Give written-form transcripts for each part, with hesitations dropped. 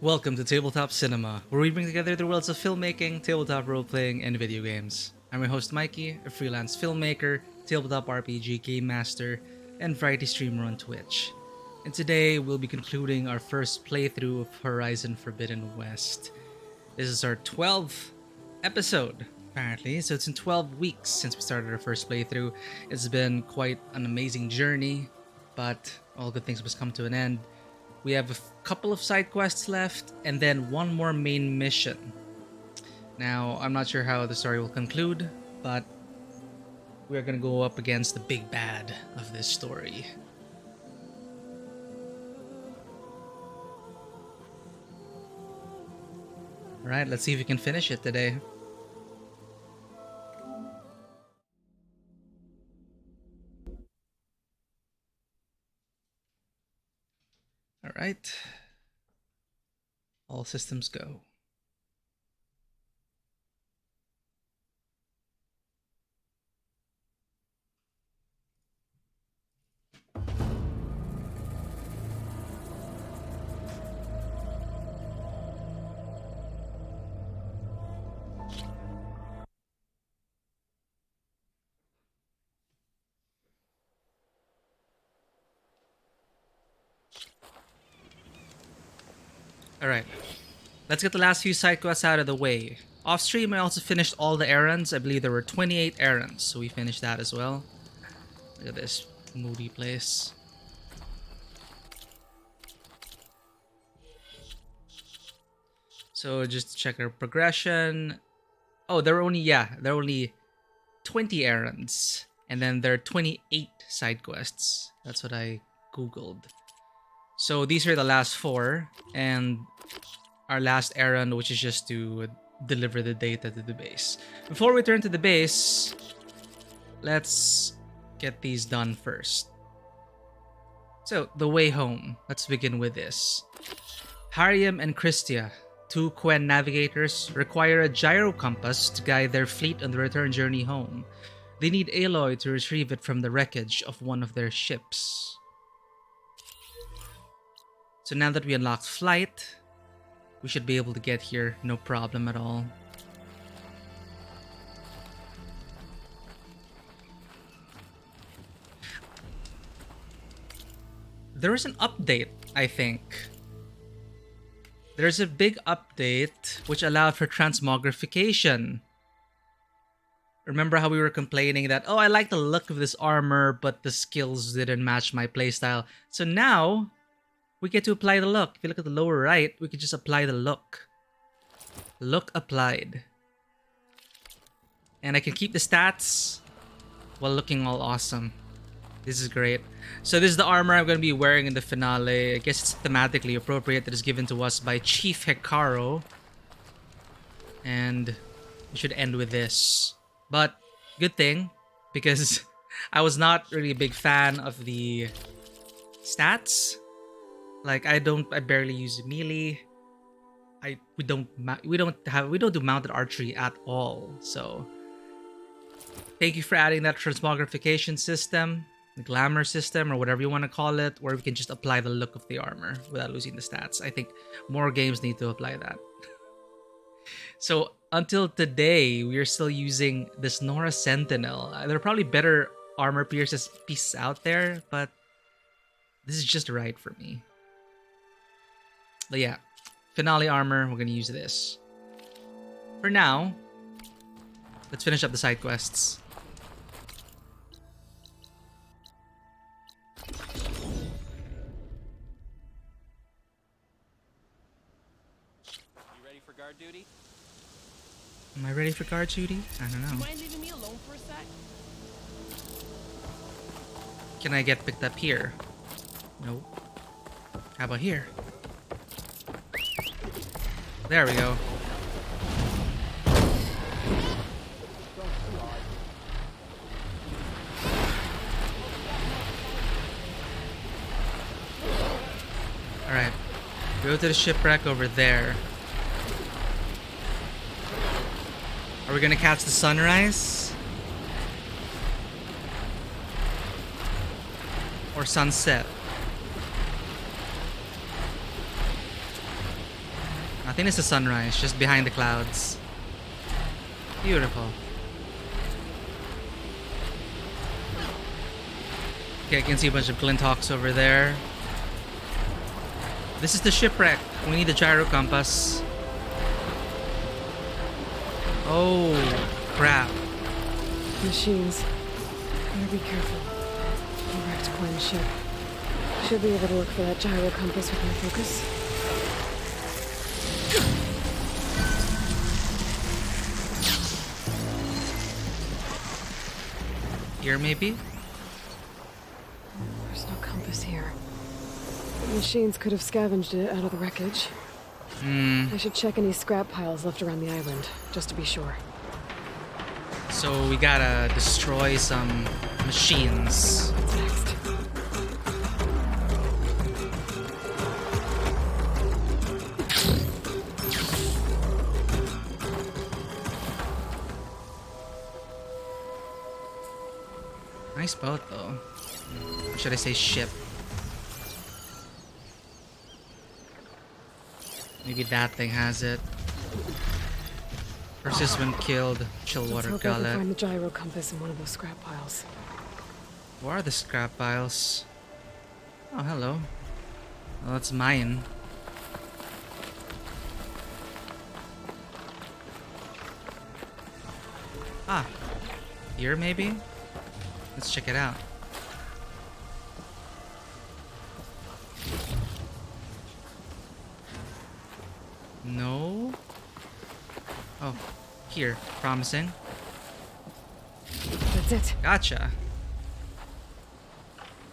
Welcome to Tabletop Cinema, where we bring together the worlds of filmmaking, tabletop role-playing, and video games. I'm your host Mikey, a freelance filmmaker, tabletop RPG game master, and variety streamer on Twitch. And today we'll be concluding our first playthrough of Horizon Forbidden West. This is our 12th episode, apparently, so it's in 12 weeks since we started our first playthrough. It's been quite an amazing journey, but all good things must come to an end. We have a couple of side quests left, and then one more main mission. Now, I'm not sure how the story will conclude, but we're gonna go up against the big bad of this story. Alright, let's see if we can finish it today. Alright. All systems go. Alright. Let's get the last few side quests out of the way. Off stream, I also finished all the errands. I believe there were 28 errands, so we finished that as well. Look at this moody place. So just to check our progression. Oh, there were only 20 errands. And then there are 28 side quests. That's what I googled. So these are the last 4, and our last errand, which is just to deliver the data to the base. Before we turn to the base, let's get these done first. So, the way home. Let's begin with this. Hariam and Christia, 2 Quen navigators, require a gyro compass to guide their fleet on the return journey home. They need Aloy to retrieve it from the wreckage of one of their ships. So now that we unlocked flight, we should be able to get here no problem at all. There is an update, I think. There's a big update which allowed for transmogrification. Remember how we were complaining that, oh, I like the look of this armor, but the skills didn't match my playstyle. So now, we get to apply the look. If you look at the lower right, we can just apply the look. Look applied. And I can keep the stats while looking all awesome. This is great. So this is the armor I'm going to be wearing in the finale. I guess it's thematically appropriate that is given to us by Chief Hecaro. And we should end with this. But good thing, because I was not really a big fan of the stats. Like I barely use melee. We don't do mounted archery at all. So thank you for adding that transmogrification system, the glamour system, or whatever you want to call it, where we can just apply the look of the armor without losing the stats. I think more games need to apply that. So until today, we are still using this Nora Sentinel. There are probably better armor pieces out there, but this is just right for me. But yeah, finale armor, we're gonna use this. For now, let's finish up the side quests. You ready for guard duty? Am I ready for guard duty? I don't You know. mind leaving me alone for a sec? Can I get picked up here? Nope. How about here? There we go. Alright. Go to the shipwreck over there. Are we gonna catch the sunrise? Or sunset? think it's the sunrise, just behind the clouds. Beautiful. Okay, I can see a bunch of Glinthawks over there. This is the shipwreck. We need the gyro compass. Oh, crap. Machines. Better be careful. The wrecked Quinn ship. Should be able to look for that gyro compass with my focus. Here, maybe? There's no compass here. The machines could have scavenged it out of the wreckage. I should check any scrap piles left around the island, just to be sure. So we gotta destroy some machines. What's next? Nice boat, though. Or should I say ship? Maybe that thing has it. Versus when killed, Let's Chillwater hope I can Gullet. find the gyro compass in one of those scrap piles. Where are the scrap piles? Oh, hello. Well, that's mine. Ah, here maybe? Let's check it out. No? Oh, here. Promising. That's it. Gotcha.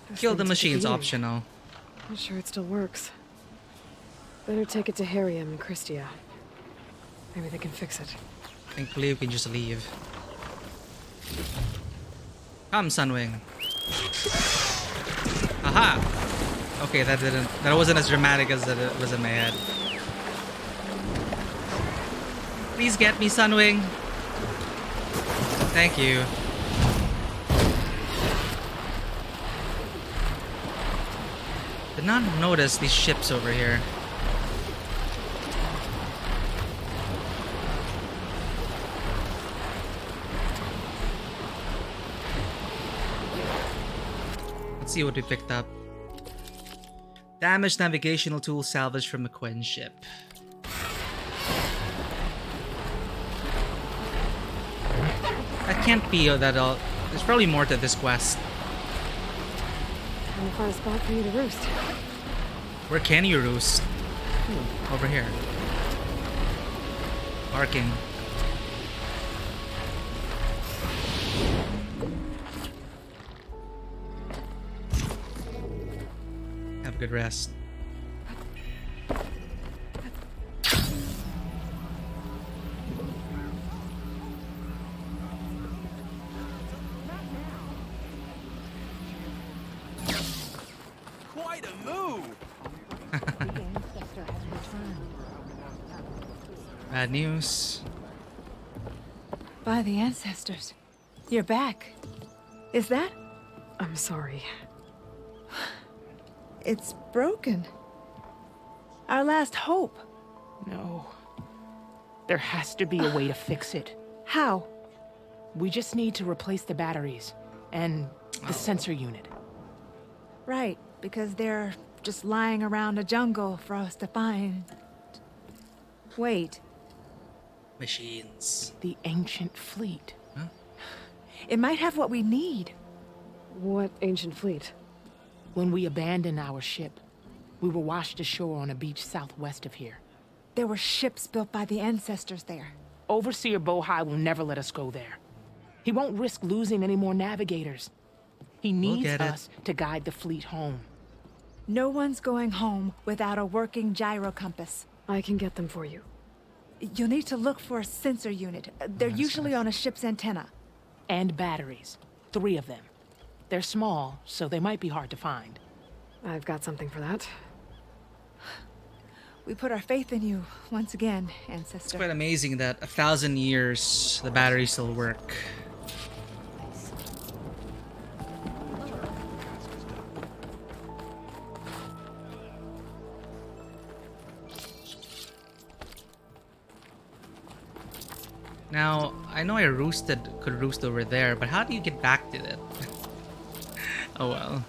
This Kill the thing's machines defeating. optional. Not sure it still works. Better take it to Harriam and Christia. Maybe they can fix it. Thankfully, we can just leave. Come, Sunwing. Aha! Okay, that wasn't as dramatic as it was in my head. Please get me, Sunwing. Thank you. Did not notice these ships over here. Let's see what we picked up. Damaged navigational tool salvaged from a Quinn ship. That can't be that all. There's probably more to this quest. Trying to find a spot for you to roost. Where can you roost? Over here. Barking. Have a good rest. Quite a move! Bad news. By the ancestors. You're back. Is that? I'm sorry. It's broken. Our last hope. No. There has to be a way to fix it. How? We just need to replace the batteries and the sensor unit. Right, because they're just lying around a jungle for us to find. Wait, Machines. The ancient fleet. it might have what we need. What ancient fleet? When we abandoned our ship, we were washed ashore on a beach southwest of here. There were ships built by the ancestors there. Overseer Bohai will never let us go there. He won't risk losing any more navigators. He needs get it. us to guide the fleet home. No one's going home without a working gyro compass. I can get them for you. You'll need to look for a sensor unit. They're usually on a ship's antenna. And batteries. 3 of them. They're small, so they might be hard to find. I've got something for that. We put our faith in you once again, It's ancestor. quite amazing that 1,000 years the batteries still work. Now, I know I could roost over there, but how do you get back to it? Oh well.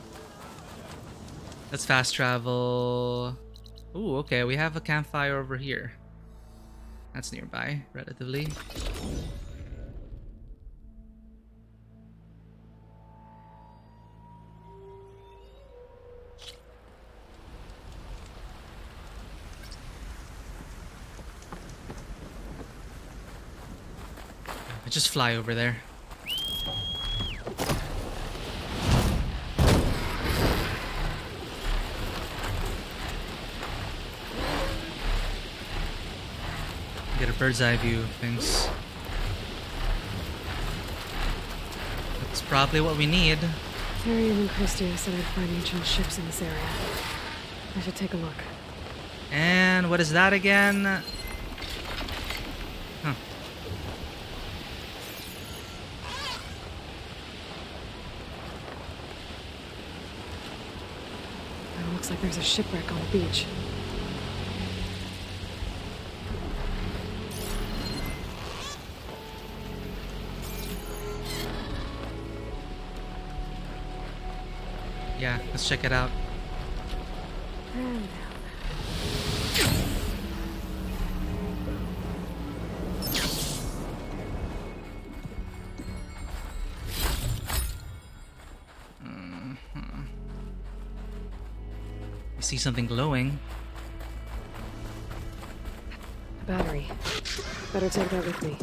Let's fast travel. Ooh, okay, we have a campfire over here. That's nearby, relatively. I just fly over there. Get a bird's eye view of things. That's probably what we need. Tyrion and Christie said I'd find ancient ships in this area. I should take a look. And what is that again? Huh. It looks like there's a shipwreck on the beach. Yeah, let's check it out. I see something glowing. A battery. Better take that with me.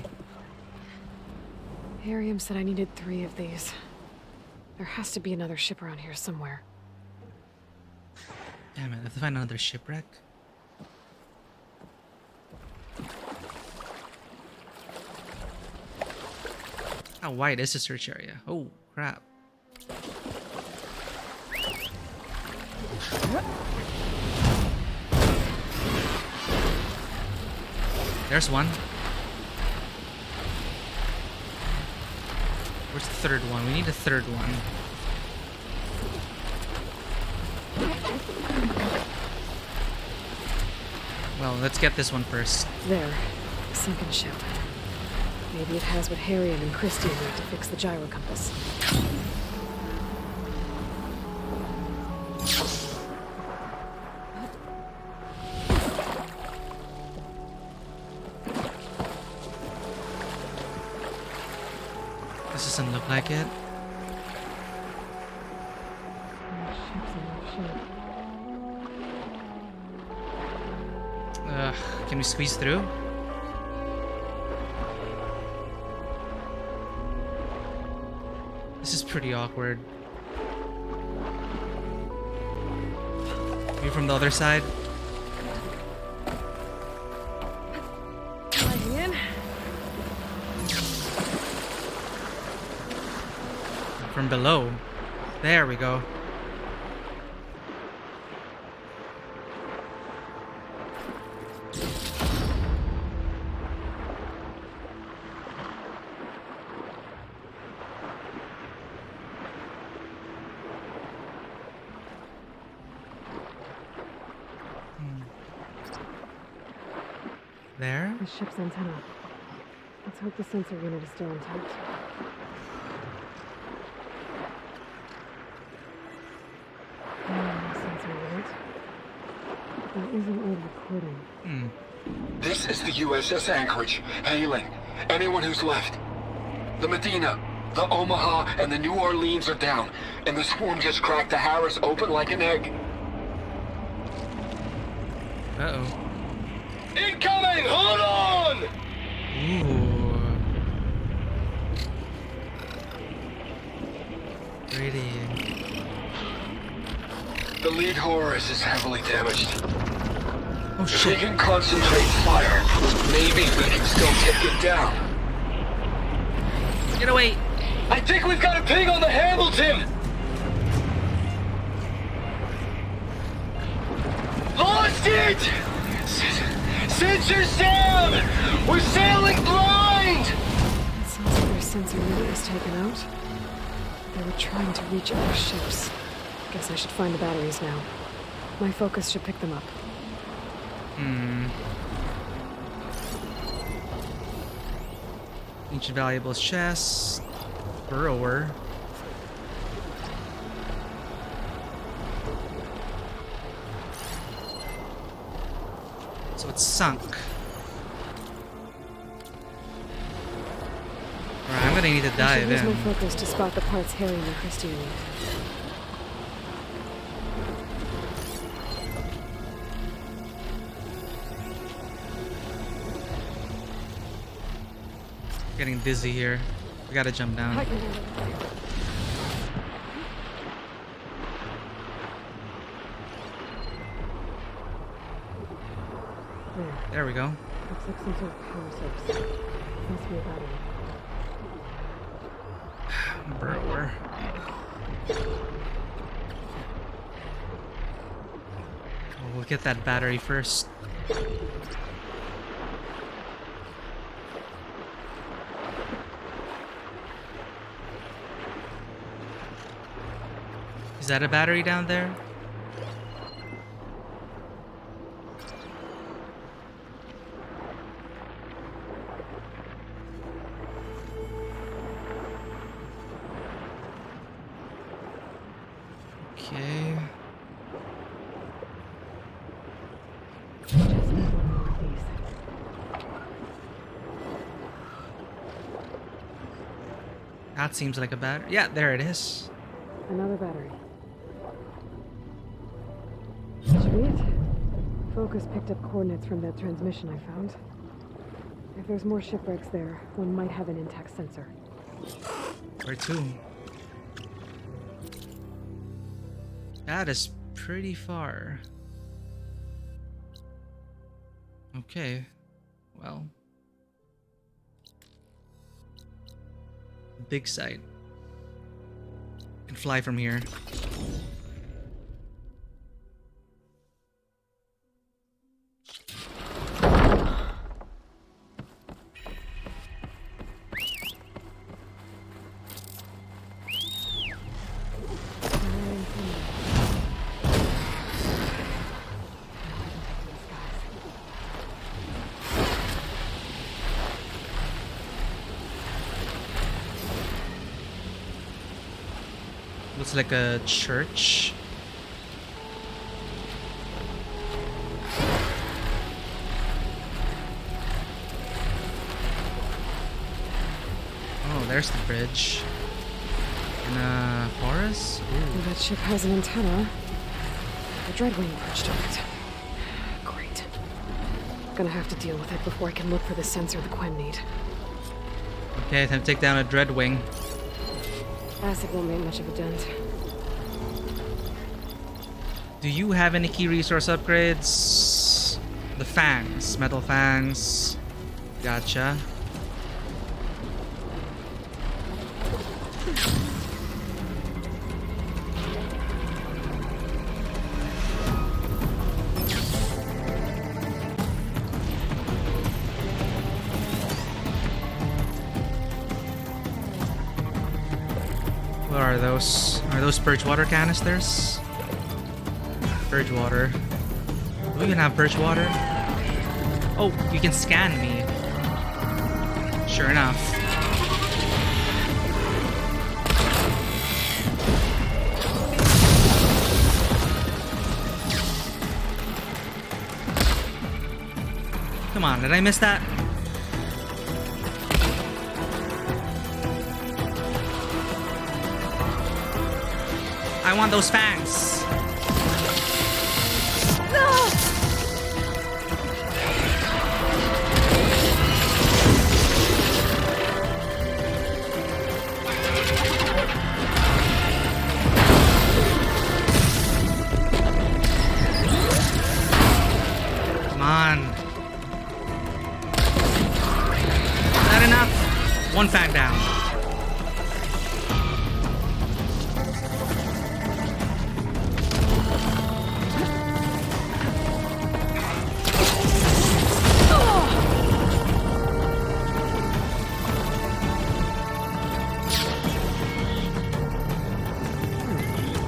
Harium said I needed 3 of these. There has to be another ship around here somewhere. Damn it, I have to find another shipwreck. How wide is the search area? Oh, crap. There's one. Where's the third one? We need a third one. Well, let's get this one first. There. A sunken ship. Maybe it has what Harium and Christie need to fix the gyro compass. This doesn't look like it. Ugh, can we squeeze through? This is pretty awkward. Maybe from the other side? Plugging in. From below. There we go. There? The ship's antenna. Let's hope the sensor unit is still intact. Sensor unit. That isn't old recording. This is the USS Anchorage. Hailing. Anyone who's left. The Medina, the Omaha, and the New Orleans are down, and the swarm just cracked the Harris open like an egg. Uh-oh. Incoming! Hold on! Ooh. Pretty. The lead Horus is heavily damaged. Oh If we shit. can concentrate fire, maybe we can still take it down. Get away! I think we've got a ping on the Hamilton! Lost it! Sensors down! We're sailing blind! It sounds like their sensor unit was taken out. They were trying to reach other ships. Guess I should find the batteries now. My focus should pick them up. Ancient valuables chest. Burrower. So it's sunk. Alright, I'm gonna need to I should dive use my in. focus to spot the parts Harry and Christy need. Getting dizzy here. We gotta jump down. I can handle it. There we go. Looks like some sort of power source. Must be a battery. Burrower. Oh, we'll get that battery first. Is that a battery down there? Okay. Just need one more of these. That seems like a battery. Yeah, there it is. Another battery. Should be it. Focus picked up coordinates from that transmission I found. If there's more shipwrecks there, one might have an intact sensor. Where to? That is pretty far. Okay. Well. Big site. Can fly from here. Looks like a church. Oh, there's the bridge. In a forest? Ooh. That ship has an antenna. A dreadwing perched on it. Great. Gonna have to deal with it before I can look for the sensor the Quen need. Okay, time to take down a dreadwing. Acid won't make much of a dent. Do you have any key resource upgrades? The fangs, metal fangs. Gotcha. What are those? Are those purge water canisters? Purge water. Do we even have purge water? Oh, you can scan me. Sure enough. Come on, did I miss that? I want those fangs. Come on. Not enough. One fang down.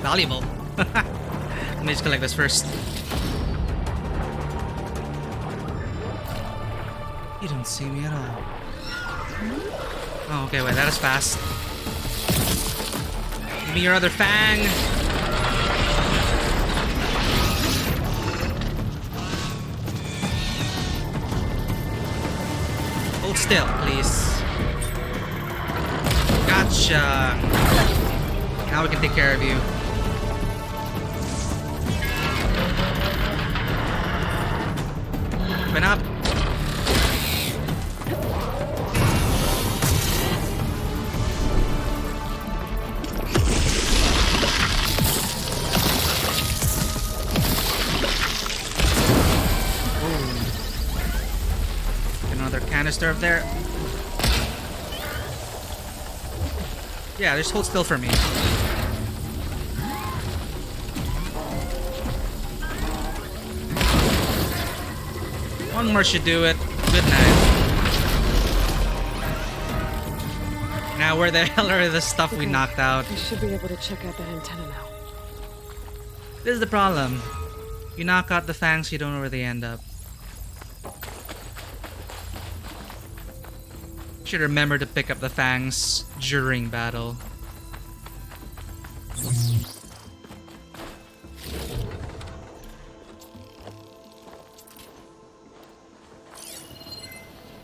Valuable. Let me just collect this first. You don't see me at all. Oh, okay, wait, that is fast. Give me your other fang. Hold still, please. Gotcha. Now we can take care of you. Open up. Another canister up there. Yeah, just hold still for me. One more should do it. Good night. Now, where the hell are the stuff we knocked out? I should be able to check out that antenna now. This is the problem. You knock out the fangs, you don't know where they end up. Should remember to pick up the fangs during battle.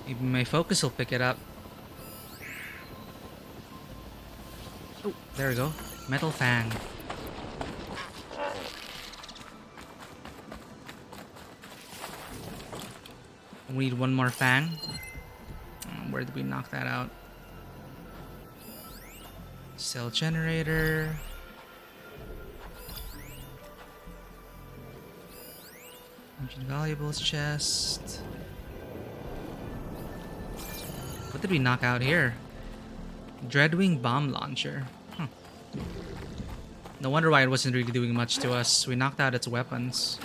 Maybe my focus will pick it up. Oh, there we go. Metal fang. We need one more fang. Where did we knock that out? Cell generator. Ancient valuables chest. What did we knock out here? Dreadwing bomb launcher. Huh. No wonder why it wasn't really doing much to us. We knocked out its weapons.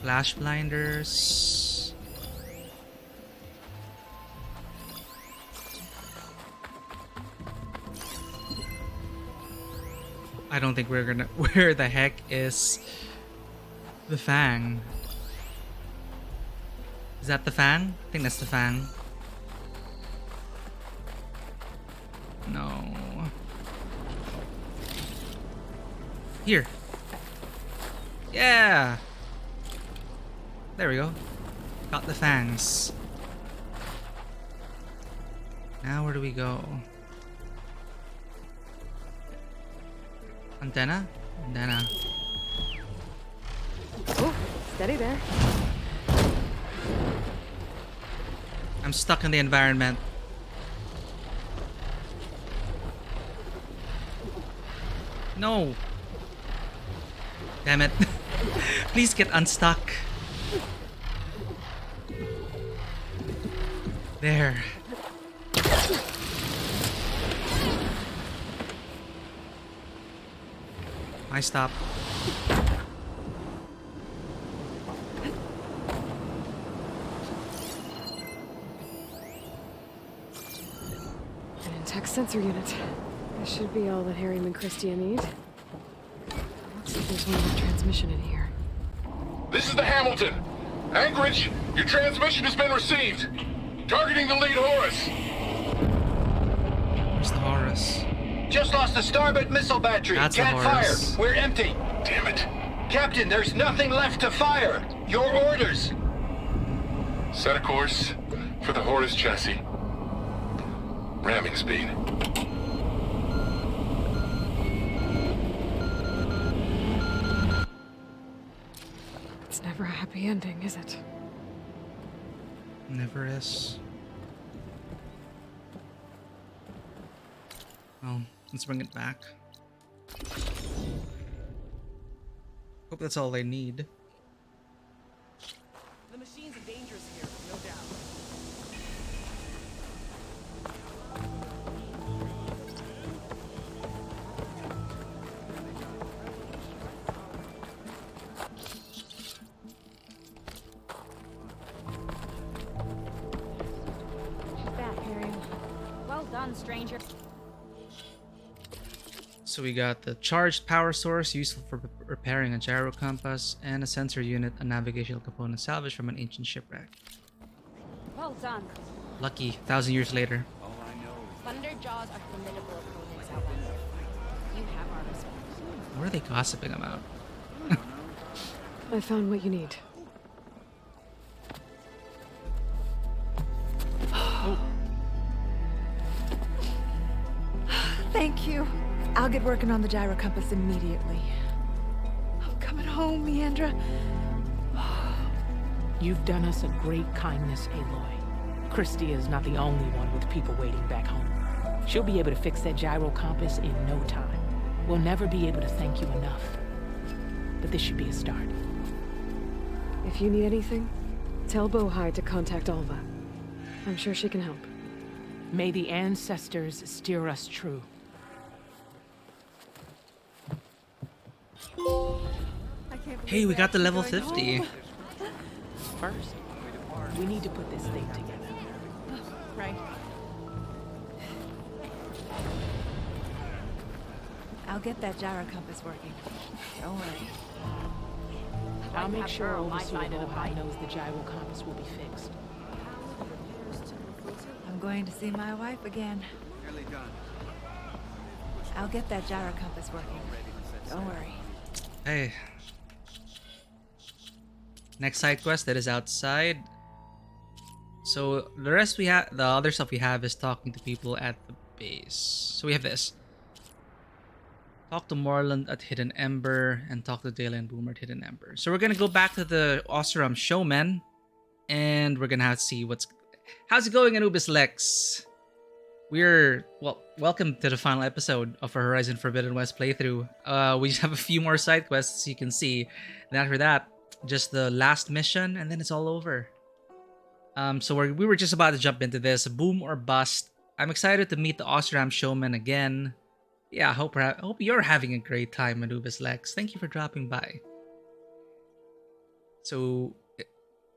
Flash blinders. I don't think we're gonna... Where the heck is the fang? Is that the fang? I think that's the fang. No. Here. Yeah! There we go. Got the fangs. Now where do we go? Antenna? Antenna. Oh, steady there. I'm stuck in the environment. No! Damn it. Please get unstuck. There. I stop. An intact sensor unit. This should be all that Harry and Christia need. Looks like there's one more transmission in here. This is the Hamilton. Anchorage, your transmission has been received. Targeting the lead Horus. Where's the Horus? Just lost the starboard missile battery. That's the Can't fire. Horus. We're empty. Damn it. Captain, there's nothing left to fire. Your orders. Set a course for the Horus chassis. Ramming speed. It's never a happy ending, is it? Never is. Well, let's bring it back. Hope that's all they need. The machine's are dangerous here, no doubt. Back, Harry. Well done, stranger. So we got the charged power source useful for repairing a gyro compass, and a sensor unit, a navigational component salvaged from an ancient shipwreck. Well done. Lucky, 1,000 years later. Thunderjaws are formidable opponents, however. You have our respect. What are they gossiping about? I found what you need. Thank you. I'll get working on the gyro compass immediately. I'm coming home, Leandra. You've done us a great kindness, Aloy. Christy is not the only one with people waiting back home. She'll be able to fix that gyro compass in no time. We'll never be able to thank you enough. But this should be a start. If you need anything, tell Bohai to contact Alva. I'm sure she can help. May the ancestors steer us true. Hey, we got the level 50. First, we need to put this thing together. Right. I'll get that gyro compass working. Don't worry. I'll make have sure her on my Overseer side of the Bohai fight. knows the gyro compass will be fixed. I'm going to see my wife again. I'll get that gyro compass working. Don't worry. Hey. Next side quest that is outside. So the rest we have, the other stuff we have is talking to people at the base. So we have this. Talk to Morland at Hidden Ember and talk to Dale and Boomer at Hidden Ember. So we're gonna go back to the Osram Showman, and we're gonna have to see how's it going, Anubis Lex. Welcome to the final episode of our Horizon Forbidden West playthrough. We just have a few more side quests you can see, and after that, just the last mission, and then it's all over. So we were just about to jump into this, boom or bust. I'm excited to meet the Osram Showman again. Yeah, I hope you're having a great time, Anubis Lex. Thank you for dropping by. So,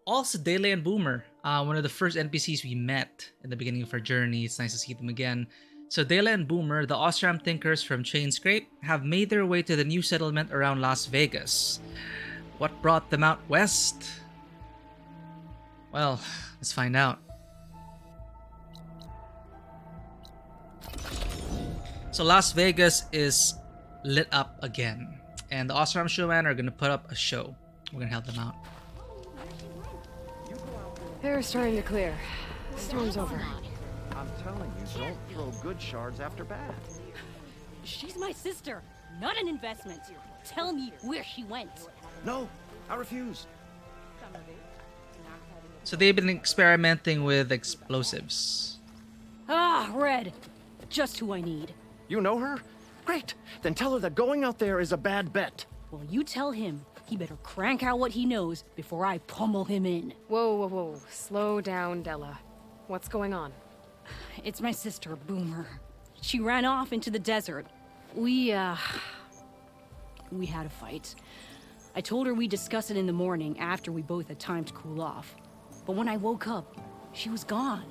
also Dele and Boomer, one of the first NPCs we met in the beginning of our journey. It's nice to see them again. So Dele and Boomer, the Osram thinkers from Chainscrape, have made their way to the new settlement around Las Vegas. What brought them out west? Well, let's find out. So Las Vegas is lit up again, and the Osram Showman are gonna put up a show. We're gonna help them out. Air's starting to clear. Storm's over. I'm telling you, don't throw good shards after bad. She's my sister, not an investment. Tell me where she went. No, I refuse. So they've been experimenting with explosives. Ah, Red. Just who I need. You know her? Great. Then tell her that going out there is a bad bet. Well, you tell him he better crank out what he knows before I pummel him in. Whoa. Slow down, Della. What's going on? It's my sister, Boomer. She ran off into the desert. We had a fight. I told her we'd discuss it in the morning after we both had time to cool off. But when I woke up, she was gone.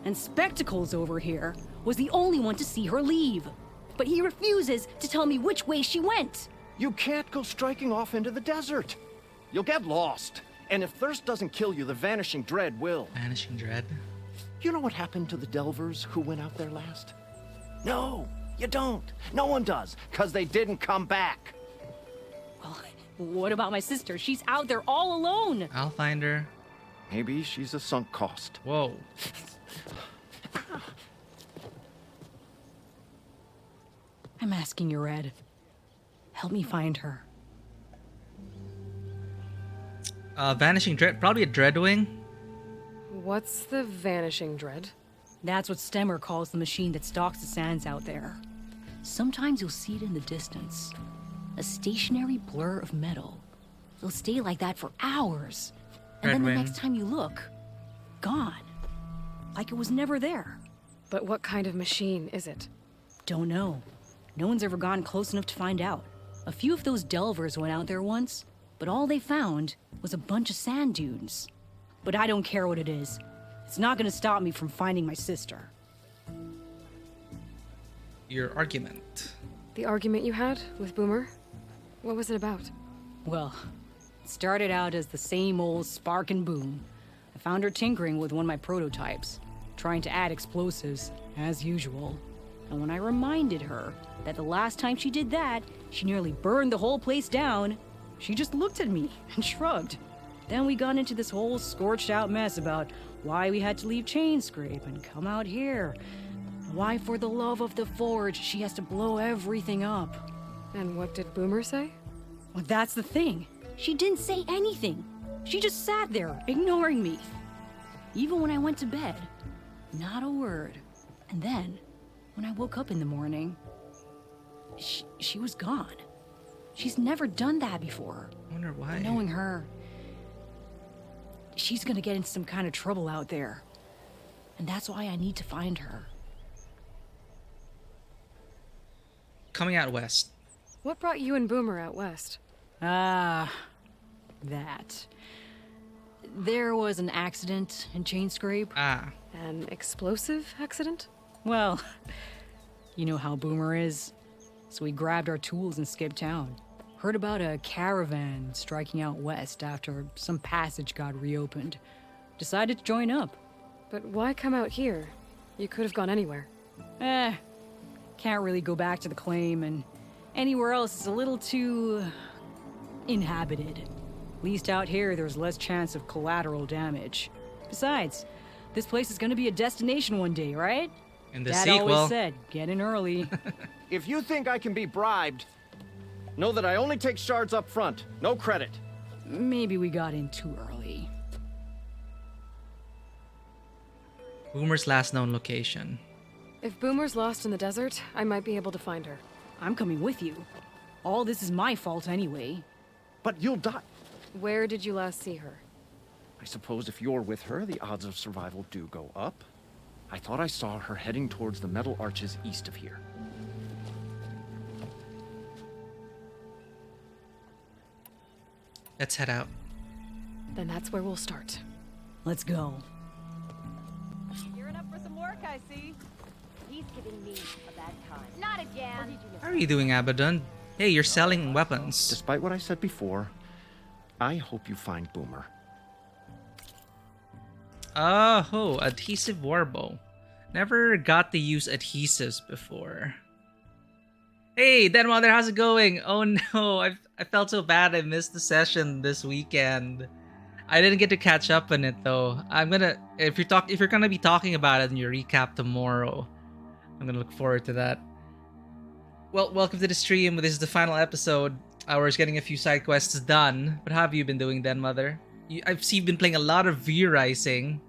And Spectacles over here was the only one to see her leave. But he refuses to tell me which way she went. You can't go striking off into the desert. You'll get lost. And if thirst doesn't kill you, the Vanishing Dread will. Vanishing Dread? You know what happened to the Delvers who went out there last? No, you don't. No one does, because they didn't come back. Well, what about my sister? She's out there all alone. I'll find her. Maybe she's a sunk cost. Whoa. I'm asking you, Red. Help me find her. Vanishing Dread, probably a Dreadwing. What's the Vanishing Dread? That's what Stemmer calls the machine that stalks the sands out there. Sometimes you'll see it in the distance. A stationary blur of metal. It'll stay like that for hours. And then the Dreadwing. next time you look, gone. Like it was never there. But what kind of machine is it? Don't know. No one's ever gone close enough to find out. A few of those delvers went out there once, but all they found was a bunch of sand dunes. But I don't care what it is. It's not gonna stop me from finding my sister. Your argument. The argument you had with Boomer? What was it about? Well, it started out as the same old spark and boom. I found her tinkering with one of my prototypes, trying to add explosives, as usual. And when I reminded her that the last time she did that, she nearly burned the whole place down, she just looked at me and shrugged. Then we got into this whole scorched out mess about why we had to leave Chainscrape and come out here. Why, for the love of the Forge, she has to blow everything up. And what did Boomer say? Well, that's the thing. She didn't say anything. She just sat there, ignoring me. Even when I went to bed, not a word. And then, when I woke up in the morning, she was gone. She's never done that before. I wonder why. Knowing her, she's gonna get in some kind of trouble out there. And that's why I need to find her. Coming out west. What brought you and Boomer out west? That. There was an accident in Chainscrape. An explosive accident? Well, you know how Boomer is. So we grabbed our tools and skipped town. Heard about a caravan striking out west after some passage got reopened. Decided to join up. But why come out here? You could have gone anywhere. Can't really go back to the claim, and anywhere else is a little too inhabited. At least out here, there's less chance of collateral damage. Besides, this place is gonna be a destination one day, right? In the Dad sequel. always said, get in early. If you think I can be bribed, know that I only take shards up front, no credit. Maybe we got in too early. Boomer's last known location. If Boomer's lost in the desert, I might be able to find her. I'm coming with you. All this is my fault anyway. But you'll die. Where did you last see her? I suppose if you're with her, the odds of survival do go up. I thought I saw her heading towards the metal arches east of here. Let's head out. Then that's where we'll start. Let's go. Gearing up for some work, I see. He's giving me a bad time. Not again. How are you doing, Abaddon? Hey, you're selling weapons. Despite what I said before, I hope you find Boomer. Oh, adhesive warbow. Never got to use adhesives before. Hey, Den Mother, how's it going? Oh no, I felt so bad I missed the session this weekend. I didn't get to catch up on it though. I'm gonna if you're gonna be talking about it in your recap tomorrow, I'm gonna look forward to that. Well, welcome to the stream. This is the final episode. I was getting a few side quests done. But how have you been doing, Den Mother? I've seen you've been playing a lot of V-Rising.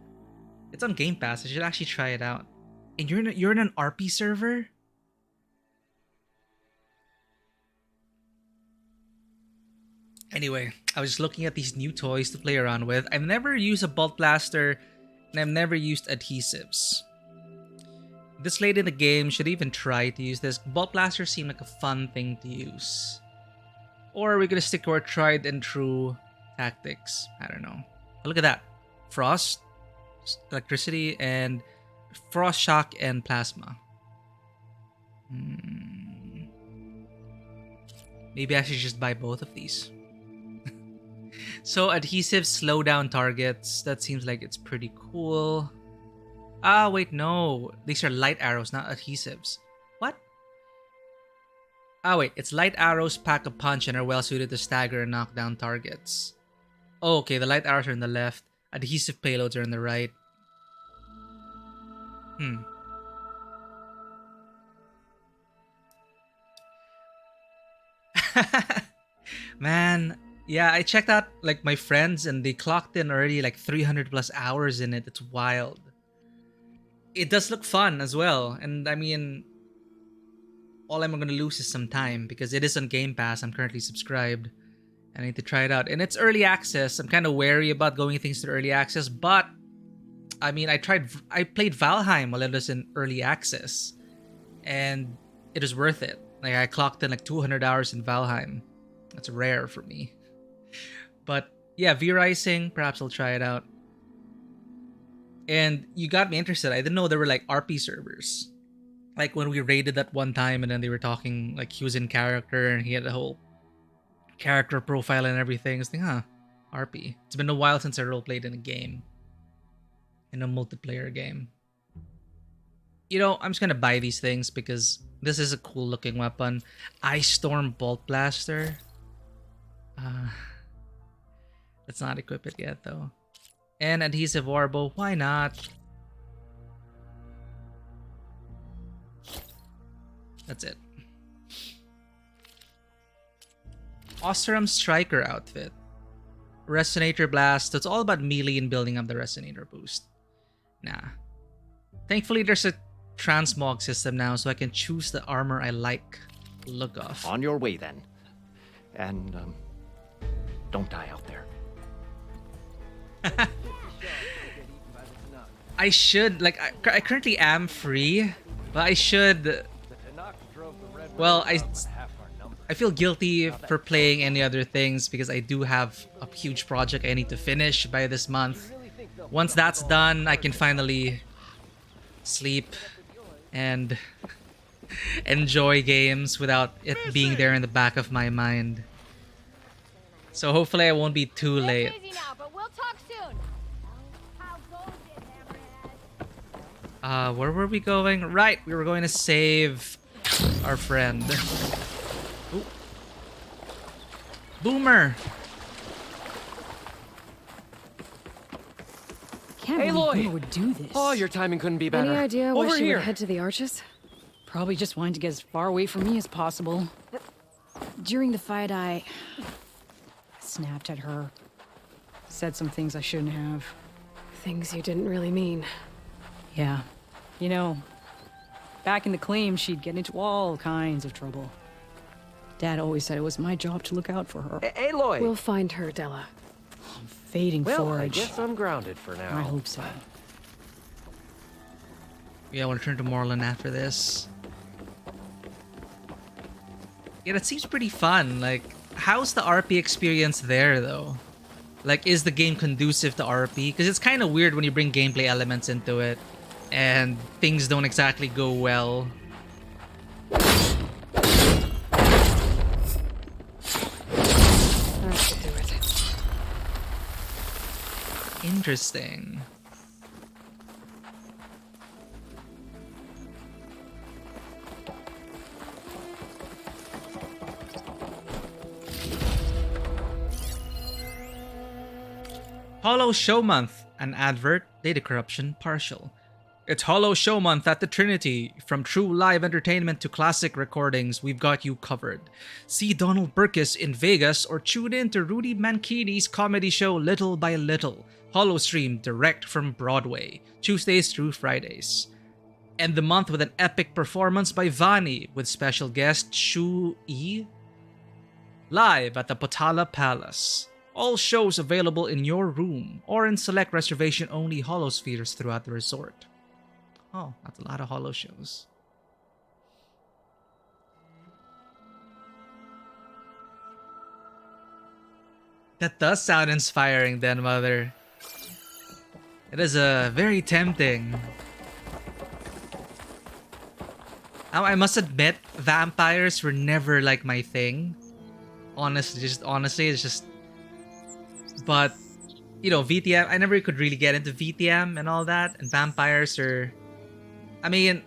It's on Game Pass. I should actually try it out. And you're in an RP server? Anyway, I was just looking at these new toys to play around with. I've never used a bolt blaster, and I've never used adhesives. This late in the game, should even try to use this. Bolt blasters seem like a fun thing to use. Or are we gonna stick to our tried and true tactics? I don't know. But look at that. Frost, electricity, and frost shock and plasma. Maybe I should just buy both of these. So adhesives slow down targets. That seems like it's pretty cool. Ah, wait, no. These are light arrows, not adhesives. What? Ah, wait. It's light arrows pack a punch and are well suited to stagger and knock down targets. Oh, okay. The light arrows are on the left. Adhesive payloads are on the right. Man, yeah, I checked out like my friends and they clocked in already like 300 plus hours in it. It's wild. It does look fun as well. And I mean, all I'm gonna lose is some time because it is on Game Pass. I'm currently subscribed. I need to try it out. And it's early access. I'm kind of wary about going things to early access, but I mean, I played Valheim while it was in early access and it was worth it. Like I clocked in like 200 hours in Valheim. That's rare for me. But yeah, V-Rising, perhaps I'll try it out. And you got me interested. I didn't know there were like RP servers. Like when we raided that one time and then they were talking like he was in character and he had a whole character profile and everything. It's like, huh, RP. It's been a while since I roleplayed in a game. In a multiplayer game. You know, I'm just gonna buy these things because this is a cool looking weapon. Ice Storm Bolt Blaster. Let's not equip it yet though. And Adhesive Warbow, why not? That's it. Oseram Striker outfit. Resonator Blast. So it's all about melee and building up the Resonator boost. Nah. Thankfully, there's a transmog system now, so I can choose the armor I like the look of. On your way, then. And, don't die out there. I should, like, I currently am free, but I should... Well, I feel guilty for playing any other things because I do have a huge project I need to finish by this month. Once that's done, I can finally sleep and enjoy games without it being there in the back of my mind. So hopefully I won't be too late. Busy now, but we'll talk soon. How goes it, Hammerhead? Where were we going? Right, we were going to save our friend. Ooh. Boomer! Can't believe Boomer would do this. Oh, your timing couldn't be better. Any idea why Over she here. would head to the arches? Probably just wanted to get as far away from me as possible. During the fight, I snapped at her. Said some things I shouldn't have. Things you didn't really mean. Yeah. You know, back in the claim, she'd get into all kinds of trouble. Dad always said it was my job to look out for her. Aloy! We'll find her, Della. Fading Well, forge. I guess I'm grounded for now. I hope so. Yeah, I want to turn to Moreland after this. Yeah, that seems pretty fun. Like, how's the RP experience there, though? Like, is the game conducive to RP? Because it's kind of weird when you bring gameplay elements into it and things don't exactly go well. That should do it. Interesting. Hollow Show Month, an advert, data corruption, partial. It's Hollow Show Month at the Trinity. From true live entertainment to classic recordings, we've got you covered. See Donald Burkus in Vegas or tune in to Rudy Mancini's comedy show Little by Little. Hollow stream direct from Broadway, Tuesdays through Fridays. End the month with an epic performance by Vani with special guest Shu Yi live at the Potala Palace. All shows available in your room or in select reservation-only holospheres throughout the resort. Oh, that's a lot of holo shows. That does sound inspiring, then, Mother. It is very tempting. I must admit, vampires were never like my thing. Honestly, it's just. But, you know, VTM, I never could really get into VTM and all that. And vampires are... I mean,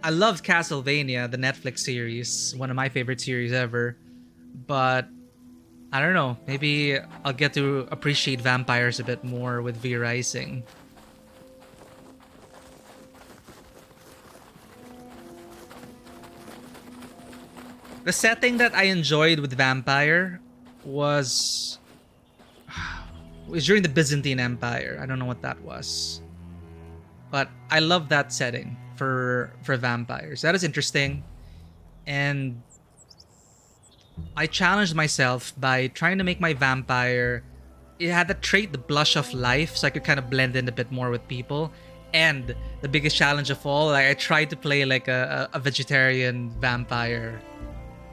I loved Castlevania, the Netflix series. One of my favorite series ever. But, I don't know. Maybe I'll get to appreciate vampires a bit more with V Rising. The setting that I enjoyed with Vampire was during the Byzantine Empire. I don't know what that was. But I love that setting for vampires. That is interesting. And I challenged myself by trying to make my vampire... It had the trait, the blush of life, so I could kind of blend in a bit more with people. And the biggest challenge of all, like, I tried to play like a vegetarian vampire.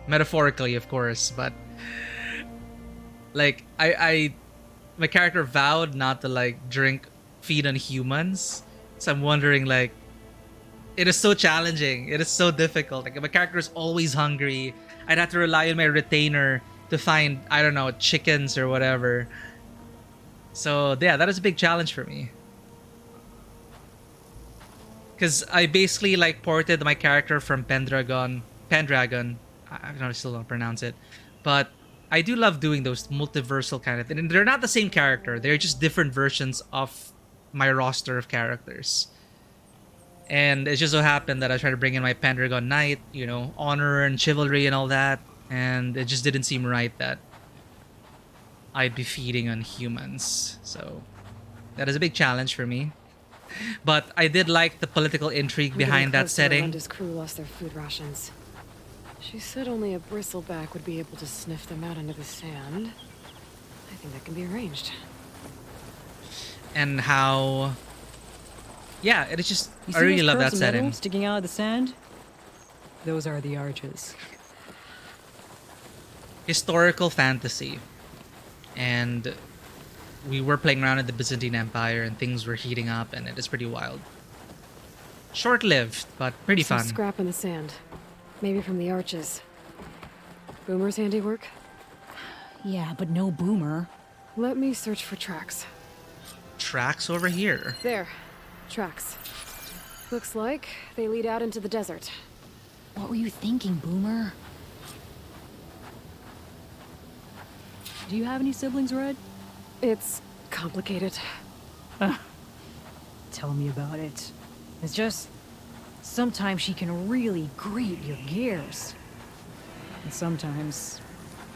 Metaphorically, of course, but... Like, my character vowed not to, like, feed on humans. So I'm wondering, like, It is so challenging. It is so difficult. Like, my character is always hungry. I'd have to rely on my retainer to find, I don't know, chickens or whatever. So yeah, that is a big challenge for me. Because I basically like ported my character from Pendragon. I still don't pronounce it. But I do love doing those multiversal kind of things. And they're not the same character. They're just different versions of my roster of characters. And it just so happened that I tried to bring in my Pendragon Knight, you know, honor and chivalry and all that. And it just didn't seem right that I'd be feeding on humans. So that is a big challenge for me. But I did like the political intrigue behind that setting. His crew lost their food rations. She said only a bristleback would be able to sniff them out under the sand. I think that can be arranged. And how... Yeah, it is just... I really love that setting. Sticking out of the sand? Those are the arches. Historical fantasy. And we were playing around in the Byzantine Empire and things were heating up and it is pretty wild. Short-lived, but pretty fun. Some scrap in the sand. Maybe from the arches. Boomer's handiwork? Yeah, but no Boomer. Let me search for tracks. Tracks over here. There. Tracks. Looks like they lead out into the desert. What were you thinking, Boomer? Do you have any siblings, Red? It's complicated. Tell me about it. It's just... sometimes she can really grate your gears. And sometimes...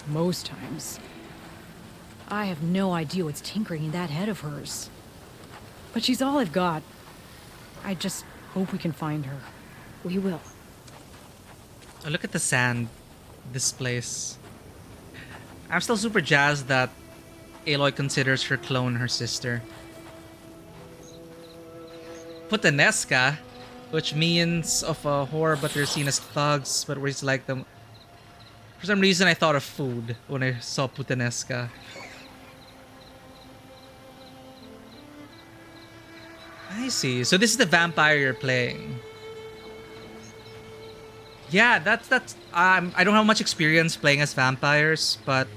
most times... I have no idea what's tinkering in that head of hers. But she's all I've got. I just hope we can find her. We will. Oh, look at the sand. This place. I'm still super jazzed that Aloy considers her clone her sister. Putanesca, which means of a whore, but they're seen as thugs, but we just like them. For some reason, I thought of food when I saw Putanesca. I see. So this is the vampire you're playing. Yeah, that's I don't have much experience playing as vampires, but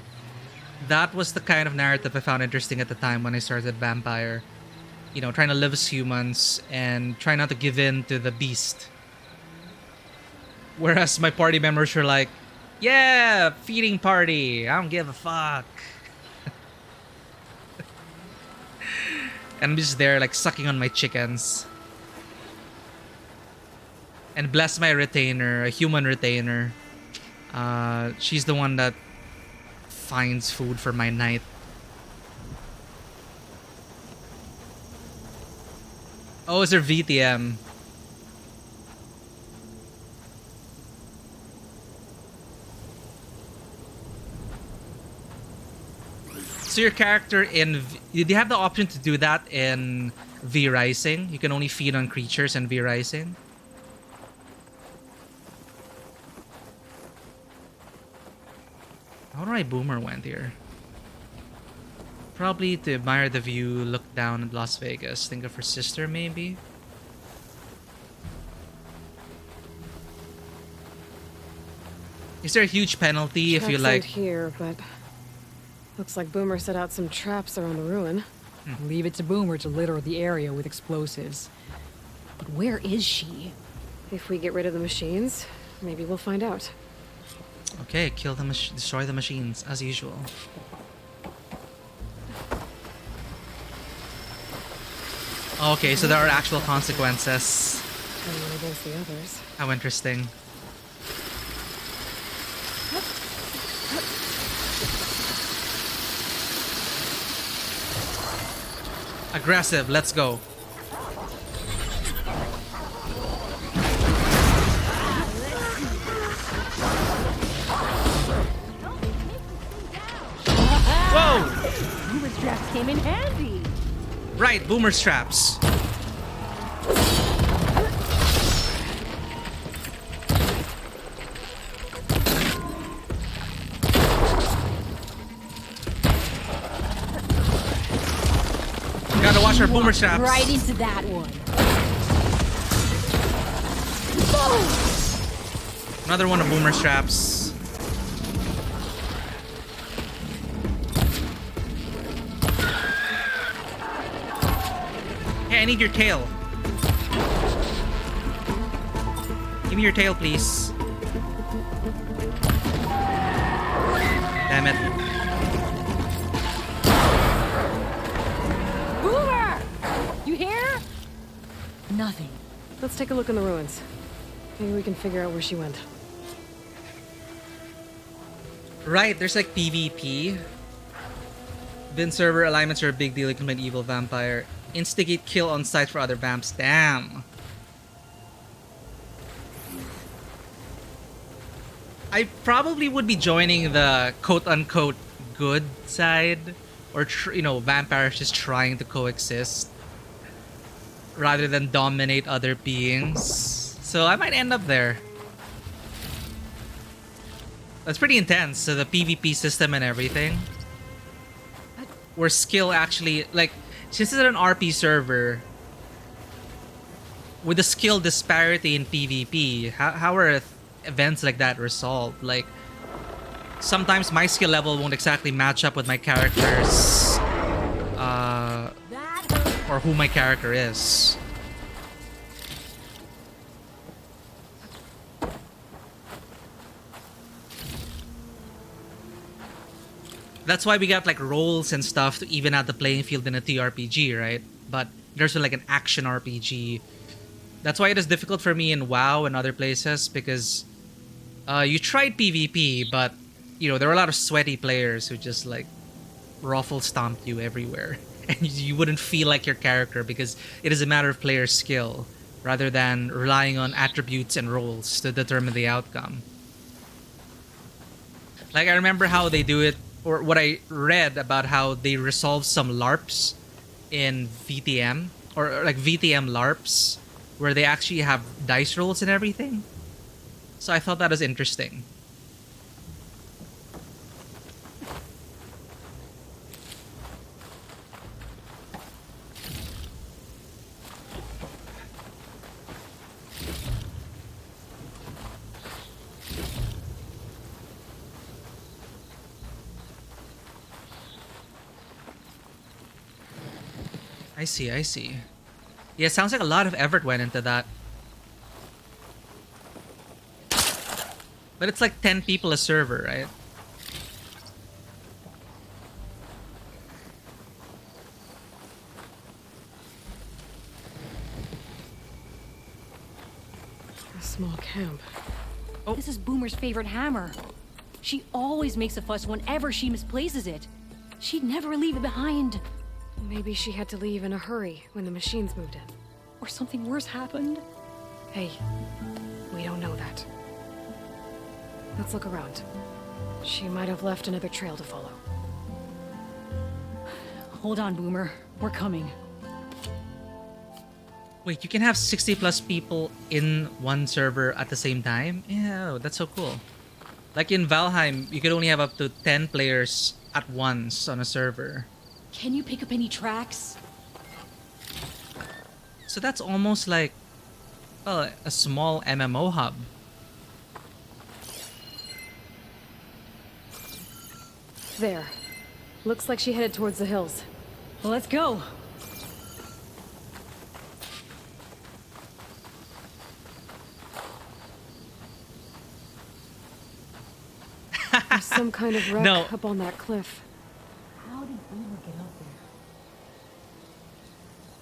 that was the kind of narrative I found interesting at the time when I started Vampire. You know, trying to live as humans and try not to give in to the beast. Whereas my party members were like, yeah, feeding party. I don't give a fuck. And I'm just there like sucking on my chickens. And bless my retainer, a human retainer. She's the one that finds food for my knight. Oh, is there VTM? So your character in... Did you have the option to do that in V-Rising? You can only feed on creatures in V-Rising? I wonder why Boomer went here. Probably to admire the view, look down at Las Vegas. Think of her sister, maybe? Is there a huge penalty if you like... here, but looks like Boomer set out some traps around the ruin. Leave it to Boomer to litter the area with explosives. But where is she? If we get rid of the machines, maybe we'll find out. Okay, kill the destroy the machines as usual. Okay, so there are actual consequences. Anyone against the others. How interesting. Aggressive, let's go. Whoa! Boomer straps came in handy. Right, boomer straps. Gotta watch our boomer straps. Right into that one. Another one of Boomer's traps. Hey, I need your tail. Give me your tail, please. Damn it. Boomer! You hear? Nothing. Let's take a look in the ruins. Maybe we can figure out where she went. Right, there's like PvP. Bin server alignments are a big deal. You can play an evil vampire. Instigate kill on site for other vamps. Damn. I probably would be joining the quote-unquote good side, or you know, vampires just trying to coexist rather than dominate other beings. So I might end up there. That's pretty intense. So the PvP system and everything, where skill actually, like, since it's an RP server, with the skill disparity in PvP, how are events like that resolved? Like, sometimes my skill level won't exactly match up with my character's, or who my character is. That's why we got like roles and stuff to even out the playing field in a TRPG, right? But there's like an action RPG. That's why it is difficult for me in WoW and other places, because you tried PvP, but you know, there are a lot of sweaty players who just like ruffle stomped you everywhere, and you wouldn't feel like your character because it is a matter of player skill rather than relying on attributes and roles to determine the outcome. Like, I remember how they do it, or what I read about how they resolve some LARPs in VTM, or like VTM LARPs, where they actually have dice rolls and everything. So I thought that was interesting. I see, I see. Yeah, it sounds like a lot of effort went into that. But it's like 10 people a server, right? A small camp. Oh. This is Boomer's favorite hammer. She always makes a fuss whenever she misplaces it. She'd never leave it behind. Maybe she had to leave in a hurry when the machines moved in. Or something worse happened. Hey, we don't know that. Let's look around. She might have left another trail to follow. Hold on, Boomer. We're coming. Wait, you can have 60 plus people in one server at the same time? Yeah, that's so cool. Like in Valheim, you could only have up to 10 players at once on a server. Can you pick up any tracks? So that's almost like, well, a small MMO hub. There. Looks like she headed towards the hills. Well, let's go. There's some kind of wreck No. up on that cliff. How did Boomer get up there?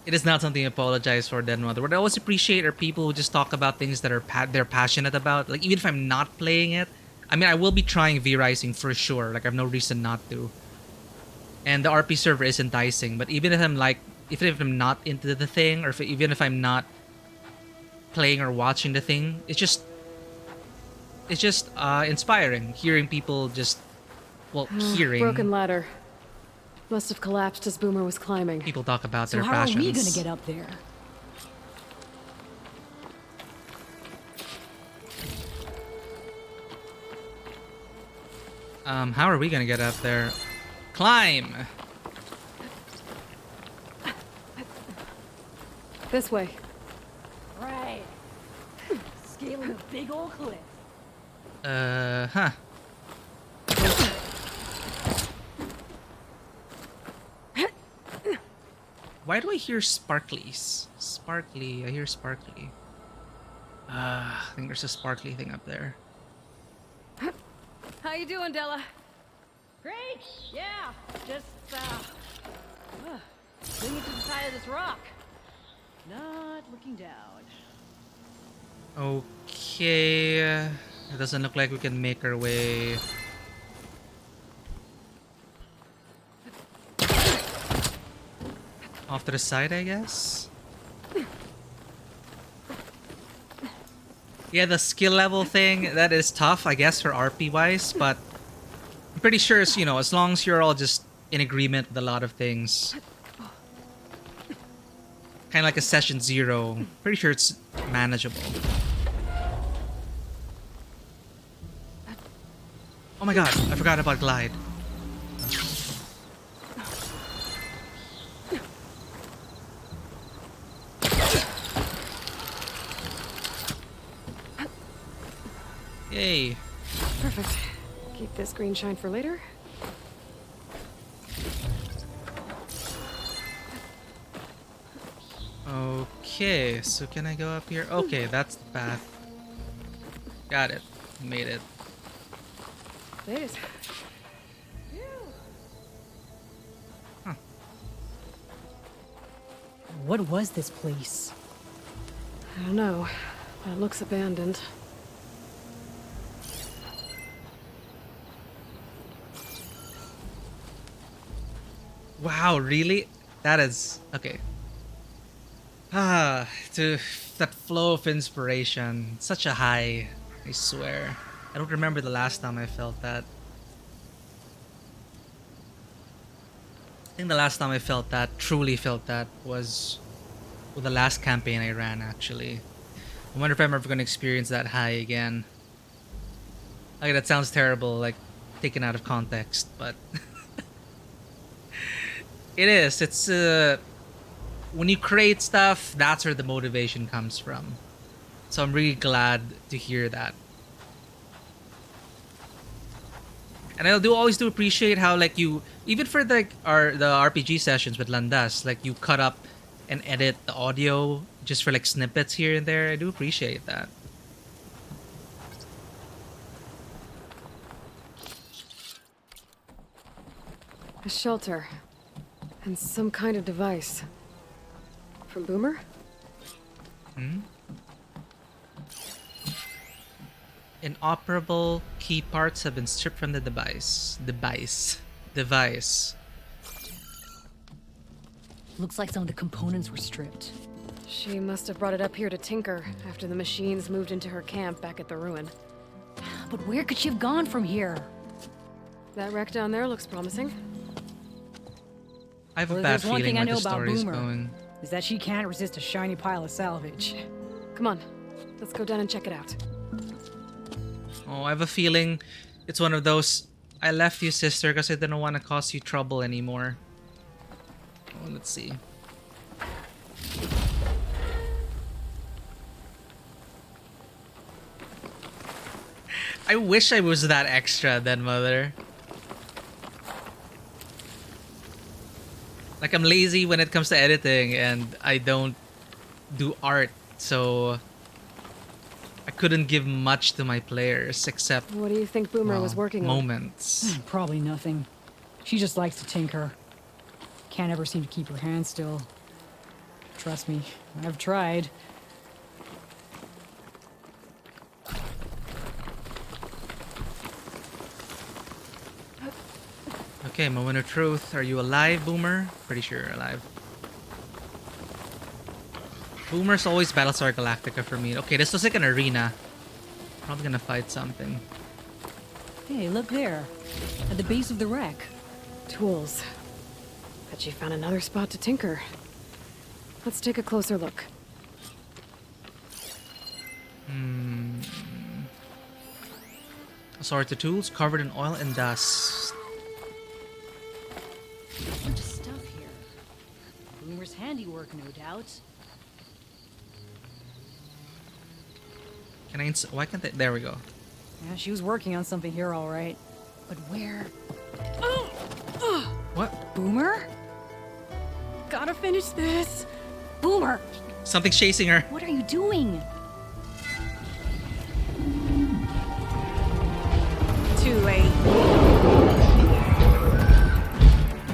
It is not something to apologize for, Dead Mother. What I always appreciate are people who just talk about things that are they're passionate about. Like, even if I'm not playing it, I mean, I will be trying V-Rising for sure. Like, I have no reason not to. And the RP server is enticing. But even if I'm like, even if I'm not into the thing, or even if I'm not playing or watching the thing, it's just inspiring. Hearing people just, well, hearing Broken ladder. Must have collapsed as Boomer was climbing. people talk about So their how passions. are we gonna get up there? How are we gonna get up there? Climb! This way. Right. a big old cliff. Huh. Why do I hear sparklies? Sparkly, I hear sparkly. I think there's a sparkly thing up there. How you doing, Della? Great. Yeah. Just Bring it to the side of this rock. Not looking down. Okay. It doesn't look like we can make our way. Off to the side, I guess. Yeah, the skill level thing, that is tough, I guess, for RP wise, but I'm pretty sure it's, as long as you're all just in agreement with a lot of things. Kind of like a session 0. Pretty sure it's manageable. Oh my god, I forgot about glide. Yay. Perfect. Keep this green shine for later. Okay, so can I go up here? Okay, that's the path. Got it. Made it. It is. What was this place? I don't know. But it looks abandoned. Wow, really? That is... Okay. To that flow of inspiration. Such a high, I swear. I don't remember the last time I felt that. I think the last time I felt that, truly felt that, was with the last campaign I ran, actually. I wonder if I'm ever going to experience that high again. Okay, that sounds terrible, like, taken out of context, but... It is. It's, when you create stuff, that's where the motivation comes from. So I'm really glad to hear that. And I always do appreciate how, like, you, even for the RPG sessions with Landas, like, you cut up and edit the audio just for, like, snippets here and there. I do appreciate that. A shelter. And some kind of device. From Boomer? Hmm? Inoperable key parts have been stripped from the device. Device. Looks like some of the components were stripped. She must have brought it up here to tinker after the machines moved into her camp back at the ruin. But where could she have gone from here? That wreck down there looks promising. I have a Well, bad there's one feeling thing I where know the about story's Boomer. going. Is that she can't resist a shiny pile of salvage. Come on, let's go down and check it out. Oh, I have a feeling it's one of those, I left you, sister, because I didn't want to cause you trouble anymore. Oh, let's see. I wish I was that extra then, Mother. Like, I'm lazy when it comes to editing, and I don't do art, so I couldn't give much to my players, except, What do you think Boomer was working on? moments. Probably nothing. She just likes to tinker. Can't ever seem to keep her hands still. Trust me, I've tried. Okay, moment of truth. Are you alive, Boomer? Pretty sure you're alive. Boomer's always Battlestar Galactica for me. Okay, this looks like an arena. Probably gonna fight something. Hey, look there. At the base of the wreck. Tools. Bet she found another spot to tinker. Let's take a closer look. Assorted tools covered in oil and dust. A bunch of stuff here. Boomer's handiwork, no doubt. Can I why can't I? There we go. Yeah, she was working on something here, all right. But where? What? Boomer? Gotta finish this. Boomer! Something's chasing her. What are you doing? Too late.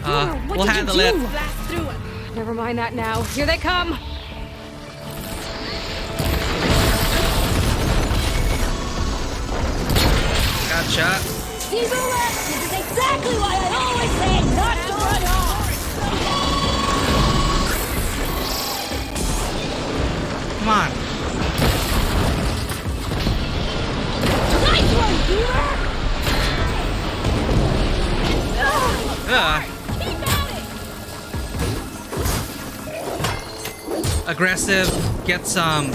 Boomer, what We'll did handle you it. do? Blast through it. Never mind that now. Here they come! Gotcha. See, Boomer? This is exactly why I always say not to run off! Come on. Nice one, Boomer! Ugh. Keep at it! Aggressive. Get some.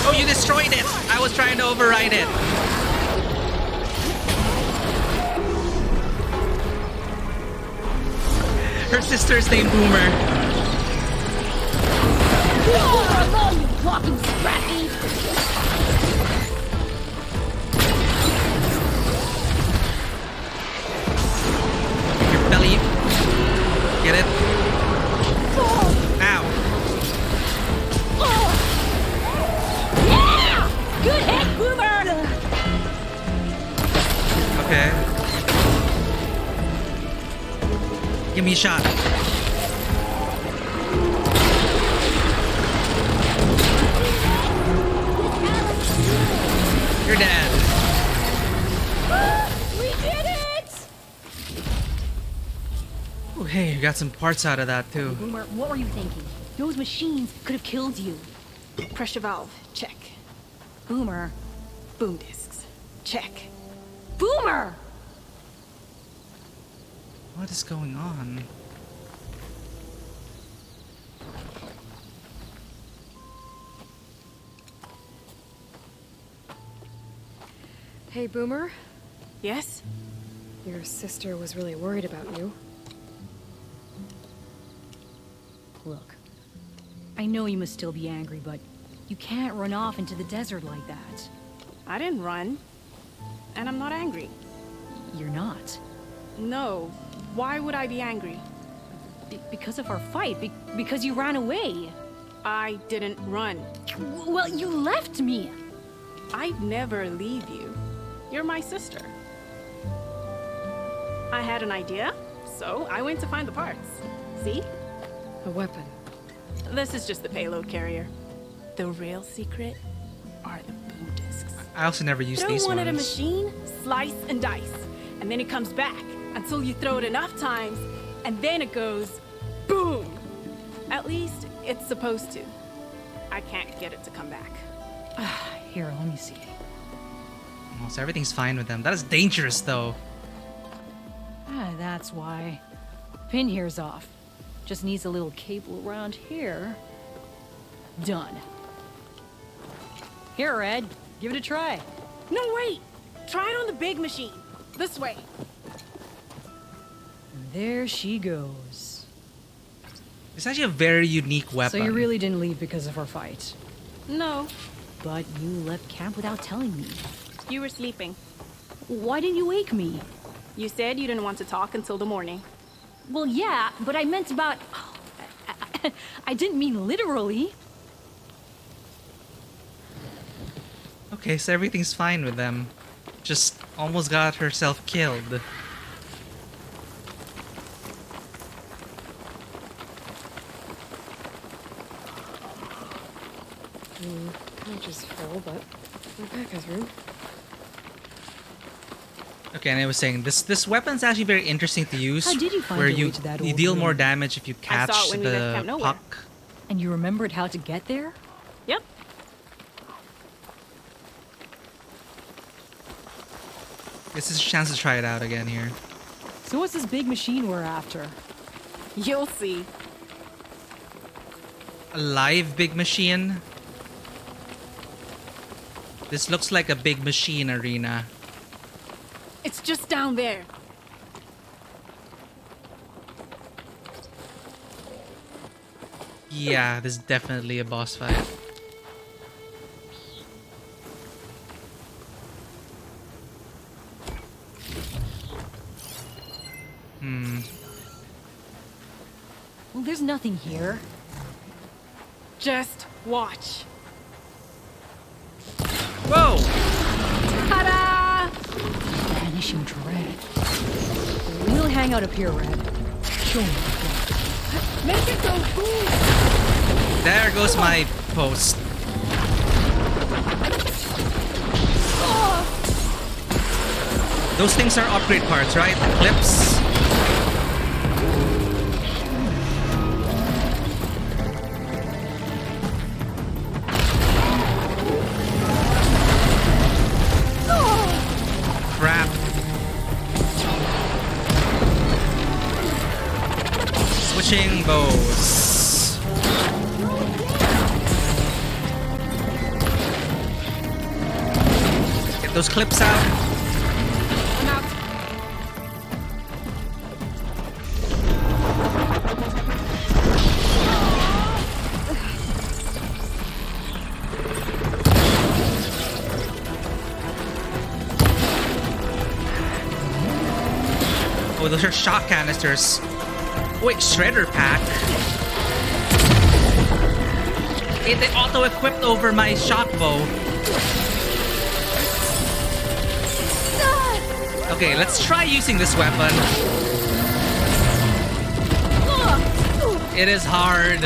Oh, you destroyed it. I was trying to override it. Her sister's named Boomer. Boomer alone, you walking scrappy! Your belly. Get it? Ow. Yeah! Good hit, Boomer! Okay. Give me a shot. You're dead. We did it! Oh, hey, you got some parts out of that too. Boomer, what were you thinking? Those machines could have killed you. Pressure valve. Check. Boomer. Boom discs. Check. Boomer! What is going on? Hey, Boomer. Yes? Your sister was really worried about you. Look, I know you must still be angry, but you can't run off into the desert like that. I didn't run. And I'm not angry. You're not. No. Why would I be angry? Because of our fight. Because you ran away. I didn't run. Well, you left me. I'd never leave you. You're my sister. I had an idea, so I went to find the parts. See? A weapon. This is just the payload carrier. The real secret are the boom discs. I also never used Throw these one ones. at a machine, slice and dice, and then it comes back until you throw it enough times, and then it goes boom. At least it's supposed to. I can't get it to come back. Here, let me see. Oh, so everything's fine with them. That is dangerous, though. That's why. Pin here's off. Just needs a little cable around here. Done. Here, Ed. Give it a try. No, wait! Try it on the big machine. This way. And there she goes. It's actually a very unique weapon. So you really didn't leave because of our fight? No, But you left camp without telling me. you were sleeping. Why didn't you wake me? You said you didn't want to talk until the morning. Well, yeah, but I meant about... I didn't mean literally. Okay, so everything's fine with them. Just almost got herself killed. Pouch is full, but my pack has room. Okay, and I was saying this weapon's actually very interesting to use. How did you find where your you way to that you old deal room? more damage if you I saw catch it when we left the Camp Nowhere. puck. And you remembered how to get there? Yep. This is a chance to try it out again here. So what's this big machine we're after? You'll see. A live big machine. This looks like a big machine arena. It's just down there. Yeah, this is definitely a boss fight. There's nothing here. Just watch. Whoa! Ta-da! Vanishing dread. We'll hang out up here, Red. Show me. Make it go boom! There goes my post. Those things are upgrade parts, right? The clips. Crap. Switching bows. Get those clips out. Oh, those are shot canisters. Wait, shredder pack? Hey, they auto-equipped over my shot bow. Okay, let's try using this weapon. It is hard.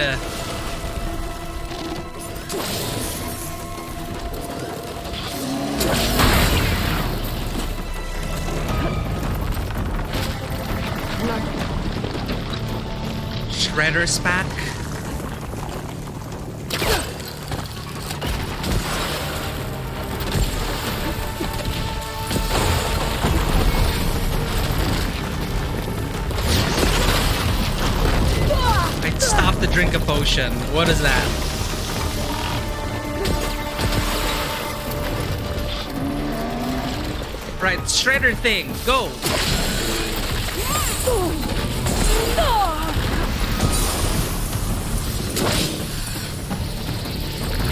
Shredder's pack. I stopped to drink a potion. What is that? Right, shredder thing. Go.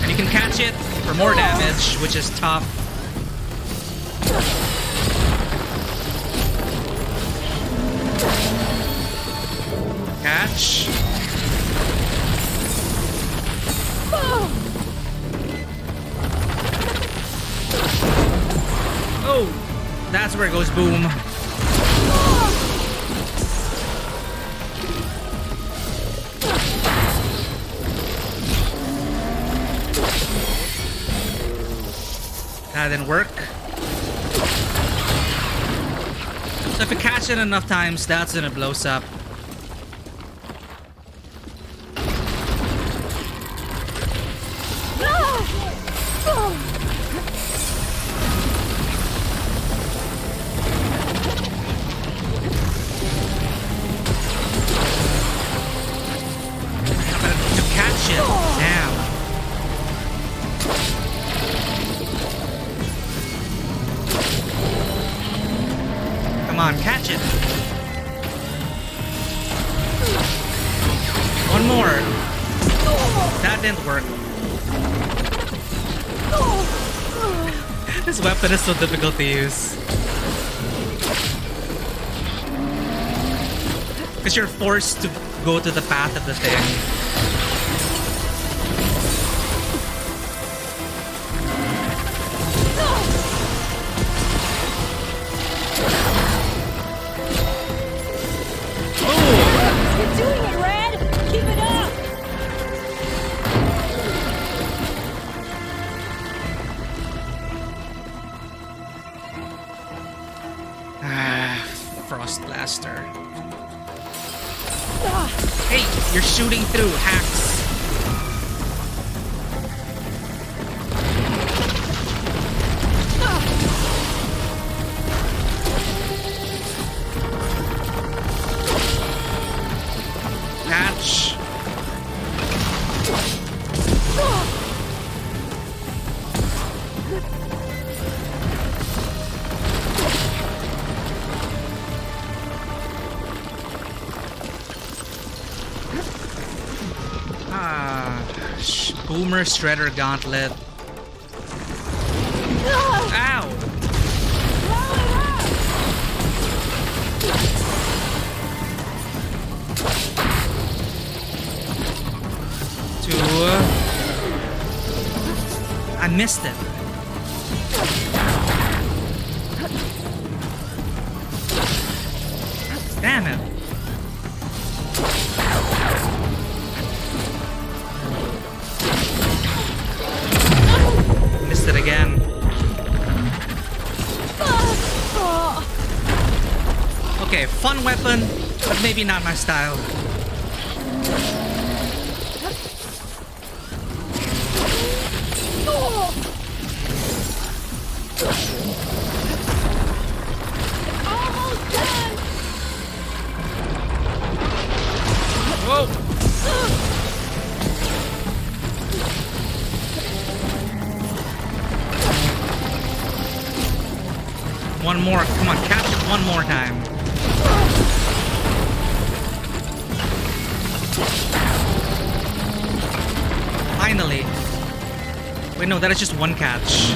And you can catch it for more damage, which is tough. Catch. Oh, that's where it goes boom. That didn't work. So if you catch it enough times, that's when it blows up. To catch it. Damn. Come on, catch it. One more. That didn't work. This weapon is so difficult to use. Because you're forced to go to the path of the thing. You're doing it, Red! Keep it up! Frost Blaster. Hey, you're shooting through hacks. Catch. Boomer Shredder Gauntlet. Ow! missed it. Damn it. Missed it again. Okay, fun weapon, but maybe not my style. Almost done! Whoa! One more. Come on, catch it one more time. Finally. Wait, no, that is just one catch.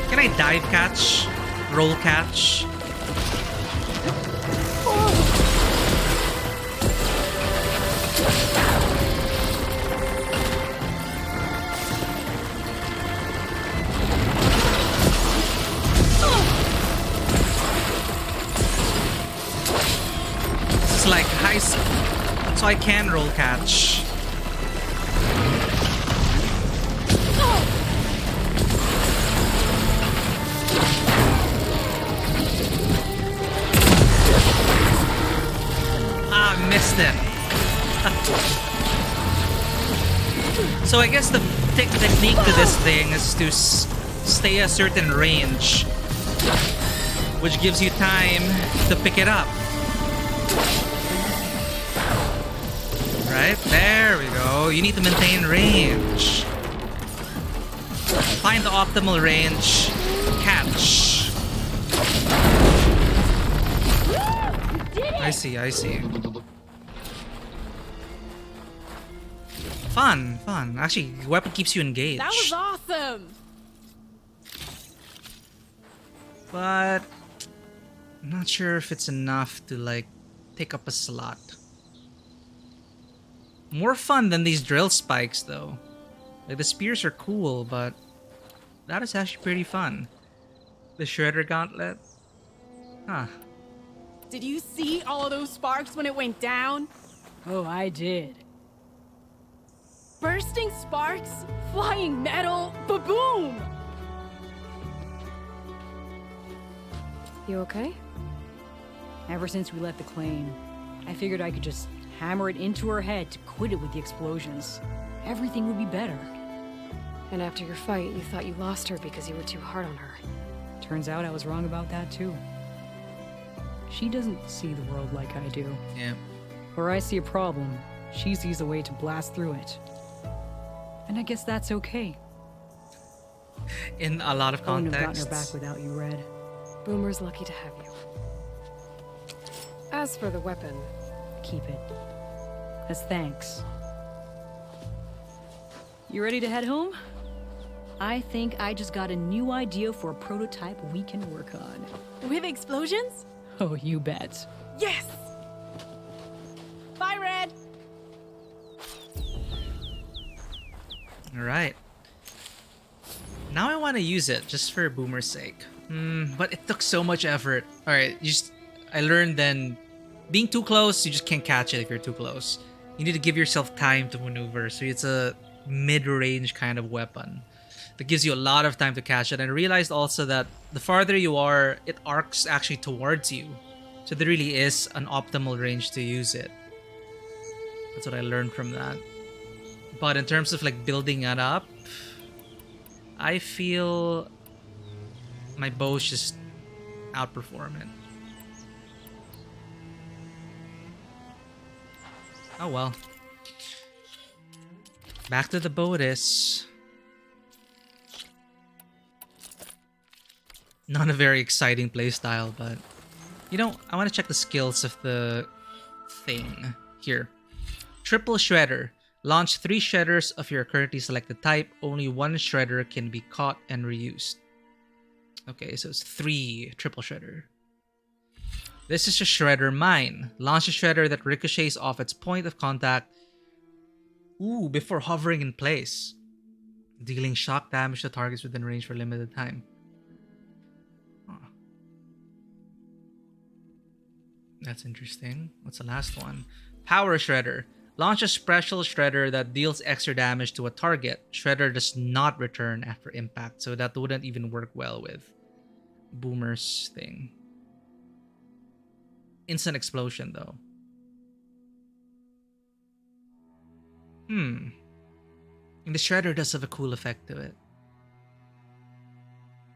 Can I dive catch? Roll catch? This is like high so I can roll catch. Missed it. So I guess the technique to this thing is to stay a certain range, which gives you time to pick it up. Right? There we go. You need to maintain range. Find the optimal range. Catch. I see, I see. Fun, fun. Actually, the weapon keeps you engaged. That was awesome! But I'm not sure if it's enough to like take up a slot. More fun than these drill spikes though. Like the spears are cool, but that is actually pretty fun. The shredder gauntlet. Huh. Did you see all of those sparks when it went down? Oh, I did. Bursting sparks, flying metal, ba-boom! You okay? Ever since we left the claim, I figured I could just hammer it into her head to quit it with the explosions. Everything would be better. And after your fight, you thought you lost her because you were too hard on her. Turns out I was wrong about that too. She doesn't see the world like I do. Yeah. Where I see a problem, she sees a way to blast through it. And I guess that's okay. In a lot of I wouldn't have contexts. gotten her back without you, Red. Boomer's lucky to have you. As for the weapon, Keep it. As thanks. You ready to head home? I think I just got a new idea for a prototype we can work on. With explosions? Oh, you bet. Yes! Bye, Red! Alright. Now I want to use it just for Boomer's sake. But it took so much effort. Alright, I learned then being too close, you just can't catch it if you're too close. You need to give yourself time to maneuver. So it's a mid-range kind of weapon that gives you a lot of time to catch it. And I realized also that the farther you are, it arcs actually towards you. So there really is an optimal range to use it. That's what I learned from that. But in terms of like building it up, I feel my bows just outperform it. Oh well. Back to the bow it is. Not a very exciting playstyle, but you know, I want to check the skills of the thing here. Triple shredder. Launch 3 shredders of your currently selected type. Only 1 shredder can be caught and reused. Okay, so it's 3 triple shredder. This is a shredder mine. Launch a shredder that ricochets off its point of contact. Ooh, before hovering in place. Dealing shock damage to targets within range for a limited time. Huh. That's interesting. What's the last one? Power shredder. Launch a special shredder that deals extra damage to a target. Shredder does not return after impact, so that wouldn't even work well with Boomer's thing. Instant explosion, though. And the shredder does have a cool effect to it.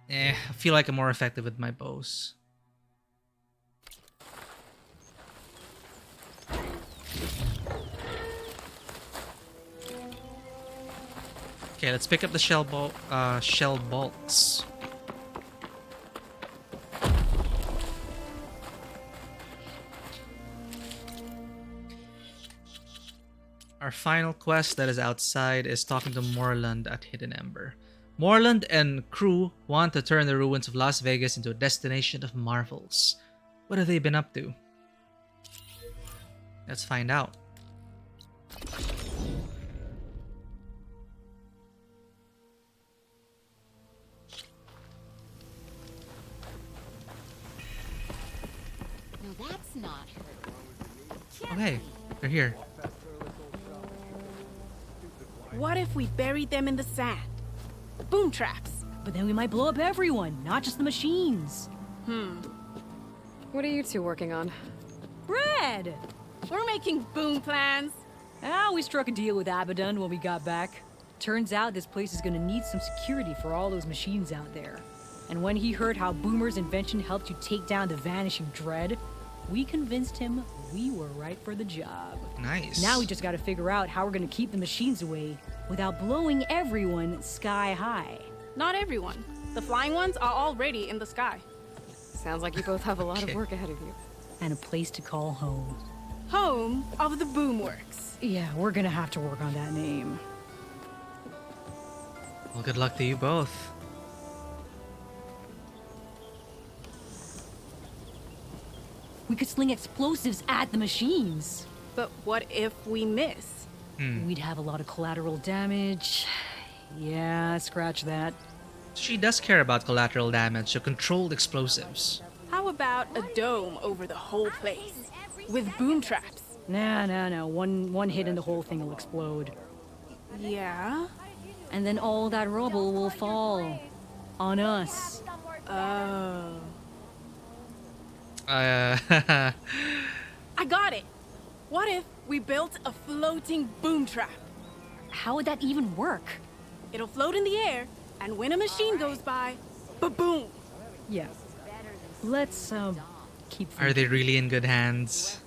I feel like I'm more effective with my bows. Okay, let's pick up the shell bolts. Our final quest that is outside is talking to Moreland at Hidden Ember. Moreland and crew want to turn the ruins of Las Vegas into a destination of marvels. What have they been up to? Let's find out. No, that's not her. Okay, they're here. What if we buried them in the sand? Boom traps. But then we might blow up everyone, not just the machines. What are you two working on? Red! We're making boom plans. We struck a deal with Abaddon when we got back. Turns out this place is gonna need some security for all those machines out there. And when he heard how Boomer's invention helped you take down the Vanishing Dread, we convinced him we were right for the job. Nice. Now we just gotta figure out how we're gonna keep the machines away without blowing everyone sky high. Not everyone. The flying ones are already in the sky. Sounds like you both have a lot of work ahead of you. And a place to call home. Home of the Boomworks. Yeah, we're gonna have to work on that name. Well, good luck to you both. We could sling explosives at the machines. But what if we miss? We'd have a lot of collateral damage. Yeah, scratch that. She does care about collateral damage, so controlled explosives. How about a dome over the whole place? With boom traps. No. One hit and the whole thing will explode. Yeah? And then all that rubble will fall on us. Oh. I got it! What if we built a floating boom trap? How would that even work? It'll float in the air, and when a machine goes by, ba-boom! Yeah. Let's, keep... Are they really in good hands?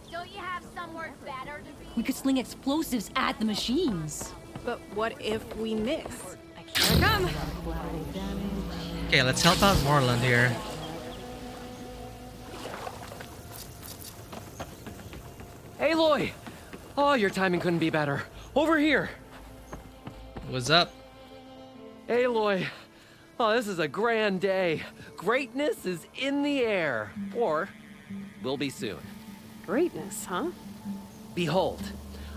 Don't you have somewhere better to be? We could sling explosives at the machines. But what if we miss? Here I come! Okay, let's help out Moreland here. Aloy! Oh, your timing couldn't be better. Over here! What's up? Aloy! Oh, this is a grand day. Greatness is in the air. Or, will be soon. Greatness, huh? Behold,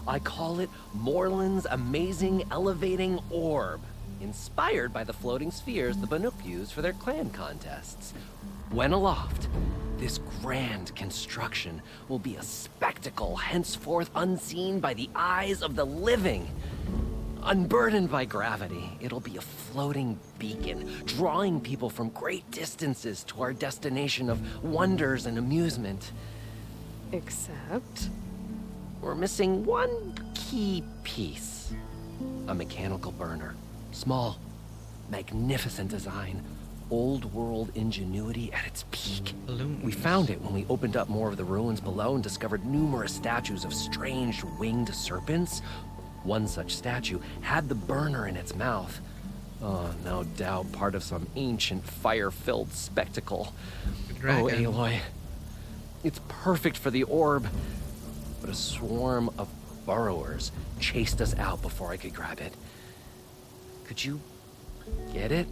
I call it Moreland's amazing elevating orb, inspired by the floating spheres the Banuk use for their clan contests. When aloft, this grand construction will be a spectacle henceforth unseen by the eyes of the living. Unburdened by gravity, it'll be a floating beacon, drawing people from great distances to our destination of wonders and amusement. Except... We're missing one key piece. A mechanical burner. Small, magnificent design. Old world ingenuity at its peak. Balloons. We found it when we opened up more of the ruins below and discovered numerous statues of strange winged serpents. One such statue had the burner in its mouth. Oh, no doubt part of some ancient fire-filled spectacle. Dragon. Oh, Aloy. It's perfect for the orb. But a swarm of burrowers chased us out before I could grab it. Could you get it?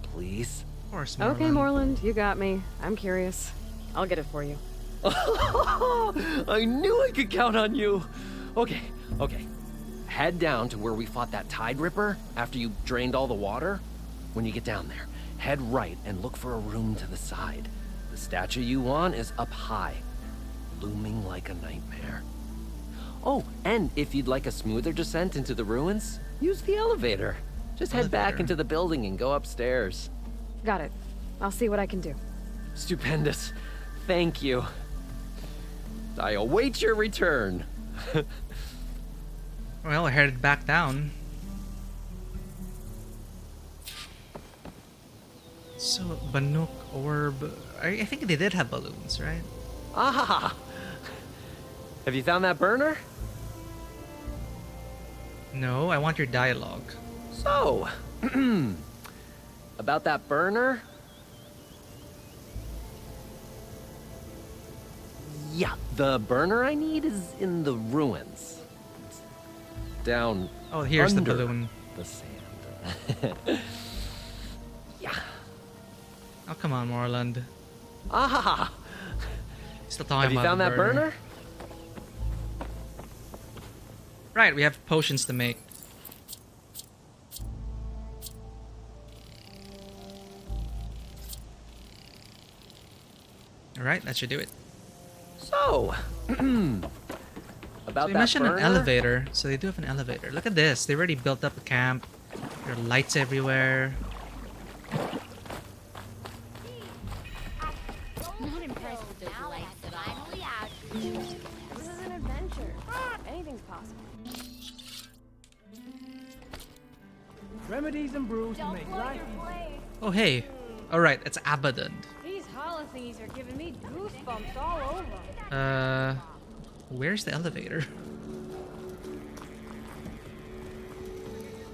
Please? Of course, Okay, Moreland. Moreland, you got me. I'm curious. I'll get it for you. I knew I could count on you. Okay. Head down to where we fought that Tide Ripper after you drained all the water. When you get down there, head right and look for a room to the side. The statue you want is up high, looming like a nightmare. Oh, and if you'd like a smoother descent into the ruins, use the elevator. Just head back into the building and go upstairs. Got it. I'll see what I can do. Stupendous. Thank you. I await your return. Well, we're headed back down. So, Banuk orb. I think they did have balloons, right? Ah! Have you found that burner? No, I want your dialogue. So, about that burner? Yeah, the burner I need is in the ruins. It's down. Oh, here's the under balloon. The sand. Yeah. Oh, come on, Moreland. Ah! Still talking Have you about found the that burner? Right, we have potions to make. Alright, that should do it. So, about So you that mentioned burner? an elevator, so they do have an elevator. Look at this, they already built up a camp. There are lights everywhere. Not impressed with those lights that finally out. This is an adventure. Anything's possible. Remedies and brews to make life easy. Oh hey, alright, it's Abaddon. These hollow thingies are giving me goosebumps all over. Where's the elevator?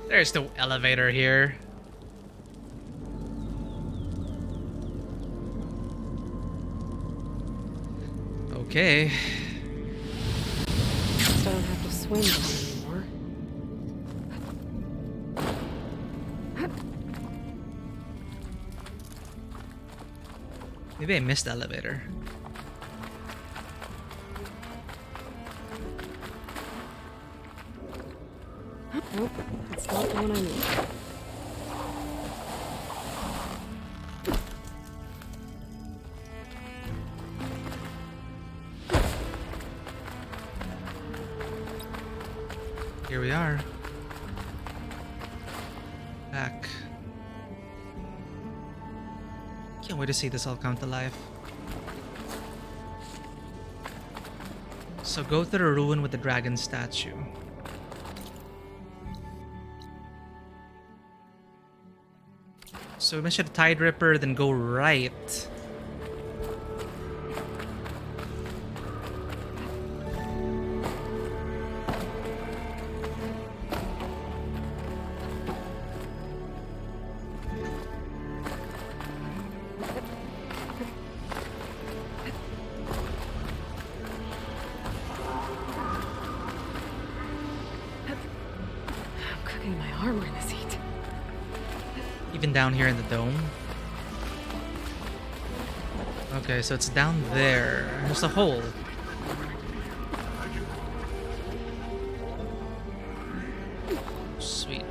There's no elevator here. Okay. Just don't have to swim down anymore. Maybe I missed the elevator. Nope, that's not the one I need. Here we are. Back. Can't wait to see this all come to life. So go to the ruin with the dragon statue. So we mentioned the Tide Ripper, then go right. I'm cooking my armor in this heat. Even down here in the dome. Okay, so it's down there. There's a hole. Sweet.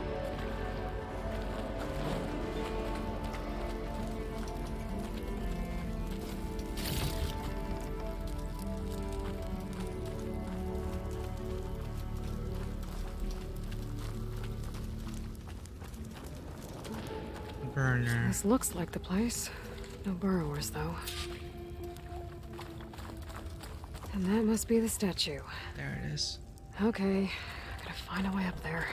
Burner. This looks like the place. No burrowers, though. And that must be the statue. There it is. Okay, gotta find a way up there.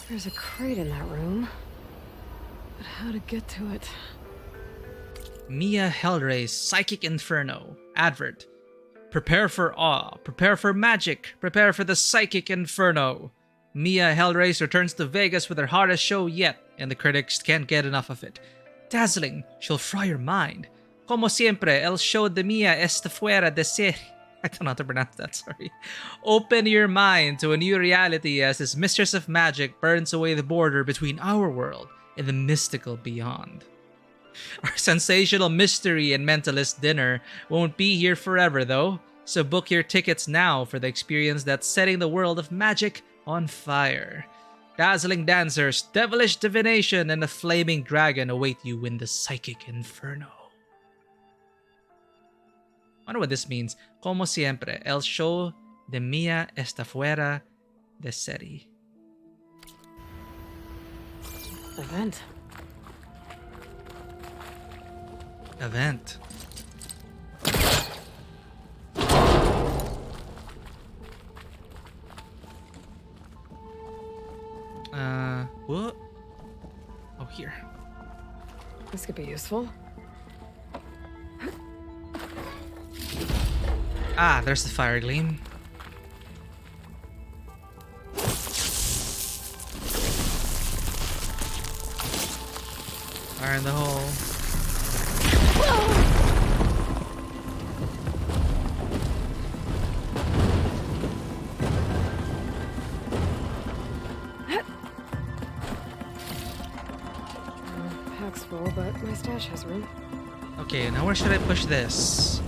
There's a crate in that room. But how to get to it? Mia Hellray's Psychic Inferno. Advert. Prepare for awe. Prepare for magic. Prepare for the Psychic Inferno. Mia Hellray's returns to Vegas with her hottest show yet, and the critics can't get enough of it. Dazzling, she'll fry your mind. Como siempre, el show de Mia está fuera de serie. I don't know how to pronounce that, sorry. Open your mind to a new reality as this mistress of magic burns away the border between our world and the mystical beyond. Our sensational mystery and mentalist dinner won't be here forever though, so book your tickets now for the experience that's setting the world of magic on fire. Dazzling dancers, devilish divination, and a flaming dragon await you in the Psychic Inferno. I wonder what this means. Como siempre, el show de Mia está fuera de serie. Event. Event. What? Oh, here. This could be useful. Ah, there's the fire gleam. Fire in the hole. Pack's full, but my stash has room. Okay, now where should I push this?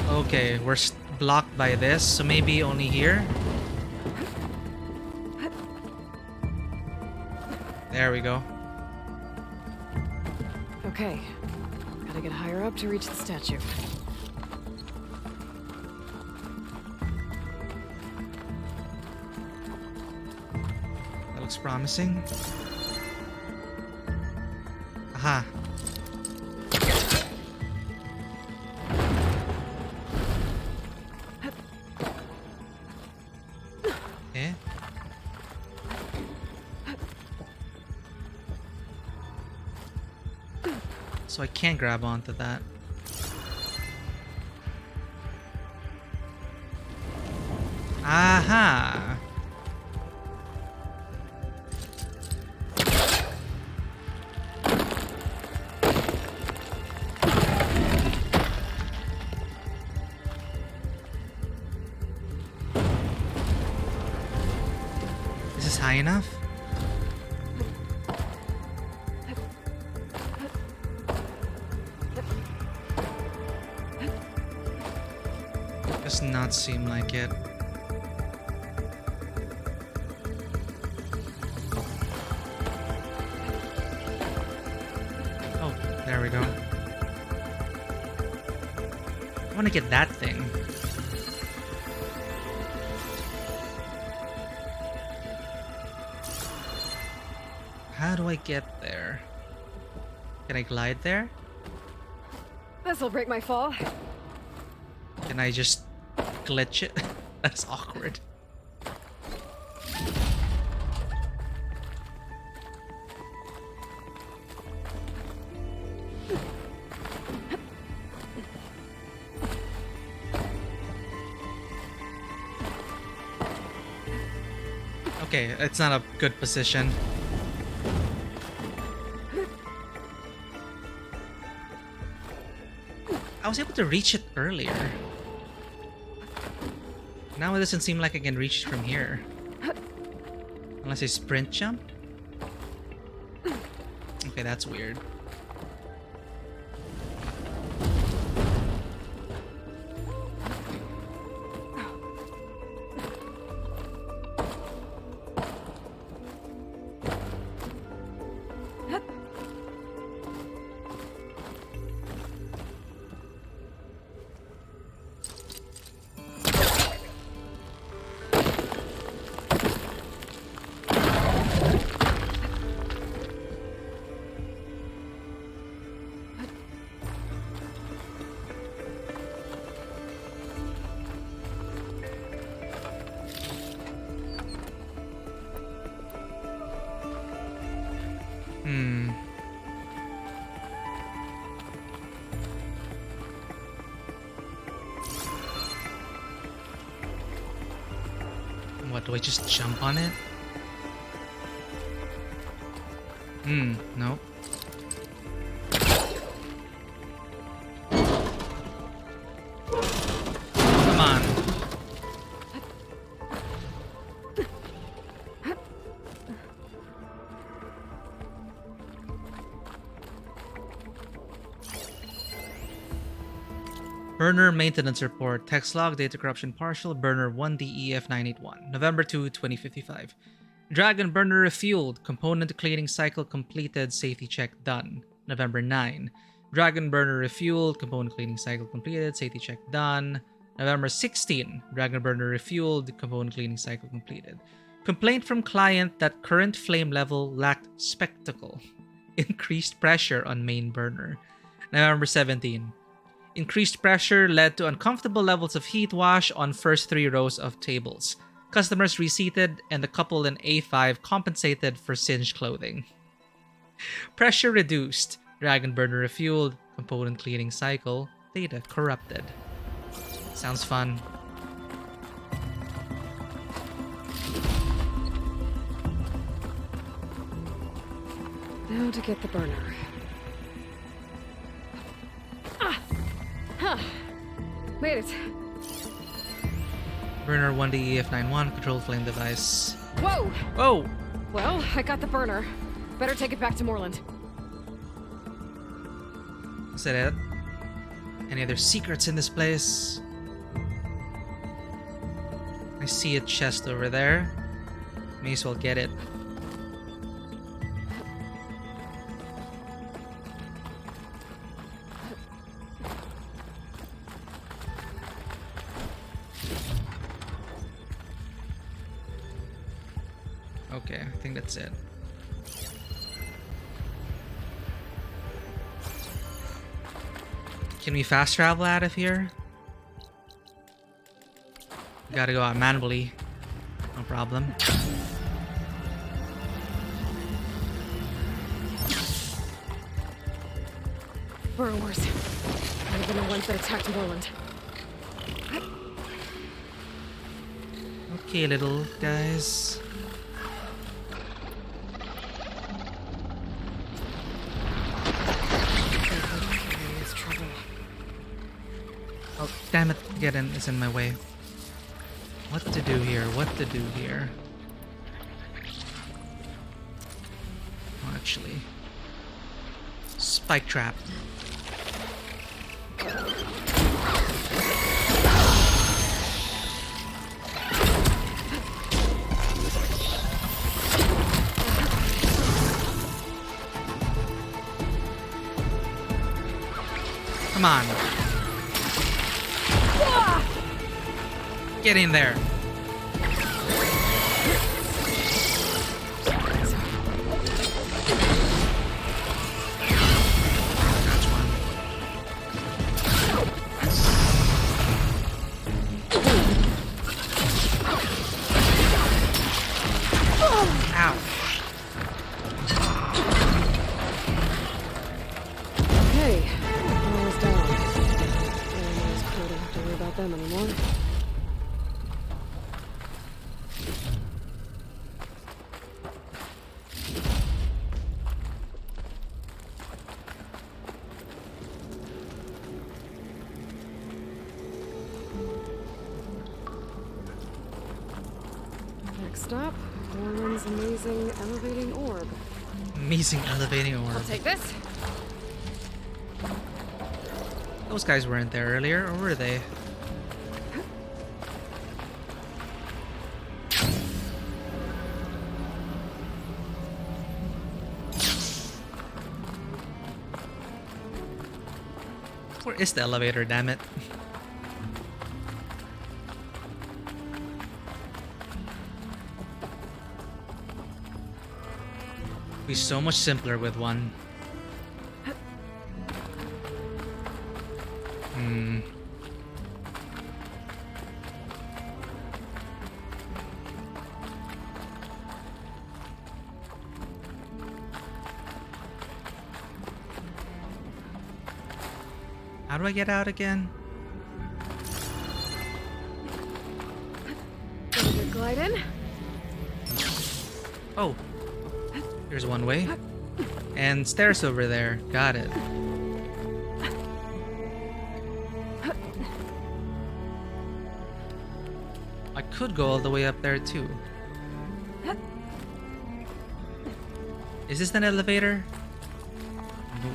Okay, we're blocked by this, so maybe only here? There we go. Okay. Gotta get higher up to reach the statue. That looks promising. Aha. Okay. So I can't grab onto that. Aha! Is this high enough? Does not seem like it. Oh, there we go. I want to get that thing. How do I get there? Can I glide there? This'll break my fall. Can I just glitch it? That's awkward. Okay, it's not a good position. I was able to reach it earlier. Now it doesn't seem like I can reach it from here. Unless I sprint jump? Okay, that's weird. Do I just jump on it? No. Come on. Burner maintenance report. Text log, data corruption partial, burner 1DEF981. November 2, 2055. Dragon burner refueled. Component cleaning cycle completed. Safety check done. November 9. Dragon burner refueled. Component cleaning cycle completed. Safety check done. November 16. Dragon burner refueled. Component cleaning cycle completed. Complaint from client that current flame level lacked spectacle. Increased pressure on main burner. November 17. Increased pressure led to uncomfortable levels of heat wash on first 3 rows of tables. Customers reseated and the couple in A5 compensated for singed clothing. Pressure reduced. Dragon burner refueled. Component cleaning cycle. Data corrupted. Sounds fun. Now to get the burner. Made it. Burner 1DEF91, control flame device. Whoa! Whoa! Well, I got the burner. Better take it back to Moreland. Is that it? Any other secrets in this place? I see a chest over there. May as well get it. Okay, I think that's it. Can we fast travel out of here? We gotta go out manually. No problem. Burrowers. Might have been the ones that attacked Moreland. Okay, little guys. Oh, damn it. Geddon is in my way. What to do here? What to do here? Oh, actually. Spike trap. Come on. Get in there. That's one. Ow. Okay, almost down. Everyone's cool, don't have to worry about them anymore. Next stop, Moreland's amazing elevating orb. Amazing elevating orb. I'll take this. Those guys weren't there earlier, or were they? Where is the elevator, damn it? Be so much simpler with one. How do I get out again? Glide in. Oh, here's one way. And stairs over there. Got it. I could go all the way up there too. Is this an elevator? No.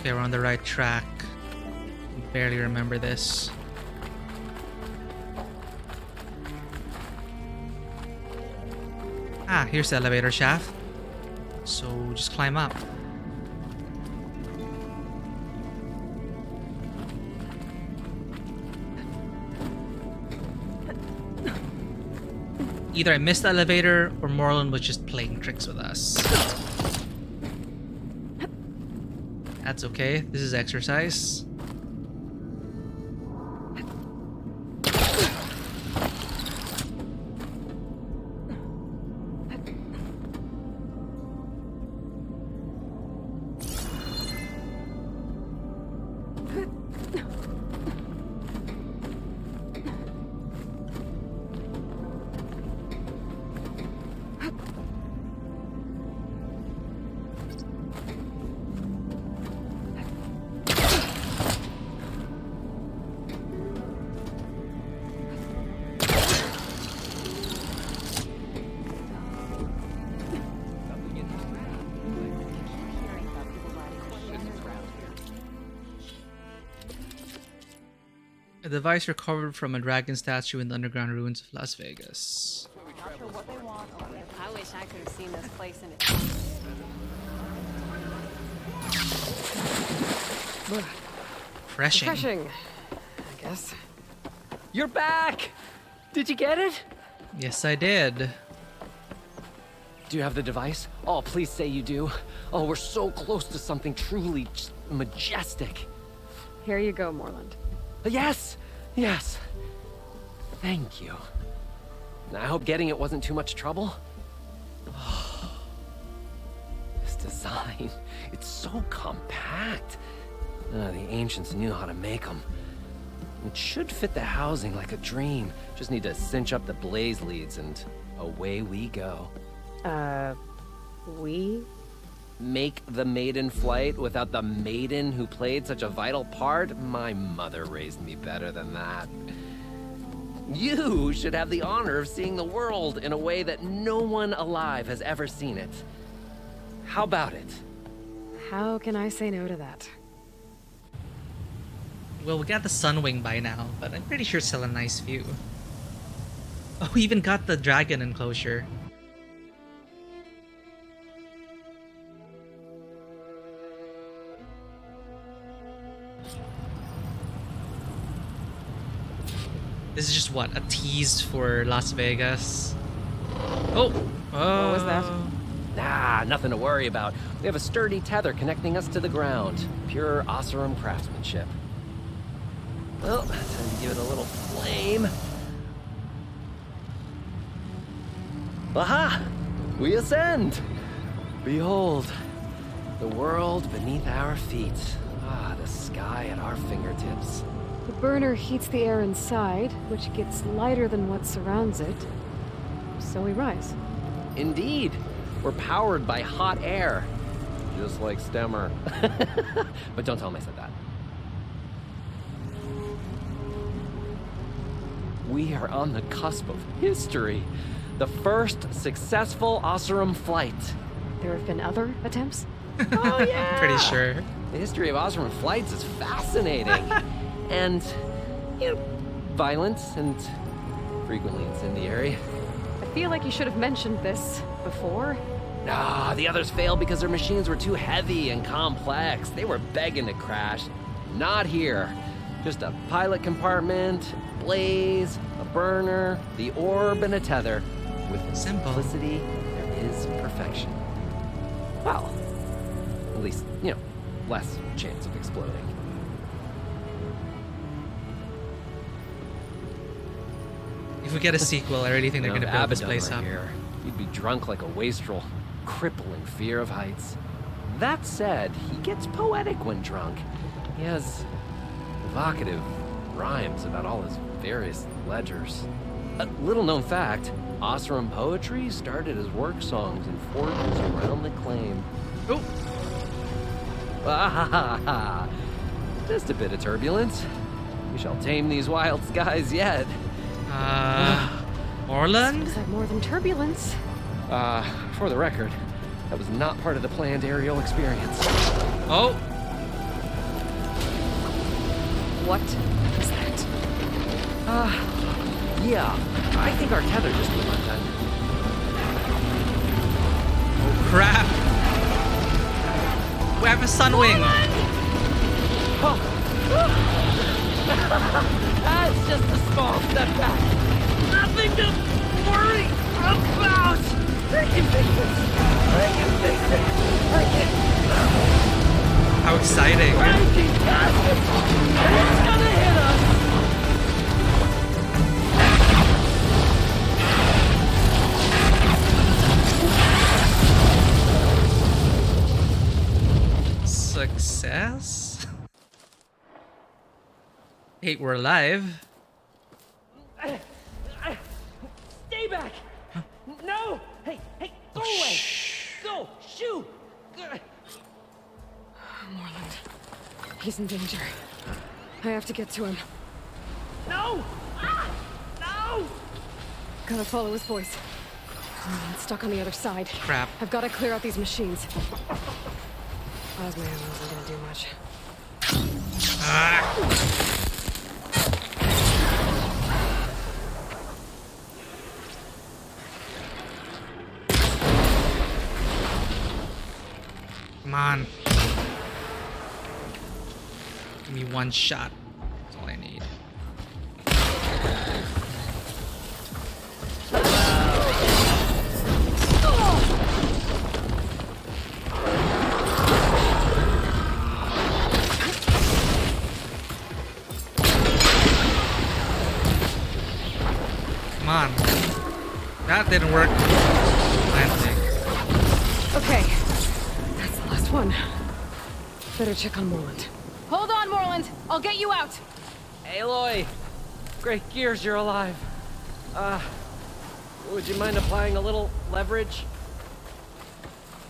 Okay, we're on the right track. Barely remember this. Ah, here's the elevator shaft. So just climb up. Either I missed the elevator or Morlun was just playing tricks with us. That's okay. This is exercise. A device recovered from a dragon statue in the underground ruins of Las Vegas. Not sure what they want. I wish I could have seen this place in it. Refreshing, I guess. You're back! Did you get it? Yes, I did. Do you have the device? Oh, please say you do. Oh, we're so close to something truly majestic. Here you go, Morland. Yes! Yes! Thank you. I hope getting it wasn't too much trouble. Oh, this design, it's so compact. The ancients knew how to make them. It should fit the housing like a dream. Just need to cinch up the blaze leads and away we go. We? Make the maiden flight without the maiden who played such a vital part? My mother raised me better than that. You should have the honor of seeing the world in a way that no one alive has ever seen it. How about it? How can I say no to that? Well, we got the Sunwing by now, but I'm pretty sure it's still a nice view. Oh, we even got the dragon enclosure. This is just what, a tease for Las Vegas? Oh! What was that? Ah, nothing to worry about. We have a sturdy tether connecting us to the ground. Pure Oseram craftsmanship. Well, time to give it a little flame. Aha! We ascend! Behold, the world beneath our feet. Ah, the sky at our fingertips. The burner heats the air inside, which gets lighter than what surrounds it. So we rise. Indeed. We're powered by hot air. Just like Stemmer. But don't tell him I said that. We are on the cusp of history. The first successful Oseram flight. There have been other attempts? Oh, yeah! Pretty sure. The history of Oseram flights is fascinating. And, you know, violent and frequently incendiary. I feel like you should have mentioned this before. Ah, the others failed because their machines were too heavy and complex. They were begging to crash. Not here. Just a pilot compartment, blaze, a burner, the orb, and a tether. With simplicity, there is perfection. Well, at least, you know, less chance of exploding. If we get a sequel, I really think they're gonna build this place up. Here. You'd be drunk like a wastrel, crippling fear of heights. That said, he gets poetic when drunk. He has evocative rhymes about all his various ledgers. A little known fact, Osram poetry started as work songs in forges around the claim. Oh! Ah, just a bit of turbulence. We shall tame these wild skies yet. Orland? Seems like more than turbulence. For the record, that was not part of the planned aerial experience. Oh! What is that? Yeah, I think our tether just blew undone. Oh, crap! We have a sunwing! Oh. That's just a small step back. Nothing to worry about! I can fix this! I can fix it! I can... How exciting! Ranking casket! It's gonna hit us! Success? Hey, we're alive. Stay back! Huh? No! Hey, go away! Go! Shoot! Morland. He's in danger. I have to get to him. No! Ah! No! Gotta follow his voice. I'm stuck on the other side. Crap. I've got to clear out these machines. Plasma ammo isn't gonna do much. Come on. Give me one shot. That's all I need. Come on. That didn't work. Planting. Okay. That's the last one. Better check on Morland. Hold on, Morland. I'll get you out. Aloy! Great gears you're alive. Would you mind applying a little leverage?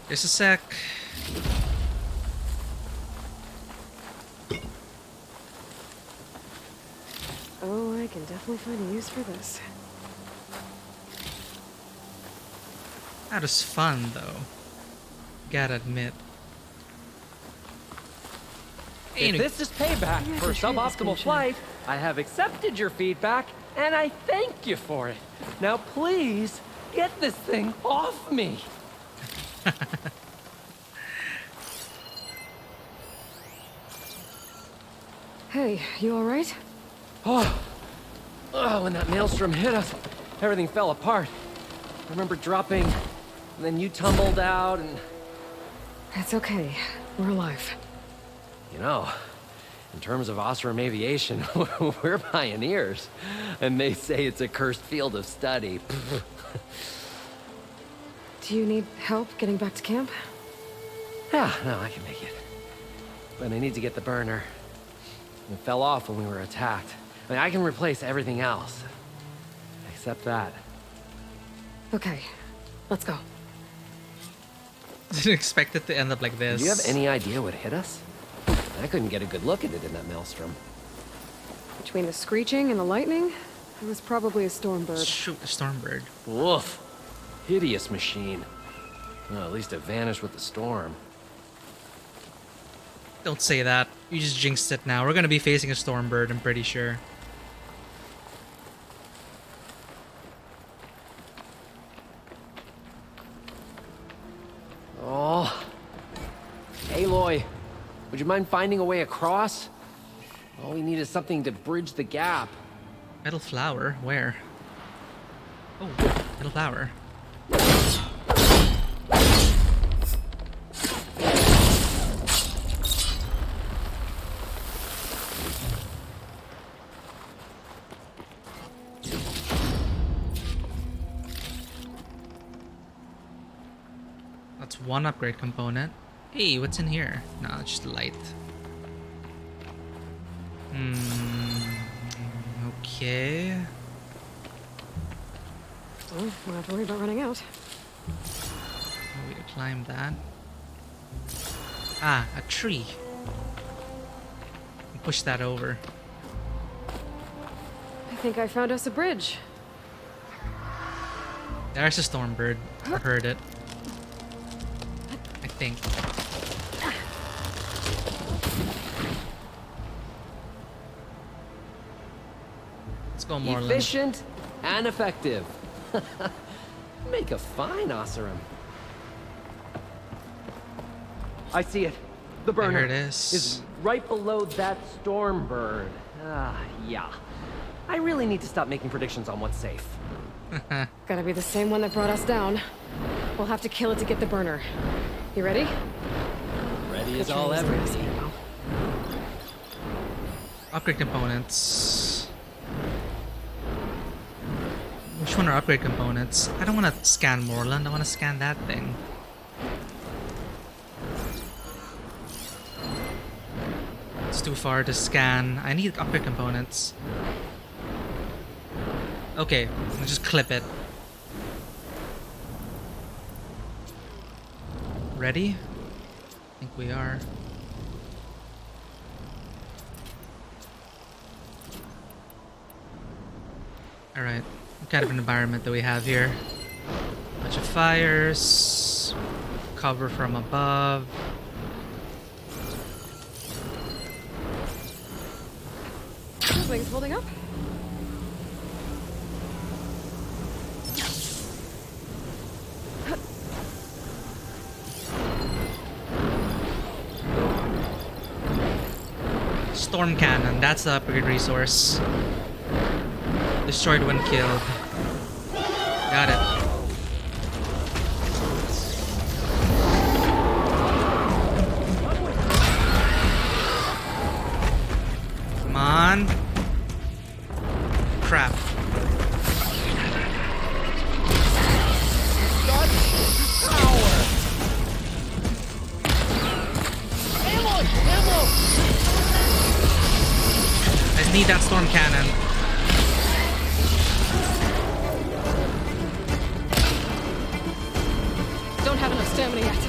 Just a sec. Oh, I can definitely find a use for this. That was fun, though. Gotta admit. If this is payback for suboptimal flight, I have accepted your feedback, and I thank you for it. Now please, get this thing off me! Hey, you alright? Oh, when that maelstrom hit us, everything fell apart. I remember dropping, and then you tumbled out, and... It's okay. We're alive. You know, in terms of Osram aviation, we're pioneers. And they say it's a cursed field of study. Do you need help getting back to camp? Yeah, no, I can make it. But I need to get the burner. It fell off when we were attacked. I mean, I can replace everything else. Except that. Okay, let's go. Didn't expect it to end up like this. Do you have any idea what hit us? I couldn't get a good look at it in that maelstrom. Between the screeching and the lightning, it was probably a storm bird. Shoot, a storm bird. Woof. Hideous machine. Well, at least it vanished with the storm. Don't say that. You just jinxed it now. We're gonna be facing a storm bird, I'm pretty sure. Oh. Aloy, would you mind finding a way across? All we need is something to bridge the gap. Metal flower? Where? Oh, metal flower. That's one upgrade component. Hey, what's in here? No, it's just light. Okay. Well, we'll have to worry about running out. No way to climb that. Ah, a tree. Push that over. I think I found us a bridge. There's a storm bird. I heard it. I think. Let's go more. Efficient and effective. Make a fine Oseram. I see it. The burner There it is. right below that storm bird. Yeah. I really need to stop making predictions on what's safe. Gotta be the same one that brought us down. We'll have to kill it to get the burner. You ready? Ready as I'll ever be. Upgrade components. Which one are upgrade components? I don't want to scan Moreland. I want to scan that thing. It's too far to scan. I need upgrade components. Okay, let's just clip it. Ready? I think we are. Alright, what kind of an environment that we have here? Bunch of fires, cover from above. Things holding up? Storm cannon, that's the upgrade resource. Destroyed when killed. Got it. Come on. Crap. I just need that storm cannon. Don't have enough stamina yet.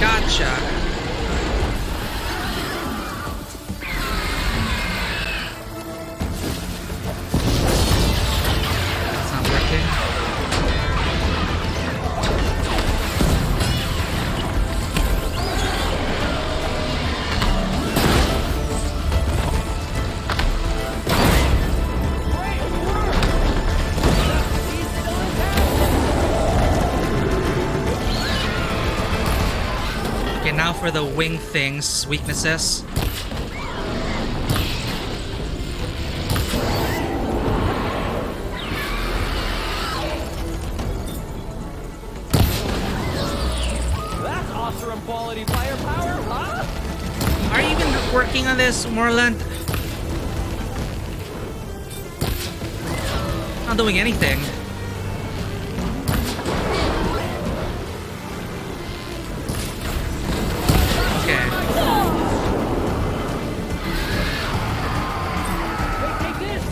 Gotcha. That's not working. Okay, now for the wing things, weaknesses. That's Oseram quality firepower, huh? Are you even working on this, Moreland? Not doing anything. Okay. Take this!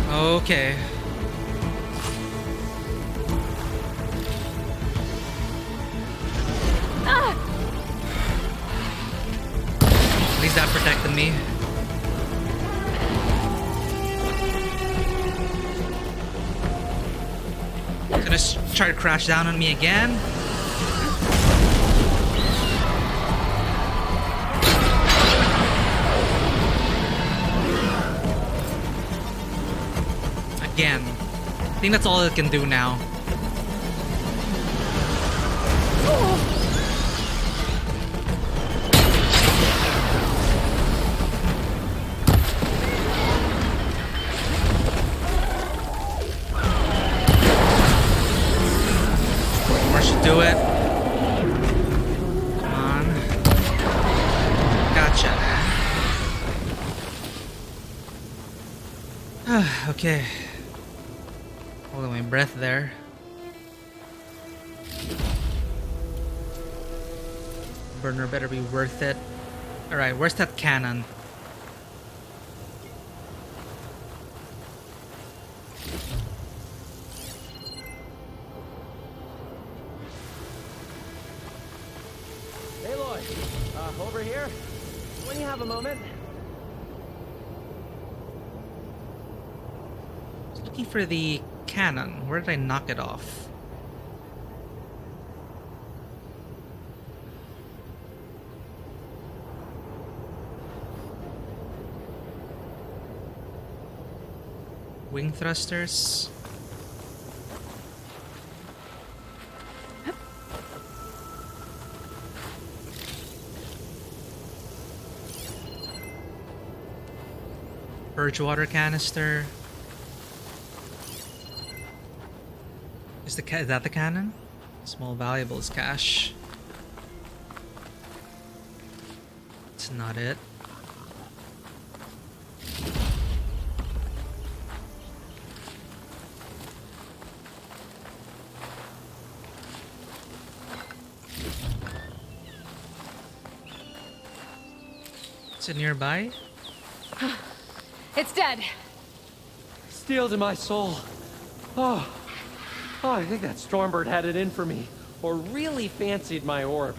Okay. At least that protected me. Gonna try to crash down on me again. Again. I think that's all it can do now. Gotcha. Okay. Holding my breath there. Burner better be worth it. Alright, where's that cannon? Aloy, over here. When you have a moment. Looking for the cannon. Where did I knock it off? Wing thrusters. Purge water canister. Is that the cannon? Small valuables cache. It's not it. Is it nearby? It's dead. Steel to my soul. Oh, I think that Stormbird had it in for me, or really fancied my orb.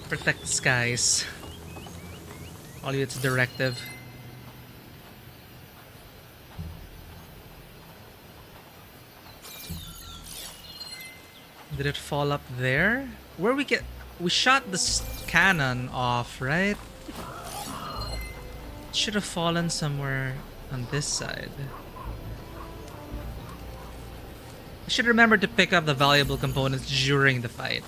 Protect the skies. All of its directive. Did it fall up there? Where we shot this cannon off, right? It should have fallen somewhere on this side. I should remember to pick up the valuable components during the fight.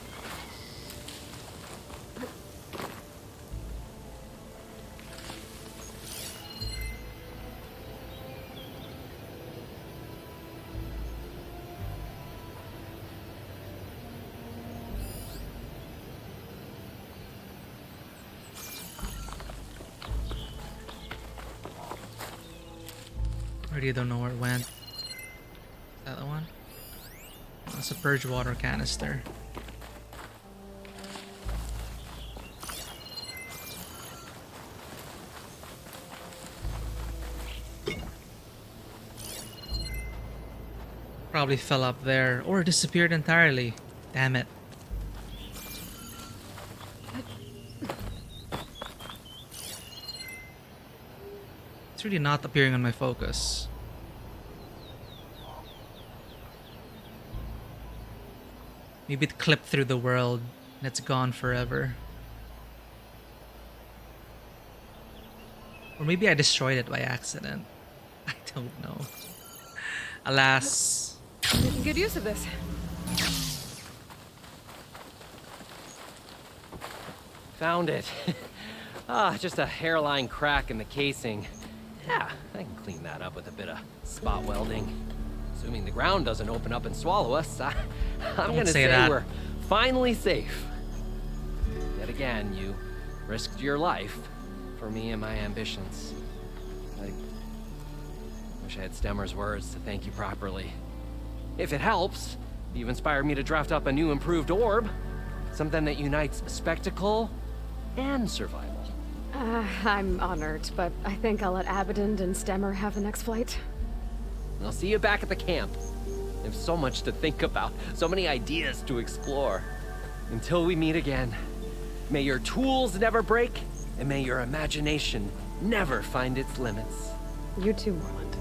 Already don't know where it went. Is that the one? That's a purge water canister. Probably fell up there or disappeared entirely. Damn it. It's really not appearing on my focus. Maybe it clipped through the world and it's gone forever. Or maybe I destroyed it by accident. I don't know. Alas. Making good use of this. Found it. Just a hairline crack in the casing. Yeah, I can clean that up with a bit of spot welding. Assuming the ground doesn't open up and swallow us, I'm gonna say we're finally safe. Yet again, you risked your life for me and my ambitions. I wish I had Stemmer's words to thank you properly. If it helps, you've inspired me to draft up a new improved orb. Something that unites spectacle and survival. I'm honored, but I think I'll let Abaddon and Stemmer have the next flight. I'll see you back at the camp. There's so much to think about, so many ideas to explore. Until we meet again, may your tools never break, and may your imagination never find its limits. You too, Morland.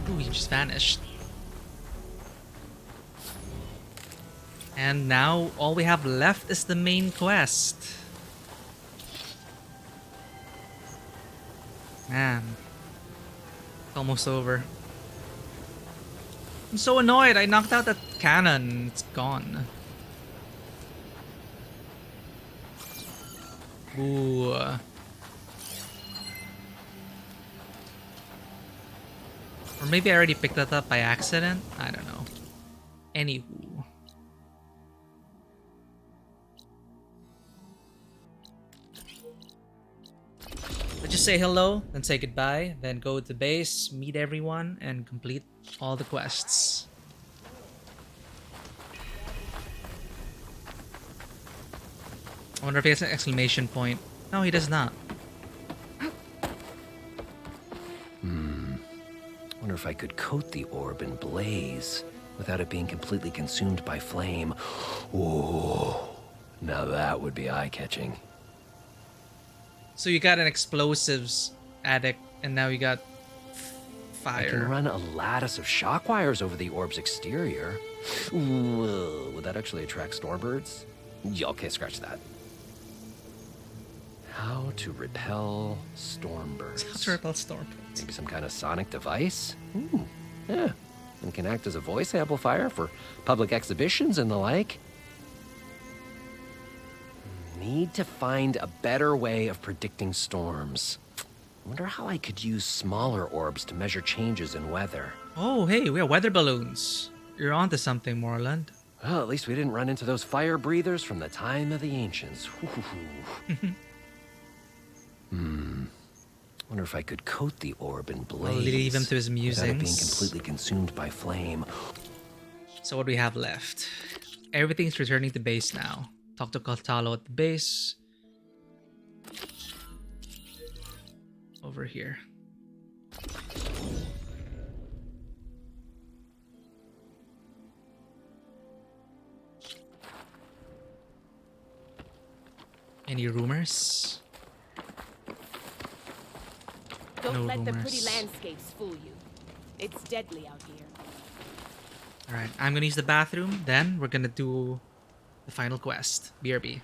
Ooh, he just vanished. And now all we have left is the main quest. Man. It's almost over. I'm so annoyed. I knocked out that cannon. It's gone. Ooh. Or maybe I already picked that up by accident. I don't know. Anywho. Just say hello, then say goodbye, then go to base, meet everyone, and complete all the quests. I wonder if he has an exclamation point. No, he does not. Wonder if I could coat the orb in blaze without it being completely consumed by flame. Whoa. Now that would be eye-catching. So you got an explosives addict, and now you got fire. I can run a lattice of shock wires over the orb's exterior. Ooh, would that actually attract stormbirds? Yeah, okay, scratch that. How to repel stormbirds. How to repel stormbirds. Maybe some kind of sonic device? Yeah. And can act as a voice amplifier for public exhibitions and the like. Need to find a better way of predicting storms. Wonder how I could use smaller orbs to measure changes in weather. Oh, hey, we have weather balloons. You're onto something, Moreland. Well, at least we didn't run into those fire breathers from the time of the ancients. Wonder if I could coat the orb in blaze. I'll leave him to his musings. Without it being completely consumed by flame. So what do we have left? Everything's returning to base now. Talk to Kaltalo at the base. Over here. Any rumors? Don't let the rumors. pretty landscapes fool you. It's deadly out here. Alright, I'm gonna use the bathroom, then we're gonna do the final quest. BRB.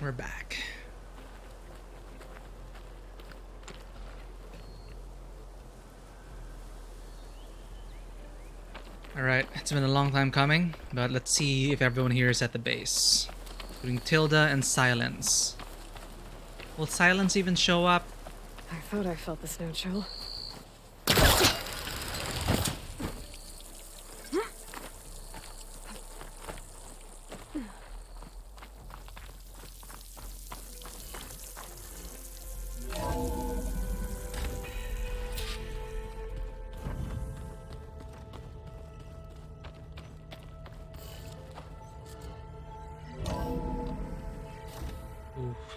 we're back. Alright, it's been a long time coming, but let's see if everyone here is at the base. Including Tilda and Silence. Will Silence even show up? I thought I felt the snow chill.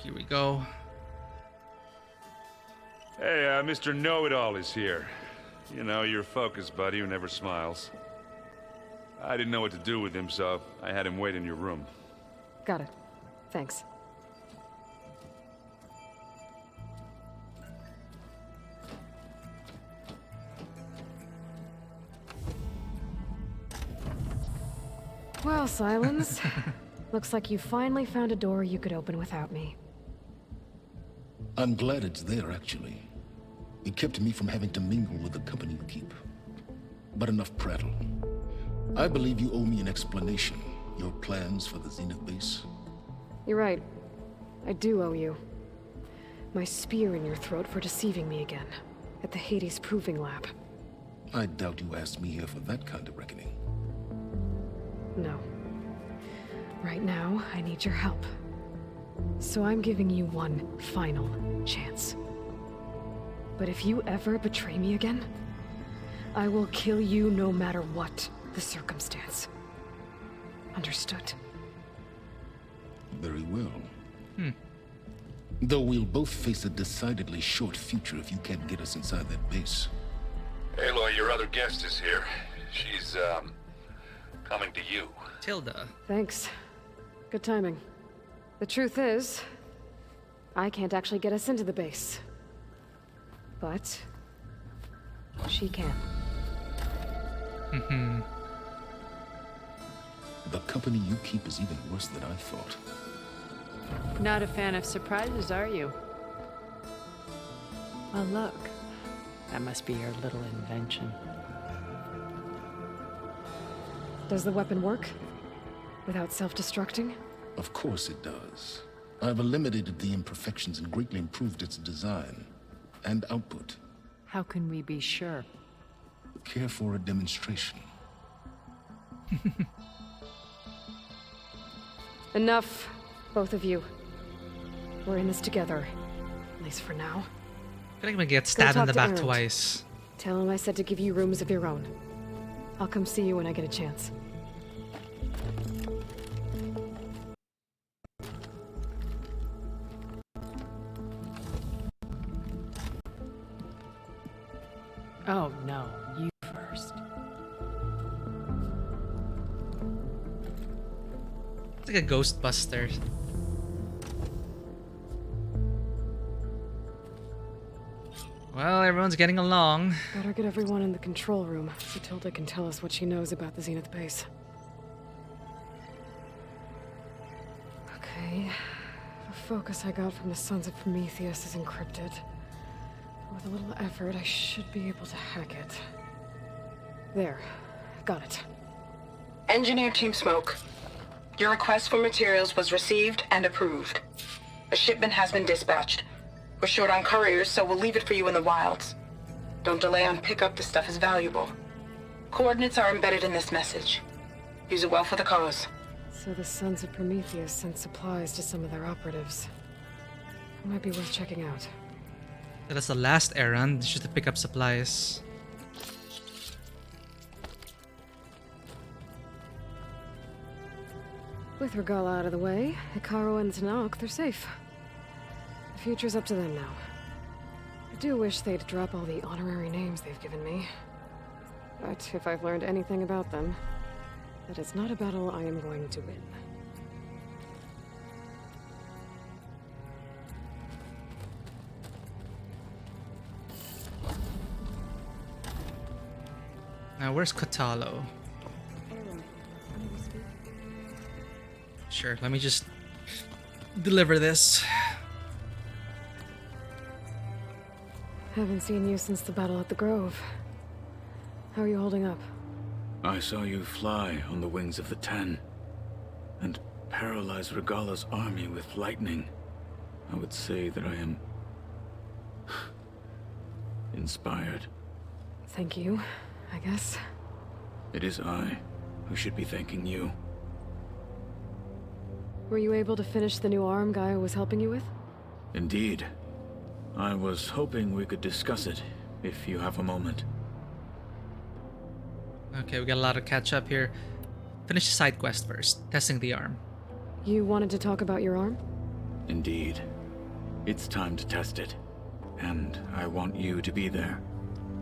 Here we go. Hey, Mr. Know-It-All is here. You know, your focus buddy who never smiles. I didn't know what to do with him, so I had him wait in your room. Got it. Thanks. Well, Silence. Looks like you finally found a door you could open without me. I'm glad it's there, actually. It kept me from having to mingle with the company you keep. But enough prattle. I believe you owe me an explanation. Your plans for the Zenith base. You're right. I do owe you. My spear in your throat for deceiving me again. At the Hades Proving Lab. I doubt you asked me here for that kind of reckoning. No. Right now, I need your help. So I'm giving you one final chance. But if you ever betray me again, I will kill you no matter what the circumstance. Understood? Very well. Though we'll both face a decidedly short future if you can't get us inside that base. Aloy, your other guest is here. She's, coming to you. Tilda. Thanks. Good timing. The truth is, I can't actually get us into the base. But she can. The company you keep is even worse than I thought. Not a fan of surprises, are you? Oh, look. That must be your little invention. Does the weapon work? Without self-destructing? Of course it does. I've eliminated the imperfections and greatly improved its design and output. How can we be sure? Care for a demonstration? Enough, both of you. We're in this together. At least for now. I think I'm gonna get stabbed in the back twice. Tell him I said to give you rooms of your own. I'll come see you when I get a chance. Oh, no. You first. It's like a Ghostbuster. Well, everyone's getting along. Better get everyone in the control room so Tilda can tell us what she knows about the Zenith base. Okay. The focus I got from the Sons of Prometheus is encrypted. With a little effort, I should be able to hack it. There. Got it. Engineer Team Smoke. Your request for materials was received and approved. A shipment has been dispatched. We're short on couriers, so we'll leave it for you in the wilds. Don't delay on pickup, the stuff is valuable. Coordinates are embedded in this message. Use it well for the cause. So the Sons of Prometheus sent supplies to some of their operatives. It might be worth checking out. That's the last errand, just to pick up supplies. With Regala out of the way, Hikaru and Tanakh, they're safe. The future's up to them now. I do wish they'd drop all the honorary names they've given me. But if I've learned anything about them, that it's not a battle I am going to win. Now, where's Kotalo? Sure, let me just deliver this. Haven't seen you since the battle at the Grove. How are you holding up? I saw you fly on the wings of the Ten, and paralyze Regala's army with lightning. I would say that I am inspired. Thank you, I guess. It is I who should be thanking you. Were you able to finish the new arm Gaia was helping you with? Indeed. I was hoping we could discuss it, if you have a moment. Okay, we got a lot of catch up here. Finish the side quest first, testing the arm. You wanted to talk about your arm? Indeed. It's time to test it. And I want you to be there.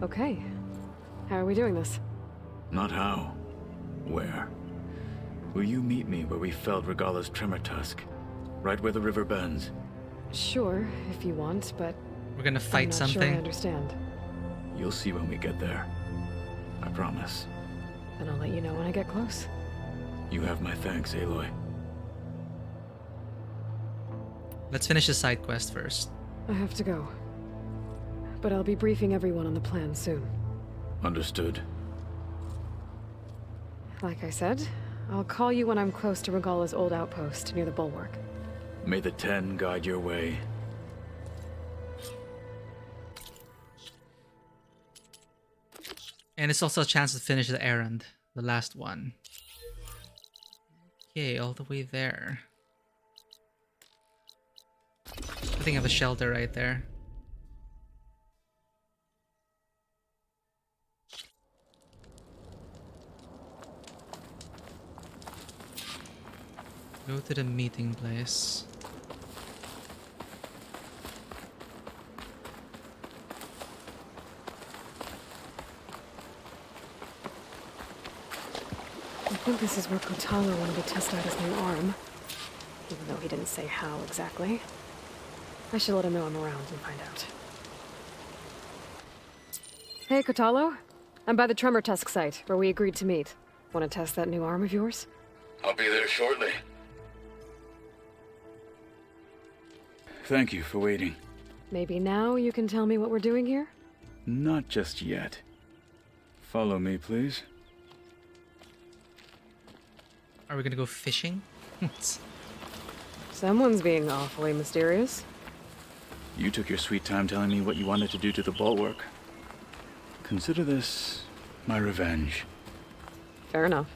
Okay. How are we doing this? Not how. Where? Will you meet me where we felled Regala's tremor tusk? Right where the river bends? Sure, if you want, but... We're gonna fight I'm not something? sure I understand. You'll see when we get there. I promise. Then I'll let you know when I get close. You have my thanks, Aloy. Let's finish the side quest first. I have to go. But I'll be briefing everyone on the plan soon. Understood. Like I said, I'll call you when I'm close to Regala's old outpost near the bulwark. May the Ten guide your way. And it's also a chance to finish the errand, the last one. Okay, all the way there. I think I have a shelter right there. Go to the meeting place. I think this is where Kotalo wanted to test out his new arm. Even though he didn't say how exactly. I should let him know I'm around and find out. Hey, Kotalo. I'm by the Tremor Tusk site, where we agreed to meet. Want to test that new arm of yours? I'll be there shortly. Thank you for waiting. Maybe now you can tell me what we're doing here? Not just yet. Follow me, please. Are we gonna go fishing? Someone's being awfully mysterious. You took your sweet time telling me what you wanted to do to the bulwark. Consider this my revenge. Fair enough.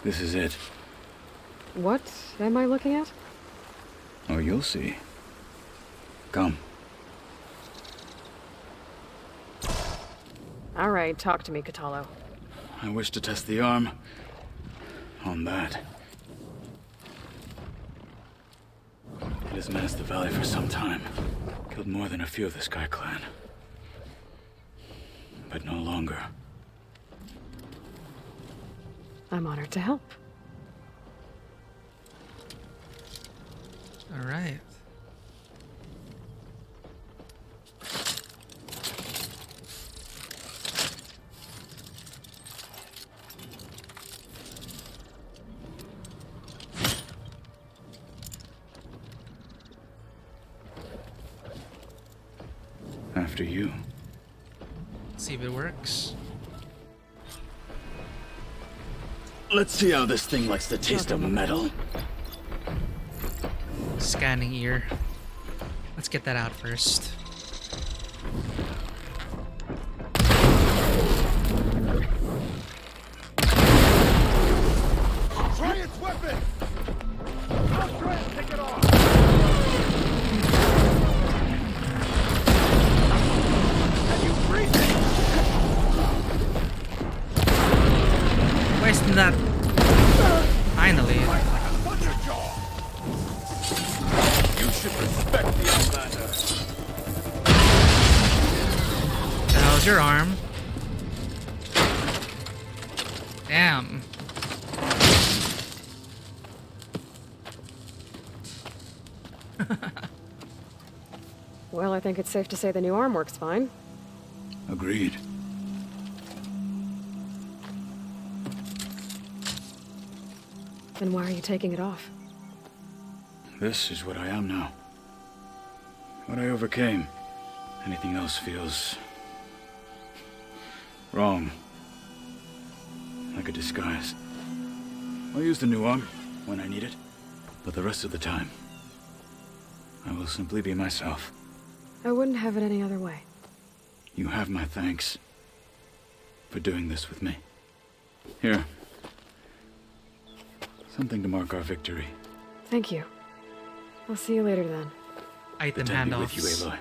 This is it. What am I looking at? Oh, you'll see. Come. All right, talk to me, Kotalo. I wish to test the arm on that. It has menaced the valley for some time. Killed more than a few of the Sky Clan. But no longer. I'm honored to help. All right. After you. Let's see if it works. Let's see how this thing likes the taste of metal. Scanning ear. Let's get that out first. Try its weapon! I'll try and take it off! Have you breathing? Wasting that. Finally. You should respect the Outlander. How's your arm? Damn. Well, I think it's safe to say the new arm works fine. Agreed. Then why are you taking it off? This is what I am now. What I overcame. Anything else feels... wrong. Like a disguise. I'll use the new arm when I need it, but the rest of the time, I will simply be myself. I wouldn't have it any other way. You have my thanks for doing this with me. Here. Something to mark our victory. Thank you. I'll see you later then. Item The dead be handoffs. with you, Aloy.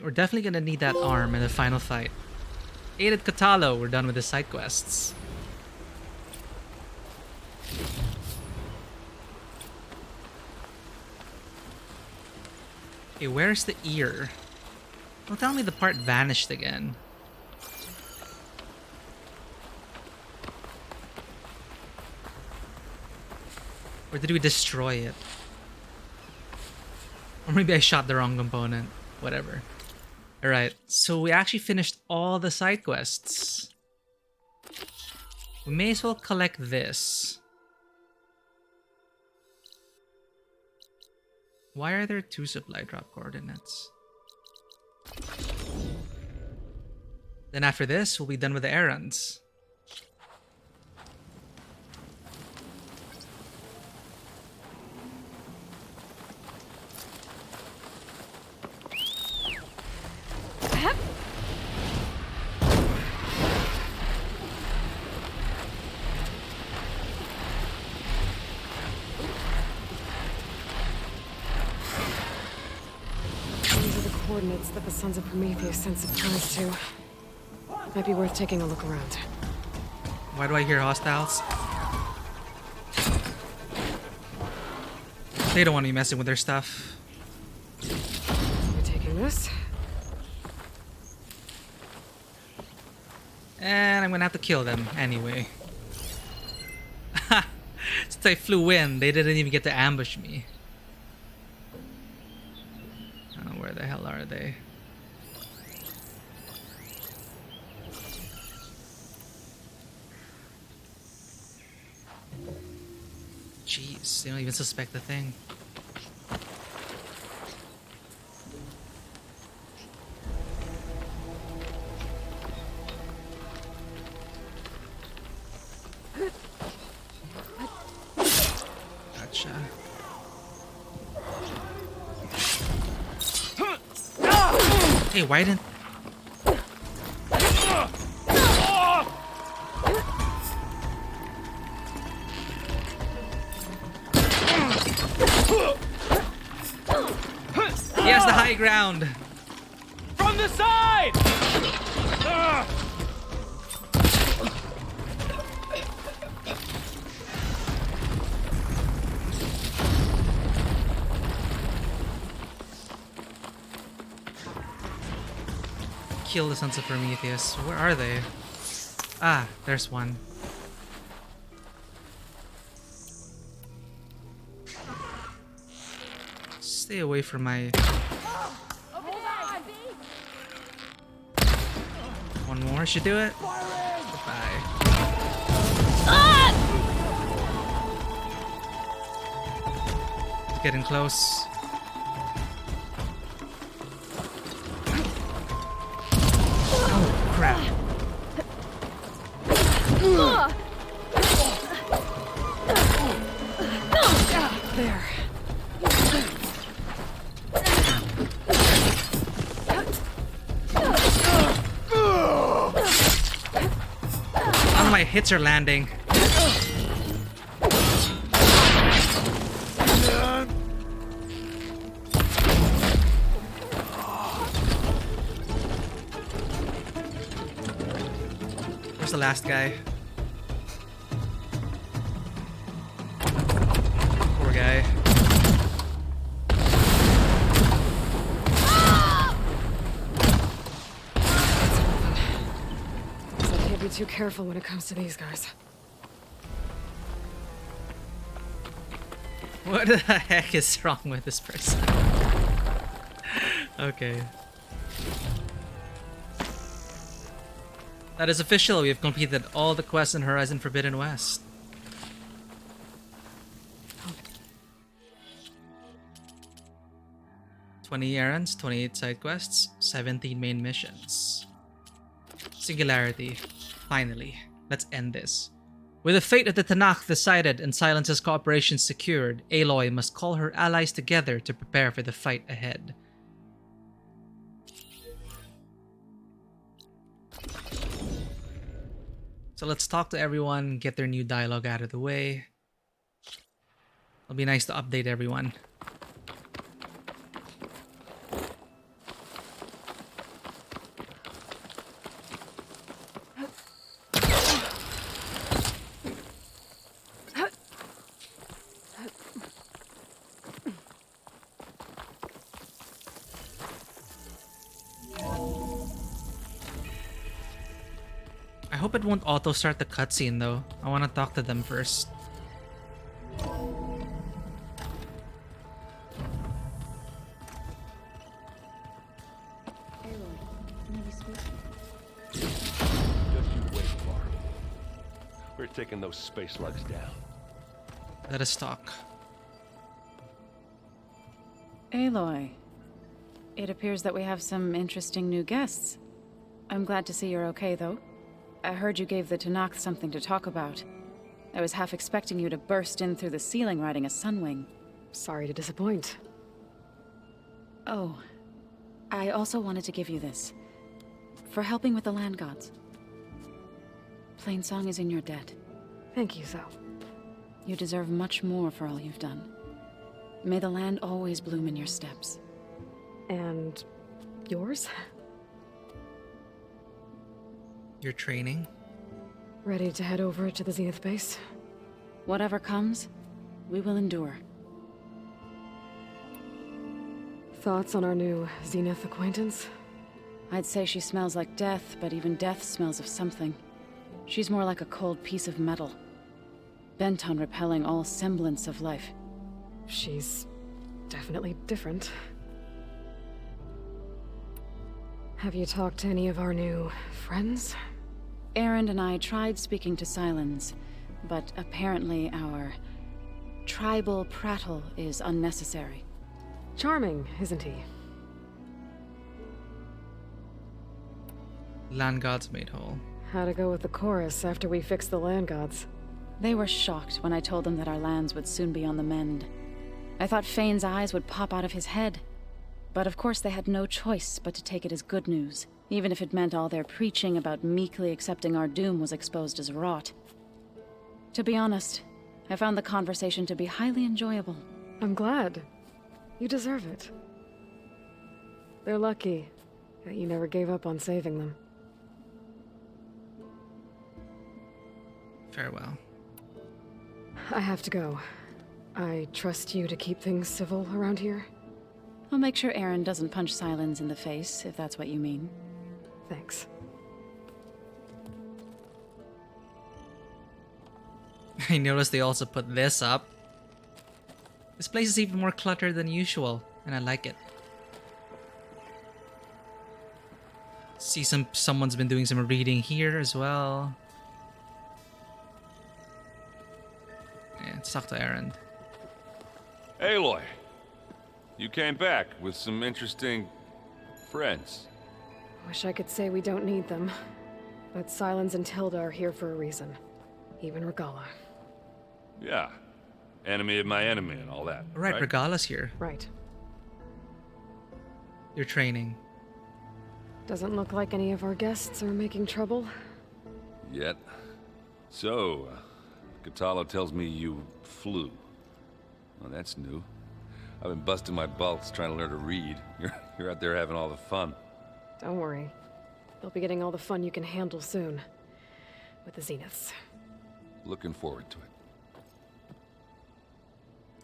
We're definitely gonna need that arm in the final fight. Aided Katalo, we're done with the side quests. Okay, where's the ear? Don't tell me the part vanished again. Or did we destroy it? Or maybe I shot the wrong component. Whatever. Alright, so we actually finished all the side quests. We may as well collect this. Why are there 2 supply drop coordinates? Then after this, we'll be done with the errands. Coordinates that the Sons of Prometheus sent supplies to. Might be worth taking a look around. Why do I hear hostiles? They don't want me messing with their stuff. You're taking this? And I'm gonna have to kill them anyway. Since I flew in, they didn't even get to ambush me. Where the hell are they? Jeez, they don't even suspect the thing. Gotcha. Hey, why didn't... He has the high ground! From the side! Kill the Sons of Prometheus. Where are they? Ah, there's one. Stay away from my... One more should do it. Goodbye. It's getting close. Crap. There. None of my hits are landing. Where's the last guy? Poor guy. So I can't be too careful when it comes to these guys. What the heck is wrong with this person? Okay. That is official. We have completed all the quests in Horizon Forbidden West. Oh. 20 errands, 28 side quests, 17 main missions. Singularity. Finally. Let's end this. With the fate of the Tanakh decided and Silence's cooperation secured, Aloy must call her allies together to prepare for the fight ahead. So let's talk to everyone, get their new dialogue out of the way. It'll be nice to update everyone. I hope it won't auto start the cutscene though. I want to talk to them first. Just you wait, Clark. We're taking those space lugs down. Let us talk. Aloy, it appears that we have some interesting new guests. I'm glad to see you're okay, though. I heard you gave the Tanakh something to talk about. I was half expecting you to burst in through the ceiling riding a sunwing. Sorry to disappoint. Oh, I also wanted to give you this. For helping with the land gods. Plainsong is in your debt. Thank you, Zoe. You deserve much more for all you've done. May the land always bloom in your steps. And yours? Your training? Ready to head over to the Zenith base? Whatever comes, we will endure. Thoughts on our new Zenith acquaintance? I'd say she smells like death, but even death smells of something. She's more like a cold piece of metal. Bent on repelling all semblance of life. She's definitely different. Have you talked to any of our new friends? Erend and I tried speaking to Silence, but apparently our tribal prattle is unnecessary. Charming, isn't he? Land gods made whole. How'd it go with the chorus after we fixed the land gods? They were shocked when I told them that our lands would soon be on the mend. I thought Fane's eyes would pop out of his head. But of course they had no choice but to take it as good news, even if it meant all their preaching about meekly accepting our doom was exposed as rot. To be honest, I found the conversation to be highly enjoyable. I'm glad. You deserve it. They're lucky that you never gave up on saving them. Farewell. I have to go. I trust you to keep things civil around here. I'll make sure Erend doesn't punch Silence in the face, if that's what you mean. Thanks. I noticed they also put this up. This place is even more cluttered than usual, and I like it. See someone's been doing some reading here as well. Yeah, let's talk to Erend. Aloy, you came back with some interesting friends. Wish I could say we don't need them, but Silence and Tilda are here for a reason. Even Regala. Yeah, enemy of my enemy and all that. Right, Regala's here. Right. Your training. Doesn't look like any of our guests are making trouble. Yet. So, Katala tells me you flew. Well, that's new. I've been busting my balls trying to learn to read. You're out there having all the fun. Don't worry. You'll be getting all the fun you can handle soon. With the Zeniths. Looking forward to it.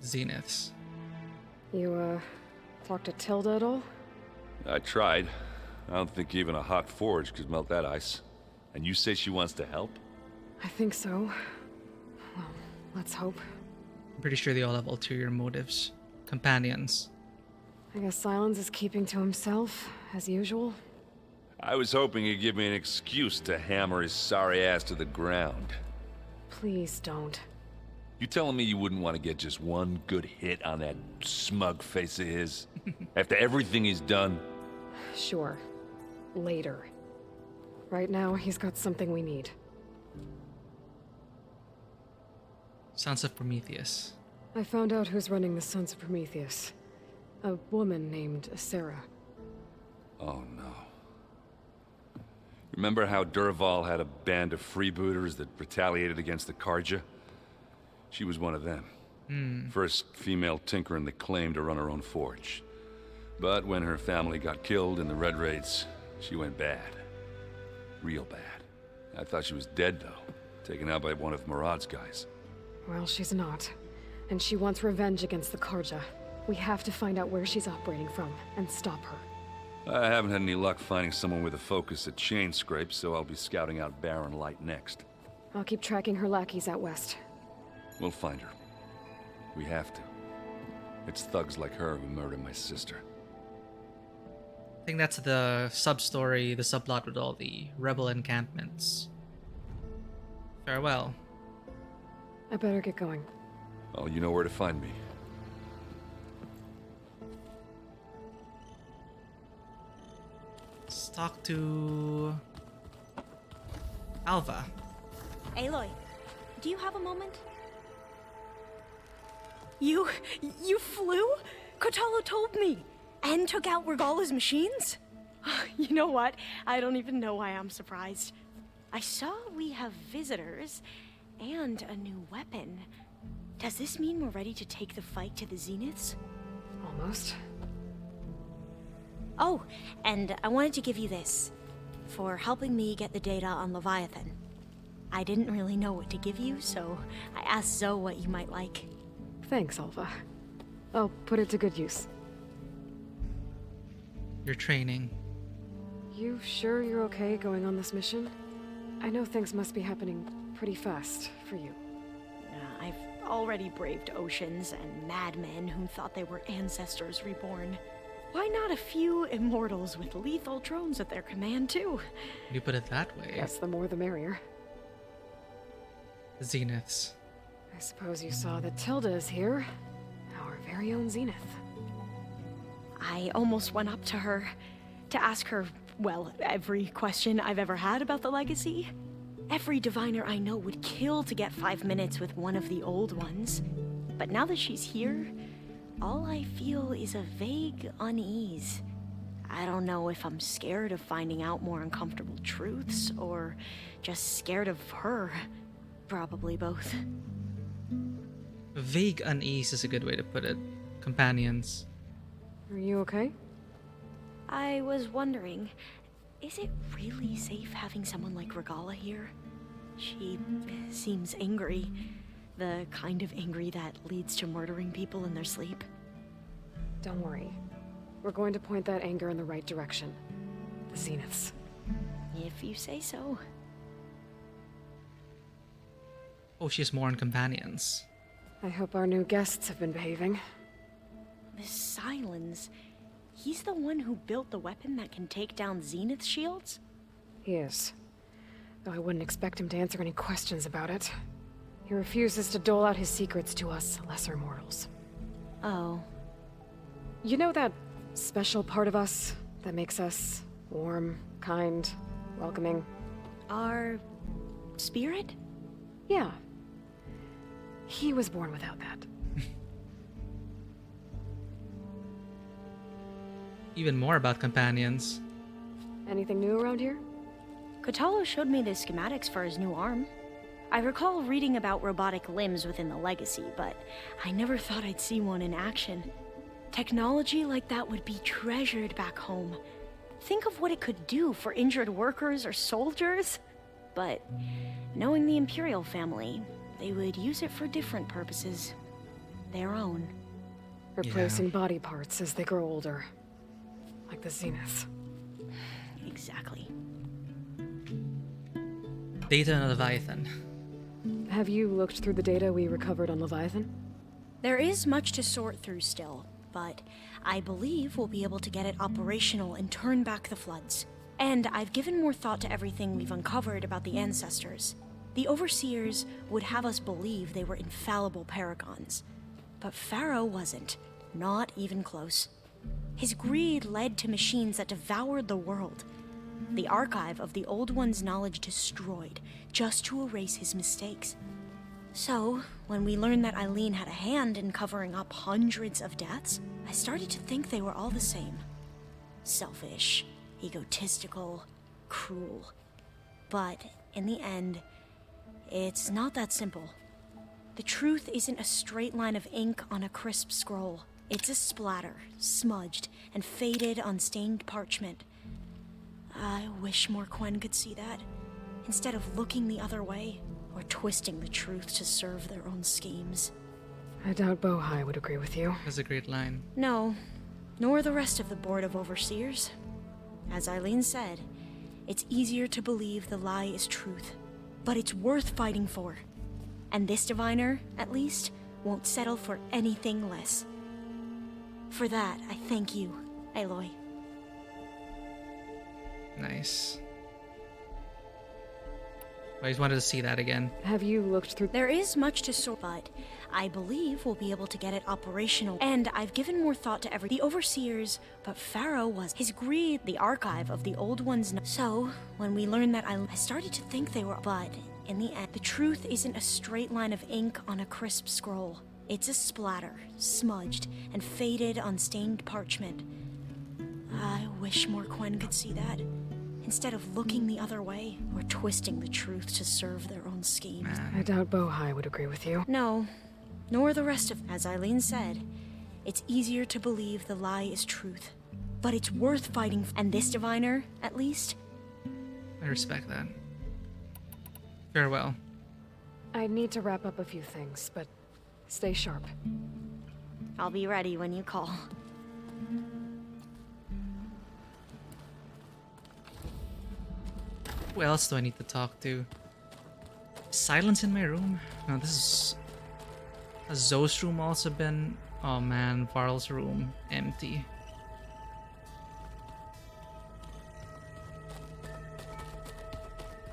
Zeniths. You, talked to Tilda at all? I tried. I don't think even a hot forge could melt that ice. And you say she wants to help? I think so. Well, let's hope. I'm pretty sure they all have ulterior motives. Companions. I guess Silence is keeping to himself, as usual. I was hoping he'd give me an excuse to hammer his sorry ass to the ground. Please don't. You telling me you wouldn't want to get just one good hit on that smug face of his? After everything he's done? Sure. Later. Right now, he's got something we need. Sons of Prometheus. I found out who's running the Sons of Prometheus. A woman named Sarah. Oh no. Remember how Durval had a band of freebooters that retaliated against the Karja? She was one of them. First female tinker in the claim to run her own forge. But when her family got killed in the Red Raids, she went bad. Real bad. I thought she was dead, though. Taken out by one of Murad's guys. Well, she's not. And she wants revenge against the Karja. We have to find out where she's operating from, and stop her. I haven't had any luck finding someone with a focus at chain scrapes, so I'll be scouting out Baron Light next. I'll keep tracking her lackeys out west. We'll find her. We have to. It's thugs like her who murdered my sister. I think that's the sub-story, the subplot with all the rebel encampments. Farewell. I better get going. Oh, you know where to find me. Let's talk to Alva. Aloy, do you have a moment? You flew? Kotalo told me. And took out Regala's machines? You know what? I don't even know why I'm surprised. I saw we have visitors and a new weapon. Does this mean we're ready to take the fight to the Zeniths? Almost. Oh, and I wanted to give you this for helping me get the data on Leviathan. I didn't really know what to give you, so I asked Zoe what you might like. Thanks, Alva. I'll put it to good use. Your training. You sure you're okay going on this mission? I know things must be happening pretty fast for you. I've already braved oceans and madmen who thought they were ancestors reborn. Why not a few immortals with lethal drones at their command, too? You put it that way. Guess the more the merrier. The Zeniths. I suppose you saw that Tilda is here. Our very own Zenith. I almost went up to her to ask her, well, every question I've ever had about the legacy. Every diviner I know would kill to get 5 minutes with one of the old ones. But now that she's here, all I feel is a vague unease. I don't know if I'm scared of finding out more uncomfortable truths, or just scared of her. Probably both. Vague unease is a good way to put it. Companions. Are you okay? I was wondering, is it really safe having someone like Regala here? She seems angry. The kind of angry that leads to murdering people in their sleep. Don't worry. We're going to point that anger in the right direction. The Zeniths. If you say so. Oh, she has more on companions. I hope our new guests have been behaving. This Silence, he's the one who built the weapon that can take down Zenith shields? He is. Though I wouldn't expect him to answer any questions about it. He refuses to dole out his secrets to us lesser mortals. Oh. You know that special part of us that makes us warm, kind, welcoming? Our spirit? Yeah. He was born without that. Even more about companions. Anything new around here? Kotalo showed me the schematics for his new arm. I recall reading about robotic limbs within the Legacy, but I never thought I'd see one in action. Technology like that would be treasured back home. Think of what it could do for injured workers or soldiers. But knowing the Imperial family, they would use it for different purposes. Their own. Replacing body parts as they grow older. Like the Zeniths. Exactly. Data on Leviathan. Have you looked through the data we recovered on Leviathan? There is much to sort through still, but I believe we'll be able to get it operational and turn back the floods. And I've given more thought to everything we've uncovered about the ancestors. The Overseers would have us believe they were infallible paragons. But Pharaoh wasn't. Not even close. His greed led to machines that devoured the world. The archive of the Old One's knowledge destroyed, just to erase his mistakes. So, when we learned that Eileen had a hand in covering up hundreds of deaths, I started to think they were all the same. Selfish, egotistical, cruel. But, in the end, it's not that simple. The truth isn't a straight line of ink on a crisp scroll. It's a splatter, smudged, and faded on stained parchment. I wish more Quen could see that, instead of looking the other way, or twisting the truth to serve their own schemes. I doubt Bohai would agree with you. That's a great line. No, nor the rest of the Board of Overseers. As Eileen said, it's easier to believe the lie is truth, but it's worth fighting for. And this diviner, at least, won't settle for anything less. For that, I thank you, Aloy. Nice. I just wanted to see that again. Have you looked through... There is much to sort, but I believe we'll be able to get it operational. And I've given more thought to the Overseers, but Pharaoh was... His greed, the archive of the Old One's... So, when we learned that I started to think they were... But, in the end, the truth isn't a straight line of ink on a crisp scroll. It's a splatter, smudged, and faded on stained parchment. I wish more Quen could see that, instead of looking the other way, or twisting the truth to serve their own schemes. I doubt Bohai would agree with you. No, nor the rest of... As Eileen said, it's easier to believe the lie is truth, but it's worth fighting and this diviner, at least... I respect that. Farewell. I need to wrap up a few things, but stay sharp. I'll be ready when you call. Who else do I need to talk to? Silence in my room? No, this is... Has Zoe's room also been... Oh man, Varl's room. Empty.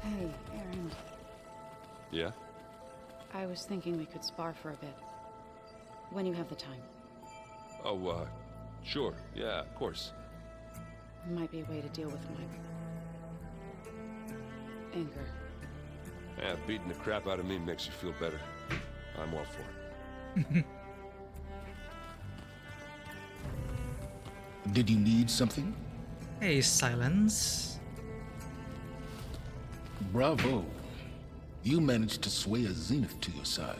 Hey, Aaron. Yeah? I was thinking we could spar for a bit. When you have the time. Oh, sure. Yeah, of course. Might be a way to deal with my... anger. Yeah, beating the crap out of me makes you feel better. I'm all for it. Did you need something? Hey, Silence. Bravo. You managed to sway a Zenith to your side.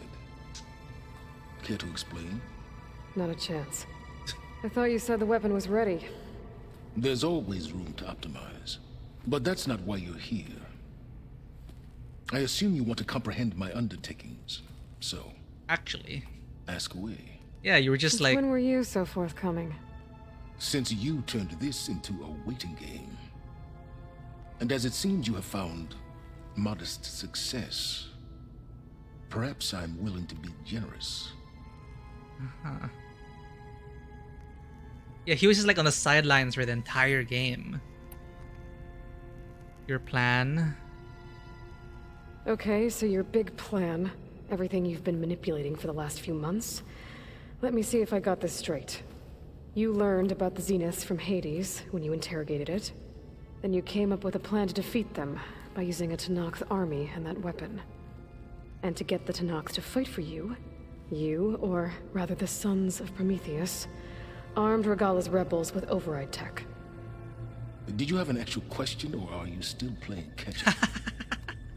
Care to explain? Not a chance. I thought you said the weapon was ready. There's always room to optimize. But that's not why you're here. I assume you want to comprehend my undertakings, so... Actually... Ask away. Yeah, you were just like... When were you so forthcoming? Since you turned this into a waiting game. And as it seems you have found modest success, perhaps I'm willing to be generous. Uh-huh. Yeah, he was just like on the sidelines for the entire game. Your plan? Okay, so your big plan, everything you've been manipulating for the last few months. Let me see if I got this straight. You learned about the Zeniths from Hades when you interrogated it. Then you came up with a plan to defeat them by using a Tenakth army and that weapon. And to get the Tenakth to fight for you, or rather the Sons of Prometheus, armed Regala's rebels with override tech. Did you have an actual question, or are you still playing catch-up?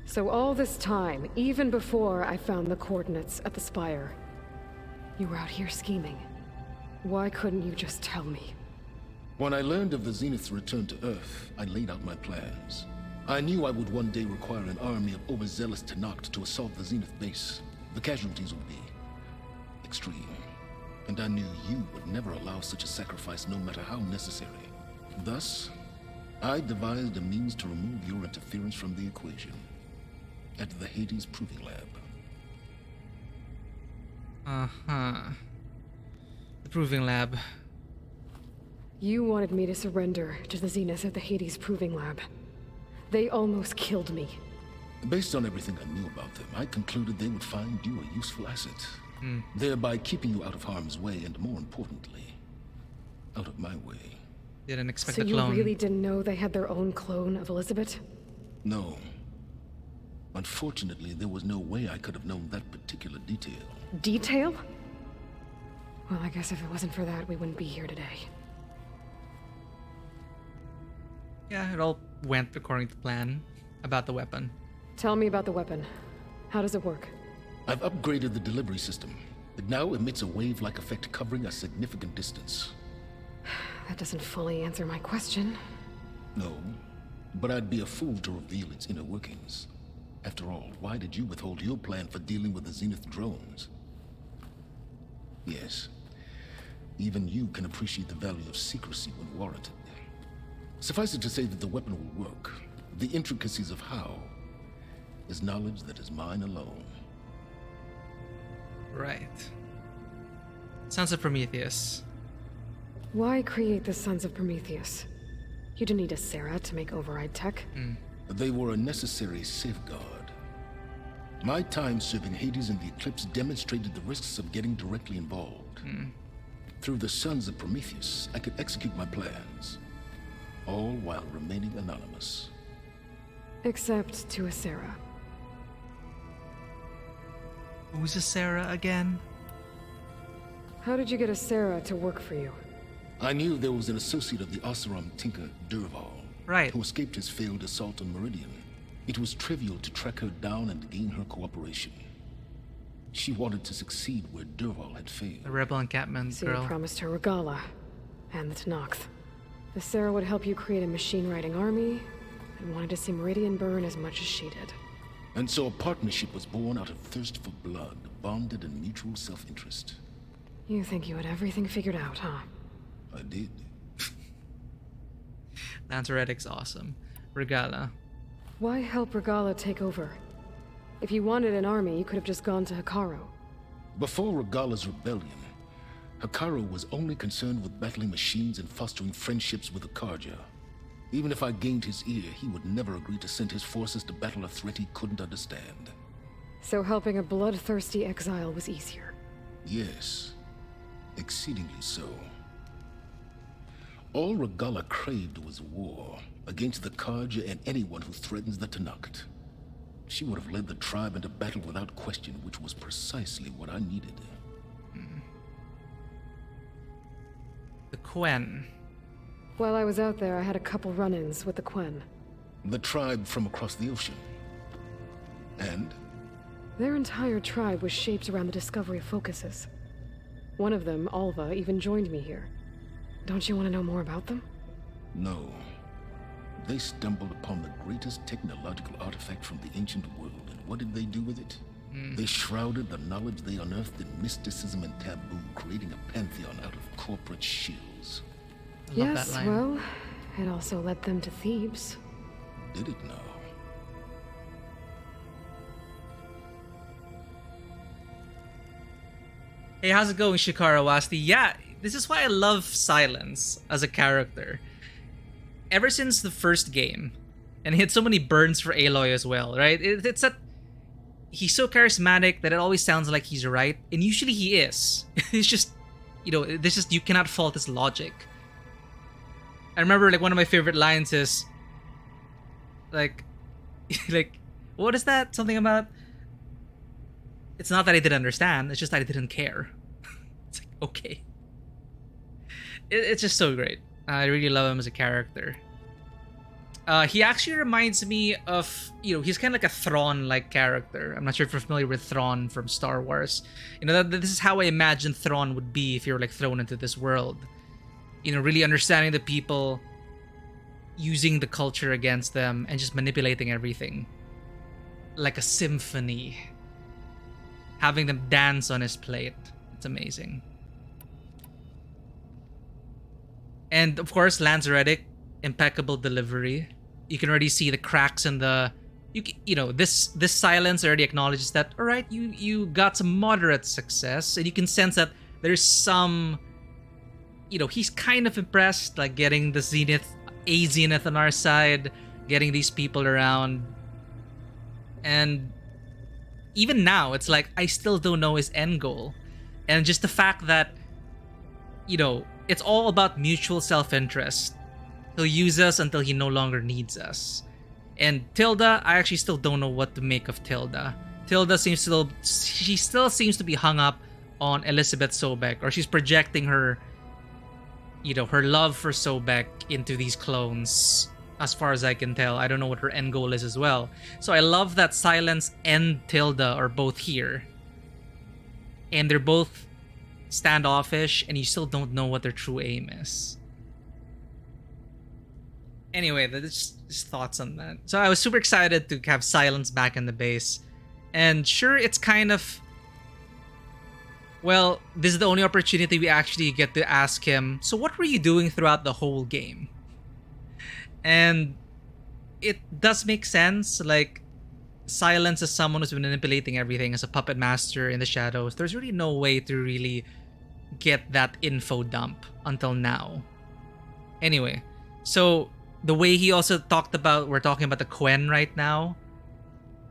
So all this time, even before I found the coordinates at the Spire, you were out here scheming. Why couldn't you just tell me? When I learned of the Zenith's return to Earth, I laid out my plans. I knew I would one day require an army of overzealous Tenakth to assault the Zenith base. The casualties would be extreme. And I knew you would never allow such a sacrifice, no matter how necessary. Thus, I devised a means to remove your interference from the equation at the Hades Proving Lab. Uh-huh. The proving lab. You wanted me to surrender to the zenith of the Hades proving lab. They almost killed me. Based on everything I knew about them, I concluded they would find you a useful asset. Thereby keeping you out of harm's way and, more importantly, out of my way. Didn't expect so a clone. So you really didn't know they had their own clone of Elizabeth? No. Unfortunately, there was no way I could have known that particular detail. Detail? Well, I guess if it wasn't for that, we wouldn't be here today. Yeah, it all went according to plan. About the weapon. Tell me about the weapon. How does it work? I've upgraded the delivery system. It now emits a wave-like effect covering a significant distance. That doesn't fully answer my question. No, but I'd be a fool to reveal its inner workings. After all, why did you withhold your plan for dealing with the Zenith drones? Yes, even you can appreciate the value of secrecy when warranted. Suffice it to say that the weapon will work. The intricacies of how is knowledge that is mine alone. Right. Sons of Prometheus. Why create the Sons of Prometheus? You didn't need a Sarah to make override tech. They were a necessary safeguard. My time serving Hades and the Eclipse demonstrated the risks of getting directly involved. Through the Sons of Prometheus, I could execute my plans, all while remaining anonymous. Except to a Sarah. Who's a Sarah again? How did you get a Sarah to work for you? I knew there was an associate of the Oseram tinker, Durval, right, who escaped his failed assault on Meridian. It was trivial to track her down and gain her cooperation. She wanted to succeed where Durval had failed. The rebel encampment so girl. You promised her Regala and the Tenakth. The Sarah would help you create a machine-riding army and wanted to see Meridian burn as much as she did. And so a partnership was born out of thirst for blood, bonded in mutual self-interest. You think you had everything figured out, huh? I did. Lance Reddick's awesome. Regala. Why help Regala take over? If you wanted an army, you could have just gone to Hikaru. Before Regala's rebellion, Hikaru was only concerned with battling machines and fostering friendships with the Karja. Even if I gained his ear, he would never agree to send his forces to battle a threat he couldn't understand. So helping a bloodthirsty exile was easier? Yes. Exceedingly so. All Regala craved was war, against the Karja and anyone who threatens the Tenakth. She would have led the tribe into battle without question, which was precisely what I needed. The Quen. While I was out there, I had a couple run-ins with the Quen. The tribe from across the ocean. And? Their entire tribe was shaped around the discovery of focuses. One of them, Alva, even joined me here. Don't you want to know more about them? No. They stumbled upon the greatest technological artifact from the ancient world, and what did they do with it? They shrouded the knowledge they unearthed in mysticism and taboo, creating a pantheon out of corporate shills. Yes, well, it also led them to Thebes. Did it now? Hey, how's it going, Shikara Wasti? Yeah, this is why I love Silence as a character. Ever since the first game, and he had so many burns for Aloy as well, right? It's that he's so charismatic that it always sounds like he's right, and usually he is. It's just, you know, this is, you cannot fault his logic. I remember, like, one of my favorite lines is, like, what is that? Something about, it's not that I didn't understand, it's just that I didn't care. It's like, okay. It's just so great. I really love him as a character. He actually reminds me of, you know, he's kind of like a Thrawn-like character. I'm not sure if you're familiar with Thrawn from Star Wars. You know, this is how I imagine Thrawn would be if you were, like, thrown into this world. You know, really understanding the people, using the culture against them, and just manipulating everything. Like a symphony. Having them dance on his plate. It's amazing. And of course, Lance Reddick, impeccable delivery. You can already see the cracks in the... you know, this silence already acknowledges that, all right, you got some moderate success, and you can sense that there's some, you know, he's kind of impressed, like getting the Zenith on our side, getting these people around. And even now, it's like, I still don't know his end goal. And just the fact that, you know, it's all about mutual self-interest. He'll use us until he no longer needs us. And Tilda, I actually still don't know what to make of Tilda. Tilda she still seems to be hung up on Elizabeth Sobek, or she's projecting her, you know, her love for Sobek into these clones. As far as I can tell, I don't know what her end goal is as well. So I love that Silence and Tilda are both here. And they're both standoffish, and you still don't know what their true aim is. Anyway, that's just thoughts on that. So I was super excited to have Silence back in the base. And sure, it's kind of... Well, this is the only opportunity we actually get to ask him, so what were you doing throughout the whole game? And it does make sense. Like, Silence is someone who's been manipulating everything as a puppet master in the shadows. There's really no way to really get that info dump until now. Anyway, so the way he also talked about, we're talking about the Quen right now.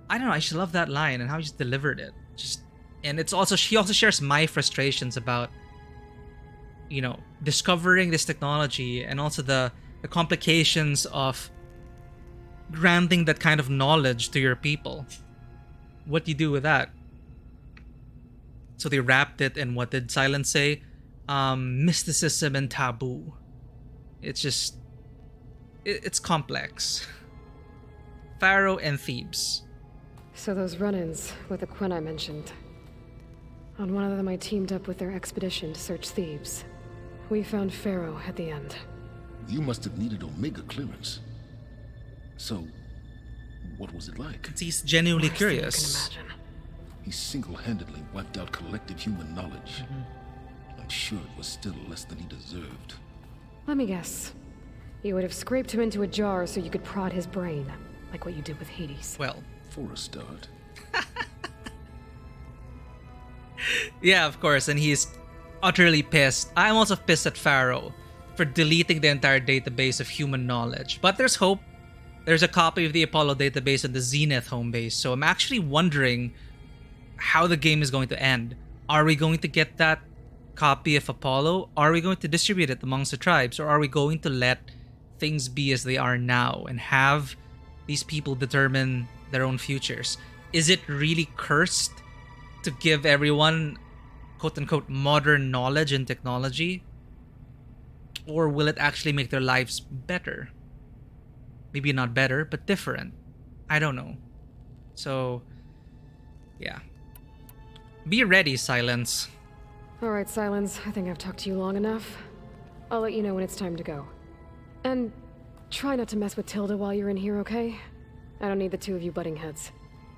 I don't know, I just love that line and how he just delivered it. And it's also, he also shares my frustrations about, you know, discovering this technology, and also the complications of granting that kind of knowledge to your people. What do you do with that? So they wrapped it in, what did Silence say? Mysticism and taboo. It's just, it's complex. Pharaoh and Thebes. So those run-ins with the Quen I mentioned. On one of them I teamed up with their expedition to search Thebes. We found Pharaoh at the end. You must have needed Omega clearance. So, what was it like? He's genuinely Worse than you curious. can imagine. He single-handedly wiped out collective human knowledge. I'm sure it was still less than he deserved. Let me guess. You would have scraped him into a jar so you could prod his brain, like what you did with Hades. Well, for a start. Yeah, of course, and he's utterly pissed. I'm also pissed at Pharaoh for deleting the entire database of human knowledge. But there's hope. There's a copy of the Apollo database on the Zenith home base, so I'm actually wondering how the game is going to end. Are we going to get that copy of Apollo? Are we going to distribute it amongst the tribes? Or are we going to let things be as they are now and have these people determine their own futures? Is it really cursed to give everyone quote-unquote modern knowledge and technology? Or will it actually make their lives better? Maybe not better, but different. I don't know. So, yeah. Be ready, Silence. Alright, Silence. I think I've talked to you long enough. I'll let you know when it's time to go. And try not to mess with Tilda while you're in here, okay? I don't need the two of you butting heads.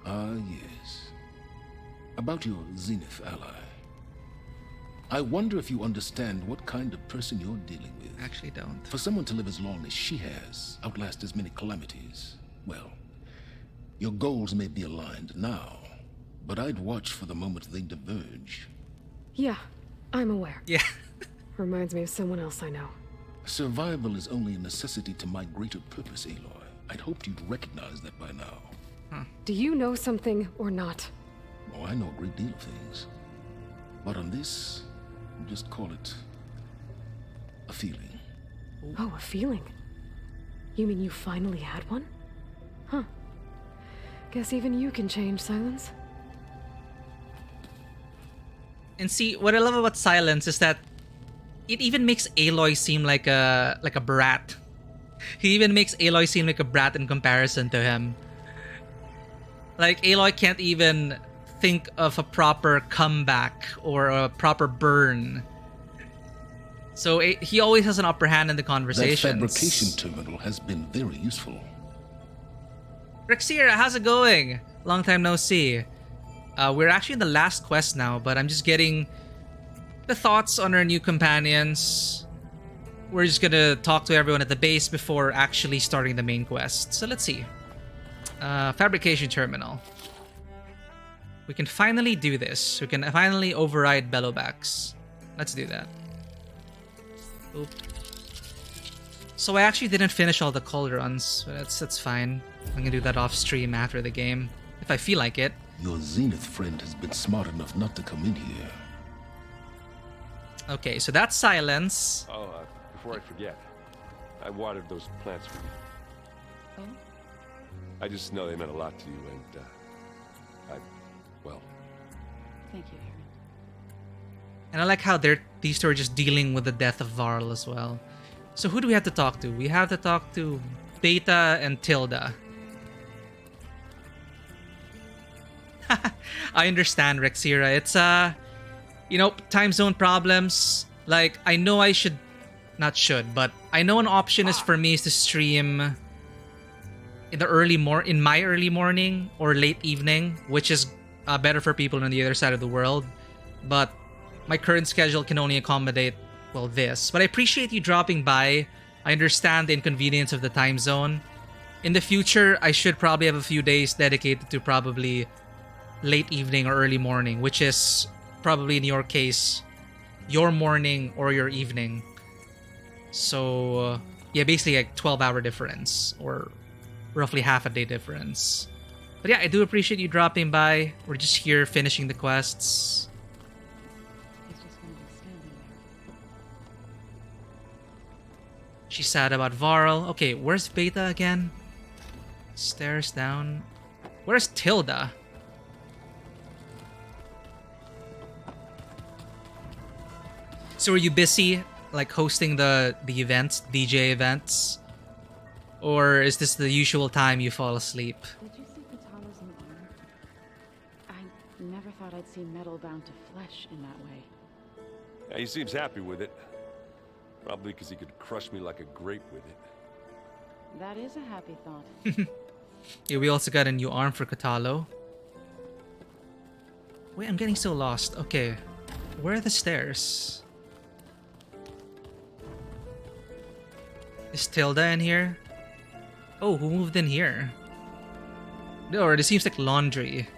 Yes. About your Zenith ally. I wonder if you understand what kind of person you're dealing with. Actually don't. For someone to live as long as she has, outlast as many calamities, well, your goals may be aligned now, but I'd watch for the moment they diverge. Yeah, I'm aware. Yeah. Reminds me of someone else I know. Survival is only a necessity to my greater purpose, Aloy. I'd hoped you'd recognize that by now. Do you know something or not? Oh, I know a great deal of things. But on this, just call it a feeling. Oh, a feeling? You mean you finally had one? Huh. Guess even you can change, Silence. And see, what I love about Silence is that it even makes Aloy seem like a brat. He even makes Aloy seem like a brat in comparison to him. Like, Aloy can't even think of a proper comeback or a proper burn. So he always has an upper hand in the conversations. That fabrication terminal has been very useful. Rexira, how's it going? Long time no see. We're actually in the last quest now, but I'm just getting the thoughts on our new companions. We're just gonna talk to everyone at the base before actually starting the main quest. So let's see. Fabrication terminal. We can finally do this. We can finally override Bellowbacks. Let's do that. Oop. So I actually didn't finish all the cauldrons, but that's fine. I'm gonna do that off stream after the game, if I feel like it. Your Zenith friend has been smart enough not to come in here. Okay, so that's silence. Oh, before I forget, I watered those plants for you. Oh? I just know they meant a lot to you, and well. Thank you, Aaron. And I like how these two are just dealing with the death of Varl as well. So who do we have to talk to? We have to talk to Beta and Tilda. I understand, Rexira. It's time zone problems. Like, I know I should, not should, but I know an option is for me is to stream in my early morning or late evening, which is better for people on the other side of the world. But my current schedule can only accommodate, well, this. But I appreciate you dropping by. I understand the inconvenience of the time zone. In the future, I should probably have a few days dedicated to probably late evening or early morning, which is probably in your case, your morning or your evening. So, yeah, basically like 12-hour difference or roughly half a day difference. But yeah, I do appreciate you dropping by. We're just here finishing the quests. She's sad about Varl. Okay, where's Beta again? Stairs down. Where's Tilda? So are you busy, like, hosting the events, DJ events? Or is this the usual time you fall asleep? Did you see Katala's new arm? I never thought I'd see metal bound to flesh in that way. Yeah, he seems happy with it. Probably because he could crush me like a grape with it. That is a happy thought. Yeah, we also got a new arm for Katalo. Wait, I'm getting so lost. Okay, where are the stairs? Is Tilda in here? Oh, who moved in here? Or this seems like laundry.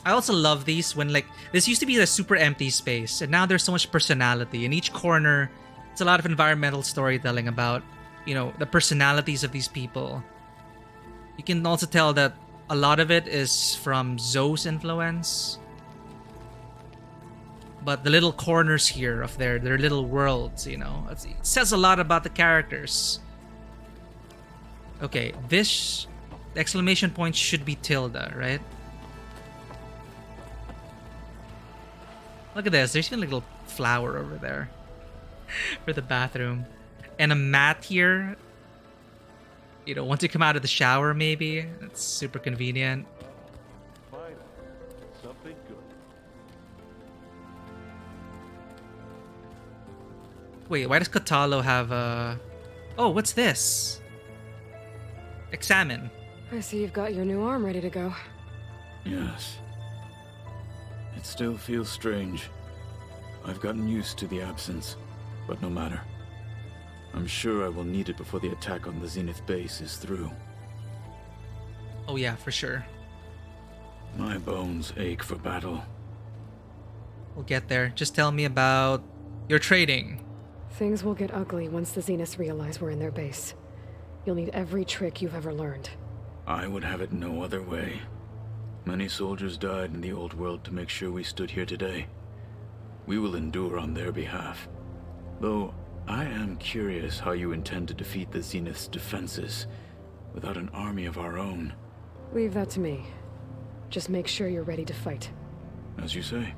I also love these when, like, this used to be a super empty space, and now there's so much personality. In each corner, it's a lot of environmental storytelling about, the personalities of these people. You can also tell that a lot of it is from Zoe's influence. But the little corners here of their little worlds, it says a lot about the characters. Okay, this exclamation point should be Tilda, right? Look at this. There's even a little flower over there for the bathroom. And a mat here. Once you come out of the shower, maybe. That's super convenient. Finally, something good. Wait, why does Katalo have a... Oh, what's this? Examine. I see you've got your new arm ready to go. Yes. It still feels strange. I've gotten used to the absence, but no matter. I'm sure I will need it before the attack on the Zenith base is through. Oh yeah, for sure. My bones ache for battle. We'll get there. Just tell me about your trading. Things will get ugly once the Zeniths realize we're in their base. You'll need every trick you've ever learned. I would have it no other way. Many soldiers died in the old world to make sure we stood here today. We will endure on their behalf. Though, I am curious how you intend to defeat the Zenith's defenses without an army of our own. Leave that to me. Just make sure you're ready to fight. As you say.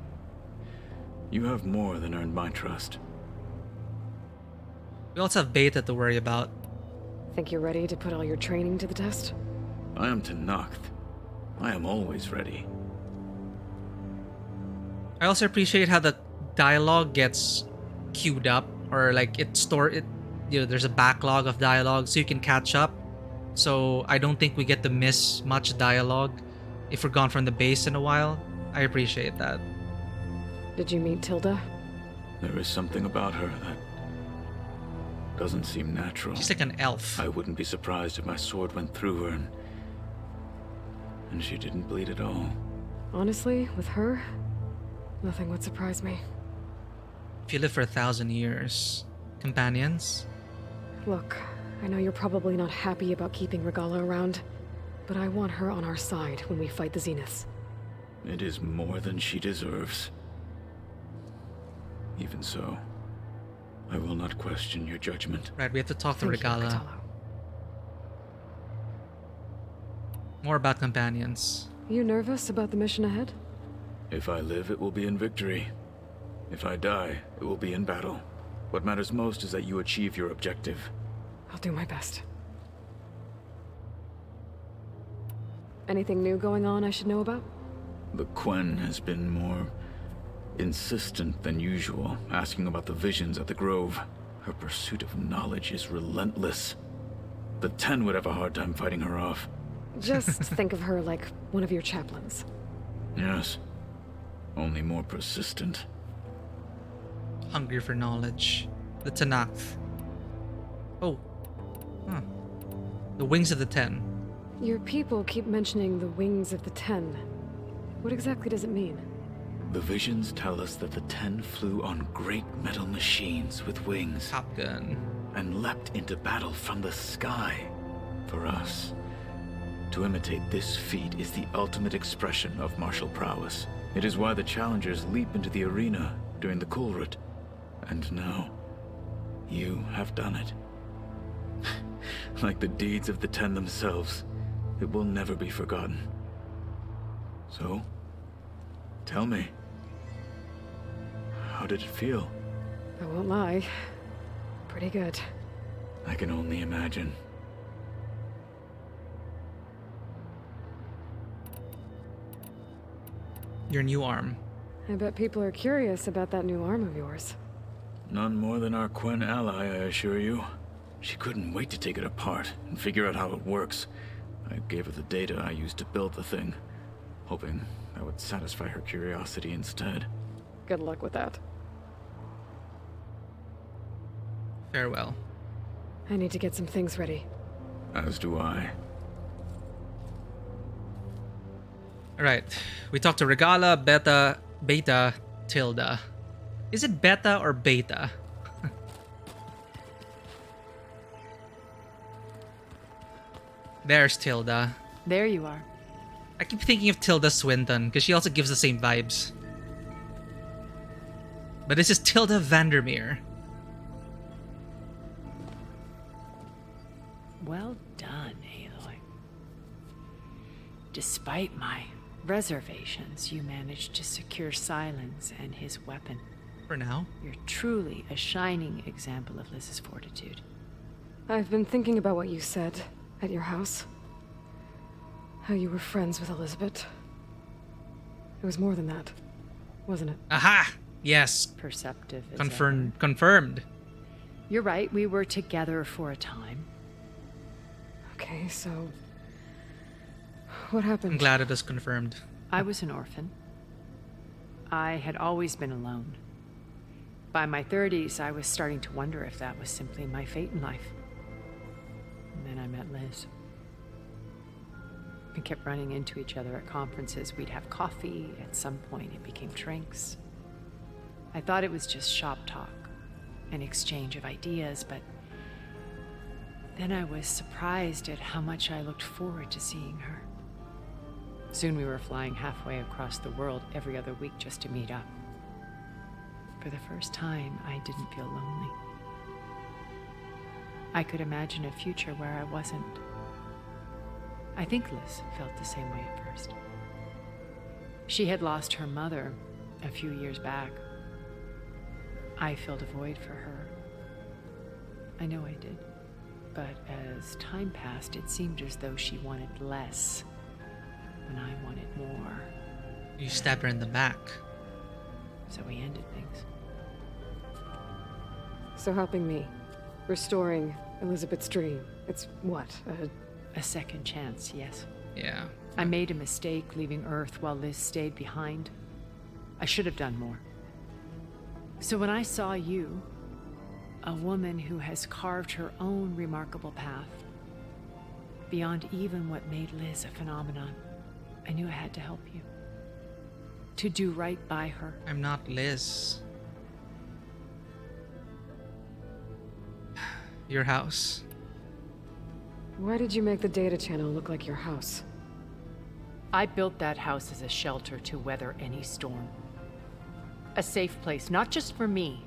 You have more than earned my trust. We also have Beta to worry about. Think you're ready to put all your training to the test? I am Tenakth. I am always ready. I also appreciate how the dialogue gets queued up, or like there's a backlog of dialogue so you can catch up. So I don't think we get to miss much dialogue if we're gone from the base in a while. I appreciate that. Did you meet Tilda? There is something about her that Doesn't seem natural. She's like an elf. I wouldn't be surprised if my sword went through her and she didn't bleed at all. Honestly, with her, nothing would surprise me. If you live for 1,000 years, companions? Look, I know you're probably not happy about keeping Regala around, but I want her on our side when we fight the Zeniths. It is more than she deserves. Even so, I will not question your judgment. Right, we have to talk to Thank you, Regala. Kotallo. More about companions. You nervous about the mission ahead? If I live, it will be in victory. If I die, it will be in battle. What matters most is that you achieve your objective. I'll do my best. Anything new going on I should know about? The Quen has been more insistent than usual, asking about the visions at the Grove. Her pursuit of knowledge is relentless. The 10 would have a hard time fighting her off. Just think of her like one of your chaplains. Yes. Only more persistent. Hungry for knowledge. The Tanakh. Oh. Huh. The Wings of the 10. Your people keep mentioning the Wings of the 10. What exactly does it mean? The visions tell us that the 10 flew on great metal machines with wings. Top Gun. And leapt into battle from the sky. For us, to imitate this feat is the ultimate expression of martial prowess. It is why the challengers leap into the arena during the Kulrut. And now, you have done it. Like the deeds of the 10 themselves, it will never be forgotten. So, tell me, how did it feel? I won't lie. Pretty good. I can only imagine. Your new arm. I bet people are curious about that new arm of yours. None more than our Quen ally, I assure you. She couldn't wait to take it apart and figure out how it works. I gave her the data I used to build the thing, hoping that would satisfy her curiosity instead. Good luck with that. Farewell. I need to get some things ready. As do I. Alright. We talked to Regala, Beta, Tilda. Is it Beta or Beta? There's Tilda. There you are. I keep thinking of Tilda Swinton because she also gives the same vibes. But this is Tilda Vandermeer. Well done, Aloy. Despite my reservations, you managed to secure Silence and his weapon. For now. You're truly a shining example of Liz's fortitude. I've been thinking about what you said at your house. How you were friends with Elizabeth. It was more than that, wasn't it? Aha! Yes. Perceptive. Confirmed. You're right, we were together for a time. Okay, so what happened? I'm glad it is confirmed. I was an orphan. I had always been alone. By my 30s, I was starting to wonder if that was simply my fate in life. And then I met Liz. We kept running into each other at conferences. We'd have coffee. At some point, it became drinks. I thought it was just shop talk, an exchange of ideas, but then I was surprised at how much I looked forward to seeing her. Soon we were flying halfway across the world every other week just to meet up. For the first time, I didn't feel lonely. I could imagine a future where I wasn't. I think Liz felt the same way at first. She had lost her mother a few years back. I filled a void for her. I know I did. But as time passed, it seemed as though she wanted less, and I wanted more. You stabbed her in the back. So we ended things. So helping me, restoring Elizabeth's dream, it's what, a second chance, yes. Yeah. I made a mistake leaving Earth while Liz stayed behind. I should have done more. So when I saw you, A woman who has carved her own remarkable path. Beyond even what made Liz a phenomenon. I knew I had to help you. To do right by her. I'm not Liz. Your house. Why did you make the data channel look like your house? I built that house as a shelter to weather any storm. A safe place, not just for me,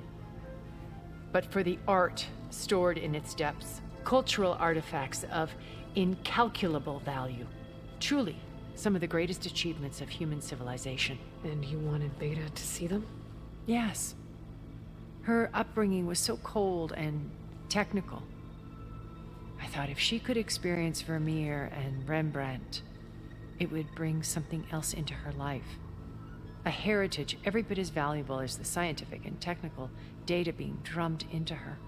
but for the art stored in its depths. Cultural artifacts of incalculable value. Truly, some of the greatest achievements of human civilization. And you wanted Beta to see them? Yes. Her upbringing was so cold and technical. I thought if she could experience Vermeer and Rembrandt, it would bring something else into her life. A heritage every bit as valuable as the scientific and technical data being drummed into her.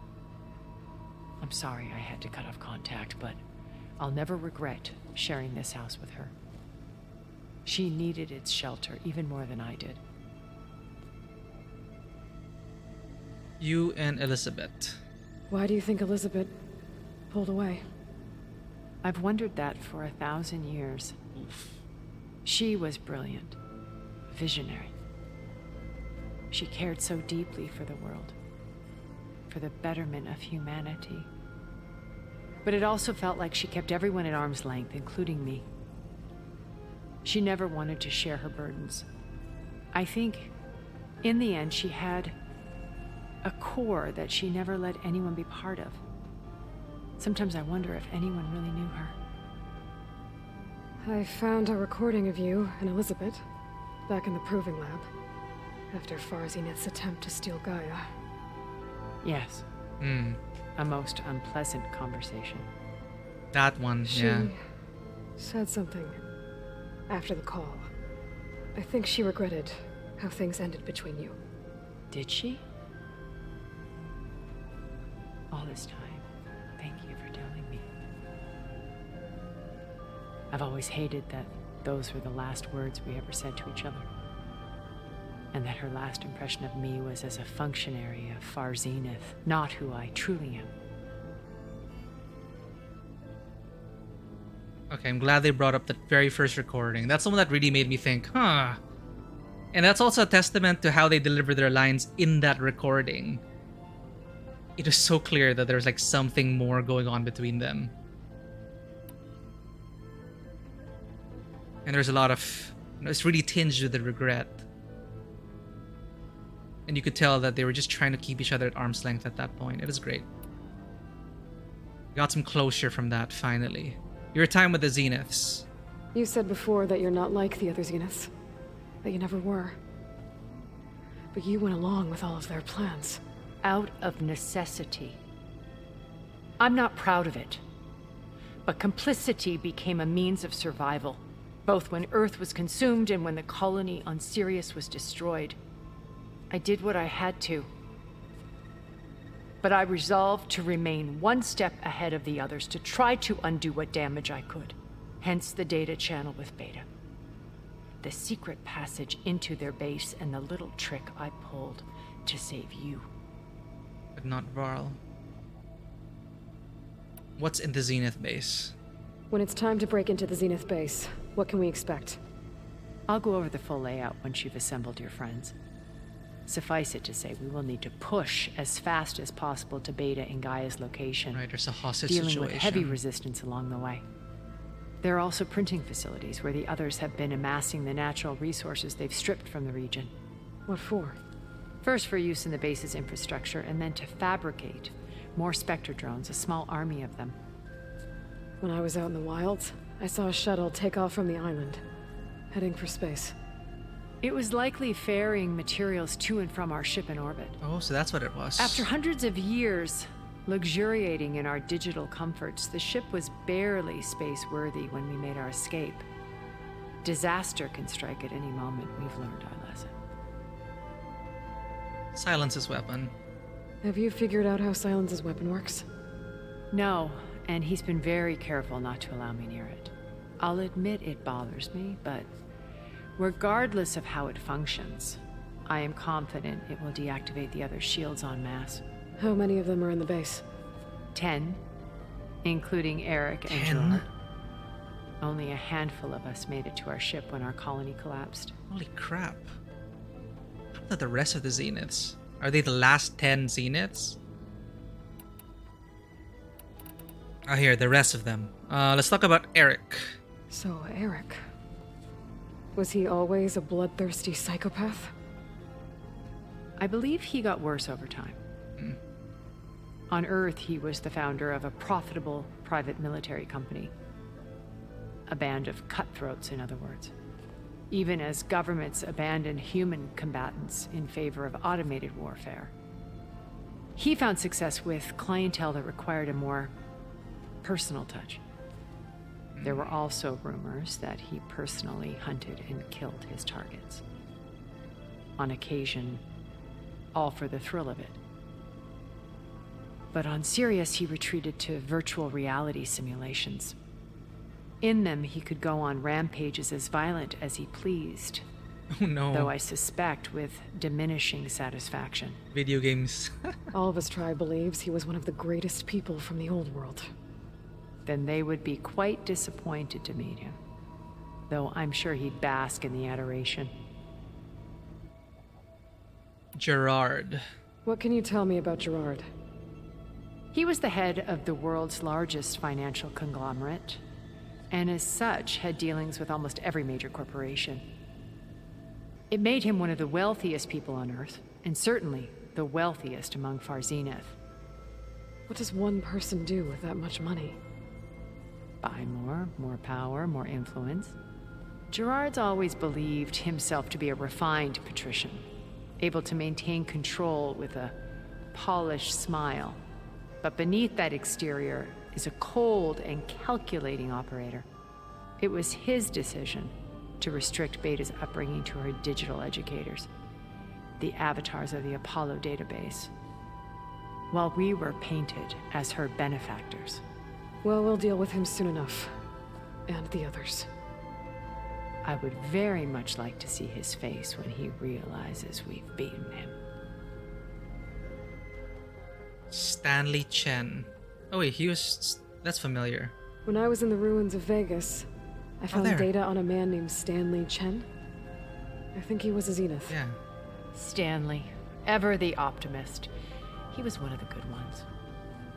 I'm sorry I had to cut off contact, but I'll never regret sharing this house with her. She needed its shelter even more than I did. You and Elizabeth. Why do you think Elizabeth pulled away? I've wondered that for 1,000 years. Oof. She was brilliant, visionary. She cared so deeply for the world, for the betterment of humanity. But it also felt like she kept everyone at arm's length, including me. She never wanted to share her burdens. I think, in the end, she had a core that she never let anyone be part of. Sometimes I wonder if anyone really knew her. I found a recording of you and Elizabeth back in the proving lab after Farzineth's attempt to steal Gaia. Yes. A most unpleasant conversation. That one, yeah. She said something after the call. I think she regretted how things ended between you. Did she? All this time, thank you for telling me. I've always hated that those were the last words we ever said to each other. And that her last impression of me was as a functionary of Farzineth, not who I truly am. Okay, I'm glad they brought up the very first recording. That's the one that really made me think, huh. And that's also a testament to how they deliver their lines in that recording. It was so clear that there's like something more going on between them. And there's a lot of, it's really tinged with the regret. And you could tell that they were just trying to keep each other at arm's length at that point. It was great. Got some closure from that, finally. Your time with the Zeniths. You said before that you're not like the other Zeniths. That you never were. But you went along with all of their plans. Out of necessity. I'm not proud of it. But complicity became a means of survival. Both when Earth was consumed and when the colony on Sirius was destroyed. I did what I had to. But I resolved to remain one step ahead of the others, to try to undo what damage I could. Hence the data channel with Beta. The secret passage into their base and the little trick I pulled to save you. But not Varl. What's in the Zenith base? When it's time to break into the Zenith base, what can we expect? I'll go over the full layout once you've assembled your friends. Suffice it to say, we will need to push as fast as possible to Beta and Gaia's location. Right, there's a hostage dealing situation. With heavy resistance along the way. There are also printing facilities where the others have been amassing the natural resources they've stripped from the region. What for? First for use in the base's infrastructure, and then to fabricate more Spectre drones, a small army of them. When I was out in the wilds, I saw a shuttle take off from the island, heading for space. It was likely ferrying materials to and from our ship in orbit. Oh, so that's what it was. After hundreds of years luxuriating in our digital comforts, the ship was barely space-worthy when we made our escape. Disaster can strike at any moment. We've learned our lesson. Silence's weapon. Have you figured out how Silence's weapon works? No, and he's been very careful not to allow me near it. I'll admit it bothers me, but regardless of how it functions, I am confident it will deactivate the other shields en masse. How many of them are in the base? 10, including Eric and 10? Gerard. Only a handful of us made it to our ship when our colony collapsed. Holy crap. How about the rest of the Zeniths? Are they the last 10 Zeniths? Oh, here, the rest of them. Let's talk about Eric. So, Eric. Was he always a bloodthirsty psychopath? I believe he got worse over time. On Earth, he was the founder of a profitable private military company. A band of cutthroats, in other words. Even as governments abandoned human combatants in favor of automated warfare. He found success with clientele that required a more personal touch. There were also rumors that he personally hunted and killed his targets. On occasion, all for the thrill of it. But on Sirius, he retreated to virtual reality simulations. In them, he could go on rampages as violent as he pleased. Oh no. Though I suspect with diminishing satisfaction. Video games. All of his tribe believes he was one of the greatest people from the old world. Then they would be quite disappointed to meet him. Though I'm sure he'd bask in the adoration. Gerard. What can you tell me about Gerard? He was the head of the world's largest financial conglomerate, and as such had dealings with almost every major corporation. It made him one of the wealthiest people on Earth, and certainly the wealthiest among Far Zenith. What does one person do with that much money? Buy more power, more influence. Gerard's always believed himself to be a refined patrician, able to maintain control with a polished smile. But beneath that exterior is a cold and calculating operator. It was his decision to restrict Beta's upbringing to her digital educators, the avatars of the Apollo database, while we were painted as her benefactors. Well, we'll deal with him soon enough. And the others. I would very much like to see his face when he realizes we've beaten him. Stanley Chen. Oh wait, that's familiar. When I was in the ruins of Vegas, I found there. data on a man named Stanley Chen. I think he was a Zenith. Yeah. Stanley, ever the optimist. He was one of the good ones.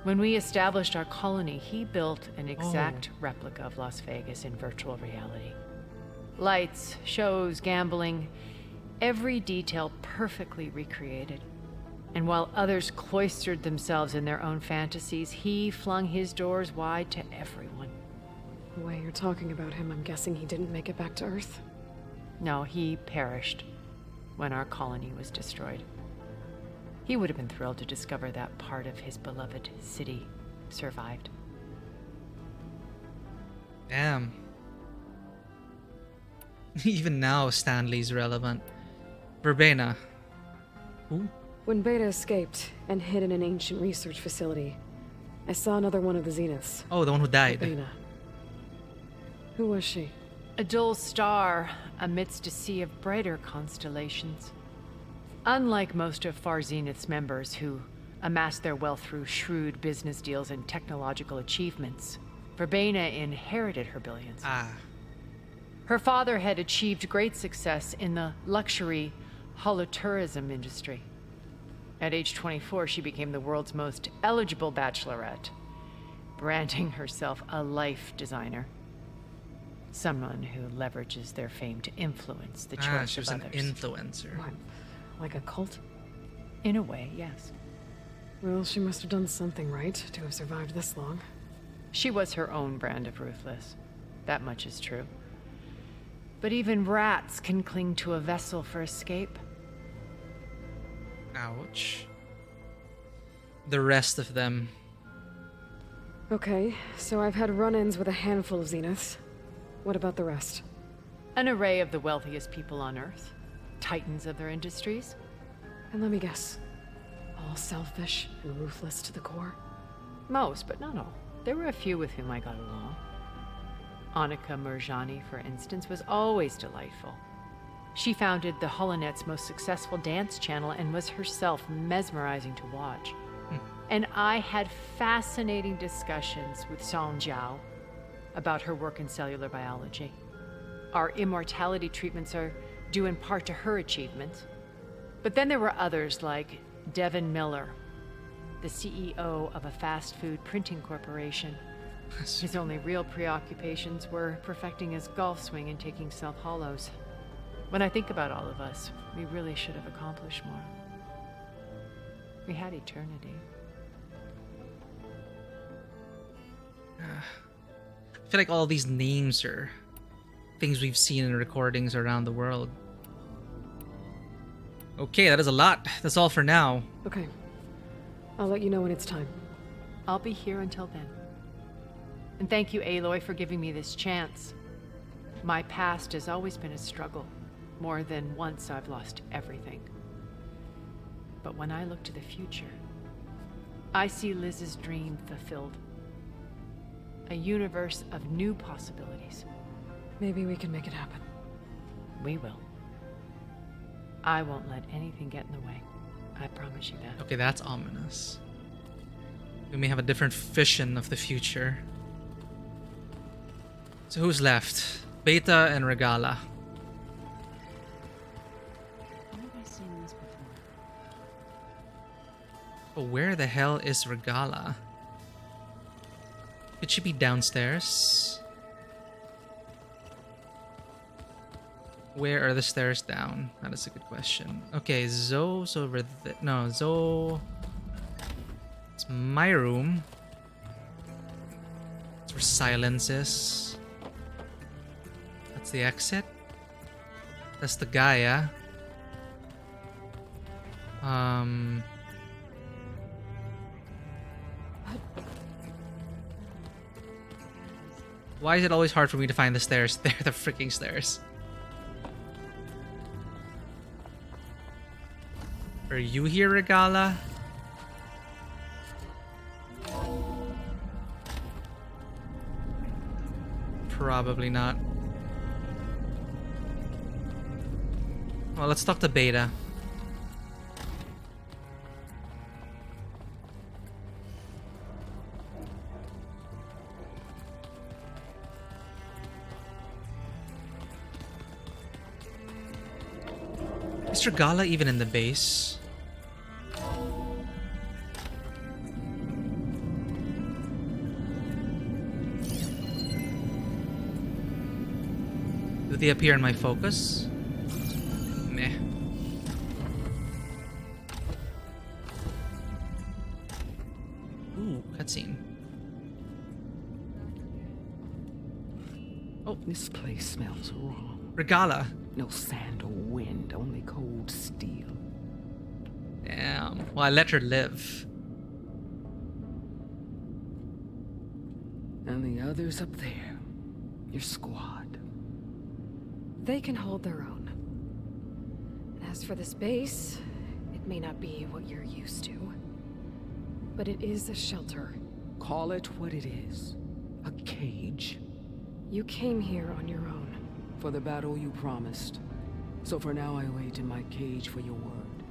When we established our colony, he built an exact replica of Las Vegas in virtual reality. Lights, shows, gambling, every detail perfectly recreated. And while others cloistered themselves in their own fantasies, he flung his doors wide to everyone. The way you're talking about him, I'm guessing he didn't make it back to Earth? No, he perished when our colony was destroyed. He would have been thrilled to discover that part of his beloved city survived. Damn. Even now, Stanley's relevant. Verbena. Who? When Beta escaped and hid in an ancient research facility, I saw another one of the Zeniths. Oh, the one who died. Verbena. Who was she? A dull star amidst a sea of brighter constellations. Unlike most of Far Zenith's members who amassed their wealth through shrewd business deals and technological achievements, Verbena inherited her billions. Her father had achieved great success in the luxury holotourism industry. At age 24, she became the world's most eligible bachelorette, branding herself a life designer. Someone who leverages their fame to influence the choice she was of an others. influencer. What? Like a cult? In a way, yes. Well, she must have done something right to have survived this long. She was her own brand of ruthless. That much is true. But even rats can cling to a vessel for escape. Ouch. The rest of them. Okay, so I've had run-ins with a handful of Zeniths. What about the rest? An array of the wealthiest people on Earth. Titans of their industries. And let me guess. All selfish and ruthless to the core? Most, but not all. There were a few with whom I got along. Annika Murjani, for instance, was always delightful. She founded the HoloNet's most successful dance channel and was herself mesmerizing to watch. And I had fascinating discussions with Song Jiao about her work in cellular biology. Our immortality treatments are due in part to her achievement. But then there were others like Devin Miller, the CEO of a fast food printing corporation. His only real preoccupations were perfecting his golf swing and taking self-hollows. When I think about all of us, we really should have accomplished more. We had eternity. I feel like all these names are things we've seen in recordings around the world. Okay, that is a lot. That's all for now. Okay. I'll let you know when it's time. I'll be here until then. And thank you, Aloy, for giving me this chance. My past has always been a struggle. More than once I've lost everything. But when I look to the future, I see Liz's dream fulfilled. A universe of new possibilities. Maybe we can make it happen. We will. I won't let anything get in the way. I promise you that. Okay, that's ominous. We may have a different vision of the future. So who's left? Beta and Regala. Where have I seen this before? Oh, where the hell is Regala? Could she be downstairs? Where are the stairs down? That is a good question. Okay, Zoe's over there. No, Zoe. It's my room. It's where silence is. That's the exit. That's the Gaia. Why is it always hard for me to find the stairs? They're the freaking stairs. Are you here, Regala? Probably not. Well, let's talk to Beta. Is Regala even in the base? Do they appear in my focus? Meh. Ooh, cutscene. Oh, this place smells wrong. Regala. No sand or wind, only cold steel. Damn. Well, I let her live. And the others up there, your squad. They can hold their own. And as for this base, it may not be what you're used to. But it is a shelter. Call it what it is. A cage. You came here on your own. For the battle you promised. So for now I wait in my cage for your word.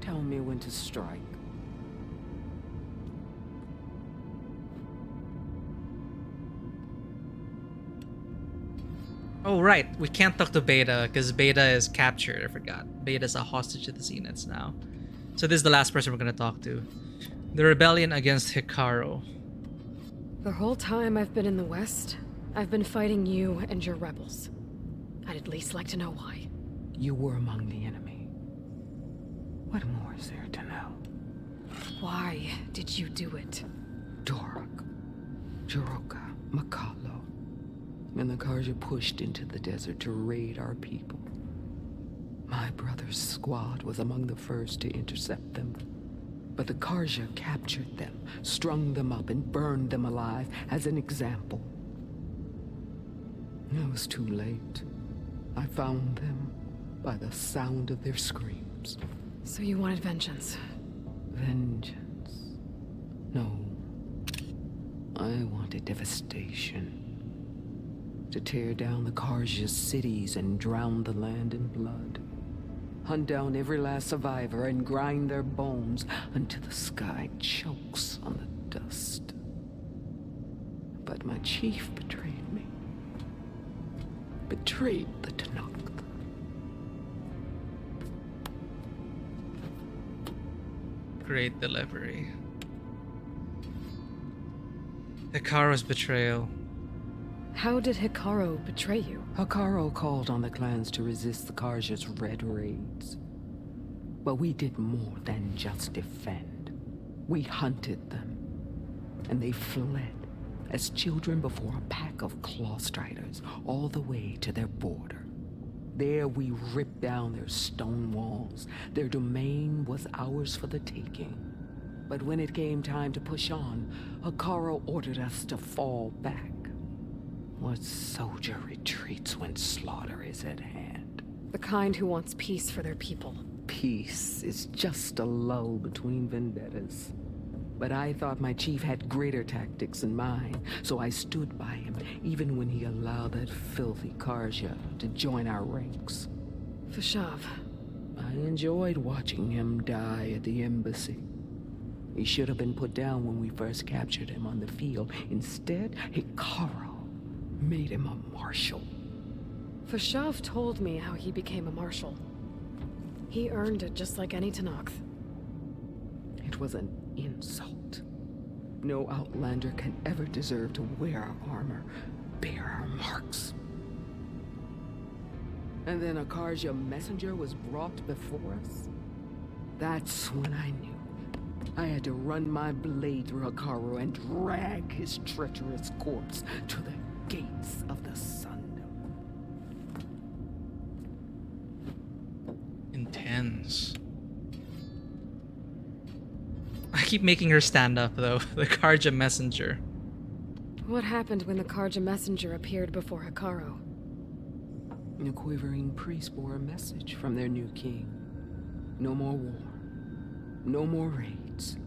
Tell me when to strike. Oh, right. We can't talk to Beta because Beta is captured. I forgot. Beta's a hostage to the Zeniths now. So this is the last person we're going to talk to. The rebellion against Hikaru. The whole time I've been in the West, I've been fighting you and your rebels. I'd at least like to know why. You were among the enemy. What more is there to know? Why did you do it? Dork, Jiroka, Makalo, and the Karja pushed into the desert to raid our people. My brother's squad was among the first to intercept them. But the Karja captured them, strung them up, and burned them alive as an example. It was too late. I found them by the sound of their screams. So you wanted vengeance? Vengeance? No. I wanted devastation. To tear down the Karja's cities and drown the land in blood. hunt down every last survivor and grind their bones until the sky chokes on the dust. But my chief betrayed me. Betrayed the Tanakh. Great delivery. Hikaru's betrayal. How did Hikaru betray you? Hikaru called on the clans to resist the Karja's red raids. But we did more than just defend. We hunted them, and they fled as children before a pack of claw striders all the way to their border. There we ripped down their stone walls. Their domain was ours for the taking. But when it came time to push on, Hikaru ordered us to fall back. What soldier retreats when slaughter is at hand? The kind who wants peace for their people. Peace is just a lull between vendettas. But I thought my chief had greater tactics in mind, so I stood by him, even when he allowed that filthy Karja to join our ranks. Fashav. I enjoyed watching him die at the embassy. He should have been put down when we first captured him on the field. Instead, Hikaru made him a marshal. Fashav told me how he became a marshal. He earned it just like any Tanakh. It was an insult. No outlander can ever deserve to wear our armor, bear our marks. And then a Karja messenger was brought before us. That's when I knew. I had to run my blade through Hikaru and drag his treacherous corpse to the gates of the Sun. Intense. I keep making her stand up, though. The Karja messenger. What happened when the Karja messenger appeared before Hikaru? The quivering priest bore a message from their new king. No more war. No more raids.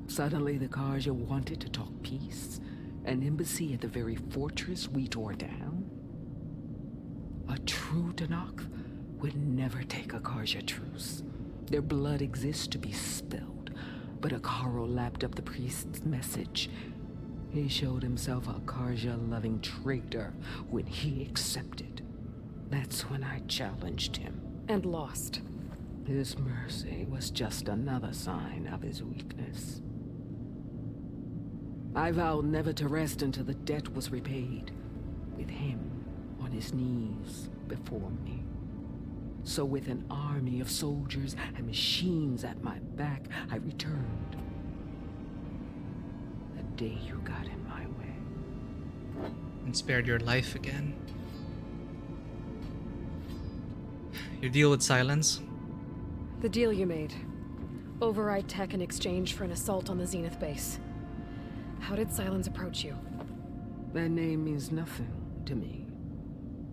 Suddenly, the Karja wanted to talk peace. An embassy at the very fortress we tore down? A true Tanakh would never take a Karja truce. Their blood exists to be spilled, but Hikaru lapped up the priest's message. He showed himself a Karja-loving traitor when he accepted. That's when I challenged him. And lost. His mercy was just another sign of his weakness. I vowed never to rest until the debt was repaid, with him on his knees before me. So with an army of soldiers and machines at my back, I returned. The day you got in my way. And spared your life again. Your deal with Silence? The deal you made. Override tech in exchange for an assault on the Zenith base. How did Silence approach you? That name means nothing to me.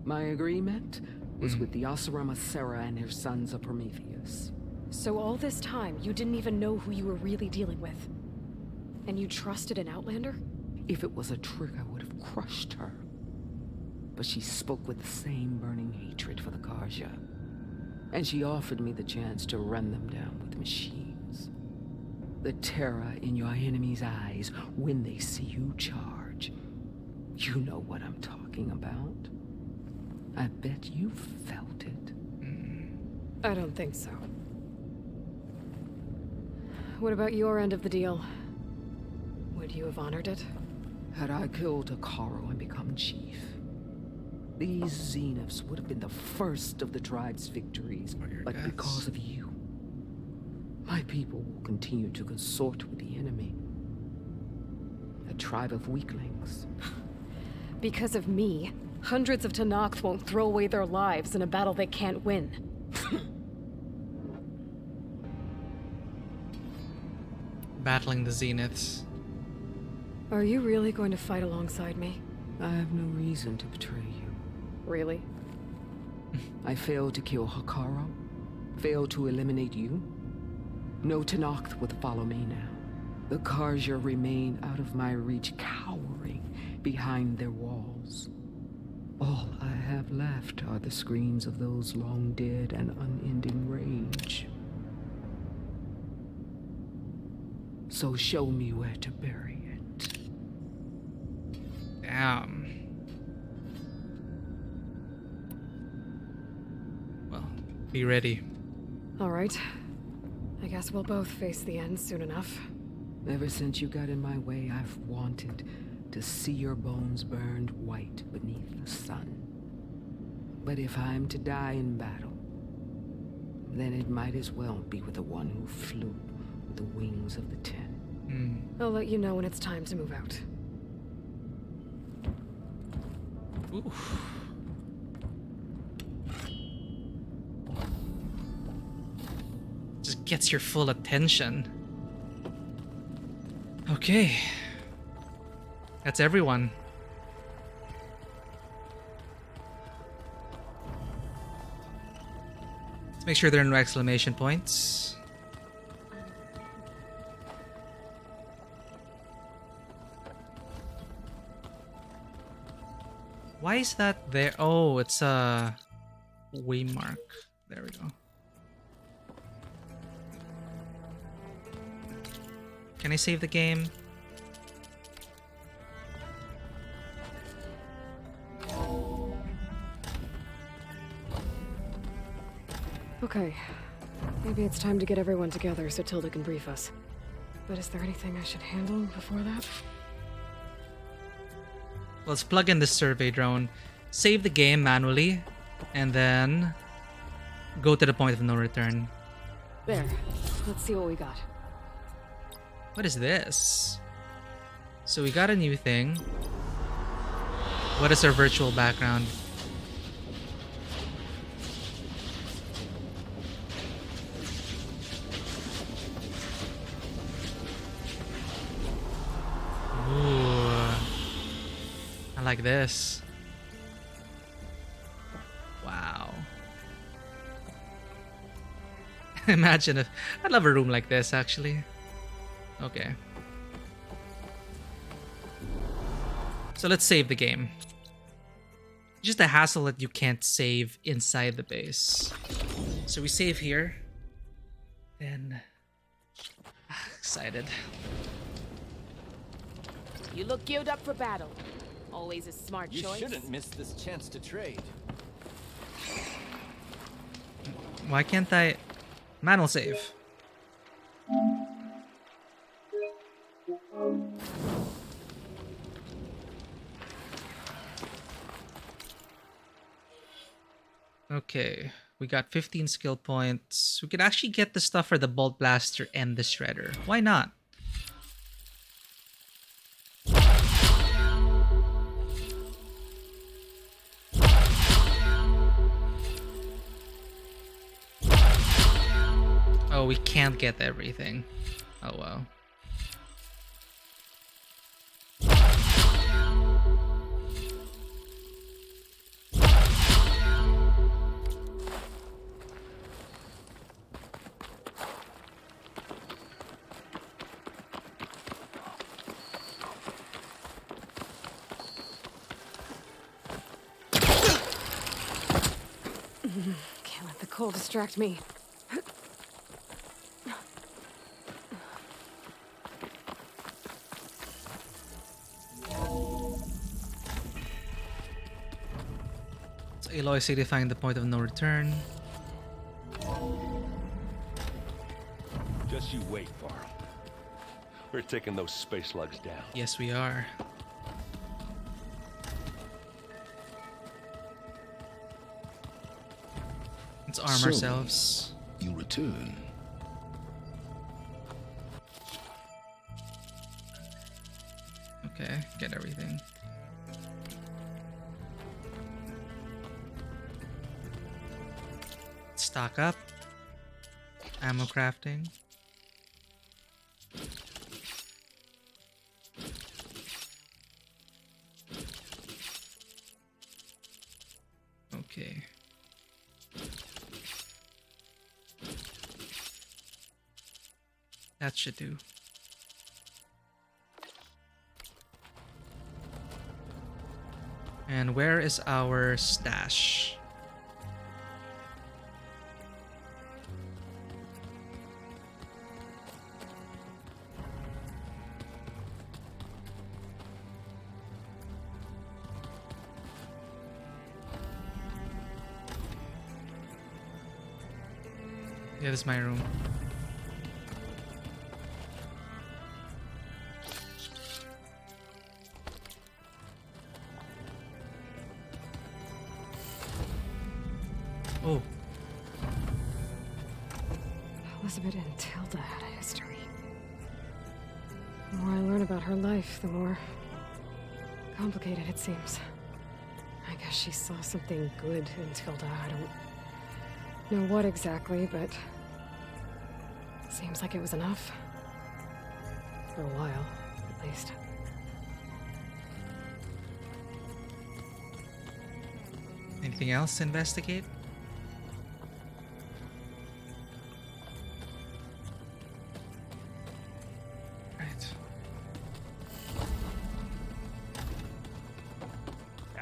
My agreement was with the Asura Sarah and her sons of Prometheus. So all this time, you didn't even know who you were really dealing with? And you trusted an Outlander? If it was a trick, I would have crushed her. But she spoke with the same burning hatred for the Karja. And she offered me the chance to run them down with machines. The terror in your enemy's eyes when they see you charge. You know what I'm talking about. I bet you felt it. I don't think so. What about your end of the deal? Would you have honored it? Had I killed Hikaru and become chief, these Zeniths would have been the first of the tribe's victories. But because of you, my people will continue to consort with the enemy. A tribe of weaklings. Because of me, hundreds of Tanakh won't throw away their lives in a battle they can't win. Battling the Zeniths. Are you really going to fight alongside me? I have no reason to betray you. Really? I failed to kill Hikaru, failed to eliminate you. No Tanakh would follow me now. The Karja remain out of my reach, cowering behind their walls. All I have have left are the screams of those long dead and unending rage. So show me where to bury it. Damn. Well, be ready. All right. I guess we'll both face the end soon enough. Ever since you got in my way, I've wanted to see your bones burned white beneath the sun. But if I'm to die in battle, then it might as well be with the one who flew with the wings of the Ten. I'll let you know when it's time to move out. Oof. Just gets your full attention. Okay. That's everyone. Let's make sure there are no exclamation points. Why is that there? Oh, it's a waymark. There we go. Can I save the game? Okay. Maybe it's time to get everyone together so Tilda can brief us. But is there anything I should handle before that? Let's plug in this survey drone, save the game manually, and then go to the point of no return. There. Let's see what we got. What is this? So we got a new thing. What is our virtual background? Ooh. I like this. Wow. Imagine if... I'd love a room like this, actually. Okay. So let's save the game. Just a hassle that you can't save inside the base. So we save here. Then... excited. You look geared up for battle. Always a smart You choice. shouldn't miss this chance to trade. Why can't I... Manual save. Okay, we got 15 skill points. We could actually get the stuff for the bolt blaster and the shredder. Why not? Oh, we can't get everything. Oh, wow. Can't let the cold distract me. So Aloy signifying the point of no return. Just you wait, Varl. We're taking those space slugs down. Yes, we are. Let's arm So, ourselves. You return. Okay, get everything. Stock up. Ammo crafting. Okay. That should do. And where is our stash? Yeah, this is my room. Oh. Elizabeth and Tilda had a history. The more I learn about her life, the more complicated it seems. I guess she saw something good in Tilda. I don't know what exactly, but seems like it was enough. For a while, at least. Anything else to investigate?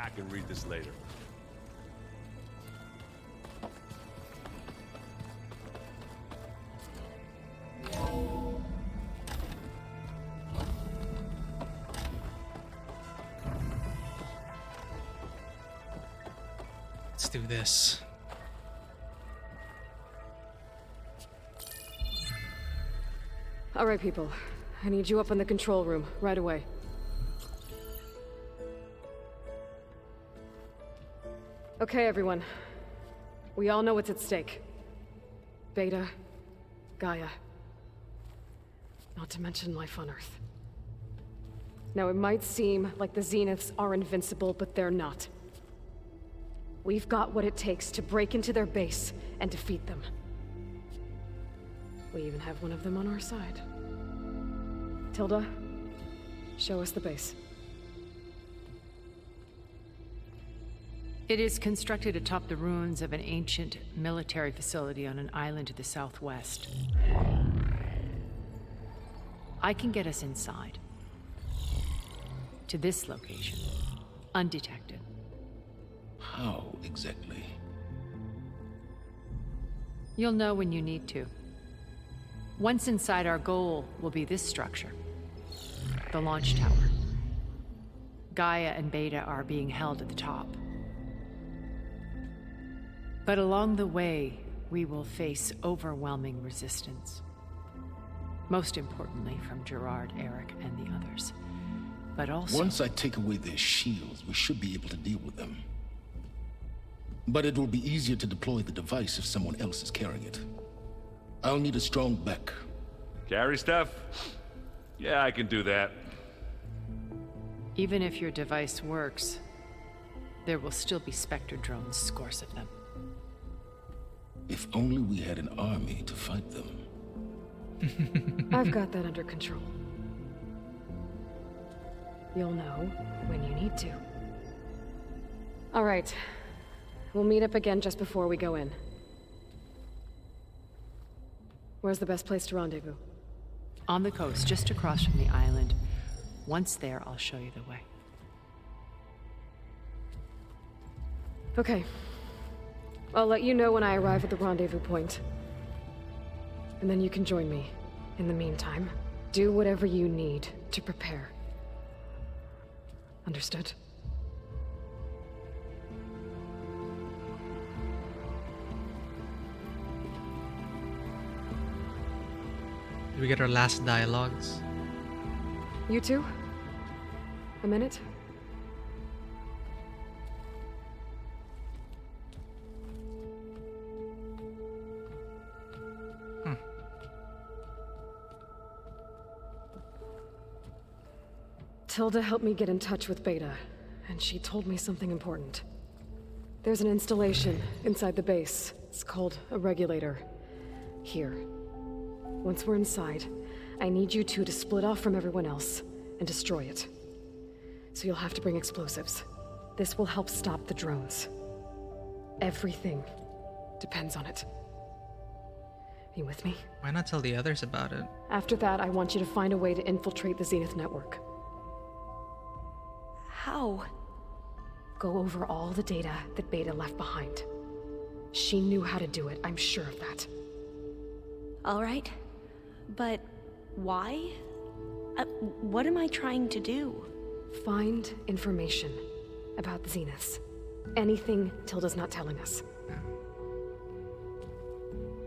I can read this later. Let's do this. All right, people. I need you up in the control room right away. Okay, everyone. We all know what's at stake. Beta, Gaia. Not to mention life on Earth. Now, it might seem like the Zeniths are invincible, but they're not. We've got what it takes to break into their base and defeat them. We even have one of them on our side. Tilda, show us the base. It is constructed atop the ruins of an ancient military facility on an island to the southwest. I can get us inside. To this location, undetected. How exactly? You'll know when you need to. Once inside, our goal will be this structure. The launch tower. Gaia and Beta are being held at the top. But along the way, we will face overwhelming resistance. Most importantly from Gerard, Eric, and the others. But also... Once I take away their shields, we should be able to deal with them. But it will be easier to deploy the device if someone else is carrying it. I'll need a strong back. Carry stuff? Yeah, I can do that. Even if your device works, there will still be Spectre drones, scores of them. If only we had an army to fight them. I've got that under control. You'll know when you need to. All right. We'll meet up again just before we go in. Where's the best place to rendezvous? On the coast, just across from the island. Once there, I'll show you the way. Okay. I'll let you know when I arrive at the rendezvous point. And then you can join me. In the meantime, do whatever you need to prepare. Understood? Did we get our last dialogues? You two? A minute? Tilda helped me get in touch with Beta, and she told me something important. There's an installation inside the base. It's called a regulator. Here. Once we're inside, I need you two to split off from everyone else and destroy it. So you'll have to bring explosives. This will help stop the drones. Everything depends on it. You with me? Why not tell the others about it? After that, I want you to find a way to infiltrate the Zenith network. How? Go over all the data that Beta left behind. She knew how to do it, I'm sure of that. All right. But why? What am I trying to do? Find information about the Zeniths. Anything Tilda's not telling us.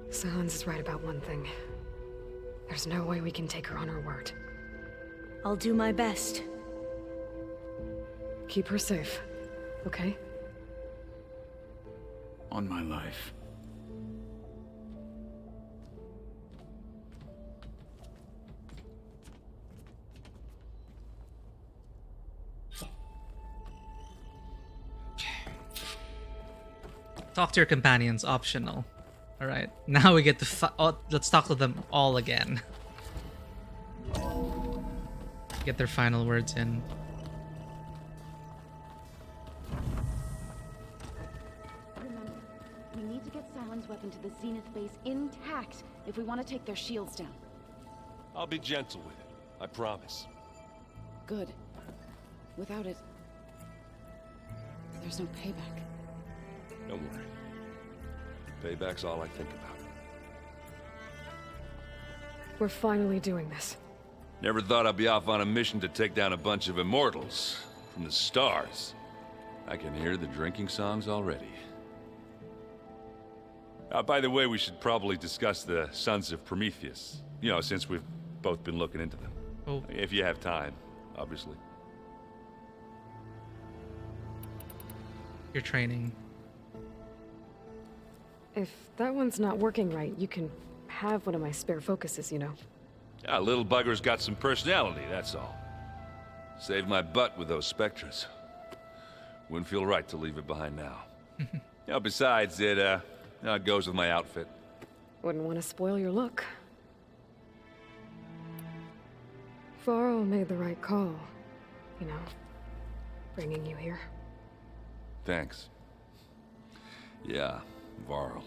Silence is right about one thing. There's no way we can take her on her word. I'll do my best. Keep her safe, okay? On my life. Talk to your companions, optional. Alright, now we get to let's talk to them all again. Get their final words in. Remember, we need to get Silent's weapon to the Zenith base intact if we want to take their shields down. I'll be gentle with it, I promise. Good. Without it, there's no payback. Don't worry. Payback's all I think about. We're finally doing this. Never thought I'd be off on a mission to take down a bunch of immortals from the stars. I can hear the drinking songs already. By the way, we should probably discuss the Sons of Prometheus. You know, since we've both been looking into them. Oh. If you have time, obviously. Your training. If that one's not working right, you can have one of my spare focuses, you know. Yeah, little bugger's got some personality, that's all. Saved my butt with those spectras. Wouldn't feel right to leave it behind now. You know, besides, it goes with my outfit. Wouldn't want to spoil your look. Varl made the right call, you know, bringing you here. Thanks. Yeah, Varl.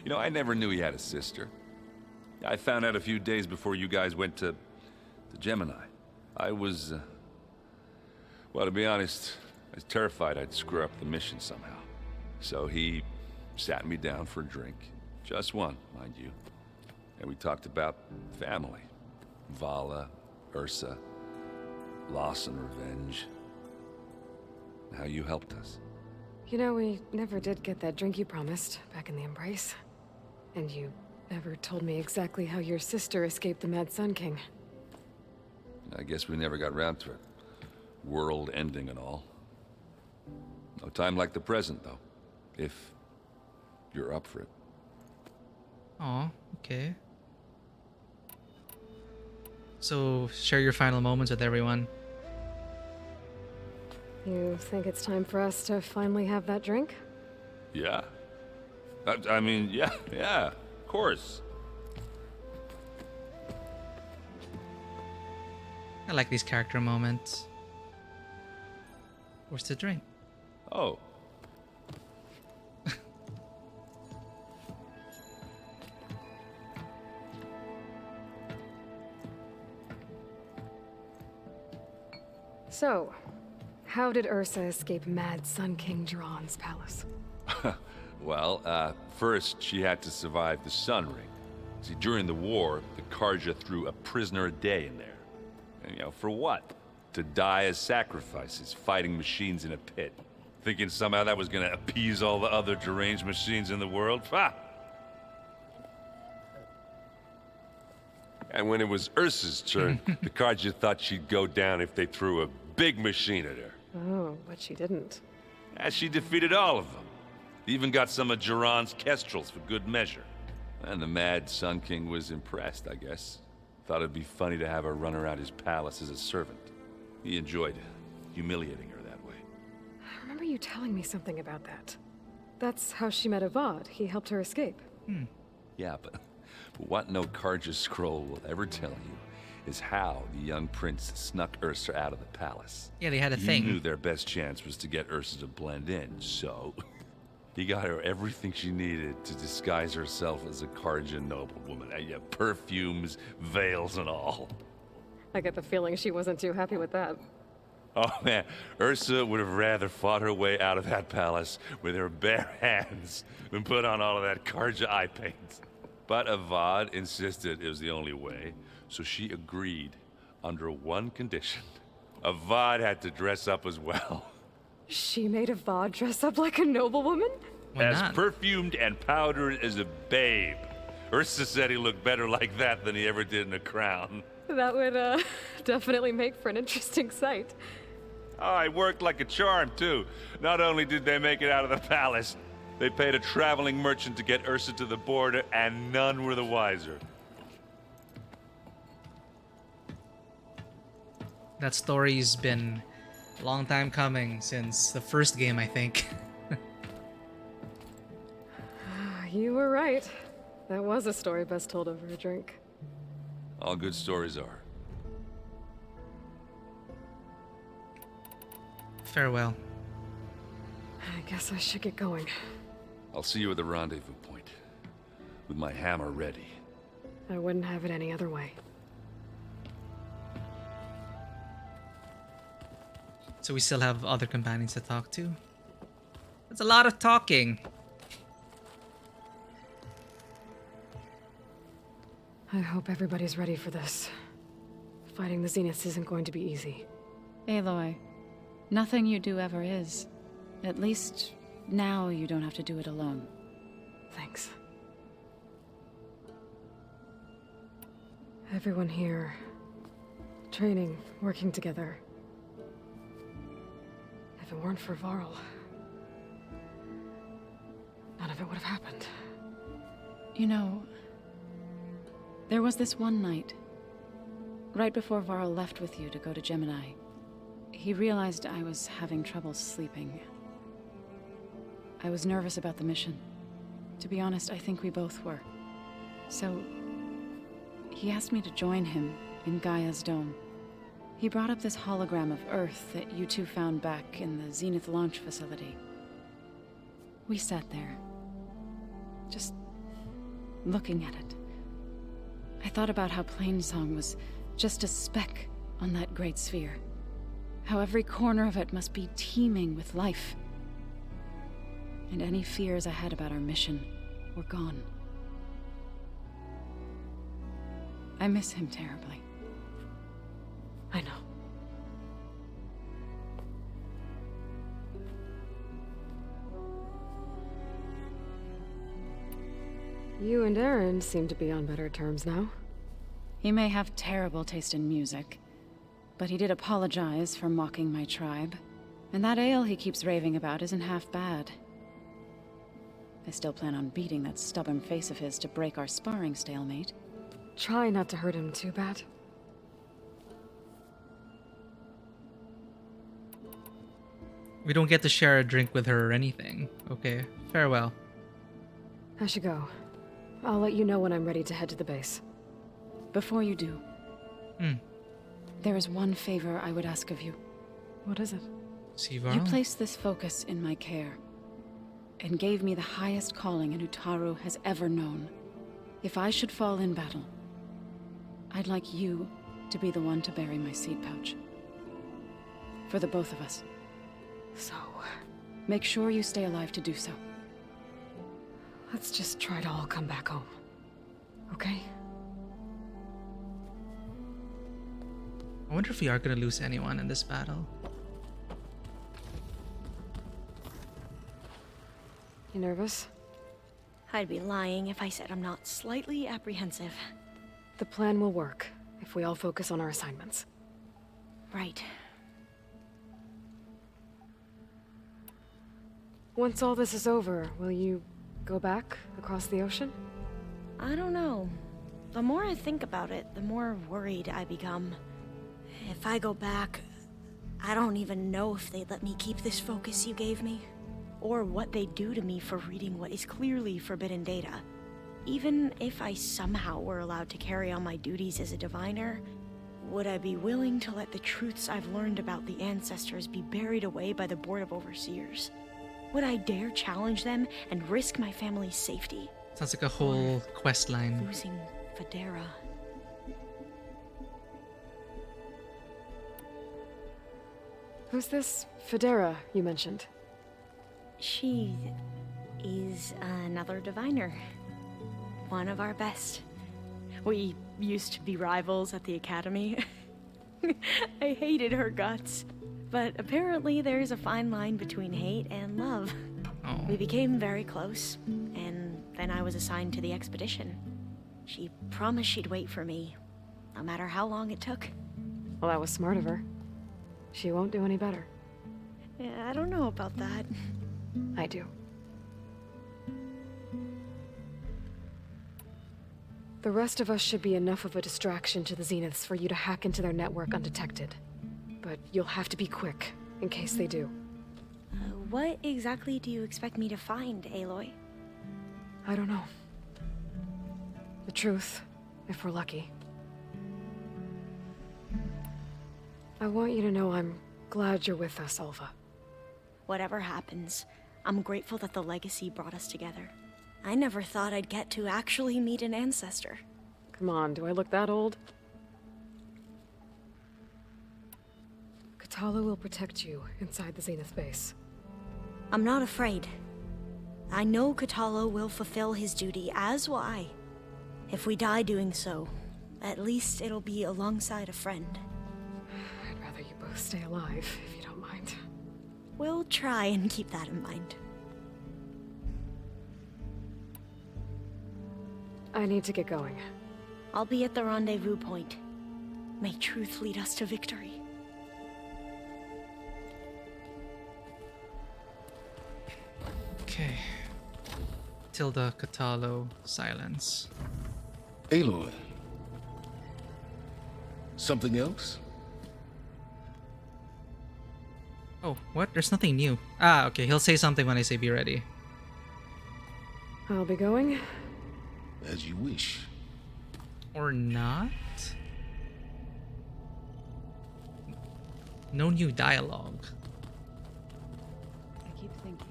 You know, I never knew he had a sister. I found out a few days before you guys went to Gemini. I was, well, to be honest, I was terrified I'd screw up the mission somehow. So he sat me down for a drink. Just one, mind you. And we talked about family. Vala, Ursa, loss and revenge. How you helped us. You know, we never did get that drink you promised back in the Embrace. And you never told me exactly how your sister escaped the Mad Sun King. I guess we never got around to it. World ending and all. No time like the present, though. If you're up for it. Aw, okay. So, share your final moments with everyone. You think it's time for us to finally have that drink? Yeah. I mean, yeah, of course. I like these character moments. Where's the drink? Oh. So, how did Ursa escape Mad Sun King Jiran's palace? Well, first she had to survive the Sun Ring. See, during the war, the Karja threw a prisoner a day in there. And, you know, for what? To die as sacrifices, fighting machines in a pit. Thinking somehow that was gonna appease all the other deranged machines in the world? Ha! And when it was Ursa's turn, the Karja thought she'd go down if they threw a big machine at her. Oh, but she didn't. And she defeated all of them. Even got some of Jiran's kestrels for good measure. And the Mad Sun King was impressed, I guess. Thought it'd be funny to have her run around his palace as a servant. He enjoyed humiliating her that way. I remember you telling me something about that. That's how she met Avad. He helped her escape. Yeah, but what no Karja scroll will ever tell you is how the young prince snuck Ursa out of the palace. Yeah, they had a He thing. knew their best chance was to get Ursa to blend in, so he got her everything she needed to disguise herself as a Karja noblewoman. Yeah, perfumes, veils, and all. I get the feeling she wasn't too happy with that. Oh man, Ursa would have rather fought her way out of that palace with her bare hands than put on all of that Karja eye paint. But Avad insisted it was the only way, so she agreed under one condition. Avad had to dress up as well. She made Avad dress up like a noblewoman? As perfumed and powdered as a babe. Ursa said he looked better like that than he ever did in a crown. That would, definitely make for an interesting sight. Oh, it worked like a charm, too. Not only did they make it out of the palace, they paid a traveling merchant to get Ursa to the border, and none were the wiser. That story's been a long time coming, since the first game, I think. You were right. That was a story best told over a drink. All good stories are. Farewell. I guess I should get going. I'll see you at the rendezvous point, with my hammer ready. I wouldn't have it any other way. So we still have other companions to talk to. That's a lot of talking. I hope everybody's ready for this. Fighting the Zeniths isn't going to be easy. Aloy, nothing you do ever is. At least, now you don't have to do it alone. Thanks. Everyone here, training, working together. If it weren't for Varl, none of it would have happened. You know, there was this one night, right before Varl left with you to go to Gemini. He realized I was having trouble sleeping. I was nervous about the mission. To be honest, I think we both were. So, he asked me to join him in Gaia's dome. He brought up this hologram of Earth that you two found back in the Zenith launch facility. We sat there, just looking at it. I thought about how Plainsong was just a speck on that great sphere. How every corner of it must be teeming with life. And any fears I had about our mission were gone. I miss him terribly. I know. You and Aaron seem to be on better terms now. He may have terrible taste in music, but he did apologize for mocking my tribe. And that ale he keeps raving about isn't half bad. I still plan on beating that stubborn face of his to break our sparring stalemate. Try not to hurt him too bad. We don't get to share a drink with her or anything. Okay, farewell. I should go. I'll let you know when I'm ready to head to the base. Before you do, there is one favor I would ask of you. What is it? You placed this focus in my care, and gave me the highest calling an Utaru has ever known. If I should fall in battle, I'd like you to be the one to bury my seed pouch. For the both of us. So, make sure you stay alive to do so. Let's just try to all come back home. Okay? I wonder if we are gonna lose anyone in this battle. You nervous? I'd be lying if I said I'm not slightly apprehensive. The plan will work if we all focus on our assignments. Right. Once all this is over, will you go back across the ocean? I don't know. The more I think about it, the more worried I become. If I go back, I don't even know if they'd let me keep this focus you gave me, or what they'd do to me for reading what is clearly forbidden data. Even if I somehow were allowed to carry on my duties as a diviner, would I be willing to let the truths I've learned about the ancestors be buried away by the Board of Overseers? Would I dare challenge them and risk my family's safety? Sounds like a whole quest line. Losing Federa. Who's this Federa you mentioned? She is another diviner. One of our best. We used to be rivals at the academy. I hated her guts. But apparently there's a fine line between hate and love. Oh. We became very close, and then I was assigned to the expedition. She promised she'd wait for me, no matter how long it took. Well, that was smart of her. She won't do any better. Yeah, I don't know about that. I do. The rest of us should be enough of a distraction to the Zeniths for you to hack into their network undetected. But you'll have to be quick, in case they do. What exactly do you expect me to find, Aloy? I don't know. The truth, if we're lucky. I want you to know I'm glad you're with us, Alva. Whatever happens, I'm grateful that the legacy brought us together. I never thought I'd get to actually meet an ancestor. Come on, do I look that old? Katala will protect you inside the Zenith base. I'm not afraid. I know Katala will fulfill his duty, as will I. If we die doing so, at least it'll be alongside a friend. I'd rather you both stay alive, if you don't mind. We'll try and keep that in mind. I need to get going. I'll be at the rendezvous point. May truth lead us to victory. Okay. Tilda, Katalo, silence. Aloy. Something else? Oh, what? There's nothing new. Ah, okay. He'll say something when I say be ready. I'll be going. As you wish. Or not? No new dialogue. I keep thinking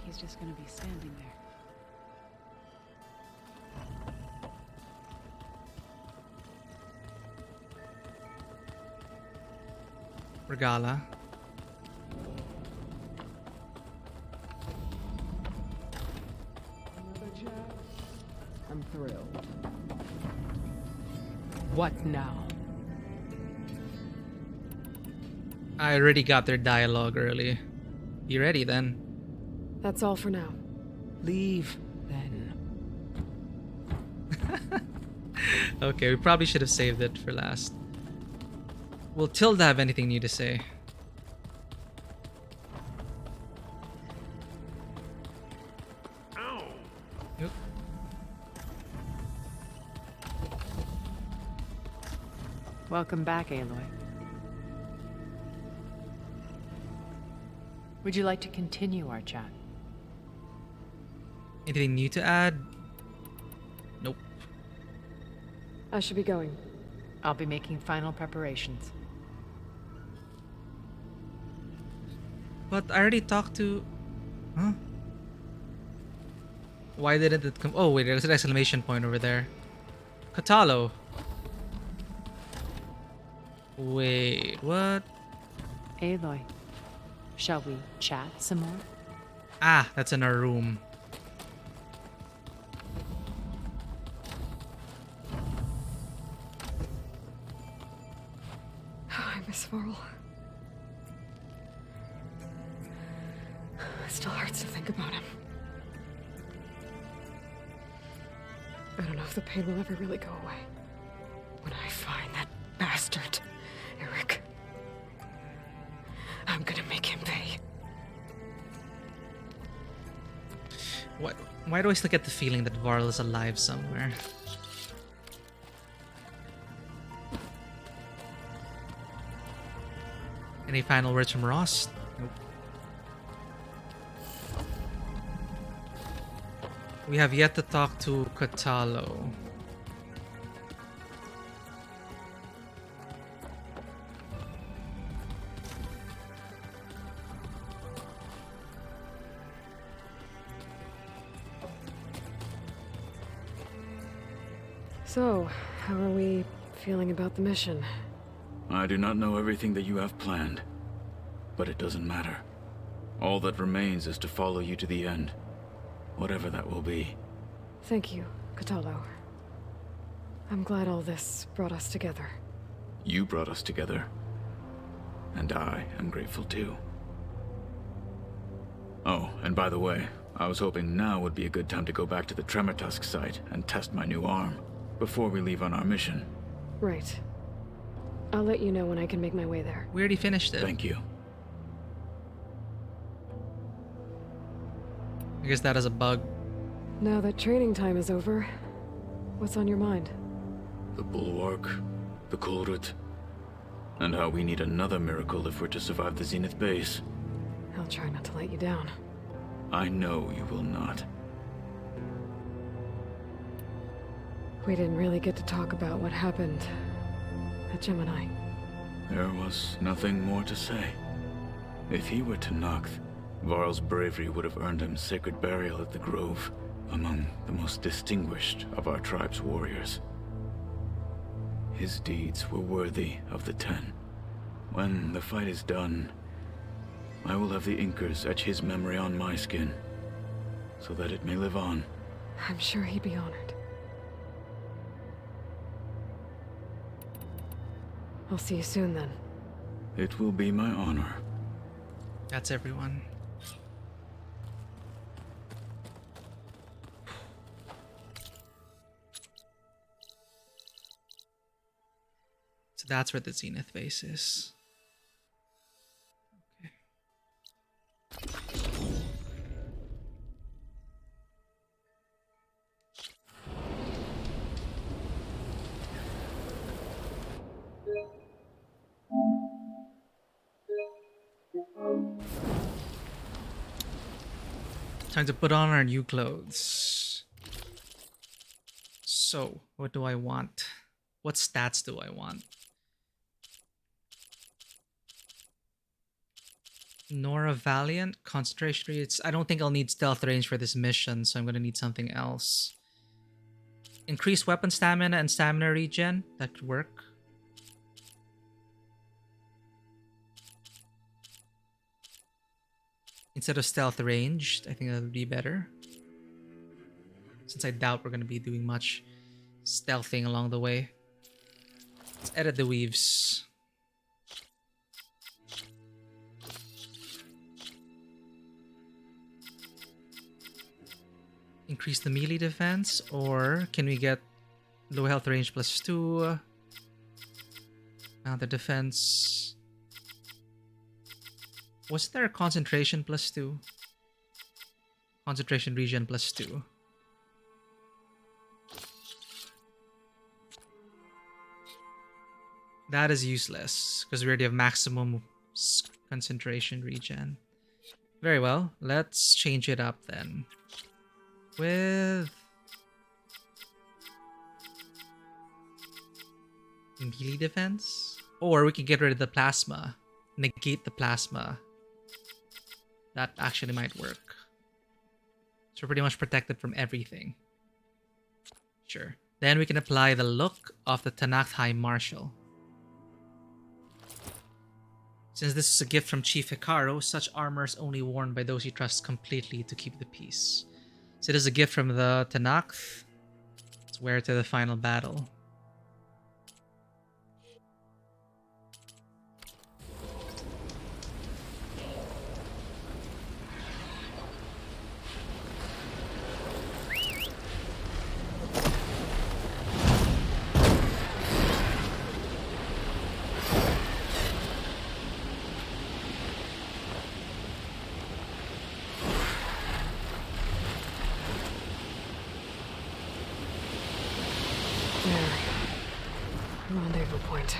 he's just gonna be standing there. Regala. I'm thrilled. What now? I already got their dialogue early. Be ready then. That's all for now. Leave, then. Okay, we probably should have saved it for last. Will Tilda have anything new to say? Yep. Welcome back, Aloy. Would you like to continue our chat? Anything new to add? Nope. I should be going. I'll be making final preparations. But I already talked to... Huh? Why didn't it come... Oh, wait, there's an exclamation point over there. Katalo. Wait, what? Aloy, shall we chat some more? Ah, that's in our room. I miss Varl. It still hurts to think about him. I don't know if the pain will ever really go away. When I find that bastard, Eric, I'm gonna make him pay. What? Why do I still get the feeling that Varl is alive somewhere? Any final words from Ross? Nope. We have yet to talk to Katalo. So, how are we feeling about the mission? I do not know everything that you have planned, but it doesn't matter. All that remains is to follow you to the end, whatever that will be. Thank you, Kotallo. I'm glad all this brought us together. You brought us together, and I am grateful too. Oh, and by the way, I was hoping now would be a good time to go back to the Tremortusk site and test my new arm, before we leave on our mission. Right. I'll let you know when I can make my way there. We already finished it. Thank you. I guess that is a bug. Now that training time is over, what's on your mind? The Bulwark, the Kulrut, and how we need another miracle if we're to survive the Zenith base. I'll try not to let you down. I know you will not. We didn't really get to talk about what happened at Gemini. There was nothing more to say. If he were to Noct, Varl's bravery would have earned him sacred burial at the Grove, among the most distinguished of our tribe's warriors. His deeds were worthy of the Ten. When the fight is done, I will have the Inkers etch his memory on my skin, so that it may live on. I'm sure he'd be honored. I'll see you soon then. It will be my honor. That's everyone. So that's where the Zenith base is. Okay. Time to put on our new clothes. So, what do I want? What stats do I want? Nora Valiant, concentration rates. I don't think I'll need stealth range for this mission, so I'm gonna need something else. Increased weapon stamina and stamina regen. That could work. Instead of stealth ranged, I think that would be better. Since I doubt we're gonna be doing much stealthing along the way. Let's edit the weaves. Increase the melee defense, or can we get low health range +2? The defense. Was there a concentration +2? Concentration regen +2. That is useless because we already have maximum concentration regen. Very well, let's change it up then. With melee defense, or we can get rid of the plasma, negate the plasma. That actually might work. So we're pretty much protected from everything. Sure. Then we can apply the look of the Tanakh High Marshal. Since this is a gift from Chief Hikaru, such armor is only worn by those he trusts completely to keep the peace. So it is a gift from the Tanakh. Let's wear it to the final battle. Rendezvous point.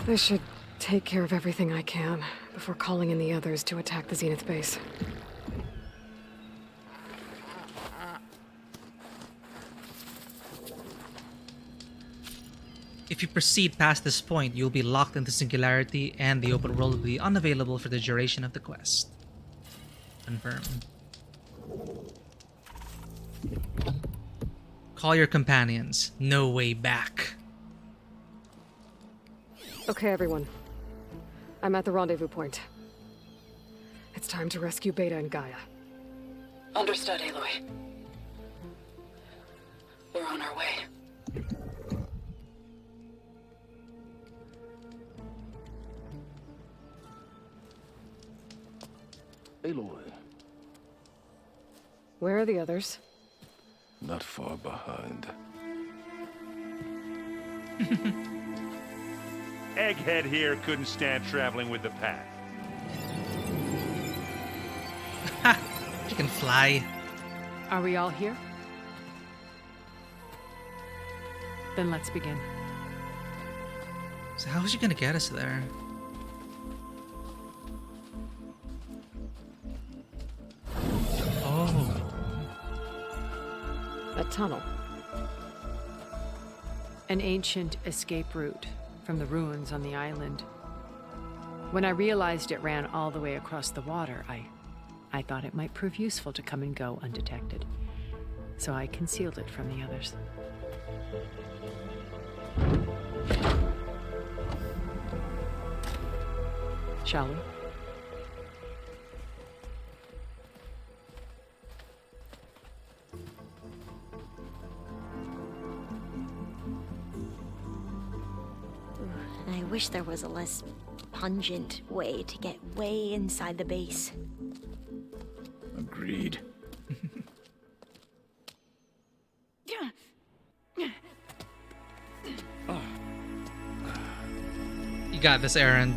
I should take care of everything I can before calling in the others to attack the Zenith base. If you proceed past this point, you'll be locked into Singularity and the open world will be unavailable for the duration of the quest. Confirm. Call your companions. No way back. Okay, everyone. I'm at the rendezvous point. It's time to rescue Beta and Gaia. Understood, Aloy. We're on our way. Aloy. Where are the others? Not far behind. Egghead here couldn't stand traveling with the pack. She can fly. Are we all here? Then let's begin. So how is she gonna get us there? Oh. A tunnel. An ancient escape route from the ruins on the island. When I realized it ran all the way across the water, I thought it might prove useful to come and go undetected. So I concealed it from the others. Shall we? I wish there was a less pungent way to get way inside the base. Agreed. You got this, Erend.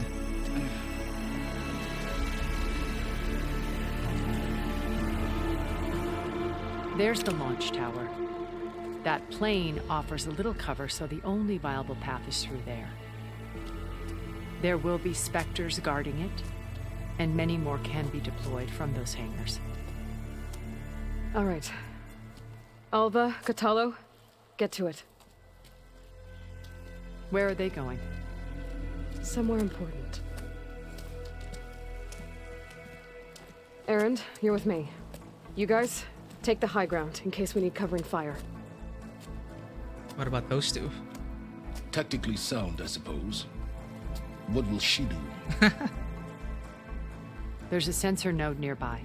There's the launch tower. That plane offers a little cover, so the only viable path is through there. There will be specters guarding it, and many more can be deployed from those hangars. All right. Alva, Catalo, get to it. Where are they going? Somewhere important. Erend, you're with me. You guys, take the high ground in case we need covering fire. What about those two? Tactically sound, I suppose. What will she do? There's a sensor node nearby.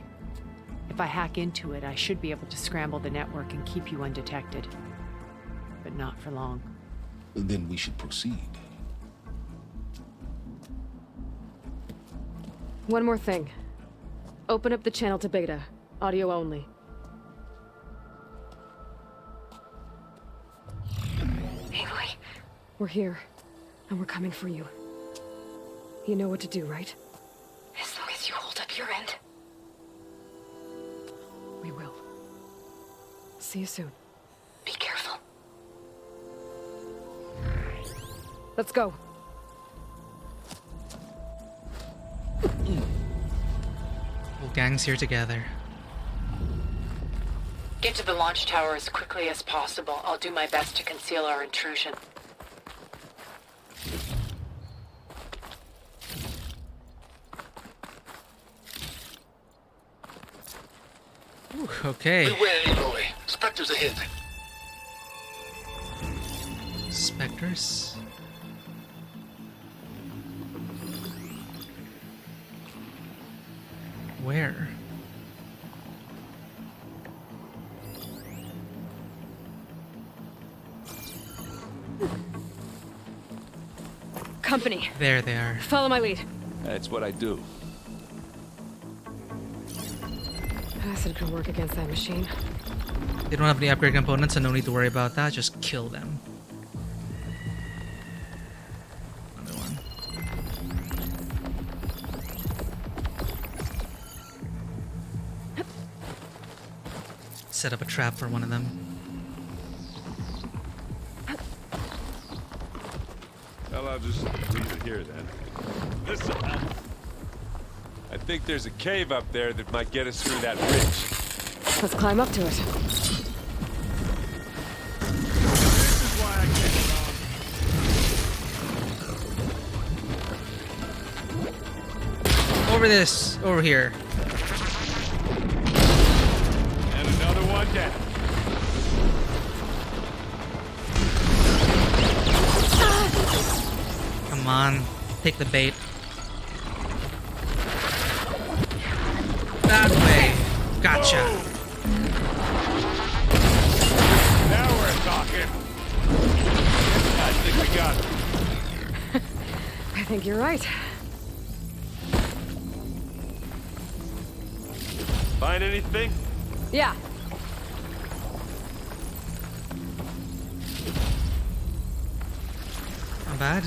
If I hack into it, I should be able to scramble the network and keep you undetected. But not for long. Then we should proceed. One more thing. Open up the channel to Beta. Audio only. Aloy, we're here, and we're coming for you. You know what to do, right? As long as you hold up your end. We will. See you soon. Be careful. Let's go. Whole gang's here together. Get to the launch tower as quickly as possible. I'll do my best to conceal our intrusion. Ooh, okay. Beware, Aloy. Spectres ahead. Spectres? Where? Company. There they are. Follow my lead. That's what I do. Acid could work against that machine. They don't have any upgrade components, so no need to worry about that. Just kill them. Another one. Set up a trap for one of them. Well, I'll just leave it here then. This'll help. I think there's a cave up there that might get us through that ridge. Let's climb up to it. This is why I can't Over this. Over here. And another one down. Come on, take the bait. That way. Gotcha. Now we're talking. I think we got it. I think you're right. Find anything? Yeah. Not bad.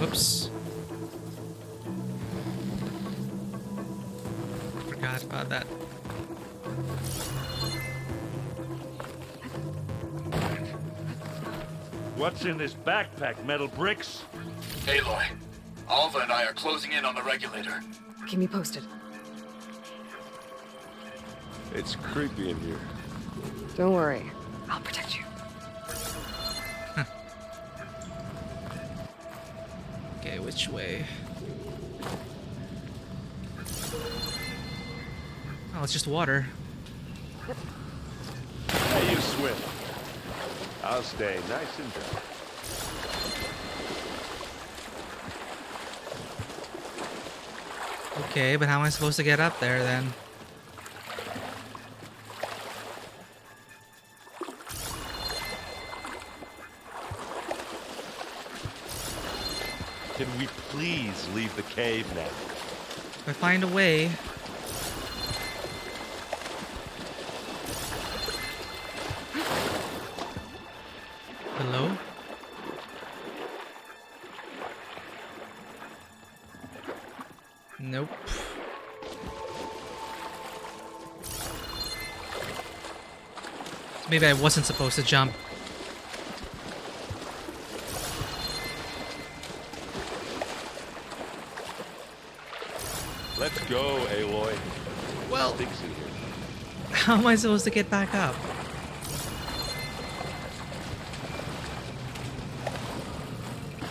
Oops. Forgot about that. What's in this backpack? Metal bricks? Aloy, Alva and I are closing in on the regulator. Keep me posted. It's creepy in here. Don't worry. I'll protect you. Okay, which way? Oh, it's just water. Hey, you swim. I'll stay nice and dry. Okay, but how am I supposed to get up there then? Can we please leave the cave now? If I find a way. Hello? Nope. Maybe I wasn't supposed to jump. Let's go, Aloy. Well, Sticks in here. how am I supposed to get back up?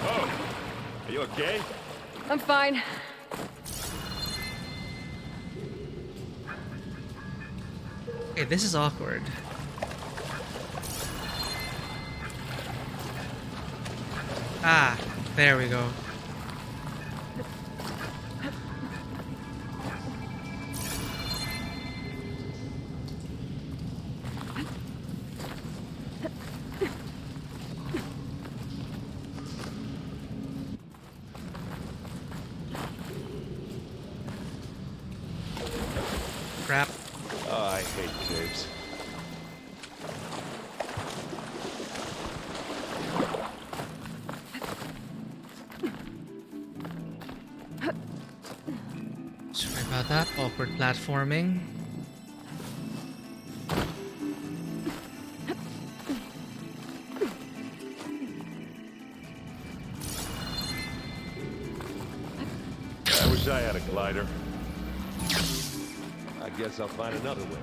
Oh, are you okay? I'm fine. Okay, this is awkward. Ah, there we go. Crap. Oh, I hate caves. Sorry about that. Awkward platforming. I wish I had a glider. I guess I'll find another way.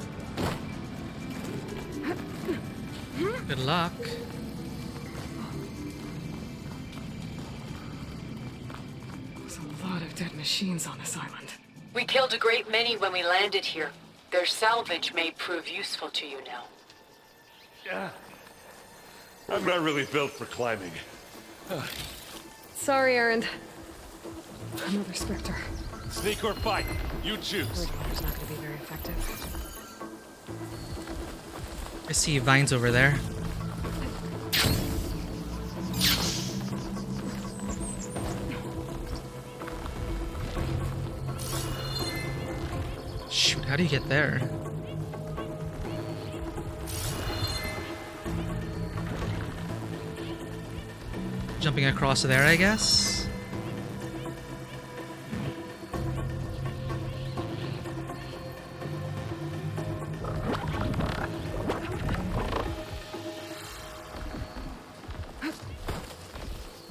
Good luck. There's a lot of dead machines on this island. We killed a great many when we landed here. Their salvage may prove useful to you now. Yeah. I'm not really built for climbing. Sorry, Erend. Another Spectre. Sneak or fight, you choose. Water's not going to be very effective. I see vines over there. Shoot, how do you get there? Jumping across there, I guess?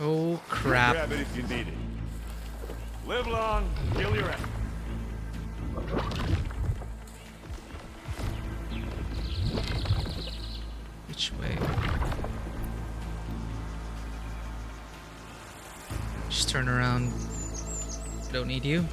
Oh, crap. Grab it if you need it. Live long, kill your enemy. Which way? Just turn around. Don't need you.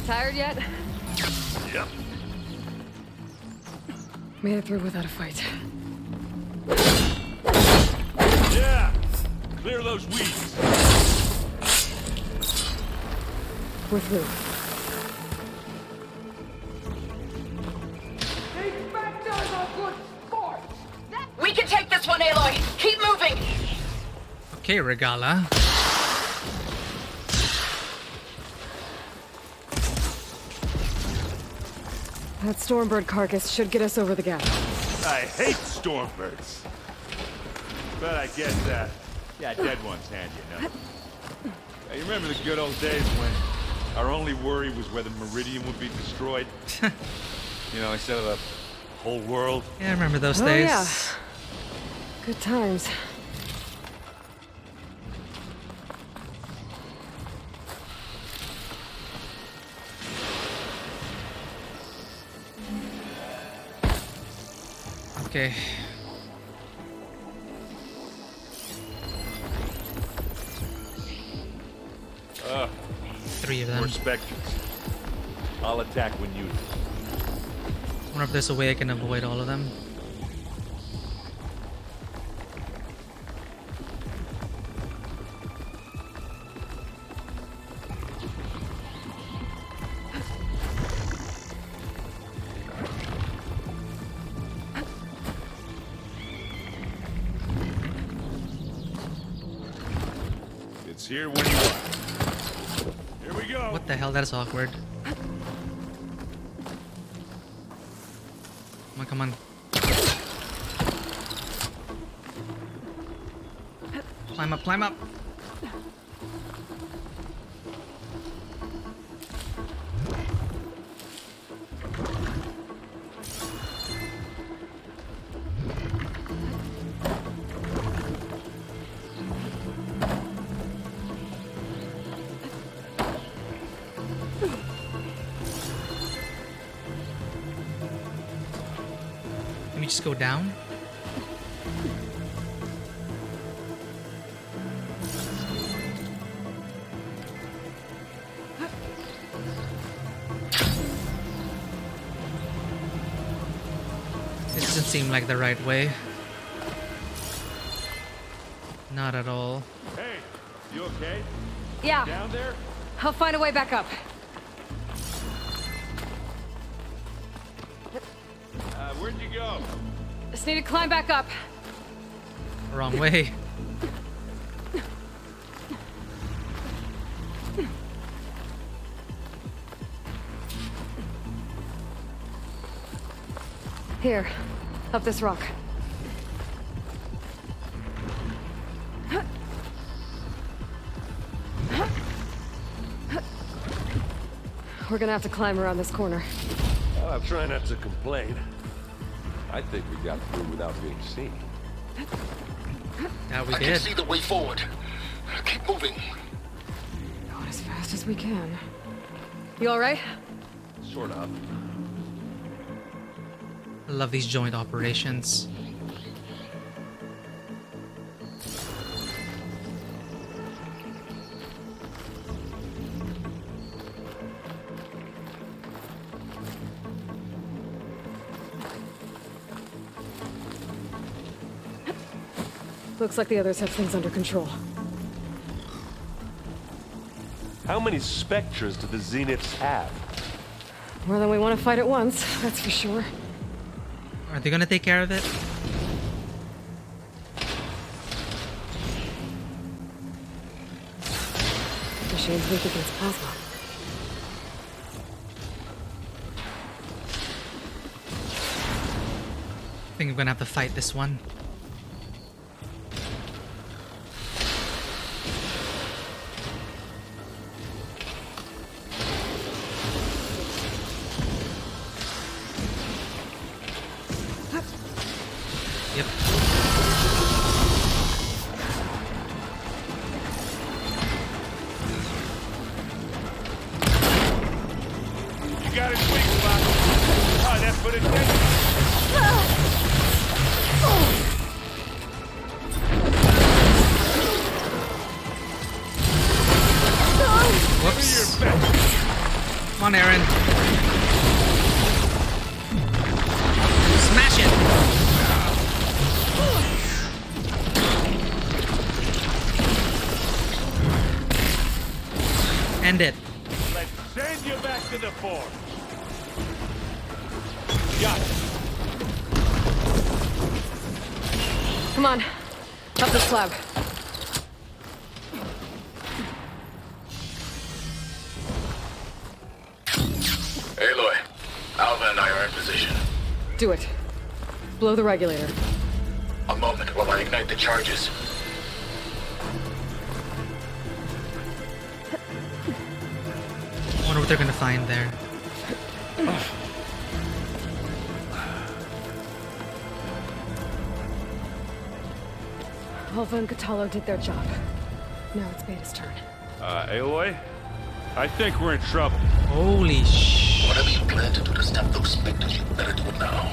Tired yet? Yep. Made it through without a fight. Yeah! Clear those weeds. We're through. We can take this one, Aloy. Keep moving. Okay, Regala. That Stormbird carcass should get us over the gap. I hate stormbirds. But I guess, yeah, dead ones handy enough. You remember the good old days when our only worry was whether Meridian would be destroyed? You know, instead of the whole world? Yeah, I remember those Oh, days. yeah. Good times. Okay. Three of them. More specters. I'll attack when you do. I wonder if there's a way I can avoid all of them. It's here when you are. Here we go. What the hell? That is awkward. Come on, come on. Climb up, climb up. Can we just go down? This doesn't seem like the right way. Not at all. Hey, you okay? Yeah. Down there? I'll find a way back up. Where'd you go? Just need to climb back up. Wrong way. Here, up this rock. We're gonna have to climb around this corner. Well, I'll try not to complain. I think we got through without being seen. Yeah, we I did. can see the way forward. Keep moving. Going as fast as we can. You all right? Sort of. I love these joint operations. Looks like the others have things under control. How many specters do the Zeniths have? More than we want to fight at once, that's for sure. Are they gonna take care of it? Machine's weak against plasma. I think I'm gonna have to fight this one. but it's... Whoops. Come on, Aaron. Smash it! End it. Let's send you back to the forge. Got it. Come on. Up the slab. Aloy, Alva and I are in position. Do it. Blow the regulator. A moment while I ignite the charges. I wonder what they're gonna find there. Alva and Catalo did their job. Now it's Beta's turn. Aloy? I think we're in trouble. Holy sh... Whatever you plan to do to stop those specters, you better do it now.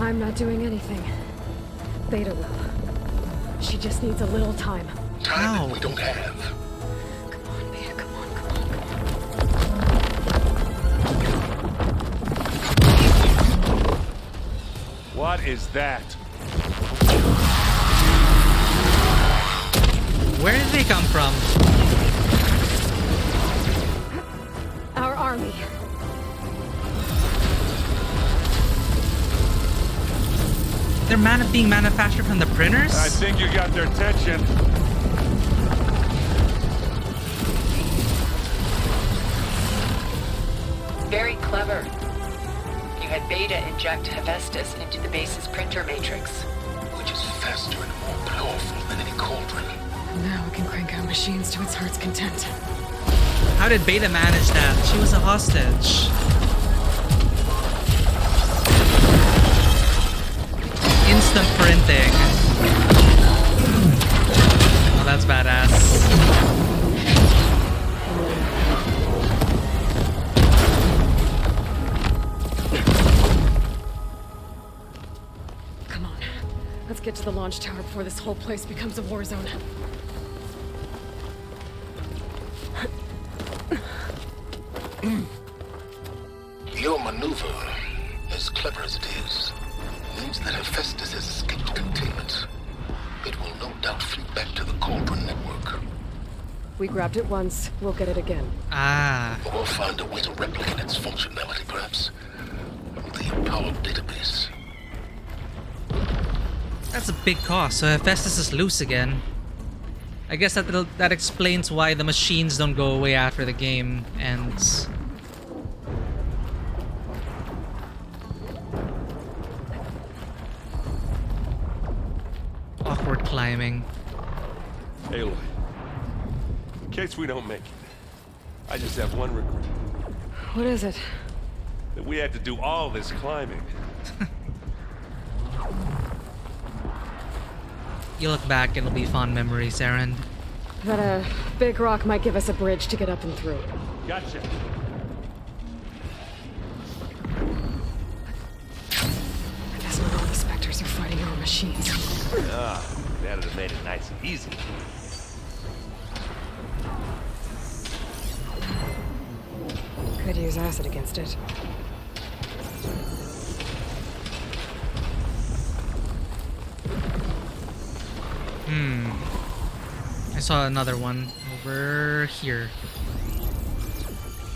I'm not doing anything. Beta will. She just needs a little time. Time that we don't have. Come on, Beta, come on, come on. What is that? Where did they come from? Our army. They're being manufactured from the printers? I think you got their attention. Very clever. You had Beta inject Hephaestus into the base's printer matrix. Which is faster and more powerful than any cauldron. Now we can crank out machines to its heart's content. How did Beta manage that? She was a hostage. Instant printing. Oh, that's badass. Come on. Let's get to the launch tower before this whole place becomes a war zone. Your maneuver, as clever as it is, means that Hephaestus has escaped containment. It will no doubt flee back to the Cauldron network. We grabbed it once, we'll get it again. Ah. We'll find a way to replicate its functionality, perhaps. The Apollo database. That's a big cost, so Hephaestus is loose again. I guess that explains why the machines don't go away after the game ends. Awkward climbing. Aloy, in case we don't make it, I just have one regret. What is it? That we had to do all this climbing. You look back, it'll be fond memories, Aaron. That big rock might give us a bridge to get up and through. Gotcha. That's when all the specters are fighting our machines. Ah, that'd have made it nice and easy. Could use acid against it. I saw another one over here.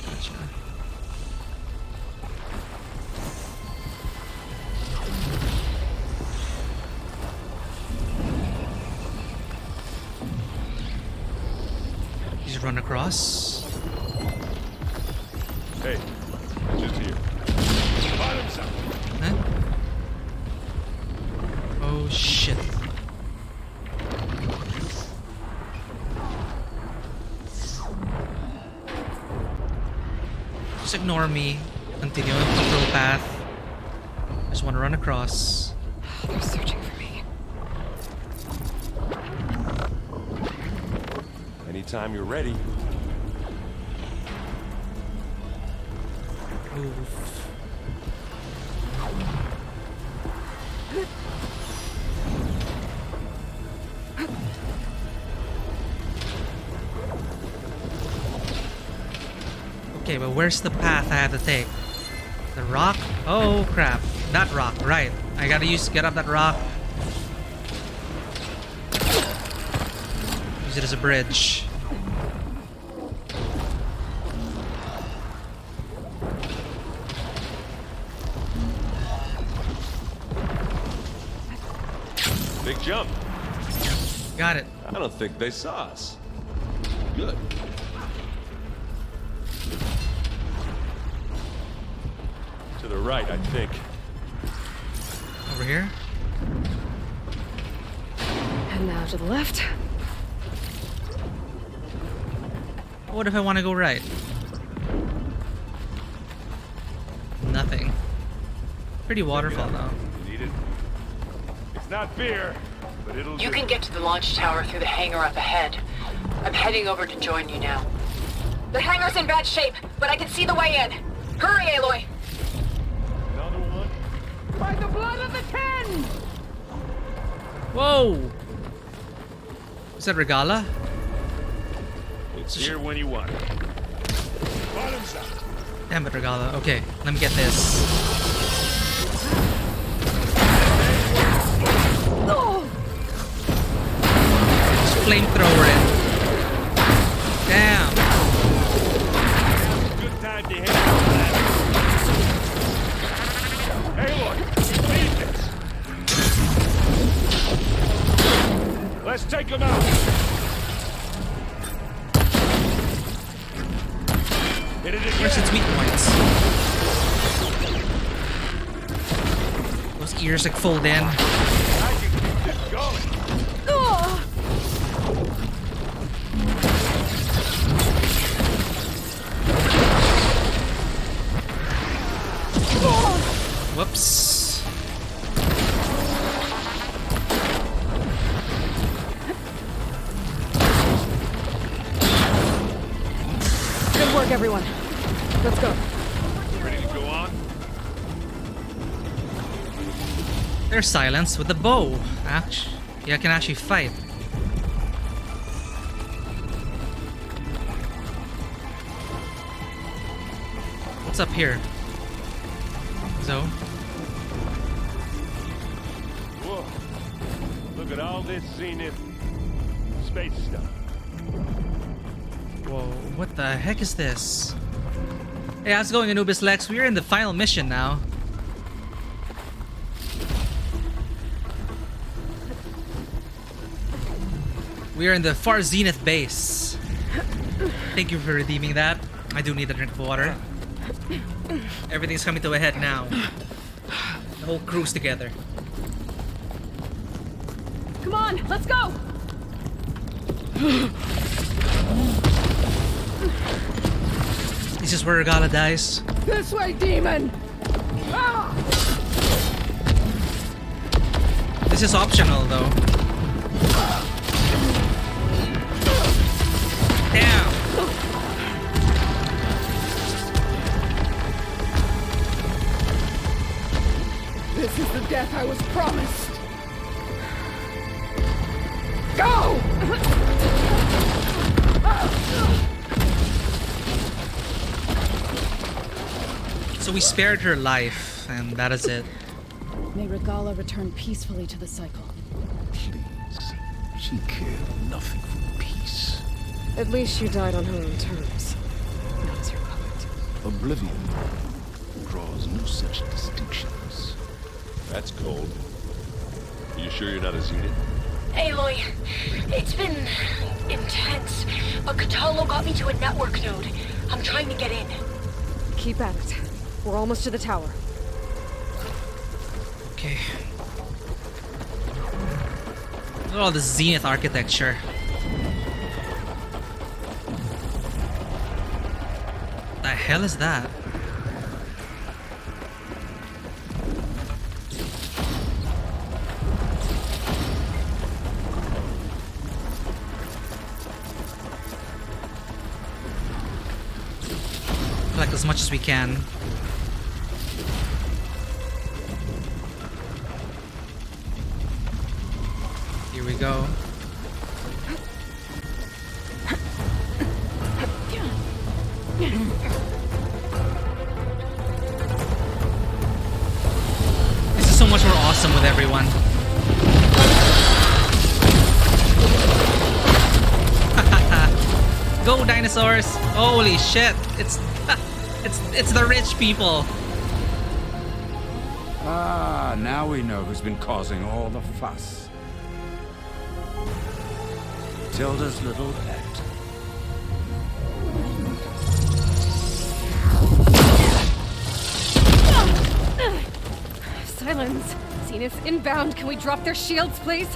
Gotcha. Just run across. Hey, just here. Bottom side. Huh? Oh shit. Just ignore me. Continue on the patrol path. Just want to run across. They're searching for me. Anytime you're ready. Oof. Okay, but where's the path I have to take? The rock? Oh crap. That rock, right. I gotta get up that rock. Use it as a bridge. Big jump. Got it. I don't think they saw us. Good. To the right, I think. Over here? And now to the left. What if I want to go right? Nothing. Pretty waterfall though. You need it? It's not beer, but it'll You do. can get to the launch tower through the hangar up ahead. I'm heading over to join you now. The hangar's in bad shape, but I can see the way in. Hurry, Aloy! Another one? By the blood of the Ten! Whoa! Is that Regala? It's here when you want it. Bottoms up. Damn it, Regala. Okay, let me get this. Just flamethrower it. Damn. Good time to hit that. Hey, look. Leave this. Let's take him out. Hit it again. Where's its weak points? Those ears like fold in. I can keep this going. Whoops. Good work, everyone. Let's go. Ready to go on? They're silenced with the bow. Actually, yeah, I can actually fight. What's up here? So, Whoa. Look at all this zenith space stuff. whoa, what the heck is this? Hey, how's it going, Anubis Lex? We're in the final mission now. We are in the far zenith base. Thank you for redeeming that. I do need a drink of water. Everything's coming to a head now. The whole crew's together. Come on, let's go! This is where Regala dies. This way, demon! Ah! This is optional though. Damn! This is the death I was promised. Go! So we spared her life, and that is it. May Regala return peacefully to the cycle. Please. She cared nothing for peace. At least she died on her own terms. Not as your puppet. Oblivion draws no such distinctions. That's cold. Are you sure you're not a zenith? Aloy, it's been intense, but Catalo got me to a network node. I'm trying to get in. Keep at it. We're almost to the tower. Okay. Look at all the zenith architecture. The hell is that? Collect as much as we can. Here we go. awesome with everyone. Go dinosaurs! Holy shit! It's the rich people. Ah, now we know who's been causing all the fuss. Tilda's little pet. Silence. Zenith inbound. Can we drop their shields, please?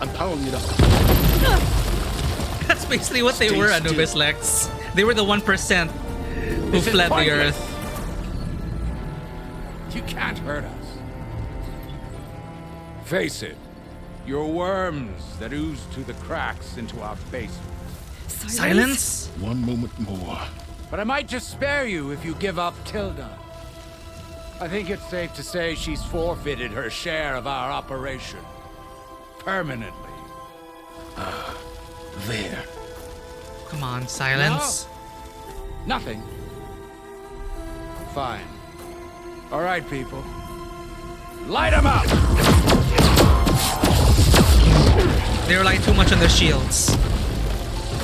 I'm powering it up. That's basically what they were, Anubis Lex. They were the 1% who fled the Earth. You can't hurt us. Face it, you're worms that ooze through the cracks into our basement. Silence? One moment more. But I might just spare you if you give up Tilda. I think it's safe to say she's forfeited her share of our operation. Permanently. There. Come on, silence. No. Nothing. Fine. All right, people. Light them up! They rely too much on their shields.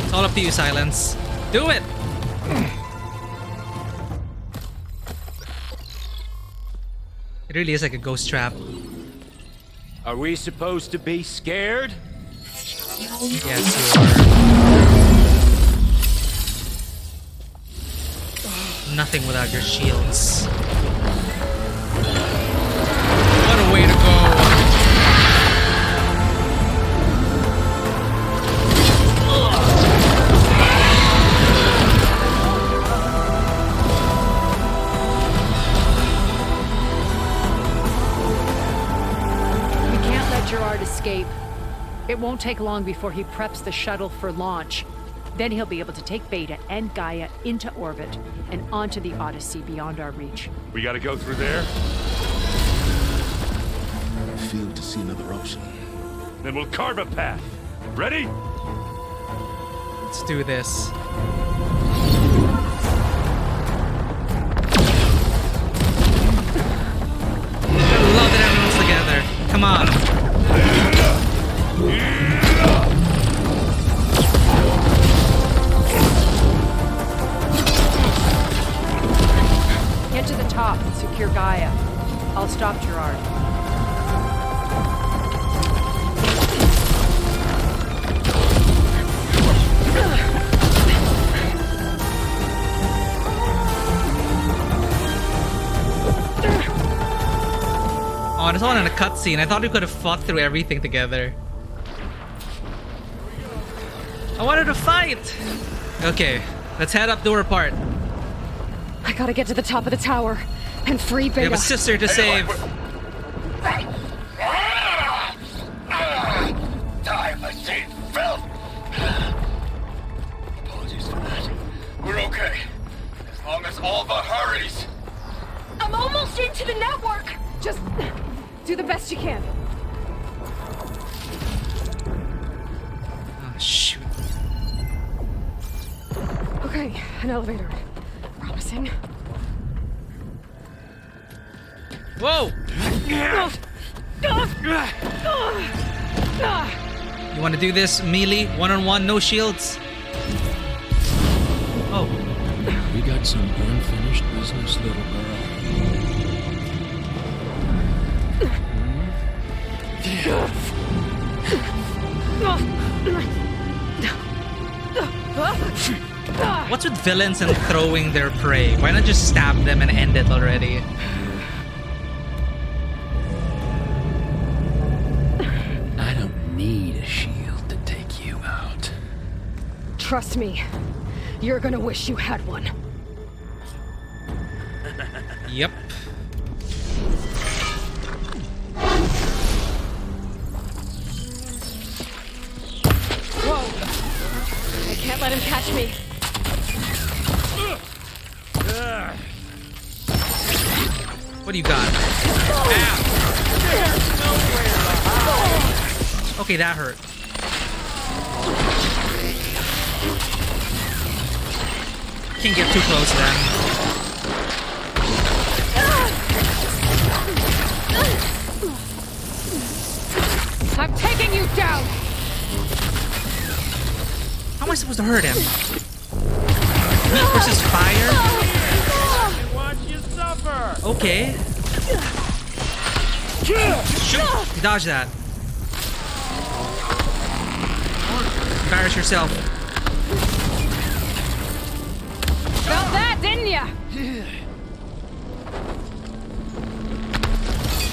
It's all up to you, Silence. Do it! It really is like a ghost trap. Are we supposed to be scared? Yes, you are. Nothing without your shields. What a way to go! We can't let Gerard escape. It won't take long before he preps the shuttle for launch. Then he'll be able to take Beta and Gaia into orbit and onto the Odyssey beyond our reach. We gotta go through there? I fail to see another option. Then we'll carve a path. Ready? Let's do this. I love that everyone's together. Come on. Get to the top and secure Gaia. I'll stop Gerard. Oh, it's all in a cutscene. I thought we could have fought through everything together. I wanted to fight! Okay, let's head up door part. I gotta get to the top of the tower and free Beta. We have a sister to save. Time I see filth. Apologies for that. We're okay. As long as Alva hurries. I'm almost into the network! Just do the best you can. Oh, shoot. Okay, an elevator. Promising. Whoa! You want to do this melee, one-on-one, no shields? Oh. We got some unfinished business, little girl. What's with villains and throwing their prey? Why not just stab them and end it already? I don't need a shield to take you out. Trust me, you're gonna wish you had one. Yep. Whoa! I can't let him catch me. What do you got? Ow. Okay, that hurt. Can't get too close then. supposed to hurt him? Heat versus fire? Watch you suffer. Okay. Shoot! You dodge that. Embarrass yourself. Felt that, didn't ya?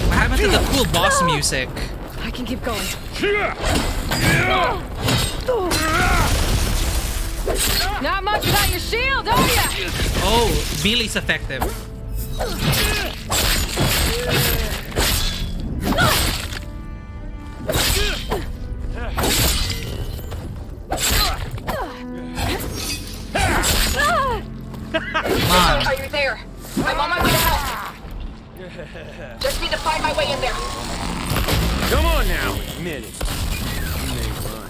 What happened to the cool boss music? I can keep going. Not much without your shield, are ya? Oh, melee's effective. Come on. Are you there? I'm on my way to help. Just need to find my way in there. Come on now, admit it. You may run.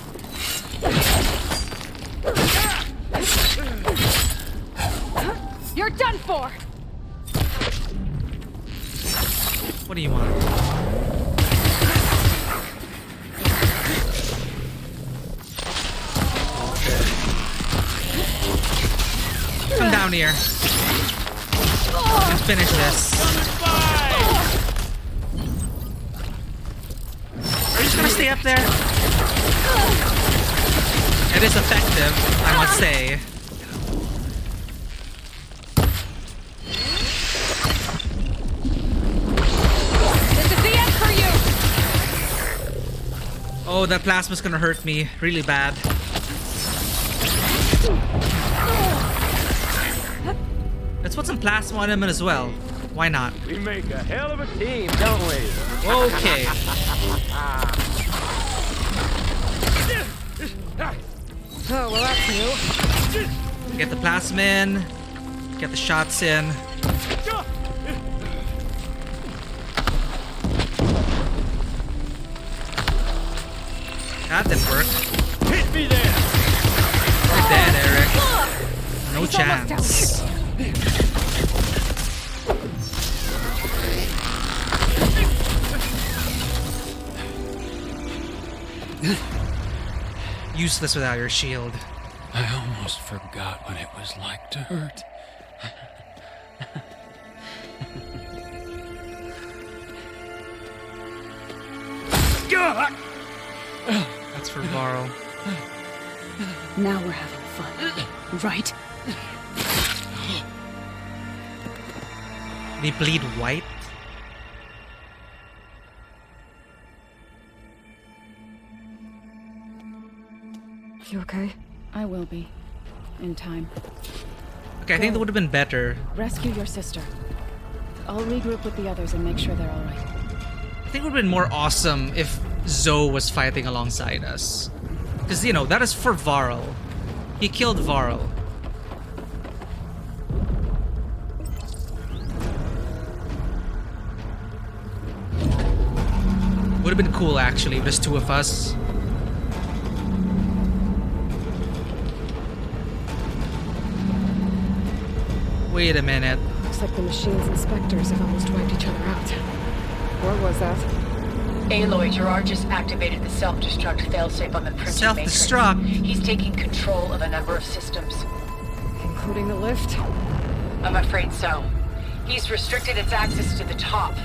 You're done for. What do you want? Come down here. Let's finish this. Are you just gonna stay up there? It is effective, I must say. This is the end for you. Oh, that plasma's gonna hurt me really bad. Let's put some plasma on him as well. Why not? We make a hell of a team, don't we? Okay. Oh, well, that's new. Get the plasma in. Get the shots in. That didn't work. Hit me there. You're dead, Eric. No chance. Useless without your shield. I almost forgot what it was like to hurt. That's for Varl. Now we're having fun, right? They bleed white. You okay? I will be. In time. Okay, I think that would have been better. Rescue your sister. I'll regroup with the others and make sure they're alright. I think it would have been more awesome if Zoe was fighting alongside us. Because, you know, that is for Varl. He killed Varl. Would have been cool, actually, if there's two of us. Wait a minute. Looks like the machine's inspectors have almost wiped each other out. What was that? Aloy, Gerard just activated the self-destruct failsafe on the printing Self-destruct? matrix. He's taking control of a number of systems. Including the lift? I'm afraid so. He's restricted its access to the top.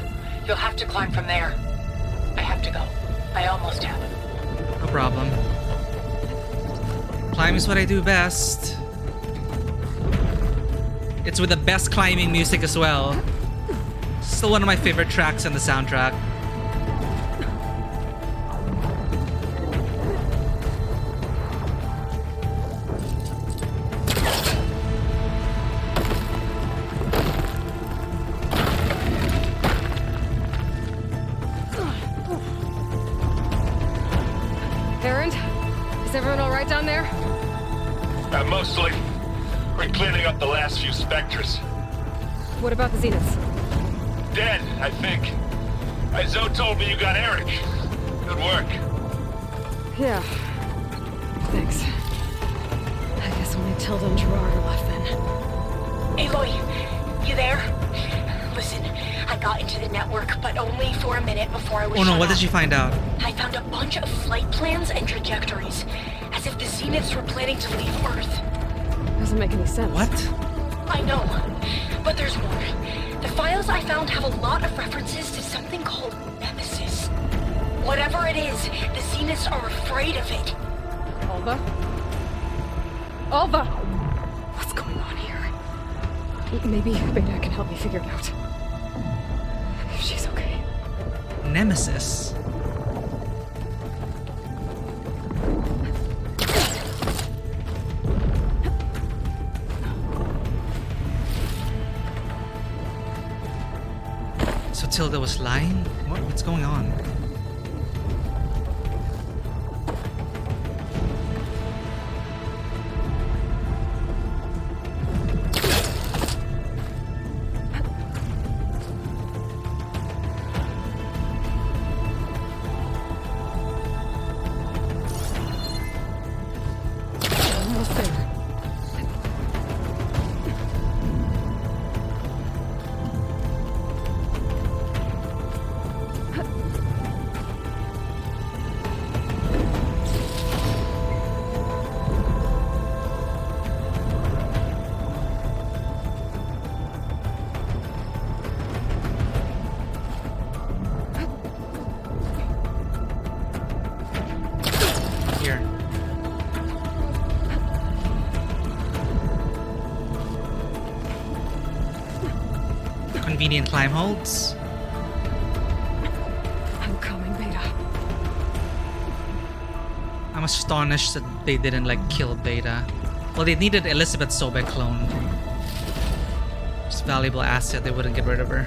You'll have to climb from there. I have to go. I almost have. No problem. Climb is what I do best. It's with the best climbing music as well. Still one of my favorite tracks on the soundtrack. Errand? Is everyone alright down there? Mostly. We're cleaning up the last few specters. What about the Zeniths? Dead, I think. Zoe told me you got Eric. Good work. Yeah. Thanks. I guess only Tilda and Gerard are left then. Aloy, you there? Listen, I got into the network, but only for a minute before I was Oh no, shut what did off. you find out? I found a bunch of flight plans and trajectories. As As if the Zeniths were planning to leave Earth. Doesn't make any sense. What? I know, but there's more. The files I found have a lot of references to something called Nemesis. Whatever it is, the Zeniths are afraid of it. Alva? Alva! What's going on here? Maybe Beta can help me figure it out. If she's okay. Nemesis. So Tilda was lying? What's going on? Almost there. Here. Convenient climb holds. I'm coming, Beta. I'm astonished that they didn't kill Beta. Well, they needed Elizabeth Sobek clone. It's a valuable asset, they wouldn't get rid of her.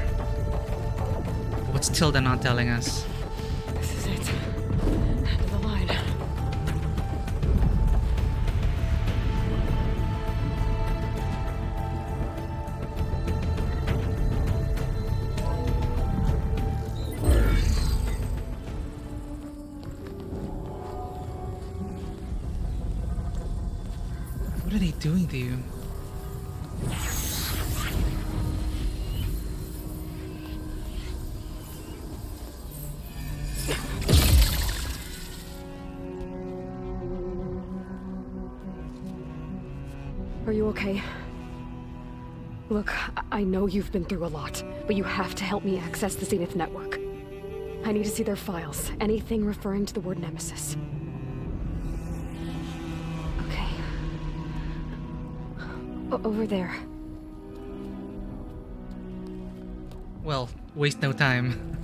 What's Tilda not telling us? This is it. End of the line. What are they doing to you? Are you okay? Look, I know you've been through a lot, but you have to help me access the Zenith network. I need to see their files. Anything referring to the word Nemesis. Okay. Over there. Well, waste no time.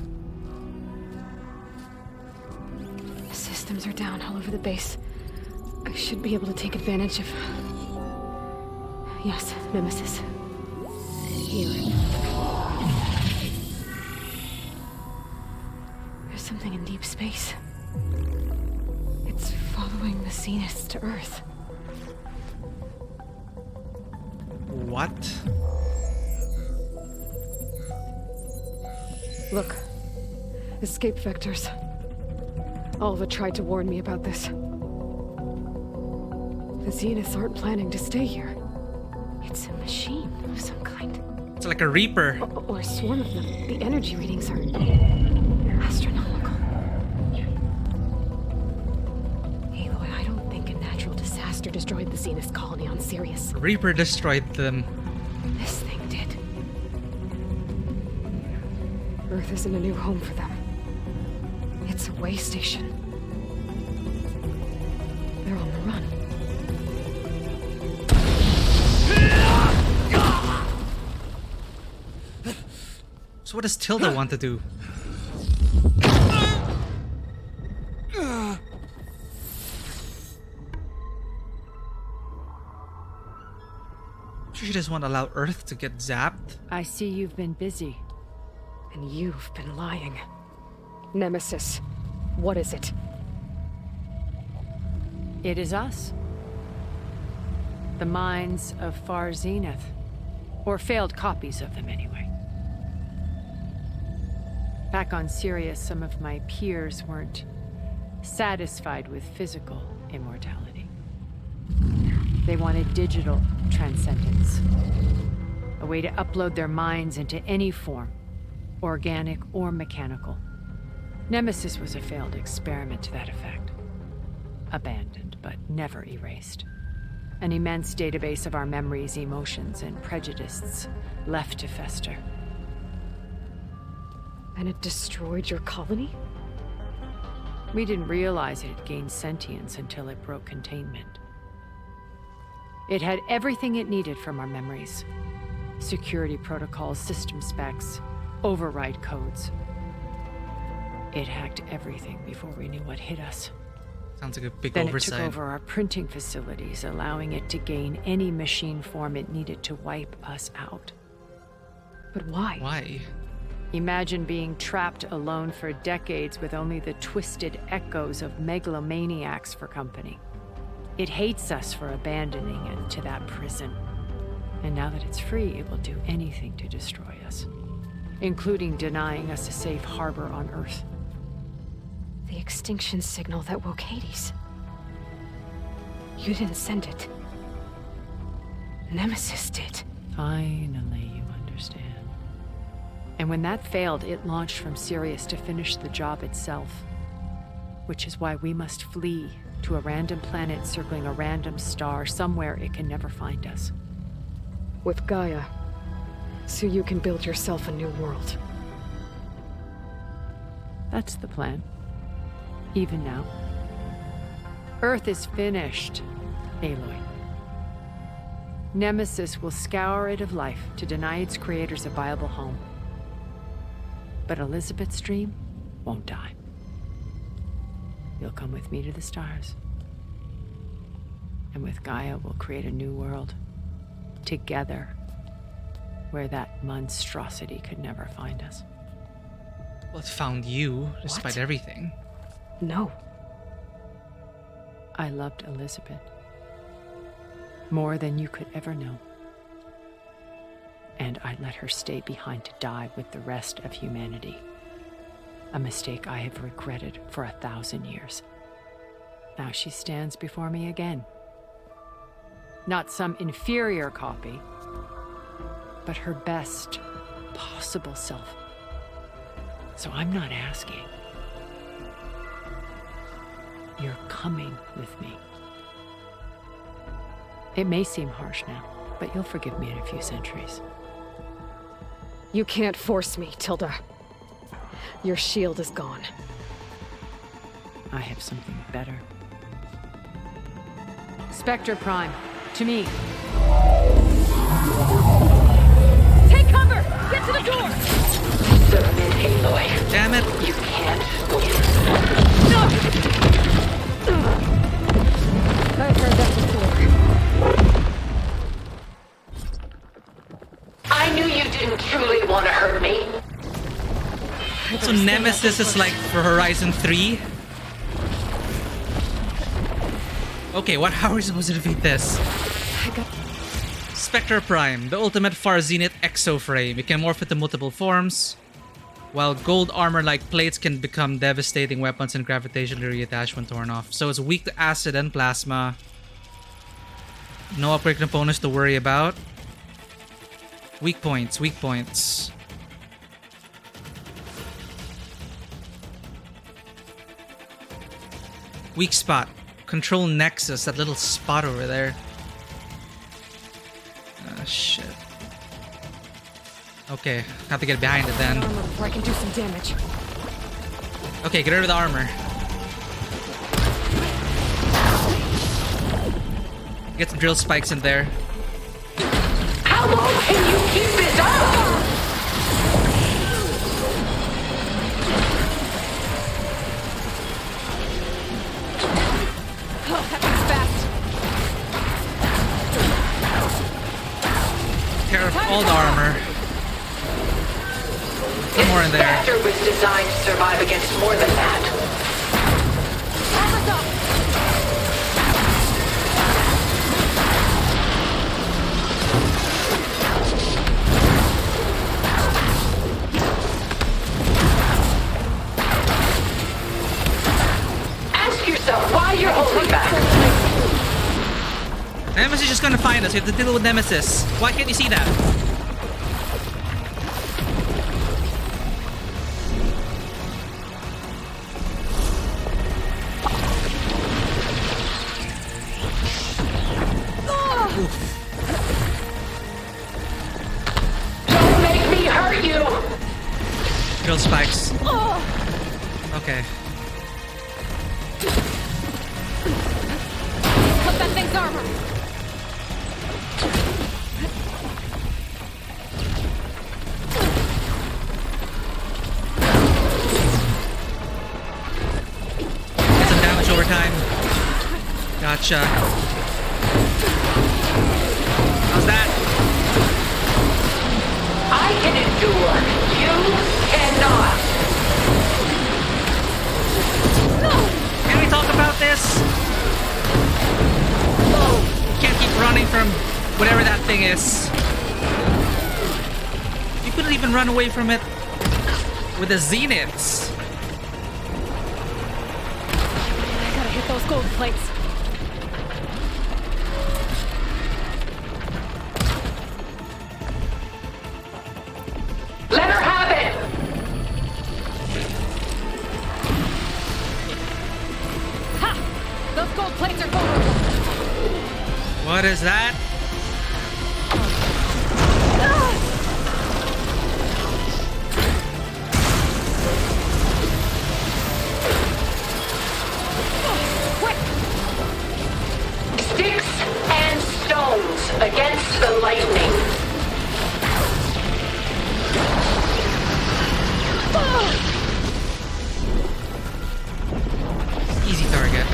The systems are down all over the base. I should be able to take advantage of... Yes, Nemesis. Here. There's something in deep space. It's following the Zeniths to Earth. What? Look. Escape vectors. Alva tried to warn me about this. The Zeniths aren't planning to stay here. It's a machine of some kind. It's like a Reaper. Or a swarm of them. The energy readings are astronomical. Aloy, I don't think a natural disaster destroyed the Zenith colony on Sirius. Reaper destroyed them. This thing did. Earth isn't a new home for them. It's a way station. They're on the run. So what does Tilda want to do? She doesn't want to allow Earth to get zapped. I see you've been busy. And you've been lying. Nemesis, what is it? It is us. The minds of Far Zenith. Or failed copies of them, anyway. Back on Sirius, some of my peers weren't satisfied with physical immortality. They wanted digital transcendence. A way to upload their minds into any form, organic or mechanical. Nemesis was a failed experiment to that effect. abandoned, but never erased. An immense database of our memories, emotions, and prejudices left to fester. And it destroyed your colony? We didn't realize it had gained sentience until it broke containment. It had everything it needed from our memories. Security protocols, system specs, override codes. It hacked everything before we knew what hit us. Sounds like a big Then oversight. it took over our printing facilities, allowing it to gain any machine form it needed to wipe us out. But why? Why? Imagine being trapped alone for decades with only the twisted echoes of megalomaniacs for company. It hates us for abandoning it to that prison. And now that it's free, it will do anything to destroy us, including denying us a safe harbor on Earth. The extinction signal that woke Hades. You didn't send it. Nemesis did. Finally, you understand. And when that failed, it launched from Sirius to finish the job itself. Which is why we must flee to a random planet circling a random star, somewhere it can never find us. With Gaia. So you can build yourself a new world. That's the plan. Even now. Earth is finished, Aloy. Nemesis will scour it of life to deny its creators a viable home. But Elizabeth's dream won't die. You'll come with me to the stars. And with Gaia, we'll create a new world. Together. Where that monstrosity could never find us. Well, it found you, despite everything. No. I loved Elizabeth. More than you could ever know. And I let her stay behind to die with the rest of humanity. A mistake I have regretted for 1,000 years. Now she stands before me again. Not some inferior copy, but her best possible self. So I'm not asking. You're coming with me. It may seem harsh now, but you'll forgive me in a few centuries. You can't force me, Tilda. Your shield is gone. I have something better. Spectre Prime, to me. Take cover! Get to the door! Submit, Aloy. Damn it! You can't lose. No! I've heard that before. I knew you didn't truly want to hurt me. So Nemesis is like for Horizon 3? Okay, how are we supposed to defeat this? Spectre Prime, the ultimate far zenith exoframe. It can morph into multiple forms, while gold armor-like plates can become devastating weapons and gravitationally reattach when torn off. So it's weak to acid and plasma. No upgrade components to worry about. Weak points, weak points. Weak spot. Control Nexus, that little spot over there. Ah, shit. Okay, have to get behind it then. Before I can do some damage. Okay, get rid of the armor. Get some drill spikes in there. How long can you keep this up? Oh, that was fast. Tear up all the armor. One more in there. Spectre was designed to survive against more than that. Armor's up! Ask yourself why you're holding back. Nemesis is just gonna find us. We have to deal with Nemesis. Why can't you see that? drill spikes. Okay. Cut that thing's armor! Get some damage over time. Gotcha. How's that? I can endure. You cannot. Can we talk about this? Can't keep running from whatever that thing is. You couldn't even run away from it with the zeniths. I gotta hit those gold plates. Let her have it. Ha! Those gold plates are vulnerable. What is that? Sticks and stones against the lightning. Easy target.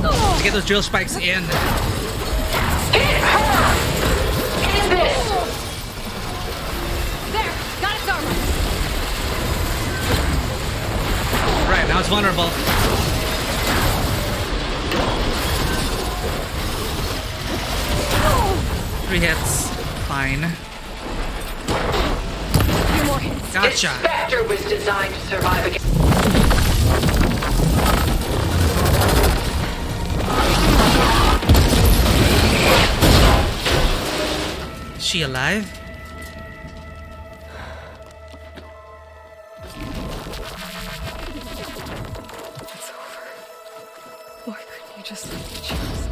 Let's get those drill spikes in. Hit her! Hit this! There! Got its armor! Right, now it's vulnerable. Three hits. Fine. Few more hits. Gotcha. This Spectre was designed to survive against... Is she alive? It's over. Why couldn't you just let me choose?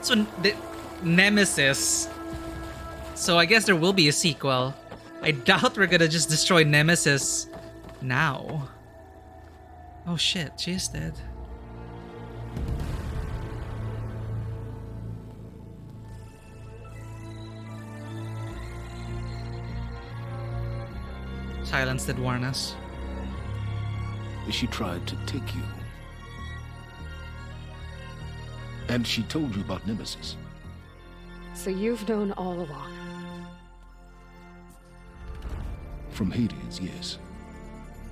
So, the Nemesis. So, I guess there will be a sequel. I doubt we're gonna just destroy Nemesis now. Oh shit, she is dead. Silence did warn us. She tried to take you. And she told you about Nemesis. So you've known all along. From Hades, yes.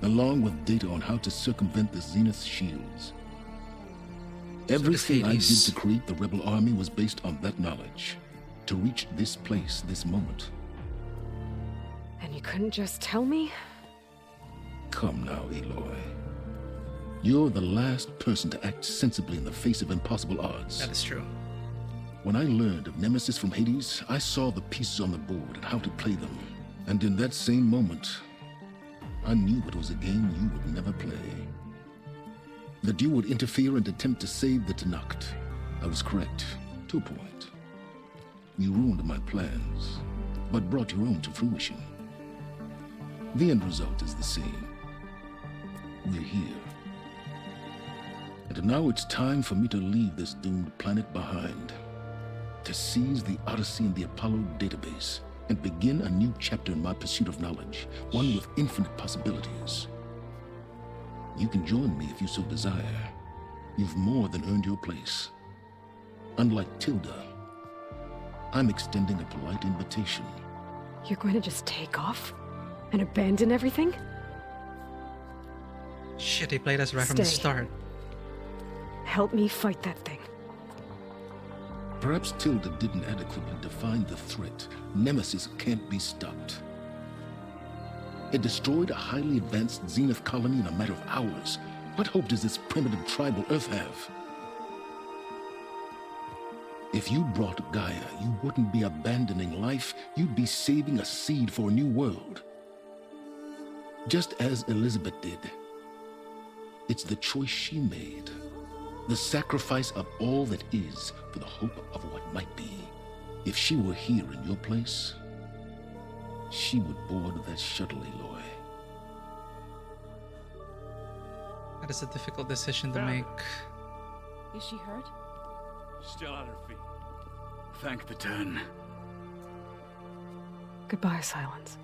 Along with data on how to circumvent the Zenith shields. Everything I did to create the rebel army was based on that knowledge. To reach this place, this moment. And you couldn't just tell me? Come now, Aloy. You're the last person to act sensibly in the face of impossible odds. That is true. When I learned of Nemesis from Hades, I saw the pieces on the board and how to play them. And in that same moment, I knew it was a game you would never play. That you would interfere and attempt to save the Tenakth. I was correct, to a point. You ruined my plans, but brought your own to fruition. The end result is the same. We're here. And now it's time for me to leave this doomed planet behind. To seize the Odyssey and the Apollo database, and begin a new chapter in my pursuit of knowledge, one with infinite possibilities. You can join me if you so desire. You've more than earned your place. Unlike Tilda, I'm extending a polite invitation. You're going to just take off? And abandon everything? Shit, they played us right from the Stay. start. Help me fight that thing. Perhaps Tilda didn't adequately define the threat. Nemesis can't be stopped. It destroyed a highly advanced Zenith colony in a matter of hours. What hope does this primitive tribal Earth have? If you brought Gaia, you wouldn't be abandoning life, you'd be saving a seed for a new world. Just as Elizabeth did. It's the choice she made. The sacrifice of all that is for the hope of what might be. If she were here in your place, she would board that shuttle, Aloy. That is a difficult decision to make. Is she hurt? Still on her feet. Thank the Ten. Goodbye, Silence.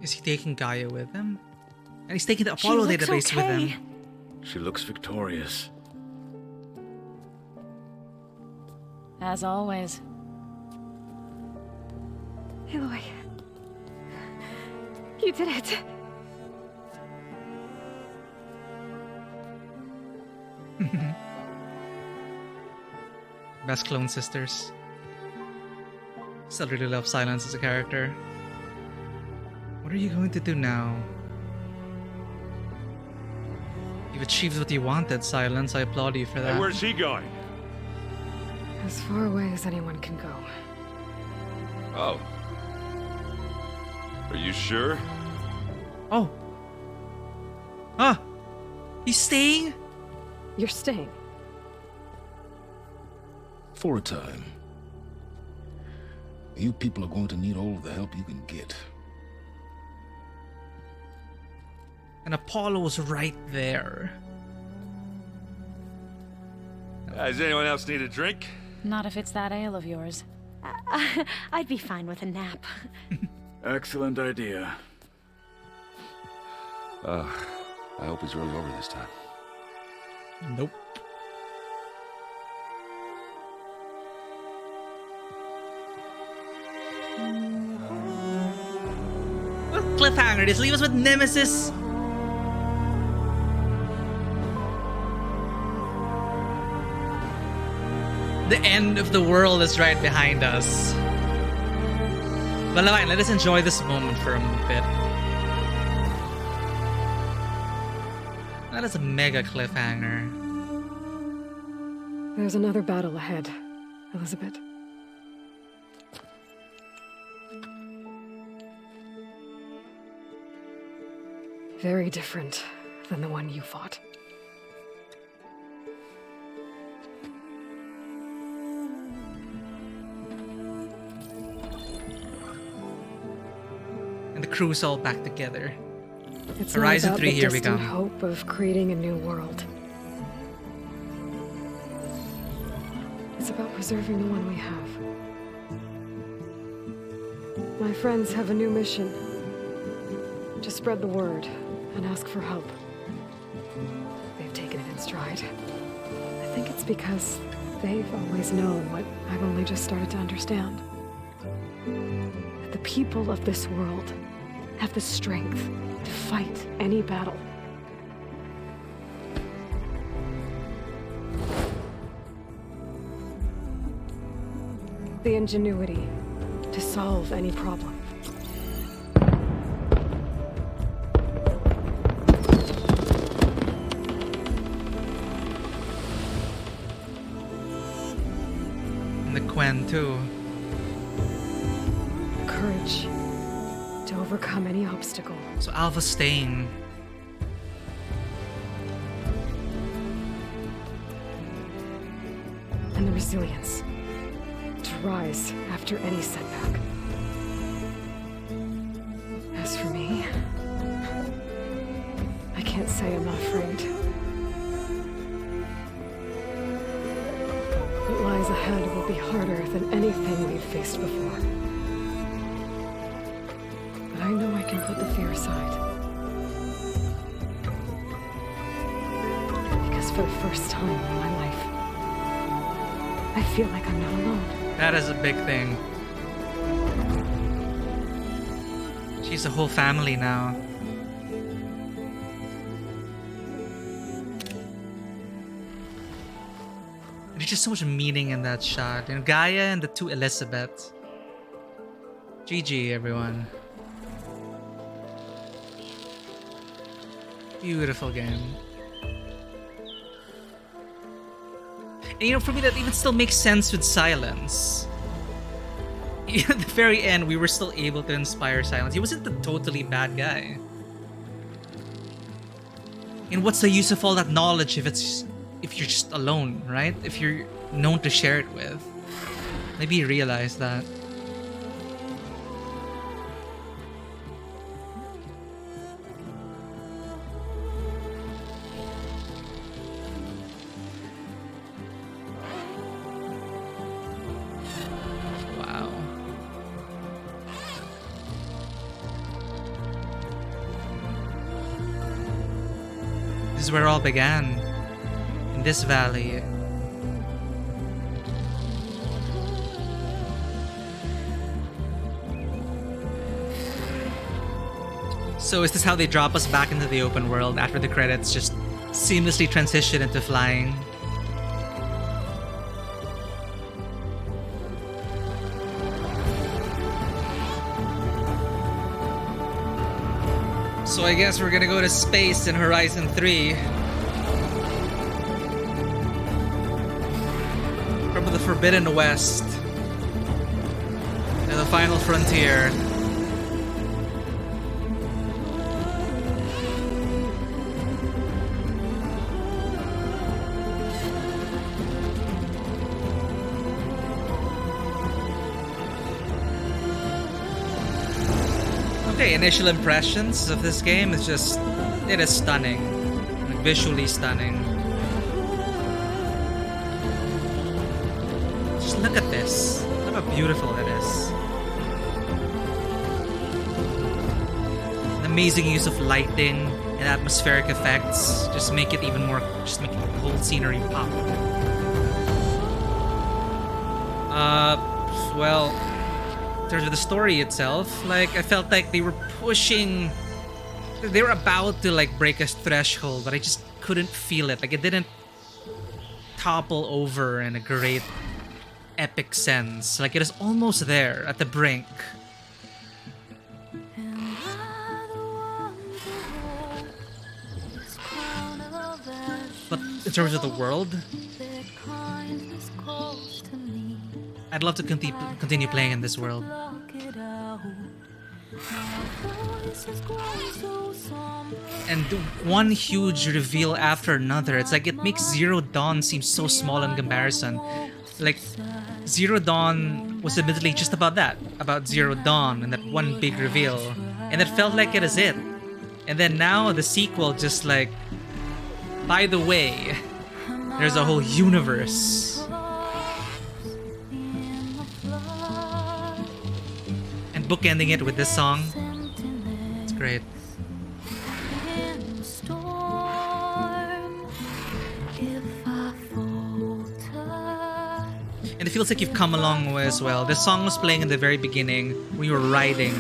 Is he taking Gaia with him? And he's taking the Apollo database with him. She looks victorious. As always. Aloy. You did it. Best clone sisters. Still really love Silence as a character. What are you going to do now? You've achieved what you wanted, Silence. I applaud you for that. Hey, where's he going? As far away as anyone can go. Oh. Are you sure? Oh. Ah! He's staying? You're staying. For a time. You people are going to need all of the help you can get. And Apollo's right there. Does anyone else need a drink? Not if it's that ale of yours. I'd be fine with a nap. Excellent idea. I hope he's really over this time. Nope. What cliffhanger? Just leave us with Nemesis. The end of the world is right behind us. But fine, let us enjoy this moment for a bit. That is a mega cliffhanger. There's another battle ahead, Elizabeth. Very different than the one you fought. And the crew's all back together. It's Horizon not about 3, the here we distant go. hope of creating a new world. It's about preserving the one we have. My friends have a new mission. To spread the word and ask for help. They've taken it in stride. I think it's because they've always known what I've only just started to understand. That the people of this world have the strength to fight any battle. The ingenuity to solve any problem. And the Quen too. Courage to overcome any obstacle. So Alpha's staying. And the resilience to rise after any setback. As for me, I can't say I'm not afraid. What lies ahead will be harder than anything we've faced before. But I know I can put the fear aside. Because for the first time in my life, I feel like I'm not alone. That is a big thing. She's a whole family now. There's just so much meaning in that shot. And Gaia and the two Elizabeth. GG, everyone. Beautiful game. And you know, for me, that even still makes sense with Silence. At the very end, we were still able to inspire Silence. He wasn't the totally bad guy. And what's the use of all that knowledge if you're just alone, right? If you're known to share it with. Maybe you realize that. Wow. This is where it all began. In this valley. So is this how they drop us back into the open world after the credits just seamlessly transition into flying? So I guess we're gonna go to space in Horizon 3. From the Forbidden West. To the final frontier. Okay, initial impressions of this game is just, it is stunning. Like, visually stunning. Just look at this. Look how beautiful it is. The amazing use of lighting and atmospheric effects just make it even more, just make the whole scenery pop. Well, in terms of the story itself, like, I felt like they were pushing, they were about to like break a threshold, but I just couldn't feel it. Like, it didn't topple over in a great epic sense. Like, it is almost there at the brink. But in terms of the world, I'd love to continue playing in this world. And one huge reveal after another. It's like it makes Zero Dawn seem so small in comparison. Like, Zero Dawn was admittedly just about that. About Zero Dawn and that one big reveal. And it felt like it is it. And then now the sequel just like, by the way, there's a whole universe. Bookending it with this song. It's great. And it feels like you've come a long way as well. This song was playing in the very beginning when you were riding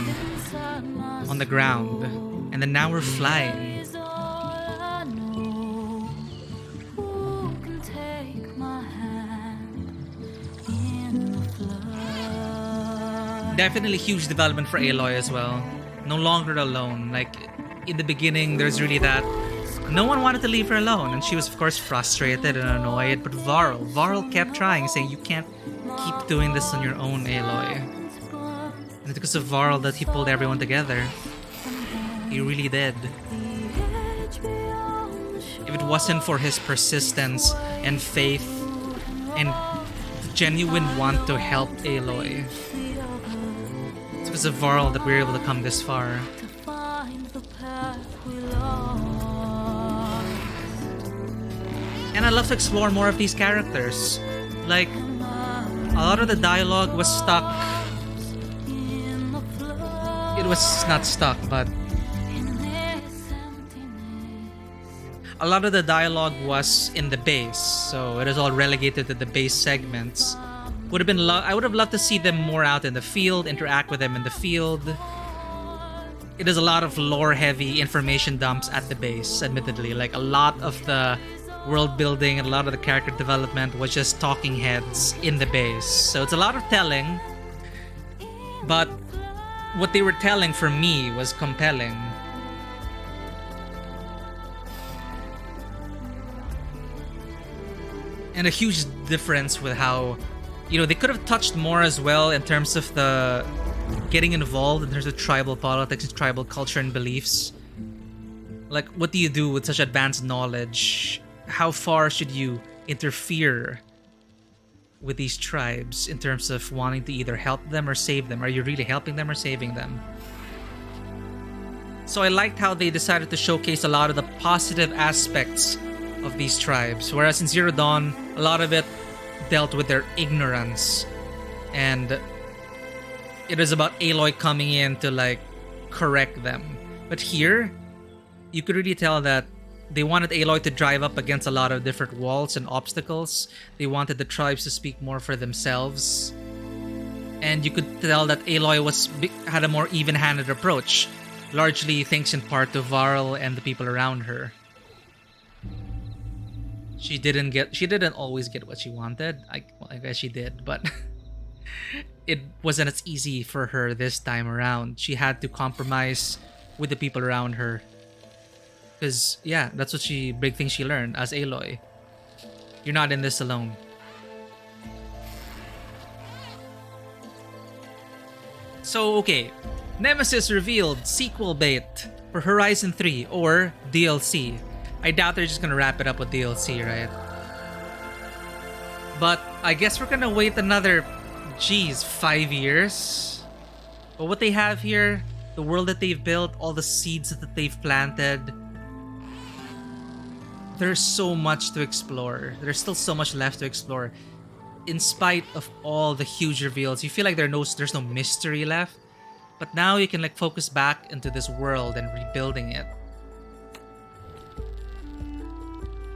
on the ground. And then now we're flying. Definitely huge development for Aloy as well. No longer alone. Like, in the beginning, there's really that. No one wanted to leave her alone, and she was, of course, frustrated and annoyed. But Varl kept trying, saying, "You can't keep doing this on your own, Aloy." And because of Varl that he pulled everyone together. He really did. If it wasn't for his persistence and faith and genuine want to help Aloy, it's because of Varl that we were able to come this far. And I'd love to explore more of these characters. Like, a lot of the dialogue was stuck. It was not stuck, but a lot of the dialogue was in the base, so it is all relegated to the base segments. Would have been I would have loved to see them more out in the field, interact with them in the field. It is a lot of lore-heavy information dumps at the base, admittedly. Like, a lot of the world building and a lot of the character development was just talking heads in the base. So it's a lot of telling, but what they were telling for me was compelling. And a huge difference with how, they could have touched more as well in terms of the getting involved in terms of tribal politics and tribal culture and beliefs. Like, what do you do with such advanced knowledge? How far should you interfere with these tribes in terms of wanting to either help them or save them? Are you really helping them or saving them? So I liked how they decided to showcase a lot of the positive aspects of these tribes, whereas in Zero Dawn, a lot of it dealt with their ignorance, and it is about Aloy coming in to like correct them. But here, you could really tell that they wanted Aloy to drive up against a lot of different walls and obstacles. They wanted the tribes to speak more for themselves, and you could tell that Aloy had a more even-handed approach, largely thanks in part to Varl and the people around her. She didn't always get what she wanted. I guess she did, but it wasn't as easy for her this time around. She had to compromise with the people around her. Because, yeah, that's what big thing she learned as Aloy. You're not in this alone. So, okay. Nemesis revealed sequel bait for Horizon 3 or DLC. I doubt they're just gonna wrap it up with DLC, right? But I guess we're gonna wait another, 5 years? But what they have here, the world that they've built, all the seeds that they've planted, there's so much to explore. There's still so much left to explore. In spite of all the huge reveals, you feel like there's no mystery left. But now you can like focus back into this world and rebuilding it.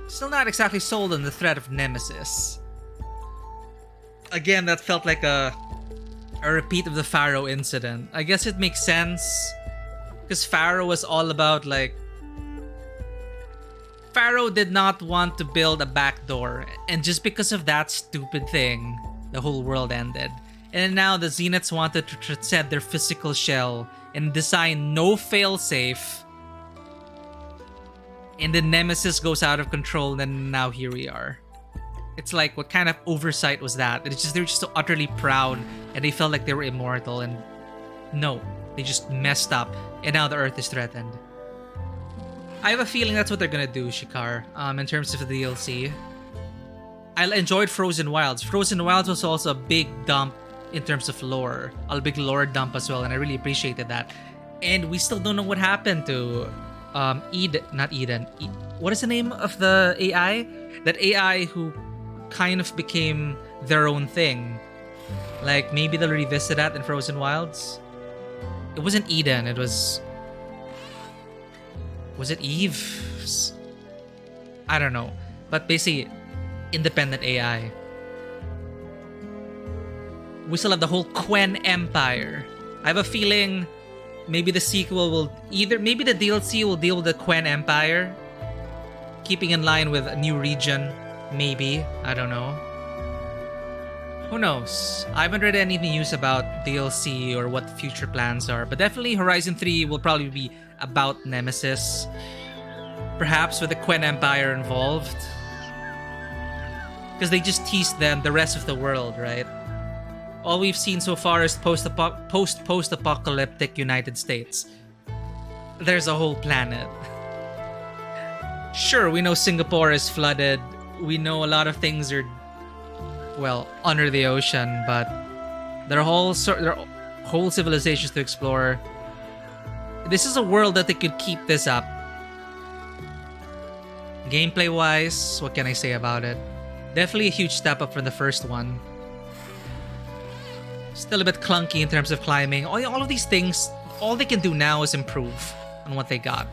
Still not exactly sold on the threat of Nemesis. Again, that felt like a repeat of the Pharaoh incident. I guess it makes sense, because Pharaoh was all about like... Pharaoh did not want to build a backdoor, and just because of that stupid thing, the whole world ended. And now the Zeniths wanted to transcend their physical shell and design no failsafe. And then Nemesis goes out of control, and now here we are. It's like, what kind of oversight was that? They're just so utterly proud, and they felt like they were immortal, and no, they just messed up, and now the Earth is threatened. I have a feeling that's what they're gonna do, Shikar, in terms of the DLC. I enjoyed Frozen Wilds. Frozen Wilds was also a big dump in terms of lore. A big lore dump as well, and I really appreciated that. And we still don't know what happened to what is the name of the AI? That AI who kind of became their own thing. Like, maybe they'll revisit that in Frozen Wilds. It wasn't Eden, it was... Was it Eve? I don't know. But basically, independent AI. We still have the whole Quen Empire. I have a feeling maybe the sequel will maybe the DLC will deal with the Quen Empire, keeping in line with a new region. Maybe. I don't know. Who knows? I haven't read any news about DLC or what future plans are, but definitely Horizon 3 will probably be about Nemesis. Perhaps with the Quen Empire involved. Because they just teased them, the rest of the world, right? All we've seen so far is post-apocalyptic United States. There's a whole planet. Sure, we know Singapore is flooded. We know a lot of things are, well, under the ocean, but there are whole civilizations to explore. This is a world that they could keep this up. Gameplay-wise, what can I say about it? Definitely a huge step up from the first one. Still a bit clunky in terms of climbing. All of these things, all they can do now is improve on what they got.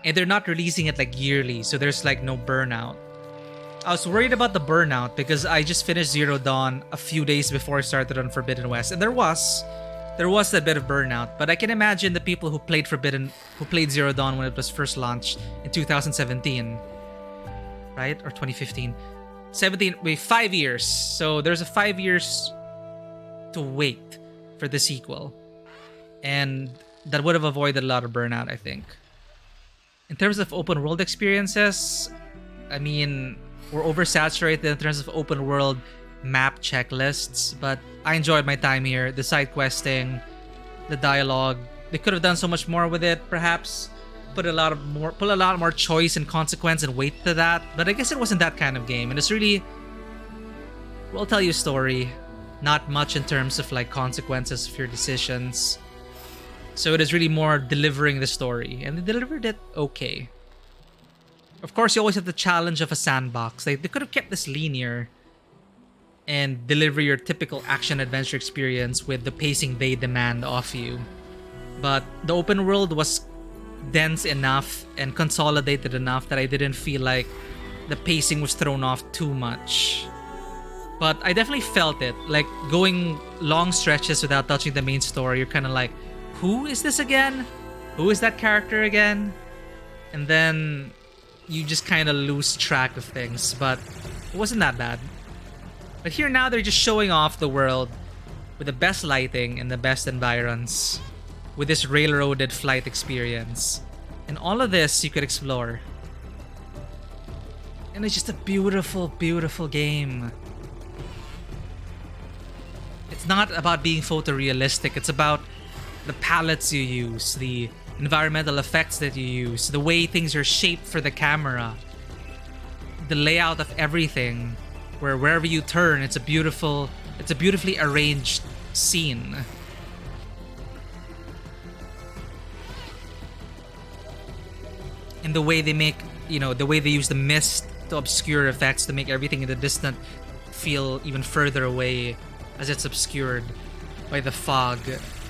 And they're not releasing it like yearly, so there's like no burnout. I was worried about the burnout because I just finished Zero Dawn a few days before I started on Forbidden West, and there was a bit of burnout. But I can imagine the people who played Zero Dawn when it was first launched in 2017, right, or 2015, 5 years. So there's a 5 years to wait for the sequel, and that would have avoided a lot of burnout, I think. In terms of open world experiences, I mean, were oversaturated in terms of open world map checklists, but I enjoyed my time here. The side questing, the dialogue, they could have done so much more with it, perhaps put a lot more choice and consequence and weight to that, but I guess it wasn't that kind of game, and it's really, we'll tell you a story, not much in terms of like consequences of your decisions. So it is really more delivering the story, and they delivered it okay. Of course, you always have the challenge of a sandbox. They could have kept this linear and deliver your typical action-adventure experience with the pacing they demand of you. But the open world was dense enough and consolidated enough that I didn't feel like the pacing was thrown off too much. But I definitely felt it. Like, going long stretches without touching the main story, you're kind of like, who is this again? Who is that character again? And then you just kind of lose track of things, but it wasn't that bad. But here now they're just showing off the world with the best lighting and the best environs, with this railroaded flight experience. And all of this you could explore. And it's just a beautiful, beautiful game. It's not about being photorealistic, it's about the palettes you use, the environmental effects that you use, the way things are shaped for the camera, the layout of everything, where wherever you turn, it's a beautifully arranged scene. And the way they make, the way they use the mist to obscure effects to make everything in the distant feel even further away as it's obscured by the fog.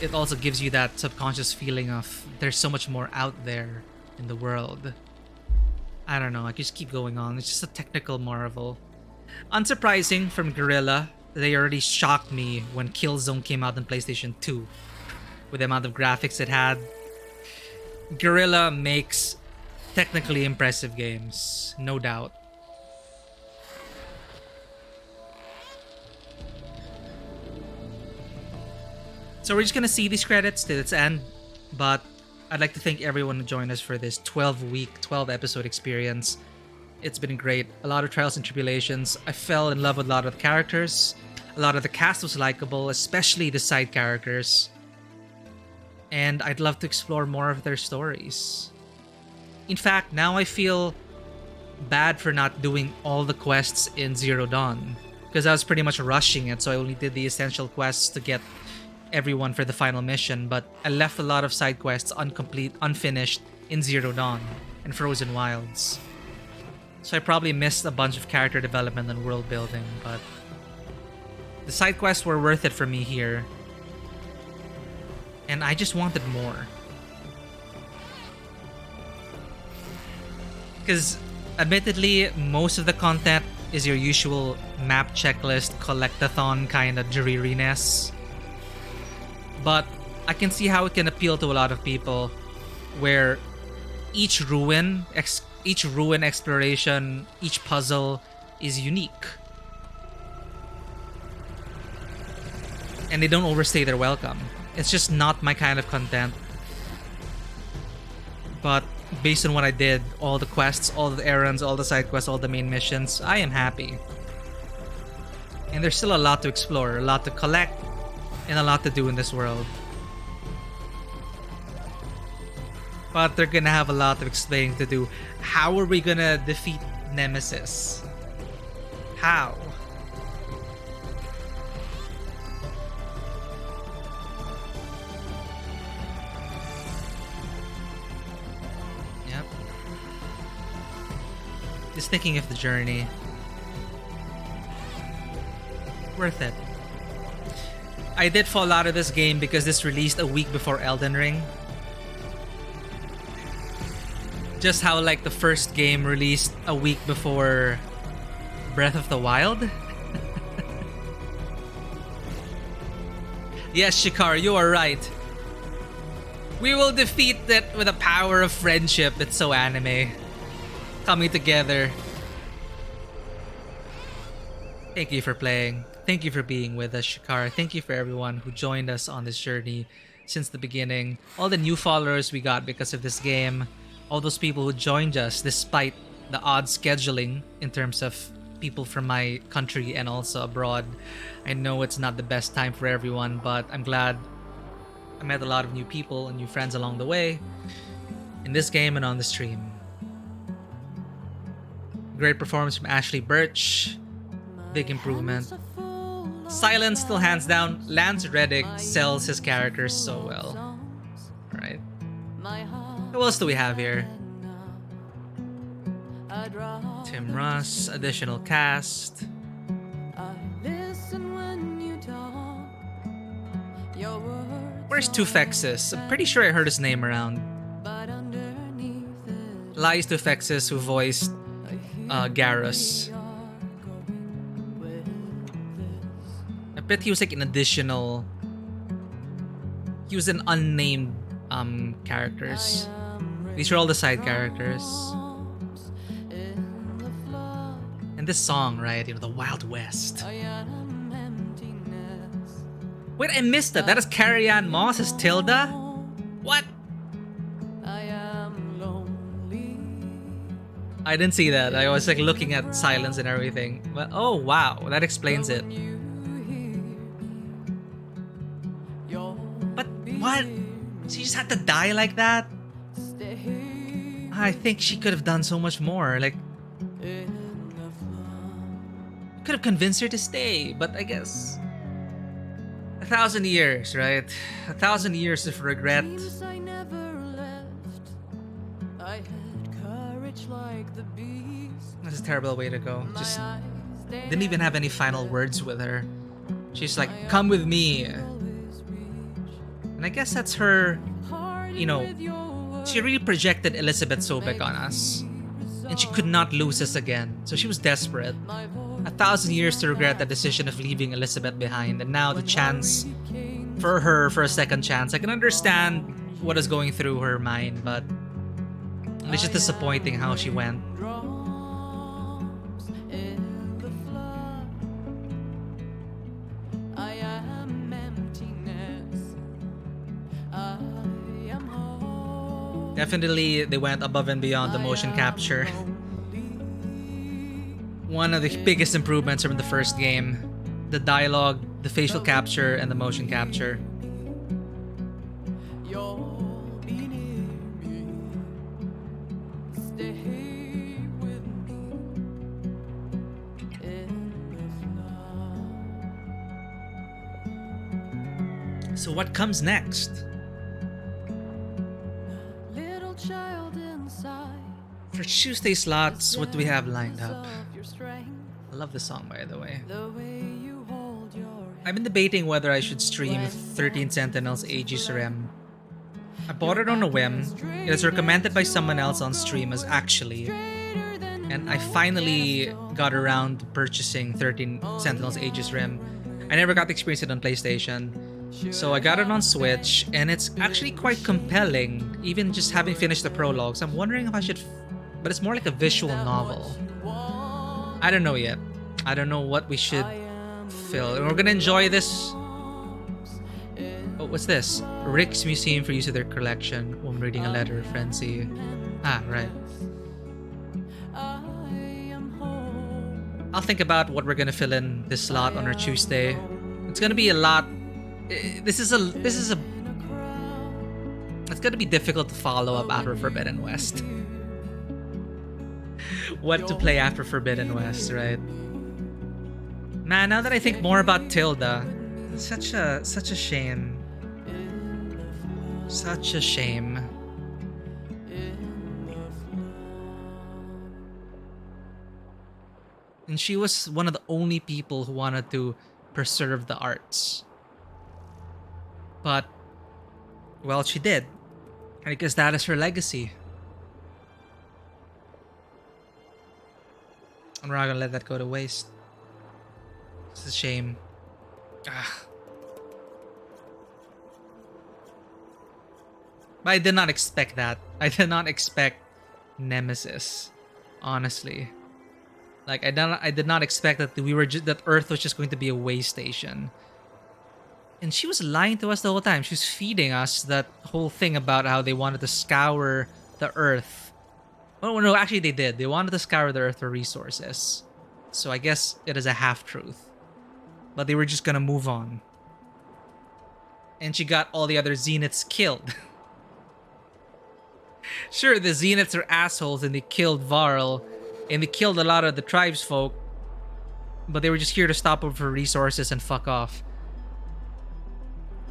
It also gives you that subconscious feeling of there's so much more out there in the world. I don't know, I just keep going on. It's just a technical marvel. Unsurprising from Guerrilla, they already shocked me when Killzone came out on PlayStation 2 with the amount of graphics it had. Guerrilla makes technically impressive games, no doubt. So we're just gonna see these credits till its end, but I'd like to thank everyone who joined us for this 12 episode experience. It's been great. A lot of trials and tribulations. I fell in love with a lot of the characters. A lot of the cast was likable, especially the side characters. And I'd love to explore more of their stories. In fact, now I feel bad for not doing all the quests in Zero Dawn, because I was pretty much rushing it, so I only did the essential quests to get everyone for the final mission, but I left a lot of side quests unfinished in Zero Dawn and Frozen Wilds. So I probably missed a bunch of character development and world building, but the side quests were worth it for me here. And I just wanted more. Because admittedly, most of the content is your usual map checklist, collectathon kind of dreariness. But I can see how it can appeal to a lot of people, where each ruin exploration, each puzzle is unique. And they don't overstay their welcome. It's just not my kind of content. But based on what I did, all the quests, all the errands, all the side quests, all the main missions, I am happy. And there's still a lot to explore, a lot to collect, and a lot to do in this world. But they're gonna have a lot of explaining to do. How are we gonna defeat Nemesis? How? Yep. Just thinking of the journey. Worth it. I did fall out of this game because this released a week before Elden Ring. Just how like the first game released a week before Breath of the Wild. Yes, Shikar, you are right. We will defeat it with the power of friendship. It's so anime. Coming together. Thank you for playing. Thank you for being with us, Shikar. Thank you for everyone who joined us on this journey since the beginning. All the new followers we got because of this game. All those people who joined us despite the odd scheduling in terms of people from my country and also abroad. I know it's not the best time for everyone, but I'm glad I met a lot of new people and new friends along the way in this game and on the stream. Great performance from Ashley Birch. Big improvement. Silence still hands down. Lance Reddick sells his characters so well. Alright. Who else do we have here? Tim Russ, additional cast. Where's Tufexis? I'm pretty sure I heard his name around. Lies Tufexis, who voiced Garrus. I bet he was like an additional... He was an unnamed characters. These are all the side characters. And this song, right? You know, the Wild West. Wait, I missed that. That is Carrie-Anne Moss as Tilda? What? I didn't see that. I was like looking at Silence and everything. But oh wow, that explains it. But what? She just had to die like that? I think she could have done so much more. Like, could have convinced her to stay, but I guess 1,000 years, right? 1,000 years of regret. That's a terrible way to go. Just didn't even have any final words with her. She's like, come with me. And I guess that's her, you know, she really projected Elizabeth Sobek on us. And she could not lose us again. So she was desperate. 1,000 years to regret the decision of leaving Elizabeth behind. And now the chance for her for a second chance. I can understand what is going through her mind, but it's just disappointing how she went. Definitely, they went above and beyond the motion capture. One of the biggest improvements from the first game. The dialogue, the facial capture, and the motion capture. So what comes next? For Tuesday slots, what do we have lined up? I love this song, by the way. I've been debating whether I should stream 13 Sentinels Aegis Rem. I bought it on a whim. It was recommended by someone else on stream as actually. And I finally got around to purchasing 13 Sentinels Aegis Rem. I never got to experience it on PlayStation. So I got it on Switch, and it's actually quite compelling, even just having finished the prologues. I'm wondering if I should... But it's more like a visual novel. I don't know yet. I don't know what we should film. We're gonna enjoy this. Oh, what's this? Rick's Museum for use of their collection. I'm reading a letter of frenzy. Ah, right. I'll think about what we're gonna fill in this slot on our Tuesday. It's gonna be a lot. This is a. It's gonna be difficult to follow up after Forbidden West. What to play after Forbidden West, right? Man, now that I think more about Tilda, it's such a shame. Such a shame. And she was one of the only people who wanted to preserve the arts. But, well, she did. I guess that is her legacy. I'm not gonna let that go to waste. It's a shame. Ah. But I did not expect that. I did not expect Nemesis. Honestly. Like, I did not expect that that Earth was just going to be a way station. And she was lying to us the whole time. She was feeding us that whole thing about how they wanted to scour the Earth Oh, no, actually they did. They wanted to scour the earth for resources. So I guess it is a half-truth. But they were just gonna move on. And she got all the other Zeniths killed. Sure, the Zeniths are assholes and they killed Varl. And they killed a lot of the tribesfolk. But they were just here to stop them for resources and fuck off.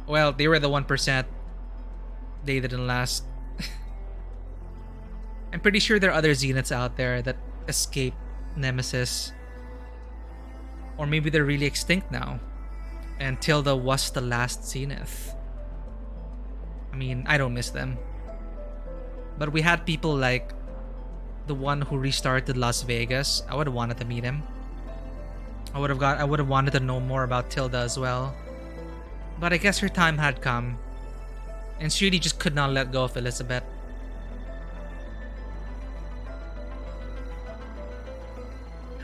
Well, they were the 1%. They didn't last. I'm pretty sure there are other Zeniths out there that escaped Nemesis. Or maybe they're really extinct now. And Tilda was the last Zenith. I mean, I don't miss them. But we had people like the one who restarted Las Vegas. I would have wanted to meet him. I would have wanted to know more about Tilda as well. But I guess her time had come. And she really just could not let go of Elizabeth.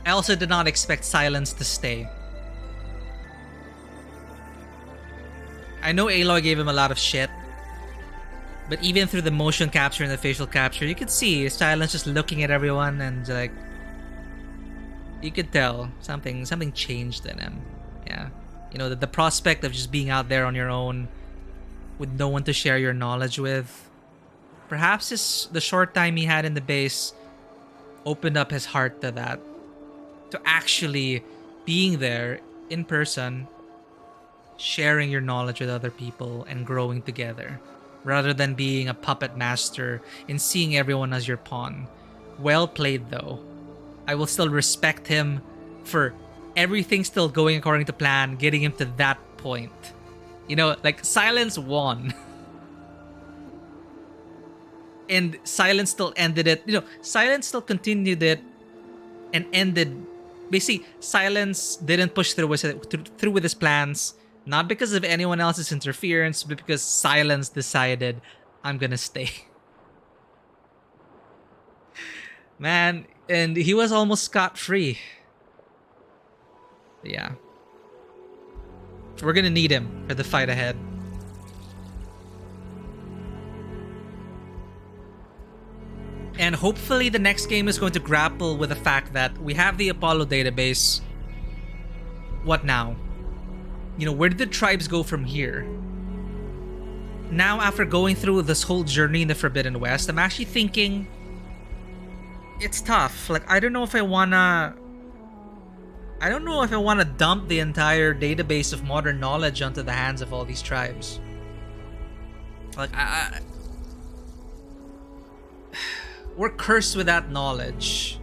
I also did not expect Silence to stay. I know Aloy gave him a lot of shit. But even through the motion capture and the facial capture, you could see Silence just looking at everyone and like... You could tell something changed in him. Yeah. You know, the prospect of just being out there on your own with no one to share your knowledge with. Perhaps the short time he had in the base opened up his heart to that. To actually being there in person, sharing your knowledge with other people and growing together. Rather than being a puppet master and seeing everyone as your pawn. Well played though. I will still respect him for everything still going according to plan, getting him to that point. You know, like Silence won. And Silence still ended it. You know, Silence still continued it and ended. Basically, Silence didn't push through with his plans. Not because of anyone else's interference, but because Silence decided, I'm gonna stay. Man, and he was almost scot-free. Yeah. We're gonna need him for the fight ahead. And hopefully the next game is going to grapple with the fact that we have the Apollo database. What now? You know, where did the tribes go from here? Now, after going through this whole journey in the Forbidden West, I'm actually thinking... It's tough. Like, I don't know if I wanna dump the entire database of modern knowledge onto the hands of all these tribes. Like, we're cursed with that knowledge.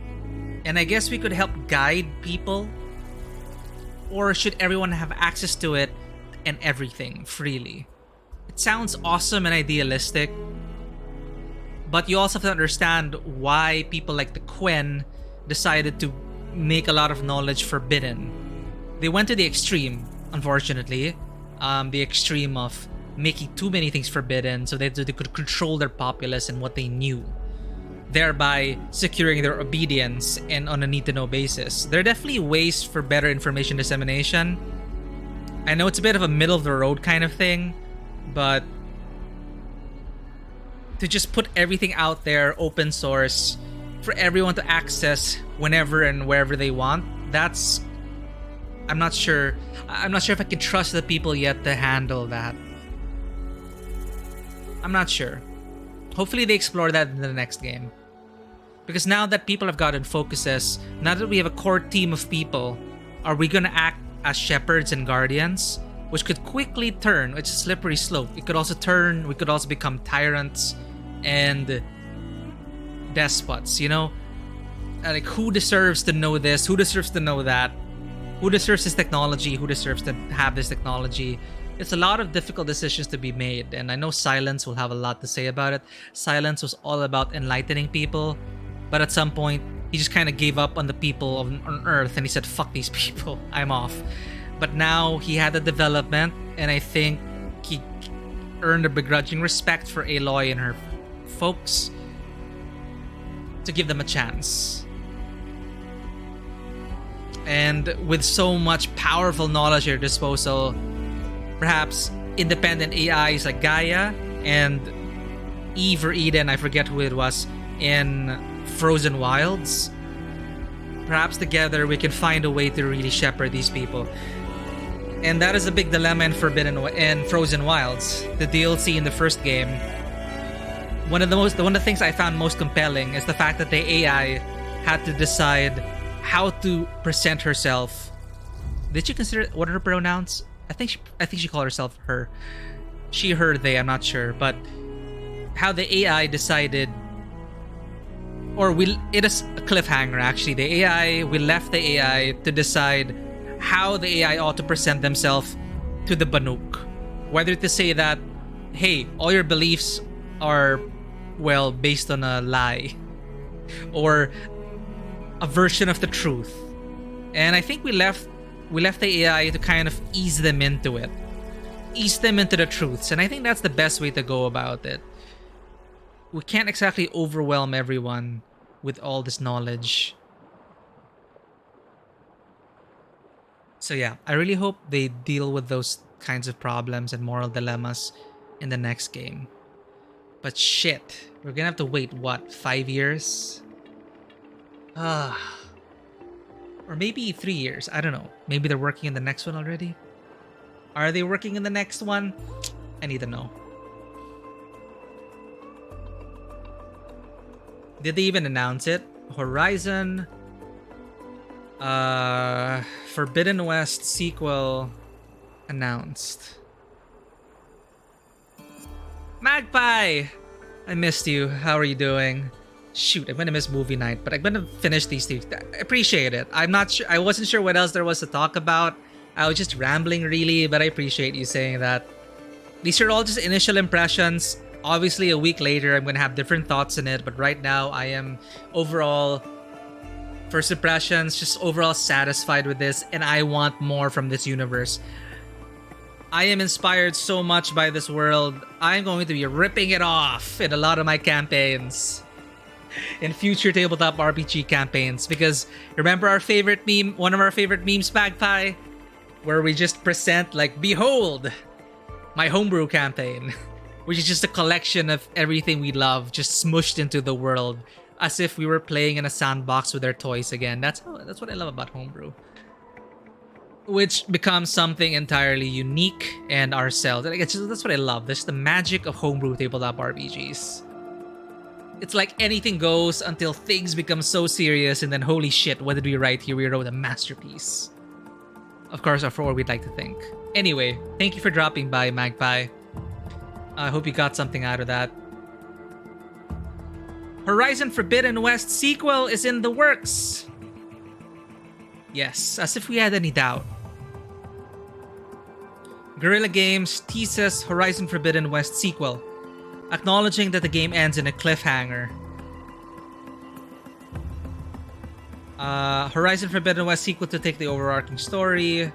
And I guess we could help guide people. Or should everyone have access to it and everything freely? It sounds awesome and idealistic. But you also have to understand why people like the Quen decided to make a lot of knowledge forbidden. They went to the extreme, unfortunately. The extreme of making too many things forbidden so they could control their populace and what they knew, thereby securing their obedience and on a need-to-know basis. There are definitely ways for better information dissemination. I know it's a bit of a middle-of-the-road kind of thing, but to just put everything out there, open source, for everyone to access whenever and wherever they want, that's... I'm not sure if I can trust the people yet to handle that. I'm not sure. Hopefully they explore that in the next game. Because now that people have gotten focuses, now that we have a core team of people, are we gonna act as shepherds and guardians? Which could quickly turn, it's a slippery slope. It could also turn, we could also become tyrants and despots, you know? Like, who deserves to know this? Who deserves to know that? Who deserves this technology? Who deserves to have this technology? It's a lot of difficult decisions to be made, and I know Silence will have a lot to say about it. Silence was all about enlightening people, but at some point, he just kind of gave up on the people on Earth, and he said, fuck these people, I'm off. But now, he had a development, and I think he earned a begrudging respect for Aloy and her folks to give them a chance. And with so much powerful knowledge at your disposal, perhaps independent AIs like Gaia and Eve or Eden, I forget who it was, in Frozen Wilds. Perhaps together we can find a way to really shepherd these people. And that is a big dilemma in Frozen Wilds. The DLC in the first game. One of the things I found most compelling is the fact that the AI had to decide how to present herself. Did you consider what are her pronouns? I think she called herself her. She, her, they, I'm not sure. But how the AI decided, it is a cliffhanger actually. We left the AI to decide how the AI ought to present themselves to the Banuk. Whether to say that, hey, all your beliefs are, well, based on a lie. Or a version of the truth. And I think we left the AI to kind of ease them into it. Ease them into the truths. And I think that's the best way to go about it. We can't exactly overwhelm everyone with all this knowledge. So yeah, I really hope they deal with those kinds of problems and moral dilemmas in the next game. But shit, we're gonna have to wait, what, 5 years? Or maybe 3 years, I don't know. Maybe they're working on the next one already? Are they working on the next one? I need to know. Did they even announce it? Horizon Forbidden West sequel announced. Magpie! I missed you. How are you doing? Shoot, I'm gonna miss movie night, but I'm gonna finish these two. I appreciate it. I'm not sure. I wasn't sure what else there was to talk about. I was just rambling really, but I appreciate you saying that. These are all just initial impressions. Obviously, a week later, I'm gonna have different thoughts in it, but right now, I am overall, first impressions, just overall satisfied with this, and I want more from this universe. I am inspired so much by this world. I'm going to be ripping it off in a lot of my campaigns. In future tabletop RPG campaigns. Because remember our favorite meme, one of our favorite memes, Magpie? Where we just present like, behold, my homebrew campaign. Which is just a collection of everything we love just smushed into the world. As if we were playing in a sandbox with our toys again. That's what I love about homebrew. Which becomes something entirely unique and ourselves. That's what I love. That's the magic of homebrew tabletop RPGs. It's like anything goes until things become so serious, and then holy shit, what did we write here? We wrote a masterpiece. Of course, or for what we'd like to think. Anyway, thank you for dropping by, Magpie. I hope you got something out of that. Horizon Forbidden West sequel is in the works. Yes, as if we had any doubt. Guerrilla Games teases Horizon Forbidden West sequel, acknowledging that the game ends in a cliffhanger. Horizon Forbidden West sequel to take the overarching story.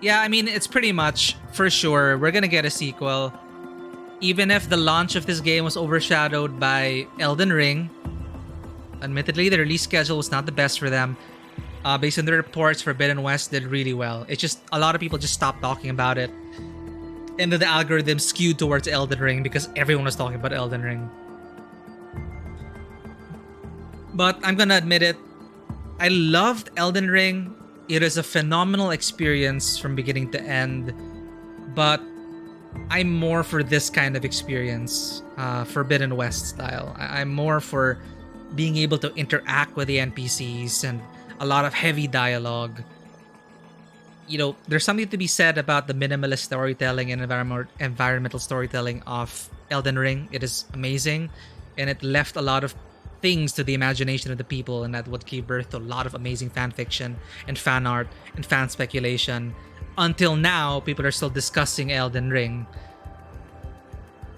Yeah, I mean, it's pretty much, for sure, we're gonna get a sequel. Even if the launch of this game was overshadowed by Elden Ring. Admittedly, the release schedule was not the best for them. Based on the reports, Forbidden West did really well. It's just, a lot of people just stopped talking about it. And then the algorithm skewed towards Elden Ring because everyone was talking about Elden Ring. But I'm gonna admit it, I loved Elden Ring. It is a phenomenal experience from beginning to end. But I'm more for this kind of experience, Forbidden West style. I'm more for being able to interact with the NPCs and a lot of heavy dialogue. You know, there's something to be said about the minimalist storytelling and environmental storytelling of Elden Ring. It is amazing, and it left a lot of things to the imagination of the people, and that what gave birth to a lot of amazing fan fiction and fan art and fan speculation. Until now, people are still discussing Elden Ring.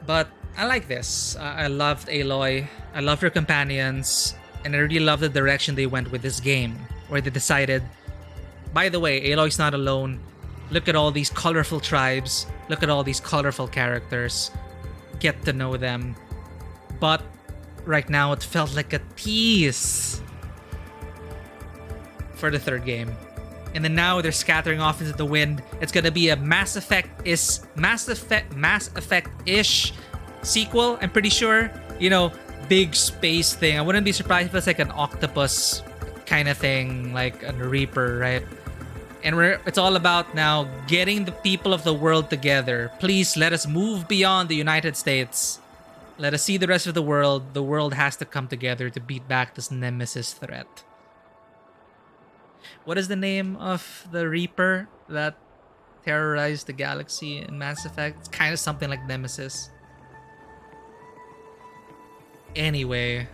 But I like this. I loved Aloy. I loved her companions. And I really love the direction they went with this game. Where they decided, by the way, Aloy's not alone. Look at all these colorful tribes. Look at all these colorful characters. Get to know them. But right now, it felt like a tease for the third game. And then now they're scattering off into the wind. It's gonna be a Mass Effect-ish sequel, I'm pretty sure. You know, big space thing. I wouldn't be surprised if it's like an octopus kind of thing, like a Reaper, right? And it's all about now getting the people of the world together. Please let us move beyond the United States. Let us see the rest of the world. The world has to come together to beat back this nemesis threat. What is the name of the Reaper that terrorized the galaxy in Mass Effect? It's kind of something like Nemesis. Anyway,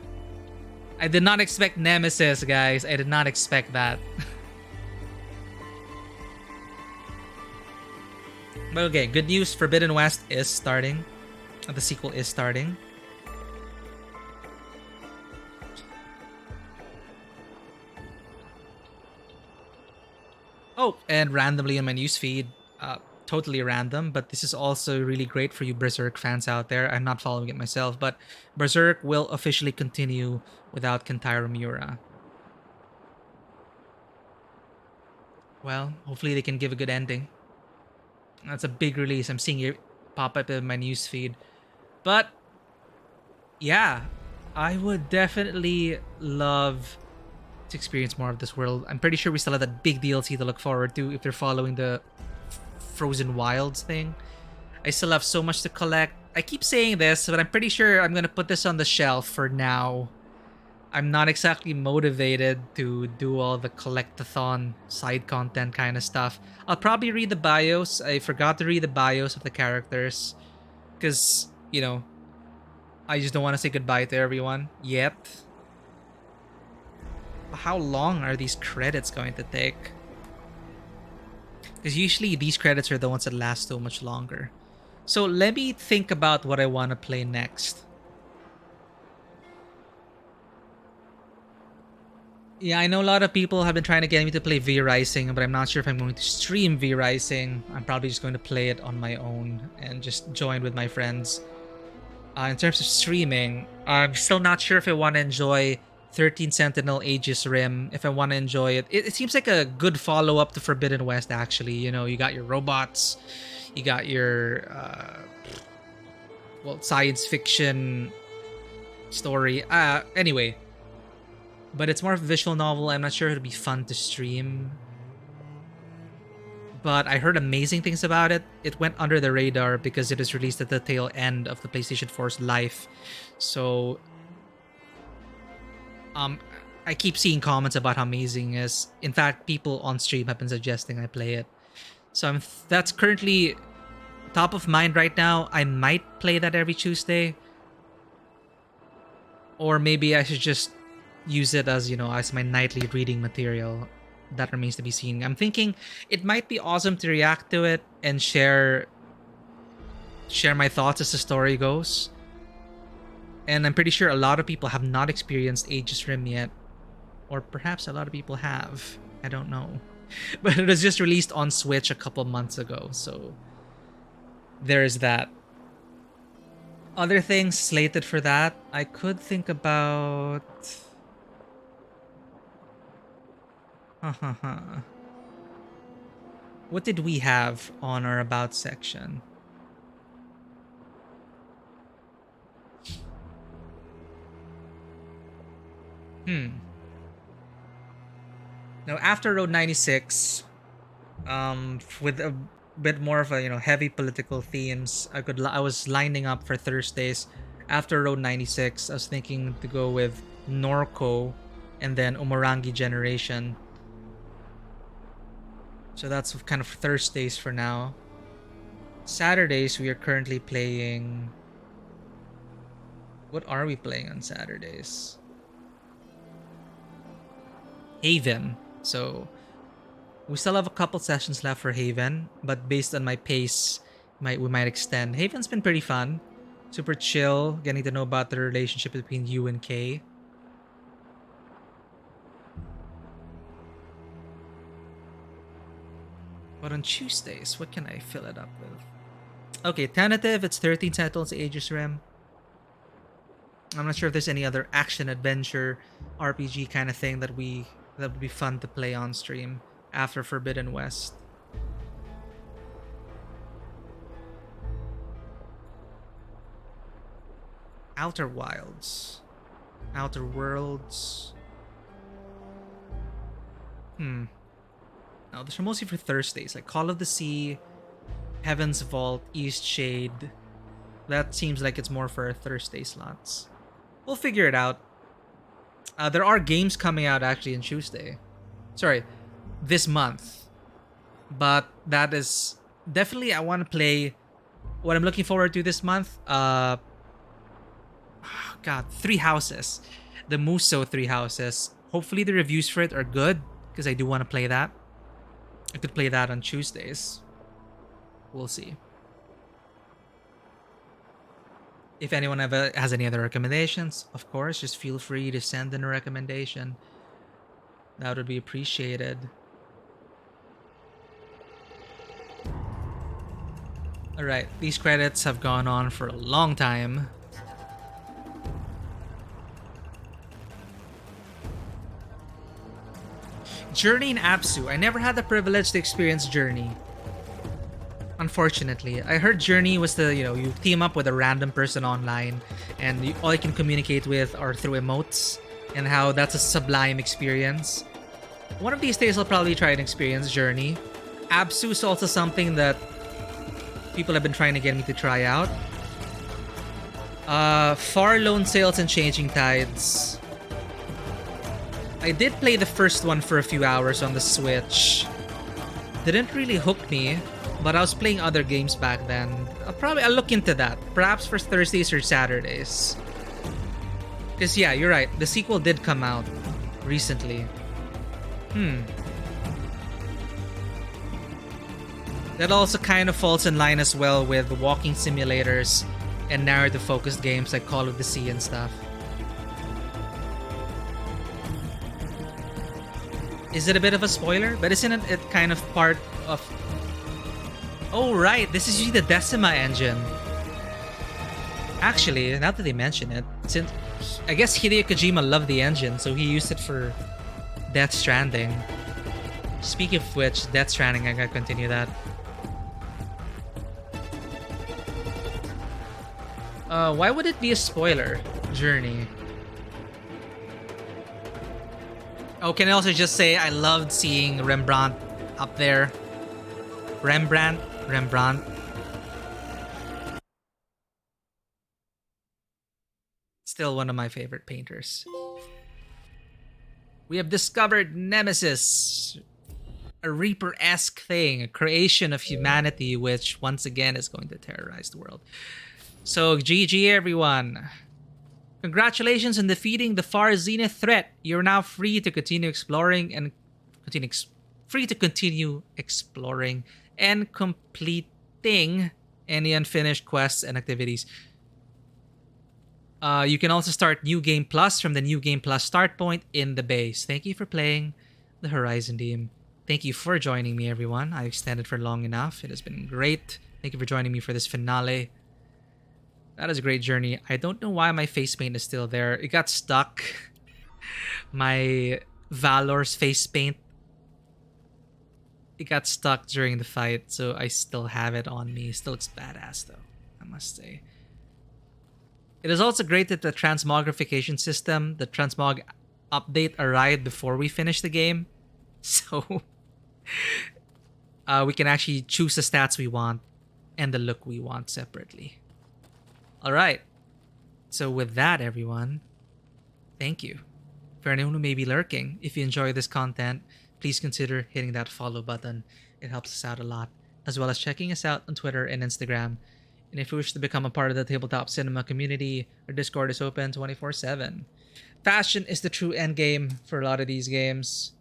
I did not expect Nemesis, guys. I did not expect that. But okay, good news. Forbidden West is starting. The sequel is starting. Oh, and randomly in my newsfeed, totally random, but this is also really great for you Berserk fans out there. I'm not following it myself, but Berserk will officially continue without Kentaro Miura. Well, hopefully they can give a good ending. That's a big release. I'm seeing it pop up in my newsfeed. But yeah, I would definitely love to experience more of this world. I'm pretty sure we still have that big DLC to look forward to if they're following the Frozen Wilds thing. I still have so much to collect. I keep saying this, but I'm pretty sure I'm gonna put this on the shelf for now. I'm not exactly motivated to do all the collectathon side content kind of stuff. I'll probably read the bios. I forgot to read the bios of the characters because, you know, I just don't want to say goodbye to everyone yet. How long are these credits going to take? Because usually these credits are the ones that last so much longer. So let me think about what I want to play next. Yeah, I know a lot of people have been trying to get me to play V-Rising, but I'm not sure if I'm going to stream V-Rising. I'm probably just going to play it on my own and just join with my friends. In terms of streaming, I'm still not sure if I want to enjoy 13 Sentinel Aegis Rim, if I want to enjoy it. It seems like a good follow-up to Forbidden West, actually. You know, you got your robots, you got your, well, science fiction story. Anyway. But it's more of a visual novel. I'm not sure it'll be fun to stream. But I heard amazing things about it. It went under the radar because it is released at the tail end of the PlayStation 4's life. So I keep seeing comments about how amazing it is. In fact, people on stream have been suggesting I play it. So that's currently top of mind right now. I might play that every Tuesday. Or maybe I should just use it as, you know, as my nightly reading material. That remains to be seen. I'm thinking it might be awesome to react to it and share my thoughts as the story goes. And I'm pretty sure a lot of people have not experienced Aegis Rim yet. Or perhaps a lot of people have. I don't know. But it was just released on Switch a couple months ago, so there's that. Other things slated for that, I could think about... What did we have on our About section? Now, after Road 96, with a bit more of a, you know, heavy political themes, I was lining up for Thursdays. After Road 96, I was thinking to go with Norco and then Umurangi Generation. So that's kind of Thursdays for now. Saturdays, we are currently playing... What are we playing on Saturdays? Haven. So we still have a couple sessions left for Haven, but based on my pace, we might extend. Haven's been pretty fun. Super chill, getting to know about the relationship between you and Kay. But on Tuesdays, what can I fill it up with? Okay, tentative, it's 13 Sentinels Aegis Rim. I'm not sure if there's any other action-adventure RPG kind of thing that would be fun to play on stream after Forbidden West. Outer Wilds. Outer Worlds. No, those are mostly for Thursdays. Like Call of the Sea, Heaven's Vault, East Shade. That seems like it's more for Thursday slots. We'll figure it out. There are games coming out actually on Tuesday. Sorry, this month. But that is definitely I want to play. What I'm looking forward to this month. Three Houses. The Muso Three Houses. Hopefully the reviews for it are good, because I do want to play that. I could play that on Tuesdays. We'll see. If anyone ever has any other recommendations, of course, just feel free to send in a recommendation. That would be appreciated. Alright, these credits have gone on for a long time. Journey in Apsu. I never had the privilege to experience Journey. Unfortunately. I heard Journey was the, you team up with a random person online and all you can communicate with are through emotes, and how that's a sublime experience. One of these days I'll probably try and experience Journey. Apsu is also something that people have been trying to get me to try out. Far Lone Sails and Changing Tides. I did play the first one for a few hours on the Switch. Didn't really hook me, but I was playing other games back then. I'll look into that. Perhaps for Thursdays or Saturdays. Because yeah, you're right. The sequel did come out recently. That also kind of falls in line as well with walking simulators and narrative-focused games like Call of the Sea and stuff. Is it a bit of a spoiler? But isn't it kind of part of... Oh, right. This is usually the Decima engine. Actually, now that they mention it, since I guess Hideo Kojima loved the engine, so he used it for Death Stranding. Speaking of which, Death Stranding, I gotta continue that. Why would it be a spoiler? Journey. Oh, can I also just say I loved seeing Rembrandt up there. Rembrandt. Still one of my favorite painters. We have discovered Nemesis. A Reaper-esque thing. A creation of humanity which once again is going to terrorize the world. So GG everyone. Congratulations on defeating the far zenith threat. You're now free to continue exploring and completing any unfinished quests and activities. You can also start New Game Plus from the New Game Plus start point in the base. Thank you for playing the Horizon team. Thank you for joining me, everyone. I extended for long enough. It has been great. Thank you for joining me for this finale. That is a great journey. I don't know why my face paint is still there. It got stuck. My Valor's face paint. It got stuck during the fight, so I still have it on me. It still looks badass though, I must say. It is also great that the transmogrification system, the transmog update arrived before we finished the game. So we can actually choose the stats we want and the look we want separately. Alright, so with that everyone, thank you. For anyone who may be lurking, if you enjoy this content, please consider hitting that follow button. It helps us out a lot, as well as checking us out on Twitter and Instagram. And if you wish to become a part of the Tabletop Cinema community, our Discord is open 24/7. Fashion is the true endgame for a lot of these games.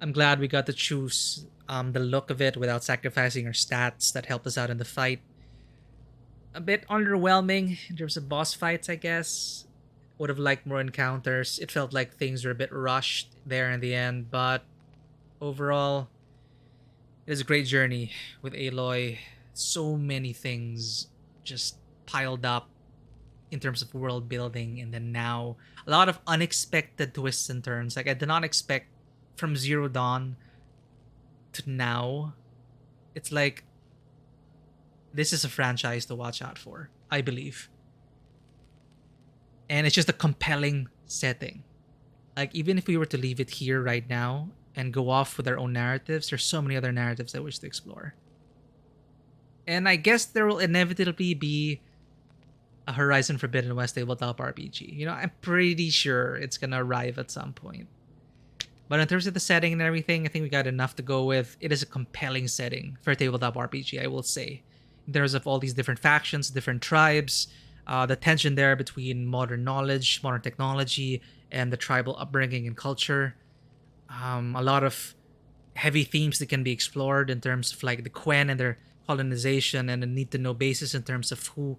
I'm glad we got to choose the look of it without sacrificing our stats. That helped us out in the fight. A bit underwhelming in terms of boss fights, I guess. Would have liked more encounters. It felt like things were a bit rushed there in the end, but overall, it is a great journey with Aloy. So many things just piled up in terms of world building, and then now a lot of unexpected twists and turns. Like I did not expect from Zero Dawn to now. It's like this is a franchise to watch out for, I believe. And it's just a compelling setting. Like, even if we were to leave it here right now and go off with our own narratives, there's so many other narratives I wish to explore. And I guess there will inevitably be a Horizon Forbidden West tabletop RPG. You know, I'm pretty sure it's gonna arrive at some point. But in terms of the setting and everything, I think we got enough to go with. It is a compelling setting for a tabletop RPG, I will say. In terms of all these different factions, different tribes, the tension there between modern knowledge, modern technology, and the tribal upbringing and culture. A lot of heavy themes that can be explored in terms of like the Quen and their colonization and the need to know basis in terms of who,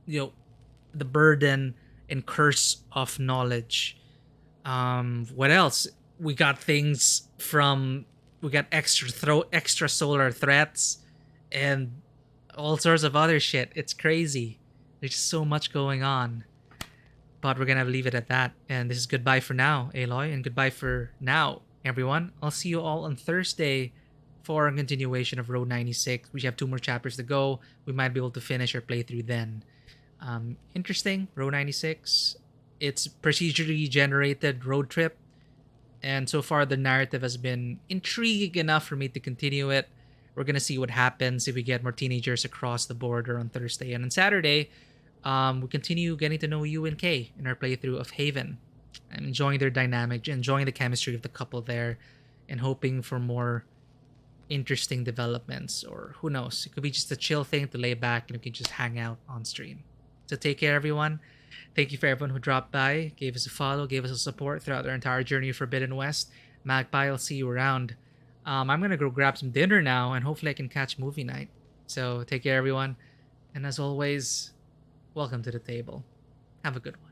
you know, the burden and curse of knowledge. What else? We got things from, we got extra solar threats and all sorts of other shit. It's crazy. There's just so much going on. But we're gonna leave it at that. And this is goodbye for now, Aloy, and goodbye for now, everyone. I'll see you all on Thursday for a continuation of Road 96. We have 2 more chapters to go. We might be able to finish our playthrough then. Interesting, Road 96. It's procedurally generated road trip. And so far, the narrative has been intriguing enough for me to continue it. We're gonna see what happens if we get more teenagers across the border on Thursday. And on Saturday, we continue getting to know you and Kay in our playthrough of Haven. I'm enjoying their dynamic, enjoying the chemistry of the couple there, and hoping for more interesting developments. Or who knows, it could be just a chill thing to lay back and we can just hang out on stream. So take care, everyone. Thank you for everyone who dropped by, gave us a follow, gave us a support throughout our entire journey of Forbidden West. Magpie, I'll see you around. I'm gonna go grab some dinner now, and hopefully I can catch movie night. So take care, everyone. And as always, welcome to the table. Have a good one.